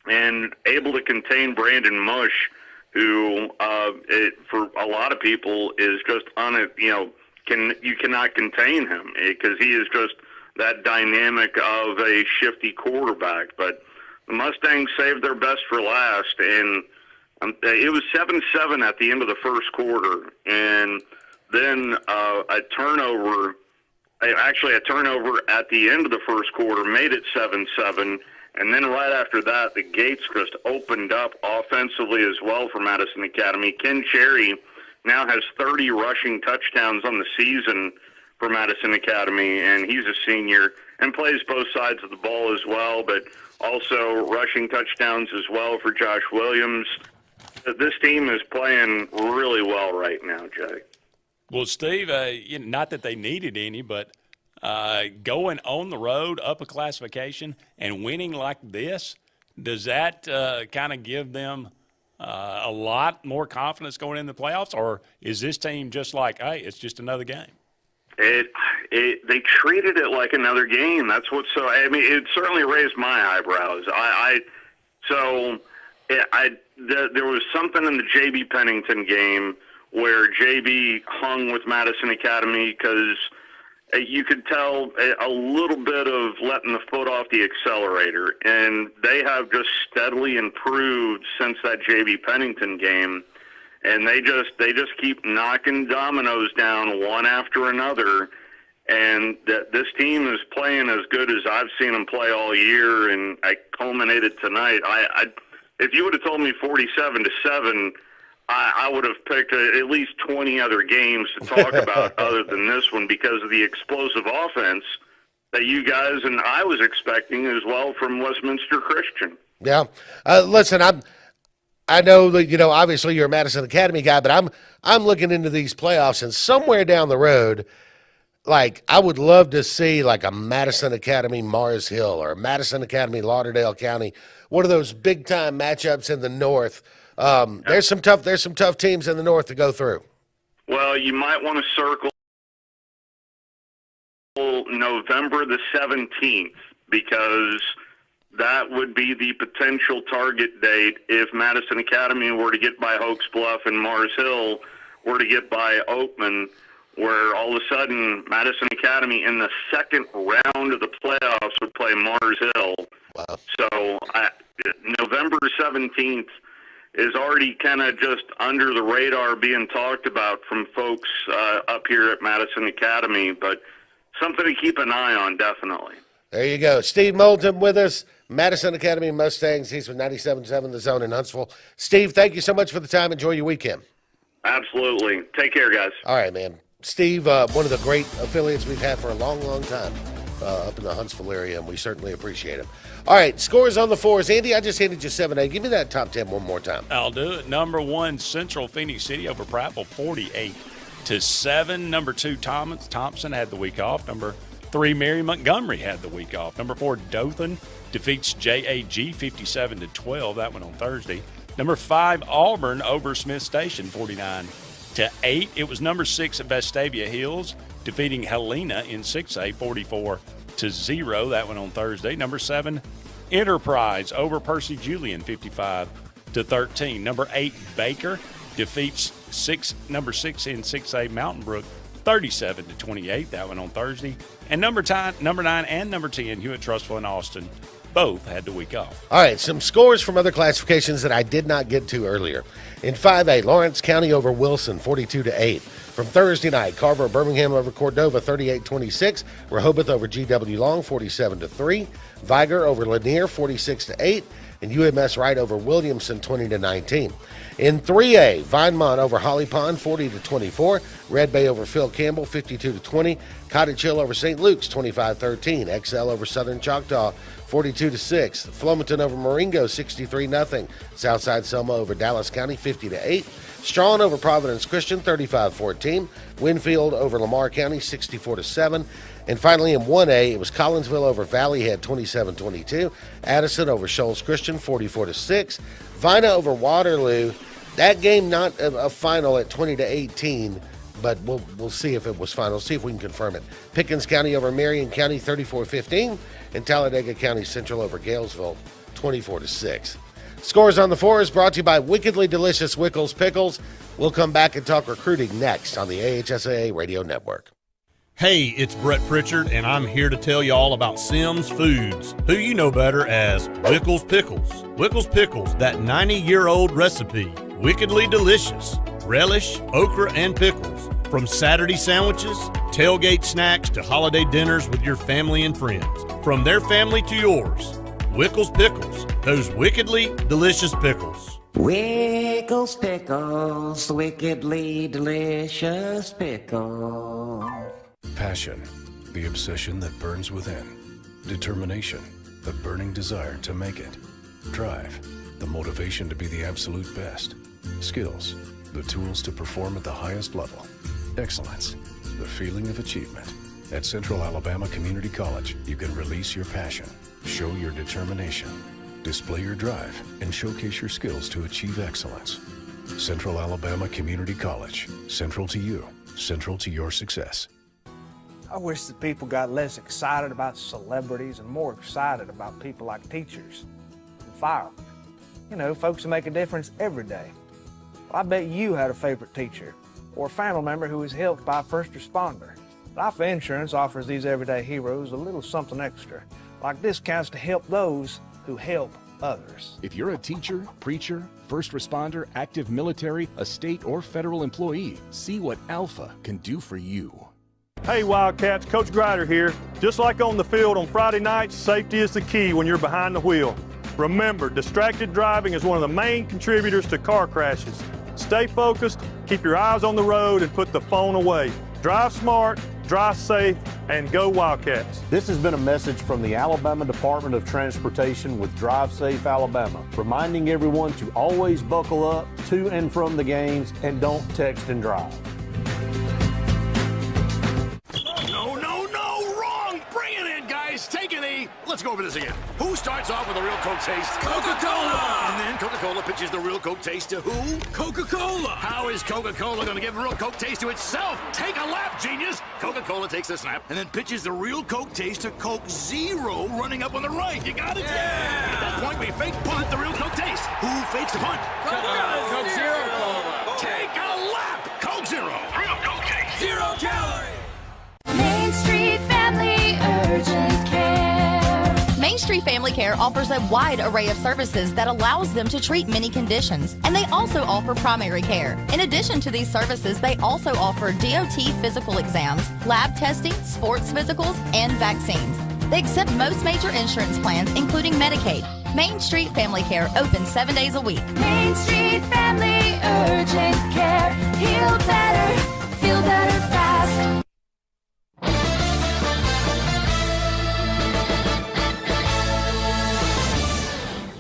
and able to contain Brandon Mush, who for a lot of people is just you cannot contain him because he is just that dynamic of a shifty quarterback. But the Mustangs saved their best for last, and it was 7-7 at the end of the first quarter, and then a turnover at the end of the first quarter made it 7-7. And then right after that, the gates just opened up offensively as well for Madison Academy. Ken Cherry now has 30 rushing touchdowns on the season for Madison Academy, and he's a senior and plays both sides of the ball as well, but also rushing touchdowns as well for Josh Williams. This team is playing really well right now, Jay. Well, Steve, not that they needed any, but going on the road, up a classification, and winning like this, does that kind of give them a lot more confidence going in the playoffs, or is this team just like, hey, it's just another game? They treated it like another game. That's what's so. I mean, it certainly raised my eyebrows. There was something in the JB Pennington game where JB hung with Madison Academy because you could tell a little bit of letting the foot off the accelerator, and they have just steadily improved since that JB Pennington game. And they just keep knocking dominoes down one after another, and this team is playing as good as I've seen them play all year, and I culminated tonight. If you would have told me 47-7, I would have picked at least 20 other games to talk about other than this one because of the explosive offense that you guys and I was expecting as well from Westminster Christian. Yeah. Listen, I know that, obviously you're a Madison Academy guy, but I'm looking into these playoffs, and somewhere down the road, like, I would love to see like a Madison Academy Mars Hill or a Madison Academy Lauderdale County, one of those big time matchups in the North. There's some tough teams in the North to go through. Well, you might want to circle November the 17th because that would be the potential target date if Madison Academy were to get by Hoax Bluff and Mars Hill were to get by Oakman, where all of a sudden Madison Academy in the second round of the playoffs would play Mars Hill. Wow. So November 17th is already kind of just under the radar being talked about from folks up here at Madison Academy, but something to keep an eye on, definitely. There you go. Steve Moulton with us, Madison Academy Mustangs. He's with 97.7 The Zone in Huntsville. Steve, thank you so much for the time. Enjoy your weekend. Absolutely. Take care, guys. All right, man. Steve, one of the great affiliates we've had for a long, long time up in the Huntsville area, and we certainly appreciate him. All right, scores on the fours. Andy, I just handed you 7A. Give me that top 10 one more time. I'll do it. Number one, Central Phoenix City over Prattville, 48 to 7. Number 2, Thompson had the week off. Number 3, Mary Montgomery had the week off. Number 4, Dothan defeats JAG 57 to 12. That one on Thursday. Number 5, Auburn over Smith Station 49 to 8. It was number 6 at Vestavia Hills defeating Helena in 6A 44 to 0. That one on Thursday. Number 7, Enterprise over Percy Julian 55 to 13. Number 8, Baker defeats number 6 in 6A Mountain Brook 37 to 28. That one on Thursday. And number 9 and number 10, Hewitt Trussville and Austin, both had the week off. All right, some scores from other classifications that I did not get to earlier. In 5A, Lawrence County over Wilson, 42 to 8. From Thursday night, Carver Birmingham over Cordova, 38-26. Rehoboth over GW Long, 47 to 3. Viger over Lanier, 46 to 8. And UMS Wright over Williamson, 20 to 19. In 3A, Vinemont over Holly Pond, 40 to 24. Red Bay over Phil Campbell, 52 to 20. Cottage Hill over St. Luke's, 25-13. XL over Southern Choctaw, 42 to 6. Flomaton over Marengo, 63-0. Southside Selma over Dallas County, 50 to 8. Strawn over Providence Christian, 35-14. Winfield over Lamar County, 64 to 7. And finally, in 1A, it was Collinsville over Valley Head, 27-22. Addison over Shoals Christian, 44 to 6. Vina over Waterloo. That game not a final at 20 to 18, but we'll see if it was final. See if we can confirm it. Pickens County over Marion County, 34-15. And Talladega County Central over Galesville, 24 to 6. Scores on the 4 is brought to you by Wickedly Delicious Wickles Pickles. We'll come back and talk recruiting next on the AHSAA Radio Network. Hey, it's Brett Pritchard, and I'm here to tell you all about Sims Foods, who you know better as Wickles Pickles. Wickles Pickles, that 90-year-old recipe, wickedly delicious. Relish, okra, and pickles. From Saturday sandwiches, tailgate snacks, to holiday dinners with your family and friends. From their family to yours. Wickles Pickles, those wickedly delicious pickles. Wickles Pickles, wickedly delicious pickles. Passion, the obsession that burns within. Determination, the burning desire to make it. Drive, the motivation to be the absolute best. Skills, the tools to perform at the highest level. Excellence, the feeling of achievement. At Central Alabama Community College, you can release your passion, show your determination, display your drive, and showcase your skills to achieve excellence. Central Alabama Community College, central to you, central to your success. I wish that people got less excited about celebrities and more excited about people like teachers and firemen. You know, folks who make a difference every day. Well, I bet you had a favorite teacher or a family member who was helped by a first responder. Life Insurance offers these everyday heroes a little something extra, like discounts to help those who help others. If you're a teacher, preacher, first responder, active military, a state or federal employee, see what Alpha can do for you. Hey Wildcats, Coach Grider here. Just like on the field on Friday nights, safety is the key when you're behind the wheel. Remember, distracted driving is one of the main contributors to car crashes. Stay focused, keep your eyes on the road, and put the phone away. Drive smart, drive safe, and go Wildcats. This has been a message from the Alabama Department of Transportation with Drive Safe Alabama, reminding everyone to always buckle up to and from the games and don't text and drive. Take it easy. Let's go over this again. Who starts off with a real Coke taste? Coca-Cola! And then Coca-Cola pitches the real Coke taste to who? Coca-Cola! How is Coca-Cola going to give a real Coke taste to itself? Take a lap, genius! Coca-Cola takes a snap and then pitches the real Coke taste to Coke Zero running up on the right. You got it? Yeah! At that point, we fake punt the real Coke taste. Who fakes the punt? Coke Zero! Take a lap! Coke Zero! Real Coke taste! 0 calories! Main Street Family Urgent Care. Main Street Family Care offers a wide array of services that allows them to treat many conditions, and they also offer primary care. In addition to these services, they also offer DOT physical exams, lab testing, sports physicals, and vaccines. They accept most major insurance plans, including Medicaid. Main Street Family Care opens 7 days a week. Main Street Family Urgent Care. Heal better, feel better fast.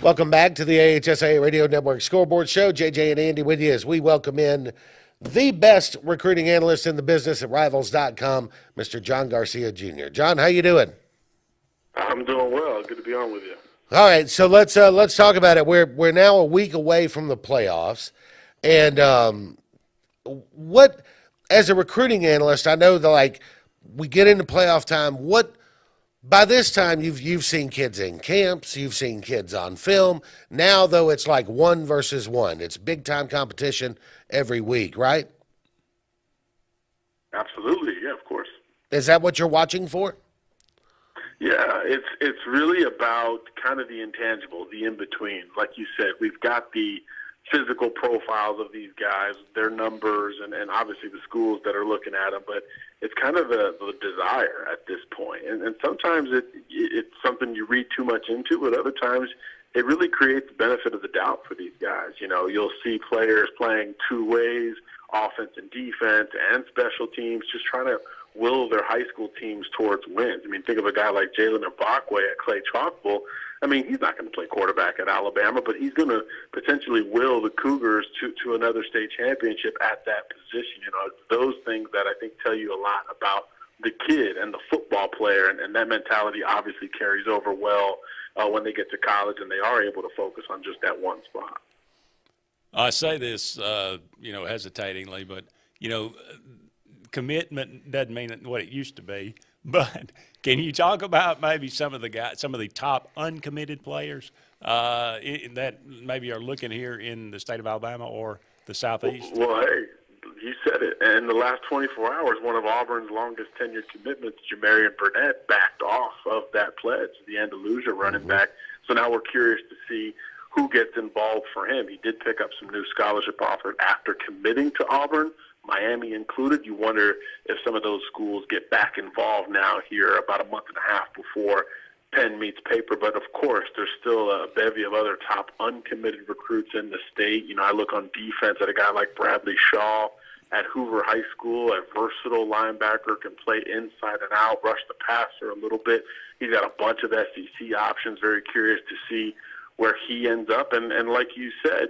Welcome back to the AHSAA Radio Network Scoreboard Show. JJ and Andy with you as we welcome in the best recruiting analyst in the business at Rivals.com, Mr. John Garcia Jr. John, how you doing? I'm doing well. Good to be on with you. All right, so let's talk about it. We're now a week away from the playoffs, and what, as a recruiting analyst, I know that we get into playoff time. What, by this time you've seen kids in camps, you've seen kids on film. Now though, it's like 1 versus 1. It's big time competition every week, right? Absolutely, yeah, of course. Is that what you're watching for? Yeah, it's really about kind of the intangible, the in-between. Like you said, we've got the physical profiles of these guys, their numbers, and obviously the schools that are looking at them, but it's kind of the desire at this point. And sometimes it's something you read too much into, but other times it really creates the benefit of the doubt for these guys. You know, you'll see players playing two ways, offense and defense and special teams, just trying to will their high school teams towards wins. I mean, think of a guy like Jalen Mbakwe at Clay Chalkville. I mean, he's not going to play quarterback at Alabama, but he's going to potentially will the Cougars to another state championship at that position. You know, those things that I think tell you a lot about the kid and the football player, and that mentality obviously carries over well when they get to college and they are able to focus on just that one spot. I say this, hesitatingly, but, commitment doesn't mean what it used to be. But can you talk about maybe some of the top uncommitted players that maybe are looking here in the state of Alabama or the Southeast? Well, hey, you said it. In the last 24 hours, one of Auburn's longest tenured commitments, Jamarian Burnett, backed off of that pledge, the Andalusia running back. So now we're curious to see who gets involved for him. He did pick up some new scholarship offers after committing to Auburn, Miami included. You wonder if some of those schools get back involved now here about a month and a half before pen meets paper. But, of course, there's still a bevy of other top uncommitted recruits in the state. You know, I look on defense at a guy like Bradley Shaw at Hoover High School, a versatile linebacker, can play inside and out, rush the passer a little bit. He's got a bunch of SEC options. Very curious to see where he ends up. And like you said,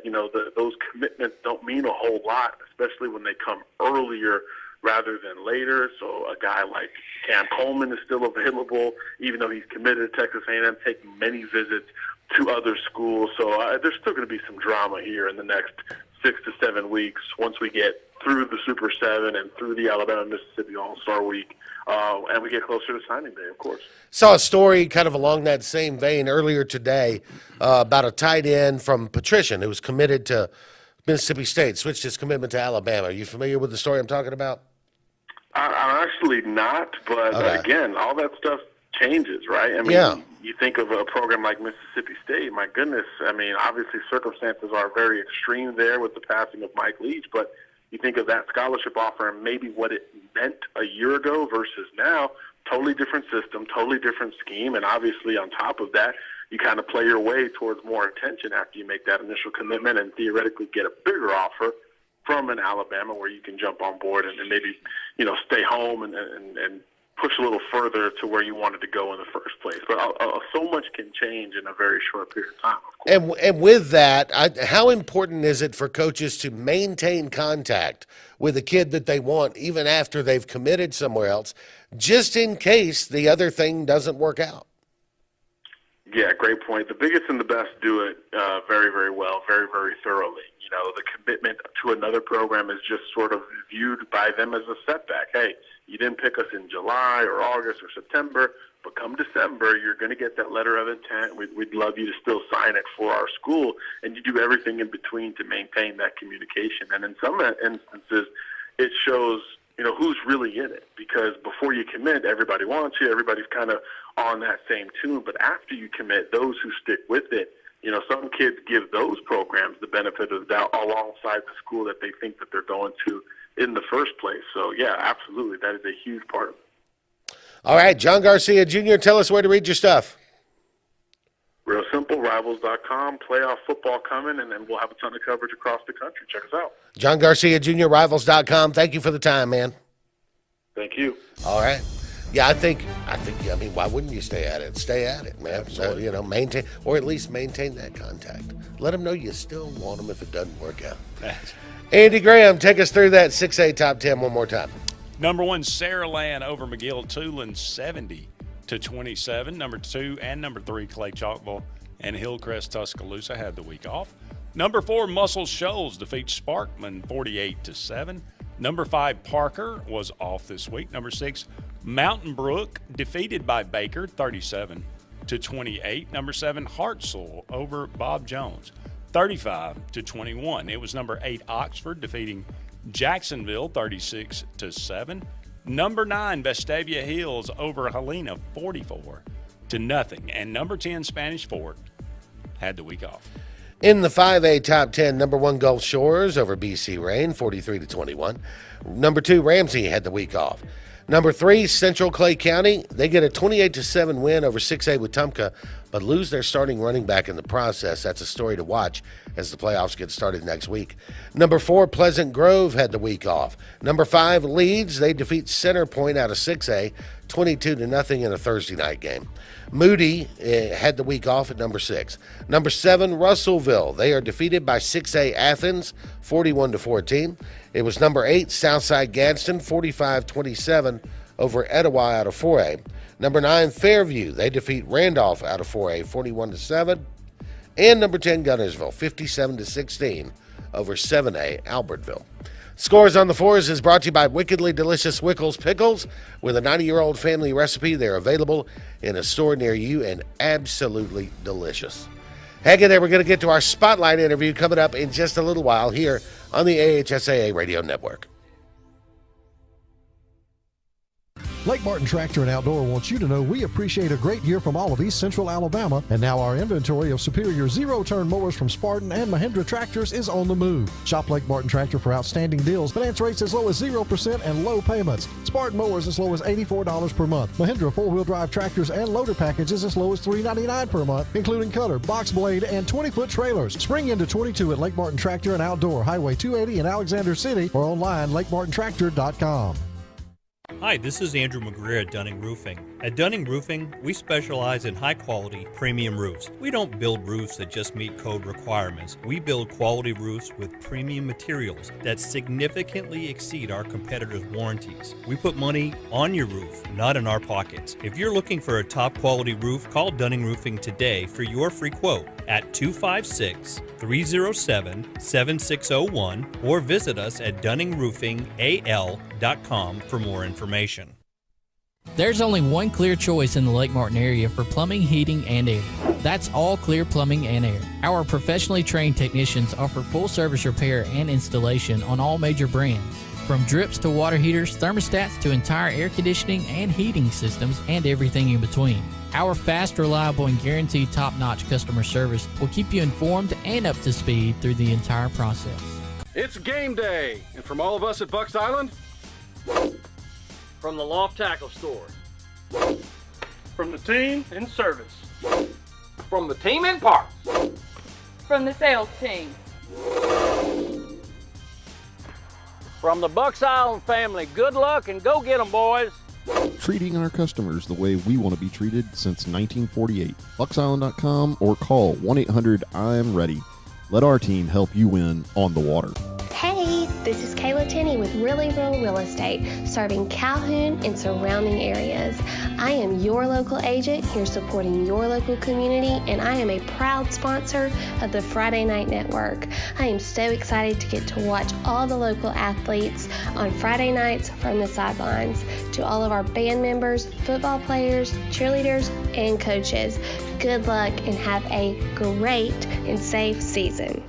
those commitments don't mean a whole lot, especially when they come earlier rather than later. So a guy like Cam Coleman is still available, even though he's committed to Texas A&M, taking many visits to other schools. So there's still going to be some drama here in the next 6 to 7 weeks once we get through the Super 7 and through the Alabama-Mississippi All-Star Week. And we get closer to signing day, of course. Saw a story kind of along that same vein earlier today about a tight end from Patrician who was committed to Mississippi State, switched his commitment to Alabama. Are you familiar with the story I'm talking about? I'm actually not, but again, all that stuff changes, right? I mean, you think of a program like Mississippi State, my goodness, I mean, obviously circumstances are very extreme there with the passing of Mike Leach, but you think of that scholarship offer and maybe what it meant a year ago versus now, totally different system, totally different scheme, and obviously on top of that, you kind of play your way towards more attention after you make that initial commitment and theoretically get a bigger offer from an Alabama where you can jump on board and maybe, stay home and push a little further to where you wanted to go in the first place. But so much can change in a very short period of time, of course. And with that, how important is it for coaches to maintain contact with a kid that they want even after they've committed somewhere else, just in case the other thing doesn't work out? Yeah, great point. The biggest and the best do it very, very well, very, very thoroughly. The commitment to another program is just sort of viewed by them as a setback. Hey, you didn't pick us in July or August or September, but come December, you're going to get that letter of intent. We'd love you to still sign it for our school, and you do everything in between to maintain that communication. And in some instances, it shows, who's really in it, because before you commit, everybody wants you, everybody's kind of on that same tune. But after you commit, those who stick with it, some kids give those programs the benefit of the doubt alongside the school that they think that they're going to in the first place. So, yeah, absolutely. That is a huge part of it. All right, John Garcia Jr., tell us where to read your stuff. Real simple, Rivals.com, playoff football coming, and then we'll have a ton of coverage across the country. Check us out. John Garcia Jr., Rivals.com. Thank you for the time, man. Thank you. All right. Yeah, I think. I mean, why wouldn't you stay at it? Stay at it, man. You know, maintain, or at least maintain that contact. Let them know you still want them if it doesn't work out. Andy Graham, take us through that 6A top 10 one more time. Number 1, Saraland over McGill-Tulane, 70-27. Number 2 and number 3, Clay Chalkville and Hillcrest Tuscaloosa had the week off. Number 4, Muscle Shoals defeats Sparkman 48-7. Number 5, Parker was off this week. Number 6, Mountain Brook defeated by Baker 37-28. Number 7, Hartselle over Bob Jones 35-21. It was number 8, Oxford defeating Jacksonville 36-7. Number 9, Vestavia Hills over Helena 44-0. And number 10, Spanish Fort had the week off. In the 5A top 10, number 1, Gulf Shores over BC Rain 43-21. Number 2, Ramsey had the week off. Number 3, Central Clay County. They get a 28-7 win over 6A Wetumpka, but lose their starting running back in the process. That's a story to watch as the playoffs get started next week. Number 4, Pleasant Grove had the week off. Number 5, Leeds. They defeat Center Point out of 6A 22-0 in a Thursday night game. Moody had the week off at number 6. Number 7, Russellville. They are defeated by 6A Athens 41-14. It was number 8, Southside Gadsden 45-27 over Etowah out of 4A. Number 9, Fairview. They defeat Randolph out of 4A 41-7. And number 10, Gunnersville 57-16 over 7A Albertville. Scores on the Fours is brought to you by Wickedly Delicious Wickles Pickles. With a 90-year-old family recipe, they're available in a store near you and absolutely delicious. Hang in there. We're going to get to our Spotlight interview coming up in just a little while here on the AHSAA Radio Network. Lake Martin Tractor and Outdoor wants you to know we appreciate a great year from all of East Central Alabama, and now our inventory of superior zero-turn mowers from Spartan and Mahindra tractors is on the move. Shop Lake Martin Tractor for outstanding deals, finance rates as low as 0% and low payments. Spartan mowers as low as $84 per month. Mahindra four-wheel drive tractors and loader packages as low as $399 per month, including cutter, box blade, and 20-foot trailers. Spring into 22 at Lake Martin Tractor and Outdoor, Highway 280 in Alexander City, or online lakemartintractor.com. Hi, this is Andrew McGreer at Dunning Roofing. At Dunning Roofing, we specialize in high-quality, premium roofs. We don't build roofs that just meet code requirements. We build quality roofs with premium materials that significantly exceed our competitors' warranties. We put money on your roof, not in our pockets. If you're looking for a top-quality roof, call Dunning Roofing today for your free quote at 256-307-7601 or visit us at DunningRoofingAL.com for more information. There's only one clear choice in the Lake Martin area for plumbing, heating, and air. That's All Clear Plumbing and Air. Our professionally trained technicians offer full service repair and installation on all major brands. From drips to water heaters, thermostats to entire air conditioning and heating systems, and everything in between. Our fast, reliable, and guaranteed top-notch customer service will keep you informed and up to speed through the entire process. It's game day, and from all of us at Bucks Island, from the Loft Tackle Store, from the team in service, from the team in parts, from the sales team, from the Bucks Island family. Good luck and go get 'em, boys. Treating our customers the way we want to be treated since 1948. BucksIsland.com or call 1-800-I'm-READY. Let our team help you win on the water. Hey, this is Kayla Tenney with Really Rural Real Estate, serving Calhoun and surrounding areas. I am your local agent here supporting your local community, and I am a proud sponsor of the Friday Night Network. I am so excited to get to watch all the local athletes on Friday nights from the sidelines. To all of our band members, football players, cheerleaders, and coaches, good luck and have a great and safe season.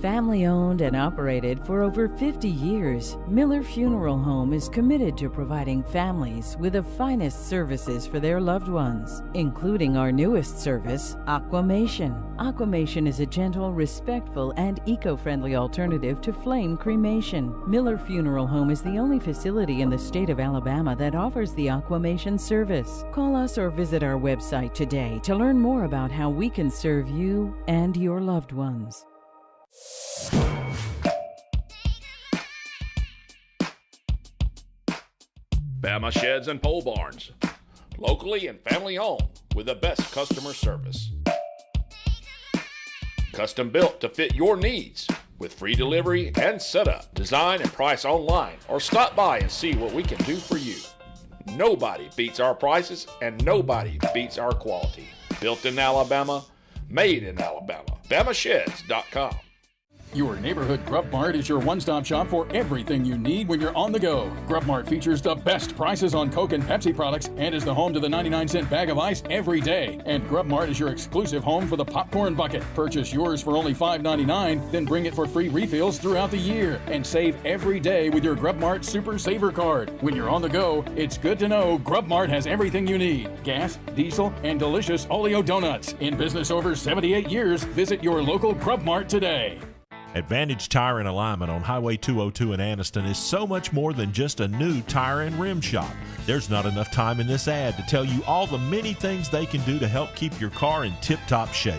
Family owned and operated for over 50 years, Miller Funeral Home is committed to providing families with the finest services for their loved ones, including our newest service, Aquamation. Aquamation is a gentle, respectful, and eco-friendly alternative to flame cremation. Miller Funeral Home is the only facility in the state of Alabama that offers the Aquamation service. Call us or visit our website today to learn more about how we can serve you and your loved ones. Bama Sheds and Pole Barns. Locally and family owned with the best customer service. Custom built to fit your needs with free delivery and setup. Design and price online or stop by and see what we can do for you. Nobody beats our prices and nobody beats our quality. Built in Alabama, made in Alabama. BamaSheds.com. Your neighborhood Grub Mart is your one-stop shop for everything you need when you're on the go. Grub Mart features the best prices on Coke and Pepsi products and is the home to the 99-cent bag of ice every day. And Grub Mart is your exclusive home for the popcorn bucket. Purchase yours for only $5.99, then bring it for free refills throughout the year. And save every day with your Grub Mart Super Saver card. When you're on the go, it's good to know Grub Mart has everything you need. Gas, diesel, and delicious Oleo donuts. In business over 78 years, visit your local Grub Mart today. Advantage Tire and Alignment on Highway 202 in Anniston is so much more than just a new tire and rim shop. There's not enough time in this ad to tell you all the many things they can do to help keep your car in tip-top shape.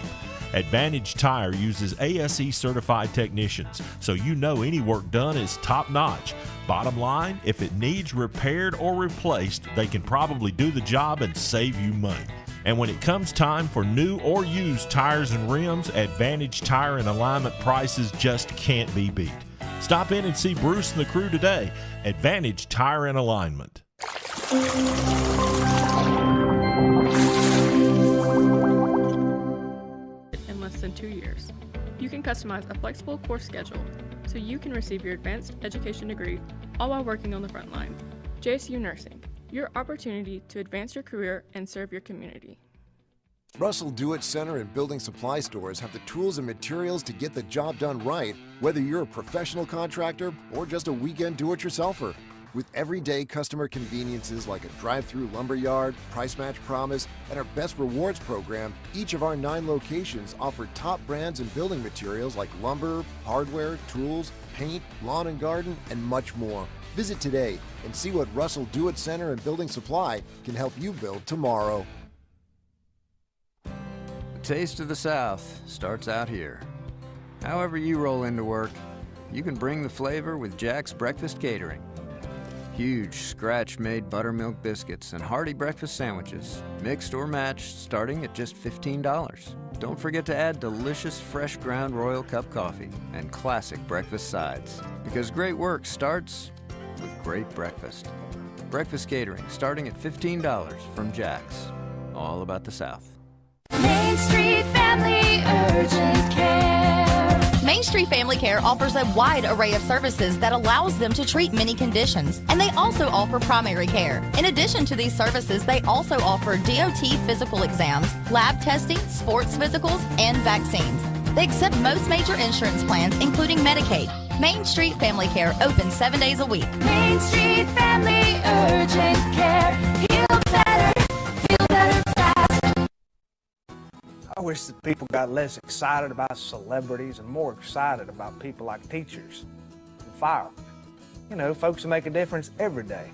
Advantage Tire uses ASE certified technicians, so you know any work done is top-notch. Bottom line, if it needs repaired or replaced, they can probably do the job and save you money. And when it comes time for new or used tires and rims, Advantage Tire and Alignment prices just can't be beat. Stop in and see Bruce and the crew today. Advantage Tire and Alignment. In less than 2 years. You can customize a flexible course schedule so you can receive your advanced education degree all while working on the front line. JSU Nursing. Your opportunity to advance your career and serve your community. Russell Do-It Center and building supply stores have the tools and materials to get the job done right, whether you're a professional contractor or just a weekend do-it-yourselfer. With everyday customer conveniences like a drive-through lumber yard, price match promise, and our best rewards program, each of our 9 locations offer top brands and building materials like lumber, hardware, tools, paint, lawn and garden, and much more. Visit today and see what Russell Do-It Center and Building Supply can help you build tomorrow. The taste of the South starts out here. However you roll into work, you can bring the flavor with Jack's Breakfast Catering. Huge scratch-made buttermilk biscuits and hearty breakfast sandwiches, mixed or matched, starting at just $15. Don't forget to add delicious fresh ground Royal Cup coffee and classic breakfast sides. Because great work starts with great breakfast. Breakfast catering starting at $15 from Jack's. All about the South. Main Street Family Urgent Care. Main Street Family Care offers a wide array of services that allows them to treat many conditions, and they also offer primary care. In addition to these services, they also offer DOT physical exams, lab testing, sports physicals, and vaccines. They accept most major insurance plans, including Medicaid. Main Street Family Care opens 7 days a week. Main Street Family Urgent Care. Feel better, feel better fast. I wish that people got less excited about celebrities and more excited about people like teachers and firemen. You know, folks who make a difference every day.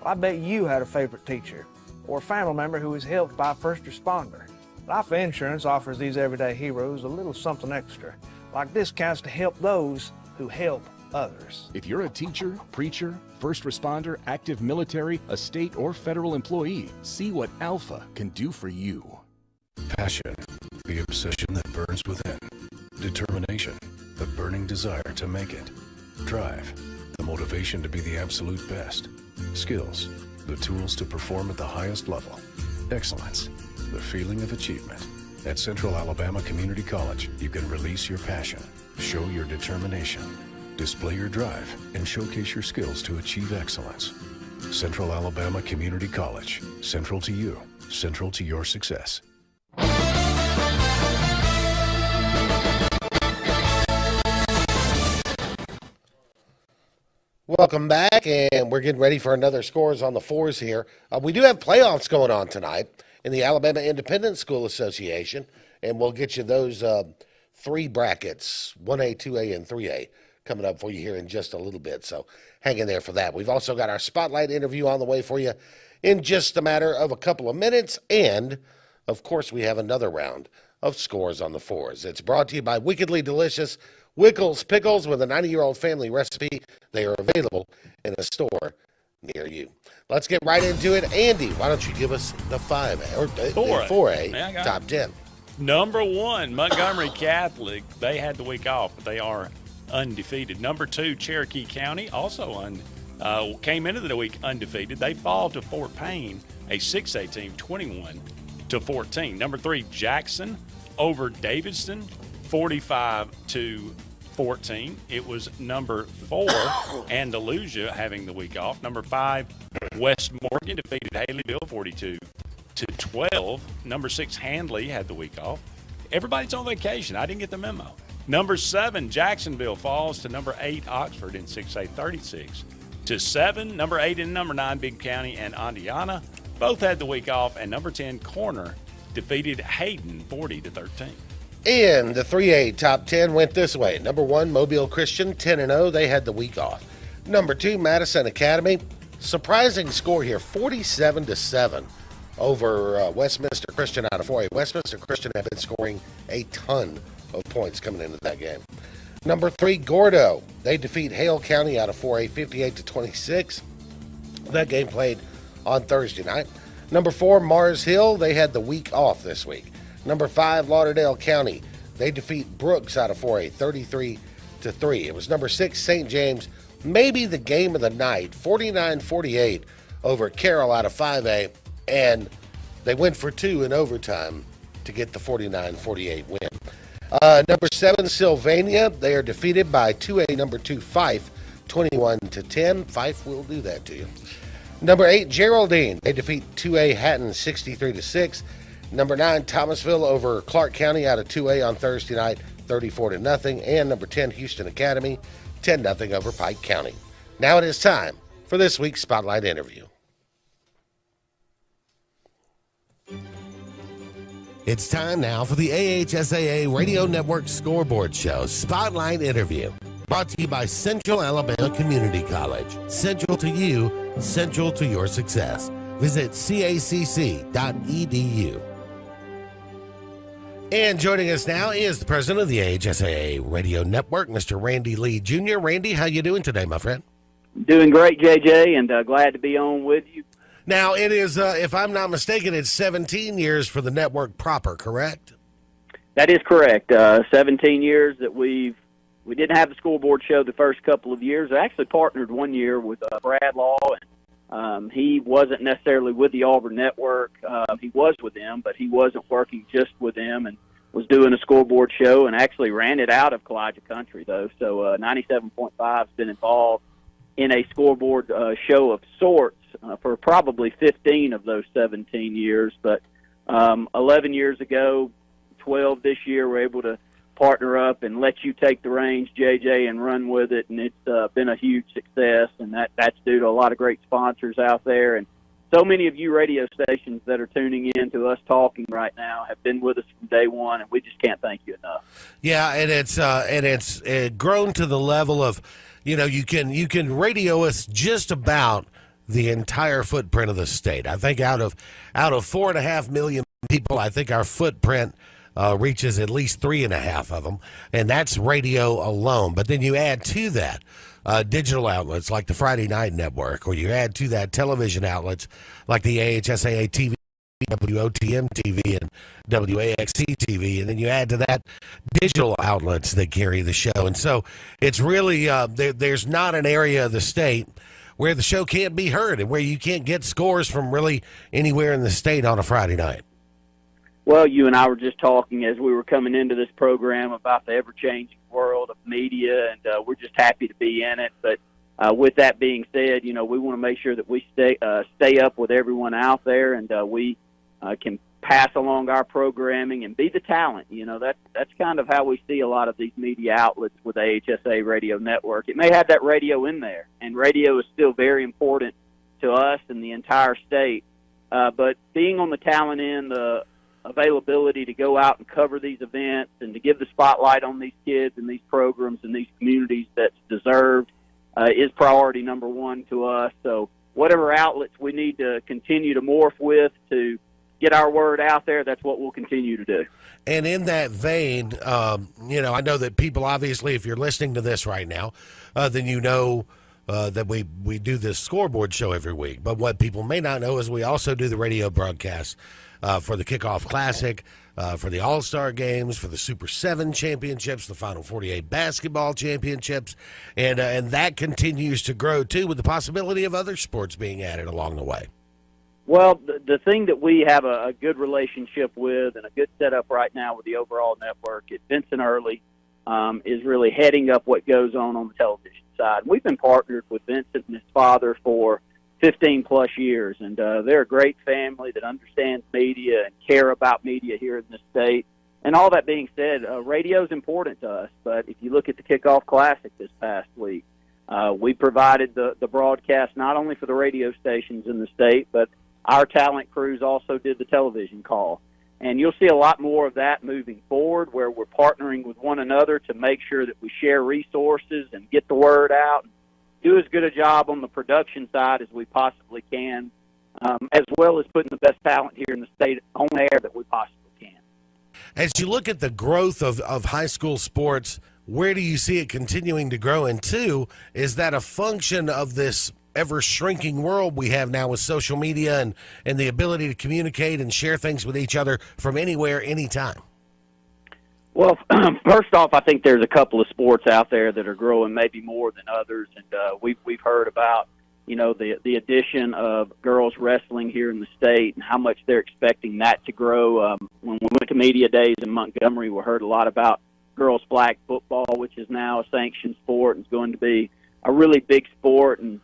Well, I bet you had a favorite teacher or a family member who was helped by a first responder. Life Insurance offers these everyday heroes a little something extra, like discounts to help those who help others. If you're a teacher, preacher, first responder, active military, a state or federal employee, see what Alpha can do for you. Passion, the obsession that burns within. Determination, the burning desire to make it. Drive, the motivation to be the absolute best. Skills, the tools to perform at the highest level. Excellence, the feeling of achievement. At Central Alabama Community College, you can release your passion, show your determination, display your drive, and showcase your skills to achieve excellence. Central Alabama Community College. Central to you. Central to your success. Welcome back, and we're getting ready for another Scores on the Fours here. We do have playoffs going on tonight in the Alabama Independent School Association, and we'll get you those 3 brackets, 1A, 2A, and 3A, coming up for you here in just a little bit, so hang in there for that. We've also got our Spotlight interview on the way for you in just a matter of a couple of minutes, and, of course, we have another round of Scores on the Fours. It's brought to you by Wickedly Delicious Wickles Pickles with a 90-year-old family recipe. They are available in a store near you. Let's get right into it. Andy, why don't you give us the 5A or the 4A top 10? Number 1, Montgomery Catholic. They had the week off, but they are undefeated. Number 2, Cherokee County, also came into the week undefeated. They fall to Fort Payne, a 6A team, 21-14. Number 3, Jackson over Davidson, 45-14. It was number 4, Andalusia having the week off. Number 5, West Morgan defeated Haleyville, 42-12. Number 6, Handley had the week off. Everybody's on vacation. I didn't get the memo. Number 7, Jacksonville falls to number 8, Oxford in 6A, 36-7. Number 8 and number 9, Big County and Indiana both had the week off. And number 10, Corner defeated Hayden, 40-13. And the 3A top 10 went this way. Number 1, Mobile Christian, 10-0. They had the week off. Number 2, Madison Academy. Surprising score here, 47-7 over Westminster Christian out of 4A. Westminster Christian have been scoring a ton of points coming into that game. Number 3, Gordo. They defeat Hale County out of 4A, 58-26. That game played on Thursday night. Number 4, Mars Hill. They had the week off this week. Number 5, Lauderdale County. They defeat Brooks out of 4A, 33-3. It was number 6, St. James. Maybe the game of the night, 49-48 over Carroll out of 5A. And they went for 2 in overtime to get the 49-48 win. Number 7, Sylvania. They are defeated by 2A number 2, Fife, 21-10. Fife will do that to you. Number 8, Geraldine. They defeat 2A Hatton, 63-6. Number 9, Thomasville over Clark County out of 2A on Thursday night, 34-0. And number 10, Houston Academy, 10-0 over Pike County. Now it is time for this week's Spotlight interview. It's time now for the AHSAA Radio Network Scoreboard Show Spotlight Interview. Brought to you by Central Alabama Community College. Central to you, central to your success. Visit cacc.edu. And joining us now is the president of the AHSAA Radio Network, Mr. Randy Lee Jr. Randy, how you doing today, my friend? Doing great, JJ, and glad to be on with you. Now, it is, if I'm not mistaken, it's 17 years for the network proper, correct? That is correct. 17 years that we didn't have the scoreboard show the first couple of years. I actually partnered one year with Brad Law, and he wasn't necessarily with the Auburn Network. He was with them, but he wasn't working just with them and was doing a scoreboard show and actually ran it out of Kalijah Country, though. So 97.5 has been involved in a scoreboard show of sorts for probably 15 of those 17 years. But 11 years ago, 12 this year, we're able to partner up and let you take the reins, JJ, and run with it. And it's been a huge success, and that's due to a lot of great sponsors out there. And so many of you radio stations that are tuning in to us talking right now have been with us from day one, and we just can't thank you enough. Yeah, and it's grown to the level of, you can radio us just about the entire footprint of the state. I think out of 4.5 million people, I think our footprint reaches at least 3.5 of them, and that's radio alone. But then you add to that digital outlets like the Friday Night Network, or you add to that television outlets like the AHSAA TV, WOTM TV, and WAXC TV, and then you add to that digital outlets that carry the show. And so it's really, there's not an area of the state where the show can't be heard and where you can't get scores from really anywhere in the state on a Friday night. Well, you and I were just talking as we were coming into this program about the ever-changing world of media, and we're just happy to be in it. But with that being said, we want to make sure that we stay up with everyone out there, and we can pass along our programming and be the talent. That's kind of how we see a lot of these media outlets with AHSA Radio Network. It may have that radio in there, and radio is still very important to us and the entire state. But being on the talent end, the availability to go out and cover these events and to give the spotlight on these kids and these programs and these communities that's deserved is priority number one to us. So whatever outlets we need to continue to morph with to get our word out there, that's what we'll continue to do. And in that vein, I know that people, obviously, if you're listening to this right now, then that we do this scoreboard show every week. But what people may not know is we also do the radio broadcast for the Kickoff Classic, for the All-Star Games, for the Super 7 Championships, the Final 48 Basketball Championships, and that continues to grow, too, with the possibility of other sports being added along the way. Well, the thing that we have a good relationship with and a good setup right now with the overall network is Vincent Early is really heading up what goes on the television side. We've been partnered with Vincent and his father for 15-plus years, and they're a great family that understands media and care about media here in the state. And all that being said, radio is important to us, but if you look at the Kickoff Classic this past week, we provided the broadcast not only for the radio stations in the state, but our talent crews also did the television call. And you'll see a lot more of that moving forward, where we're partnering with one another to make sure that we share resources and get the word out, and do as good a job on the production side as we possibly can, as well as putting the best talent here in the state on air that we possibly can. As you look at the growth of high school sports, where do you see it continuing to grow? And two, is that a function of this ever-shrinking world we have now with social media and the ability to communicate and share things with each other from anywhere, anytime? Well, first off, I think there's a couple of sports out there that are growing maybe more than others, and we've heard about, the addition of girls wrestling here in the state and how much they're expecting that to grow. When we went to media days in Montgomery, we heard a lot about girls flag football, which is now a sanctioned sport and is going to be a really big sport, and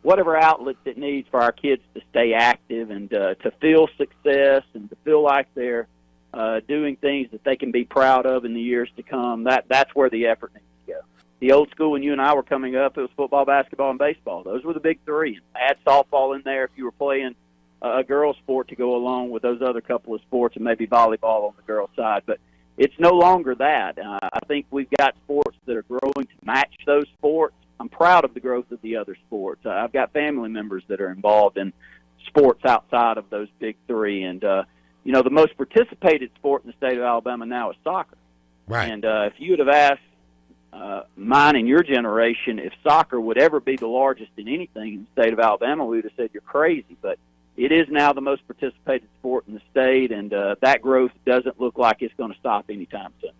whatever outlets it needs for our kids to stay active and to feel success and to feel like they're doing things that they can be proud of in the years to come. That's where the effort needs to go. The old school, when you and I were coming up, it was football, basketball, and baseball. Those were the big three. Add softball in there if you were playing a girls' sport to go along with those other couple of sports, and maybe volleyball on the girls' side. But it's no longer that. I think we've got sports that are growing to match those sports. I'm proud of the growth of the other sports. I've got family members that are involved in sports outside of those big three. And, the most participated sport in the state of Alabama now is soccer. Right. And if you would have asked mine and your generation if soccer would ever be the largest in anything in the state of Alabama, we would have said you're crazy. But it is now the most participated sport in the state, and that growth doesn't look like it's going to stop anytime soon.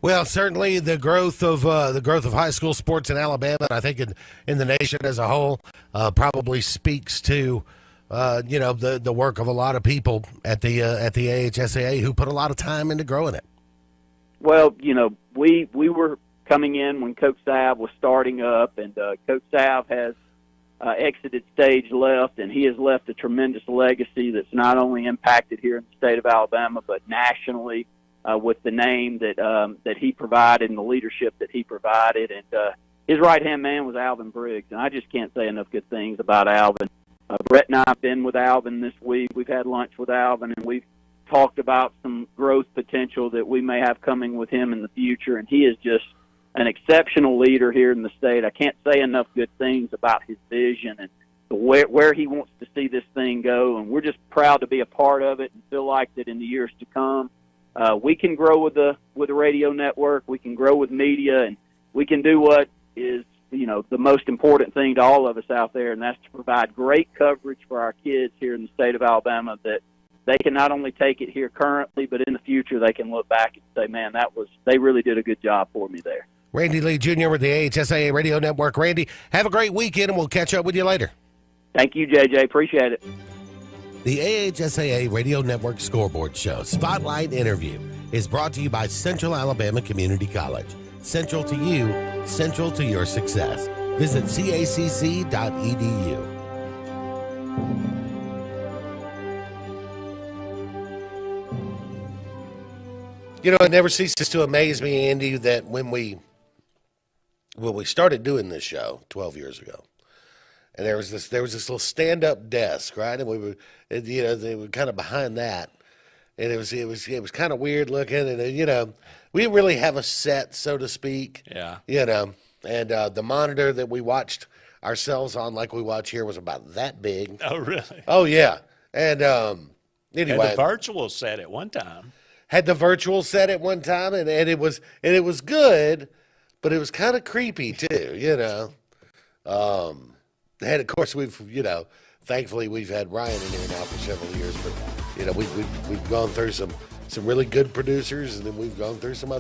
Well, certainly the growth of high school sports in Alabama, I think in the nation as a whole, probably speaks to the work of a lot of people at the AHSAA who put a lot of time into growing it. Well, we were coming in when Coach Sav was starting up, and Coach Sav has exited stage left, and he has left a tremendous legacy that's not only impacted here in the state of Alabama, but nationally. With the name that he provided and the leadership that he provided. And his right-hand man was Alvin Briggs, and I just can't say enough good things about Alvin. Brett and I have been with Alvin this week. We've had lunch with Alvin, and we've talked about some growth potential that we may have coming with him in the future, and he is just an exceptional leader here in the state. I can't say enough good things about his vision and where he wants to see this thing go, and we're just proud to be a part of it and feel like that in the years to come, we can grow with the radio network, we can grow with media, and we can do what is, the most important thing to all of us out there, and that's to provide great coverage for our kids here in the state of Alabama, that they can not only take it here currently, but in the future they can look back and say, man, they really did a good job for me there. Randy Lee Jr. with the AHSAA Radio Network. Randy, have a great weekend, and we'll catch up with you later. Thank you, JJ. Appreciate it. The AHSAA Radio Network Scoreboard Show Spotlight Interview is brought to you by Central Alabama Community College. Central to you, central to your success. Visit cacc.edu. It never ceases to amaze me, Andy, that when we started doing this show 12 years ago, and there was this little stand-up desk, right? And we were, they were kind of behind that, and it was kind of weird looking, and we didn't really have a set, so to speak. Yeah. And the monitor that we watched ourselves on, like we watch here, was about that big. Oh, really? Oh, yeah. And anyway, had the virtual set at one time. and it was good, but it was kind of creepy too, And of course, thankfully we've had Ryan in here now for several years, but we've gone through some really good producers, and then we've gone through some other